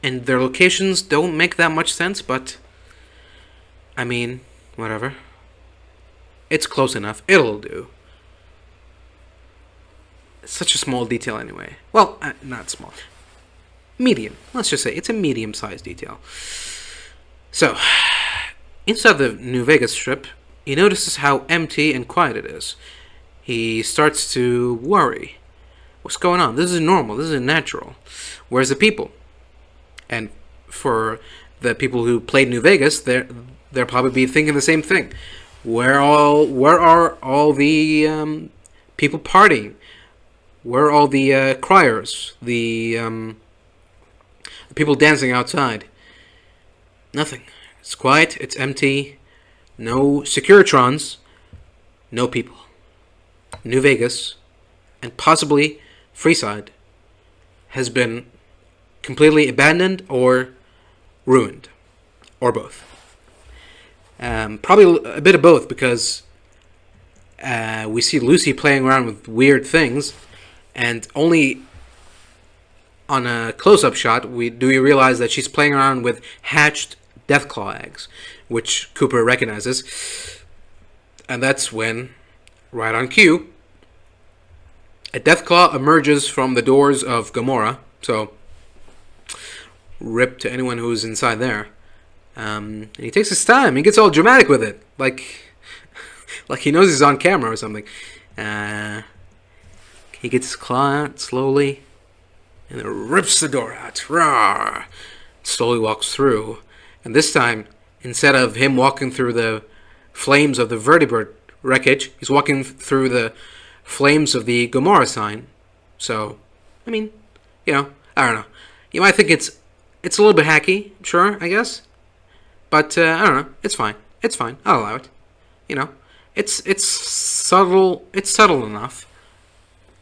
their locations don't make that much sense, but I mean, whatever. It's close enough. It'll do. It's such a small detail anyway. Well, not small. Medium. Let's just say it's a medium-sized detail. So, inside the New Vegas Strip, he notices how empty and quiet it is. He starts to worry. What's going on? This is normal. This is natural. Where's the people? And for the people who played New Vegas, they'll probably be thinking the same thing. Where are all the people partying? Where are all the criers? The people dancing outside? Nothing. It's quiet. It's empty. No Securitrons. No people. New Vegas, and possibly Freeside, has been completely abandoned or ruined, or both. Probably a bit of both, because we see Lucy playing around with weird things, and only on a close-up shot do we realize that she's playing around with hatched Deathclaw eggs, which Cooper recognizes, and that's when, right on cue, a Deathclaw emerges from the doors of Gamorra. So, rip to anyone who's inside there. And he takes his time. He gets all dramatic with it, like he knows he's on camera or something. He gets his claw out slowly, and then rips the door out. Rawr! Slowly walks through, and this time, instead of him walking through the flames of the Vertibird wreckage, he's walking through the flames of the Gamorra sign. So, I mean, I don't know. You might think it's a little bit hacky, sure, I guess. But, I don't know. It's fine. It's fine. I'll allow it. It's subtle. It's subtle enough.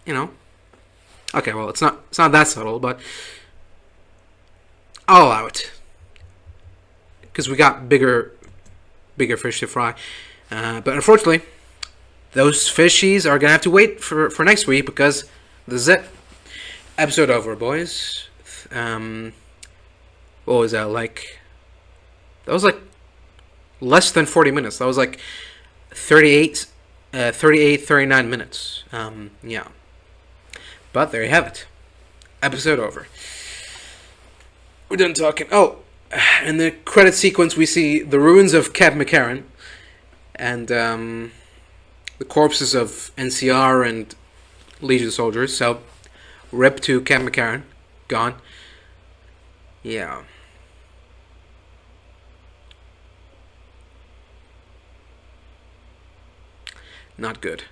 Okay, well, it's not that subtle, but I'll allow it. Because we got bigger fish to fry. But unfortunately, those fishies are going to have to wait for next week, because this is it. Episode over, boys. What was that, like? That was like less than 40 minutes. That was like 39 minutes. Yeah. But there you have it. Episode over. We're done talking. Oh, in the credit sequence, we see the ruins of Cap McCarran, and the corpses of NCR and Legion soldiers. So, rip to Cap McCarran. Gone. Yeah. Not good.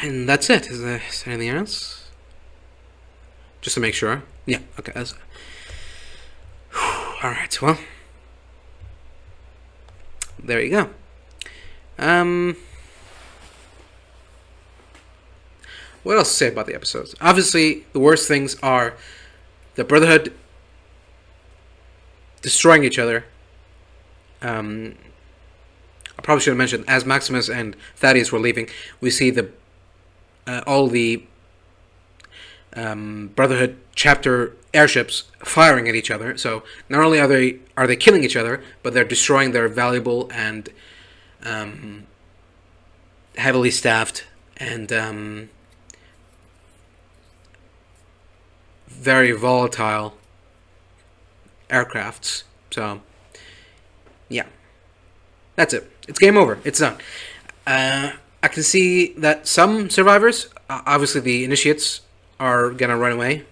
And that's it. Is there anything else? Just to make sure. Yeah, okay. Alright, well. There you go. What else to say about the episodes? Obviously, the worst things are the Brotherhood destroying each other. I probably should have mentioned, as Maximus and Thaddeus were leaving, we see all the Brotherhood chapter airships firing at each other. So not only are they killing each other, but they're destroying their valuable and heavily staffed and very volatile aircrafts. So yeah, that's it. It's game over. It's done. I can see that some survivors, obviously the initiates, are gonna run away,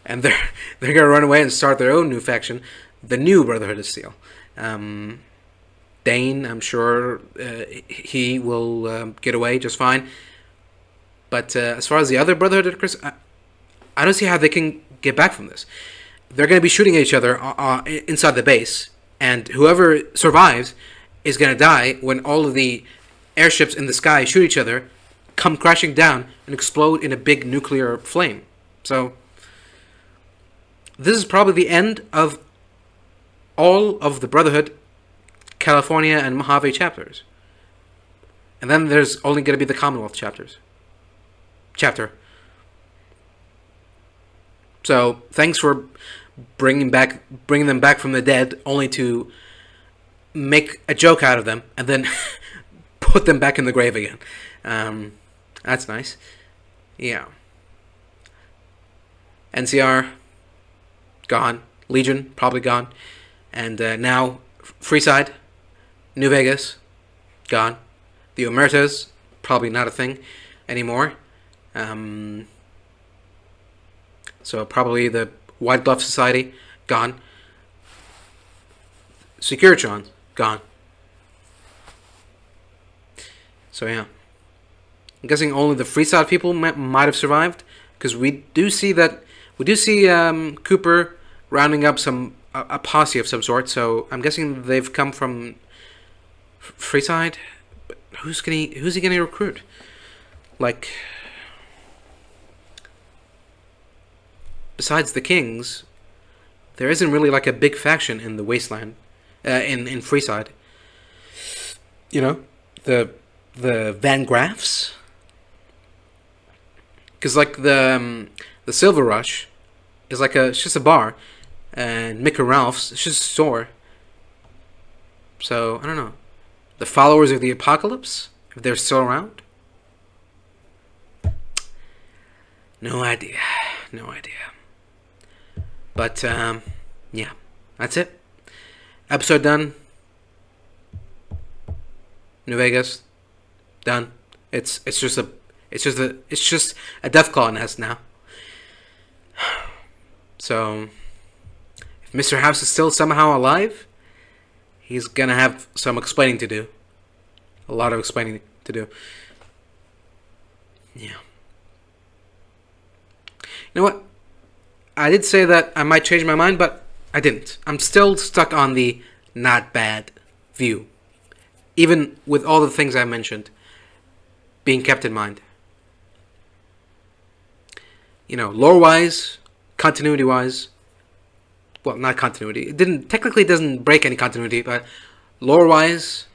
and they're gonna run away and start their own new faction, the New Brotherhood of Steel. Dane, I'm sure he will get away just fine. But as far as the other Brotherhood, Chris, I don't see how they can get back from this. They're going to be shooting at each other inside the base, and whoever survives is going to die when all of the airships in the sky shoot each other, come crashing down, and explode in a big nuclear flame. So, this is probably the end of all of the Brotherhood, California, and Mojave chapters. And then there's only going to be the Commonwealth chapter. So, thanks for bringing them back from the dead, only to make a joke out of them, and then put them back in the grave again. That's nice. Yeah. NCR, gone. Legion, probably gone. And now, Freeside, New Vegas, gone. The Omertas, probably not a thing anymore. So probably the White Glove Society, gone. Securitron, gone. So yeah, I'm guessing only the Freeside people might have survived, because we do see Cooper rounding up a posse of some sort. So I'm guessing they've come from Freeside. But who's he gonna recruit? Like, besides the Kings, there isn't really like a big faction in the Wasteland, in Freeside. You know, the Van Graffs, because like the Silver Rush is like it's just a bar, and Mick and Ralph's it's just a store. So I don't know, the Followers of the Apocalypse, if they're still around. No idea. But yeah, that's it. Episode done. New Vegas done. It's just a Deathclaw nest now. So if Mr. House is still somehow alive, he's gonna have some explaining to do. A lot of explaining to do. Yeah. You know what? I did say that I might change my mind, but I didn't. I'm still stuck on the not bad view, even with all the things I mentioned being kept in mind. You know, lore-wise, continuity-wise, well, not continuity. It technically doesn't break any continuity, but lore-wise,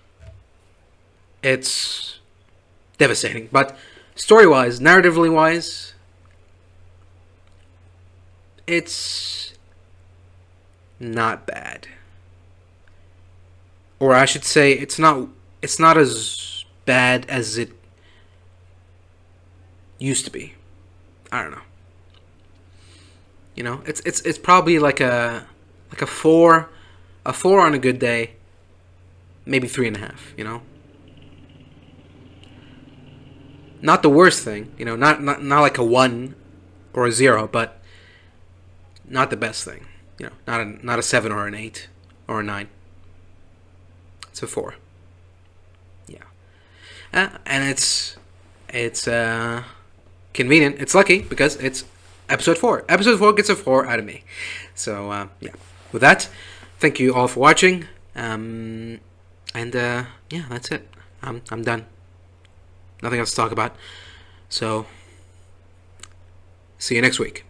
it's devastating. But story-wise, narratively-wise, it's not bad. Or I should say, it's not as bad as it used to be. I don't know. You know, it's probably like a 4 on a good day, maybe 3.5. You know, not the worst thing. You know, not like a 1 or a 0, but not the best thing. You know, not a 7 or an 8 or a 9. It's a 4. Yeah, and it's convenient. It's lucky because it's episode 4. Episode 4 gets a 4 out of me. So yeah. With that, thank you all for watching. And yeah, that's it. I'm done. Nothing else to talk about. So see you next week.